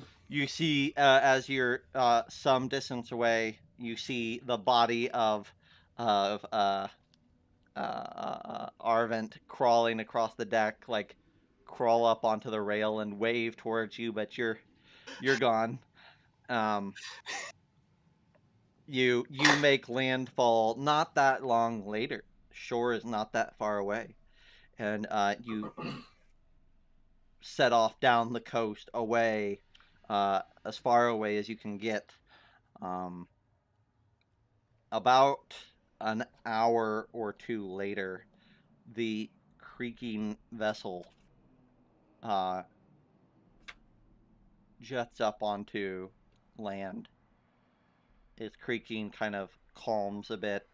[SPEAKER 1] see as you're some distance away, you see the body of Arvent crawling across the deck, like crawl up onto the rail and wave towards you, but you're gone. You make landfall not that long later. Shore is not that far away, and you set off down the coast away, as far away as you can get. About an hour or two later, the creaking vessel jets up onto land. Its creaking kind of calms a bit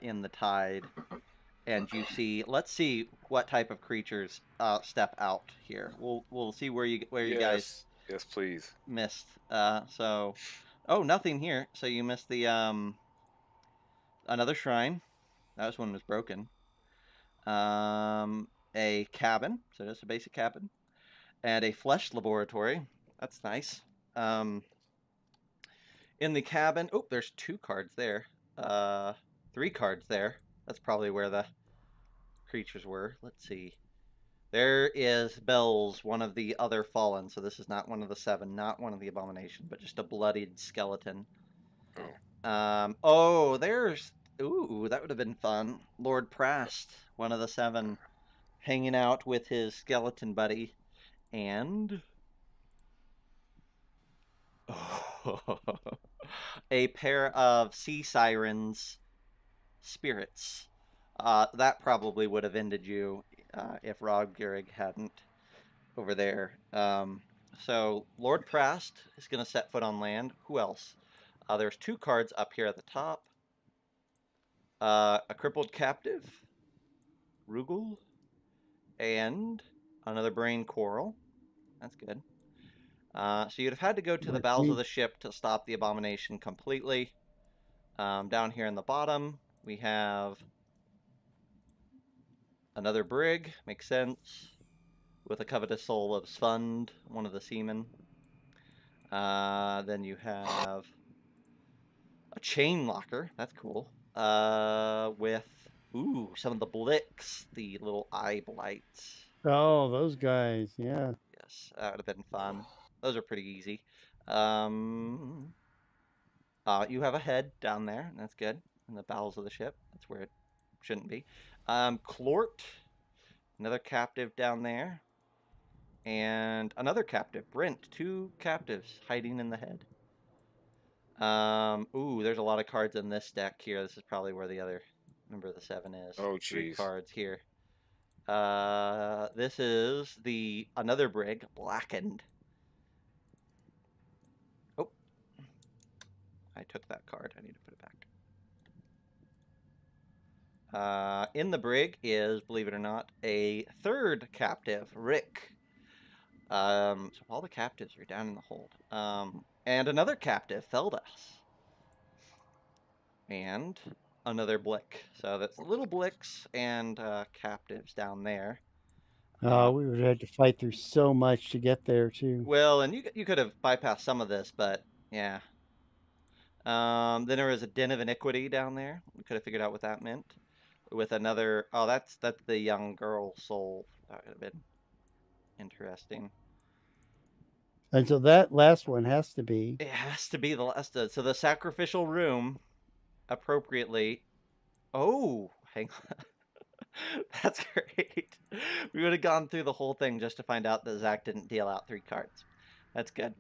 [SPEAKER 1] in the tide, and you see. Let's see what type of creatures step out here. We'll see where you guys.
[SPEAKER 2] Yes, please.
[SPEAKER 1] Missed. Nothing here. So you missed the another shrine. That one was broken. A cabin. So just a basic cabin, and a flesh laboratory. That's nice. In the cabin, there's 2 cards there. 3 cards there. That's probably where the creatures were. Let's see. There is Bells, one of the other fallen. So this is not one of the 7, not one of the abomination, but just a bloodied skeleton. There's... Ooh, that would have been fun. Lord Prast, one of the 7, hanging out with his skeleton buddy. And... a pair of sea sirens spirits. That probably would have ended you if Rob Gehrig hadn't over there. So Lord Prast is going to set foot on land. Who else? There's 2 cards up here at the top. A crippled captive, Rugel, and another brain coral. That's good. So you'd have had to go to the bowels of the ship to stop the abomination completely. Down here in the bottom, we have another brig, makes sense, with a covetous soul of Svund, one of the seamen. Then you have a chain locker, that's cool, with, some of the Blicks, the little eye blights.
[SPEAKER 3] Oh, those guys, yeah.
[SPEAKER 1] Yes, that would have been fun. Those are pretty easy. You have a head down there. That's good. In the bowels of the ship. That's where it shouldn't be. Clort. Another captive down there. And another captive. Brent. 2 captives hiding in the head. Ooh, there's a lot of cards in this deck here. This is probably where the other member of the 7 is.
[SPEAKER 2] Oh,
[SPEAKER 1] 3
[SPEAKER 2] jeez.
[SPEAKER 1] cards here. This is another Brig, Blackened. Oh, I took that card. I need to put it back. In the Brig is, believe it or not, a 3rd captive, Rick. So all the captives are down in the hold. And another captive, Feldas. And another Blick. So that's little Blicks and captives down there.
[SPEAKER 3] We would have had to fight through so much to get there too.
[SPEAKER 1] Well, and you could have bypassed some of this, but yeah. Then there was a Den of Iniquity down there. We could have figured out what that meant. With another, oh, that's the young girl soul. That would have been interesting.
[SPEAKER 3] And so that last one has to be.
[SPEAKER 1] It has to be the last. So the sacrificial room, appropriately. Oh, hang on. That's great. We would have gone through the whole thing just to find out that Zack didn't deal out 3 cards. That's good.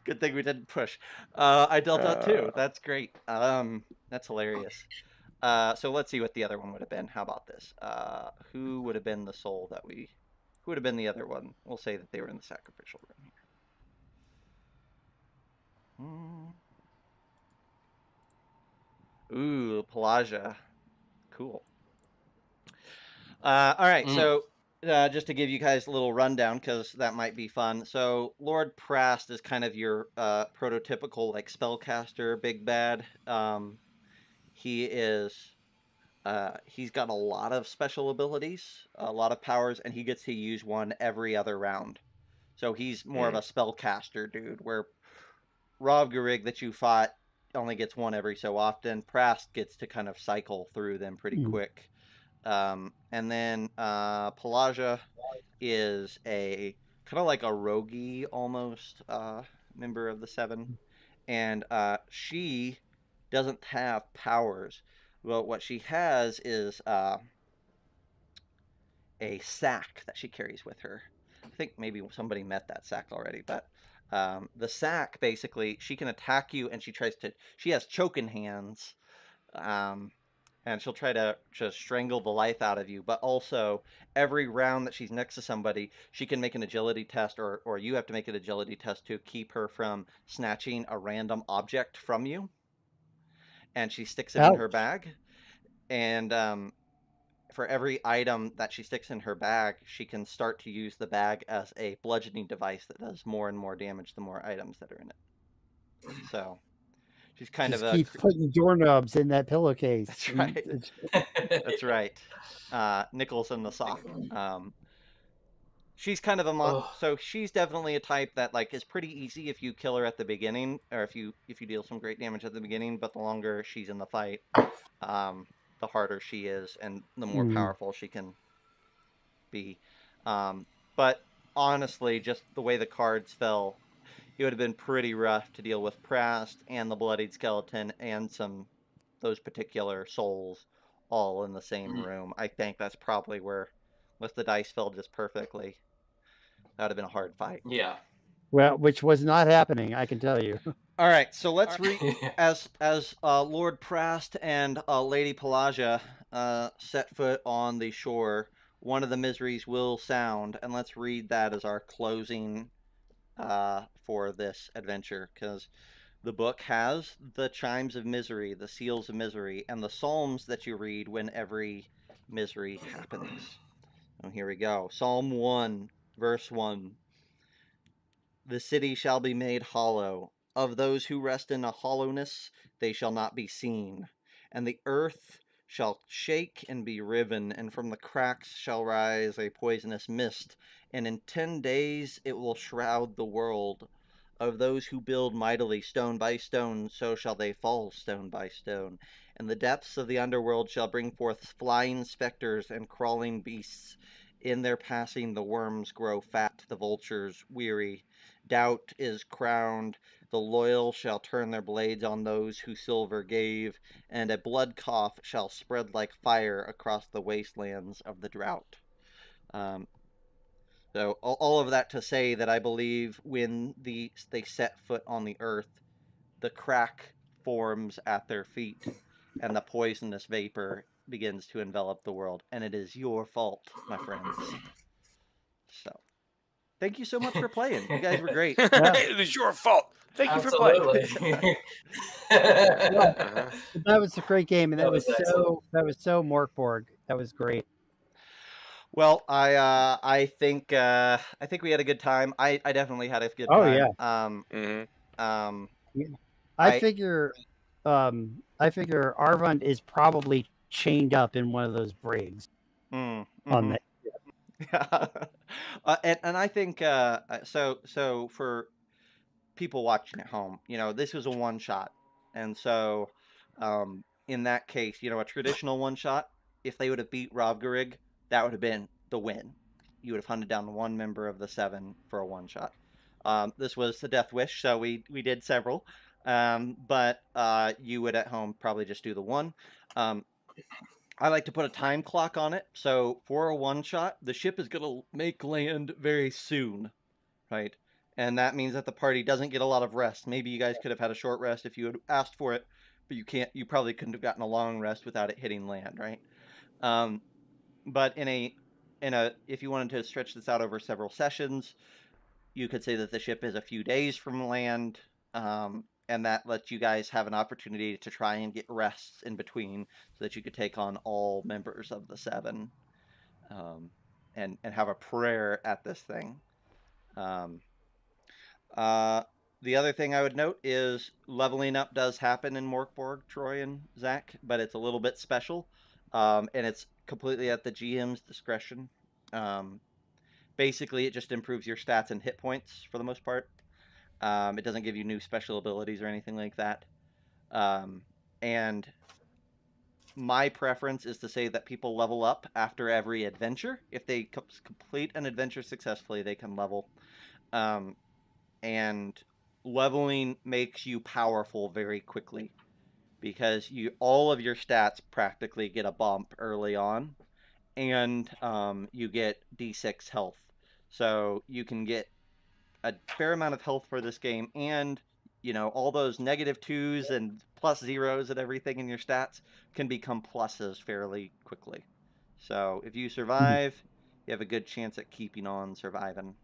[SPEAKER 1] Good thing we didn't push. I dealt out 2. That's great. That's hilarious. So let's see what the other one would have been. How about this? Who would have been the soul that we... Who would have been the other one? We'll say that they were in the sacrificial room here. Ooh, Pelagia. Cool. All right, so just to give you guys a little rundown, because that might be fun. So Lord Prast is kind of your prototypical like spellcaster, big bad. He is... he's got a lot of special abilities, a lot of powers, and he gets to use one every other round. So he's more of a spellcaster dude, where Rovgarig that you fought only gets one every so often. Prast gets to kind of cycle through them pretty quick. And then Pelagia is a kind of like a roguey almost member of the 7. And she doesn't have powers. Well, what she has is a sack that she carries with her. I think maybe somebody met that sack already, but the sack, basically, she can attack you, and she has choking hands, and she'll try to strangle the life out of you, but also every round that she's next to somebody, she can make an agility test, or you have to make an agility test to keep her from snatching a random object from you. And she sticks it in her bag. And for every item that she sticks in her bag, she can start to use the bag as a bludgeoning device that does more and more damage the more items that are in it. So she's kind
[SPEAKER 3] Just
[SPEAKER 1] of
[SPEAKER 3] keep putting doorknobs in that pillowcase.
[SPEAKER 1] That's right. That's right. Nichols in the sock. She's kind of a so she's definitely a type that like is pretty easy if you kill her at the beginning, or if you deal some great damage at the beginning. But the longer she's in the fight, the harder she is, and the more powerful she can be. But honestly, just the way the cards fell, it would have been pretty rough to deal with Prast and the Bloodied Skeleton and those particular souls all in the same room. I think that's probably where, with the dice fell just perfectly, that would have been a hard fight.
[SPEAKER 4] Yeah.
[SPEAKER 3] Well, which was not happening, I can tell you.
[SPEAKER 1] All right, so let's read as Lord Prast and Lady Pelagia set foot on the shore. One of the miseries will sound, and let's read that as our closing for this adventure, because the book has the chimes of misery, the seals of misery, and the psalms that you read when every misery happens. And here we go. Psalm 1, verse 1. The city shall be made hollow. Of those who rest in a hollowness, they shall not be seen. And the earth shall shake and be riven, and from the cracks shall rise a poisonous mist. And in 10 days it will shroud the world. Of those who build mightily stone by stone, so shall they fall stone by stone. And the depths of the underworld shall bring forth flying specters and crawling beasts. In their passing the worms grow fat, the vultures weary. Doubt is crowned. The loyal shall turn their blades on those who silver gave, and a blood cough shall spread like fire across the wastelands of the drought. So all of that to say that I believe when they set foot on the earth, the crack forms at their feet, and the poisonous vapor begins to envelop the world, and it is your fault, my friends. So, thank you so much for playing. You guys were great.
[SPEAKER 2] It is your fault. Thank you for playing.
[SPEAKER 4] Absolutely.
[SPEAKER 2] Uh-huh.
[SPEAKER 3] That was a great game, and
[SPEAKER 4] That was excellent.
[SPEAKER 3] that was so Mork Borg. That was great.
[SPEAKER 1] Well, I think we had a good time. I definitely had a good
[SPEAKER 3] Oh
[SPEAKER 1] time.
[SPEAKER 3] yeah. Yeah. I
[SPEAKER 1] I
[SPEAKER 3] figure Arvund is probably chained up in one of those brigs on
[SPEAKER 1] mhm.
[SPEAKER 3] that.
[SPEAKER 1] And I think so for people watching at home, this was a one shot, and so in that case, a traditional one shot, if they would have beat Rovgarig, that would have been the win. You would have hunted down one member of the 7 for a one shot. This was the Death Wish, so we did several, but you would at home probably just do the one. I like to put a time clock on it, so for a one shot, the ship is going to make land very soon, right? And that means that the party doesn't get a lot of rest. Maybe you guys could have had a short rest if you had asked for it, but you can't. You probably couldn't have gotten a long rest without it hitting land, right? Um, but if you wanted to stretch this out over several sessions, you could say that the ship is a few days from land, and that lets you guys have an opportunity to try and get rests in between, so that you could take on all members of the 7, and have a prayer at this thing. Um, the other thing I would note is leveling up does happen in Mork Borg, Troy and Zack, but it's a little bit special, and it's completely at the GM's discretion. Um, Basically, it just improves your stats and hit points for the most part. It doesn't give you new special abilities or anything like that. And my preference is to say that people level up after every adventure. If they complete an adventure successfully, they can level. And leveling makes you powerful very quickly, because all of your stats practically get a bump early on, and you get d6 health, so you can get a fair amount of health for this game, and all those -2s and +0s and everything in your stats can become pluses fairly quickly. So if you survive, you have a good chance at keeping on surviving.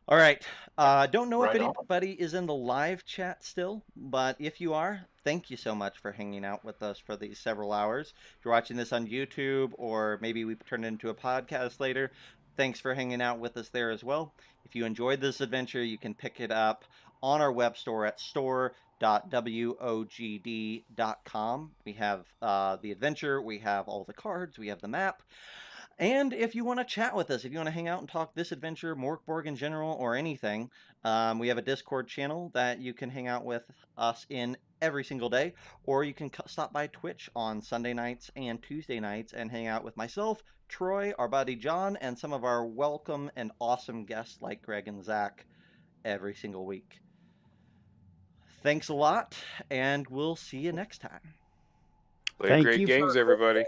[SPEAKER 1] All right. Don't know if
[SPEAKER 4] Right on.
[SPEAKER 1] anybody is in the live chat still, but if you are, thank you so much for hanging out with us for these several hours. If you're watching this on YouTube, or maybe we turn it into a podcast later, thanks for hanging out with us there as well. If you enjoyed this adventure, you can pick it up on our web store at store.wogd.com. We have the adventure, we have all the cards, we have the map. And if you want to chat with us, if you want to hang out and talk this adventure, Mork Borg in general, or anything, we have a Discord channel that you can hang out with us in every single day, or you can stop by Twitch on Sunday nights and Tuesday nights and hang out with myself, Troy, our buddy John, and some of our welcome and awesome guests like Greg and Zack every single week. Thanks a lot, and we'll see you next time.
[SPEAKER 2] Play great games, everybody.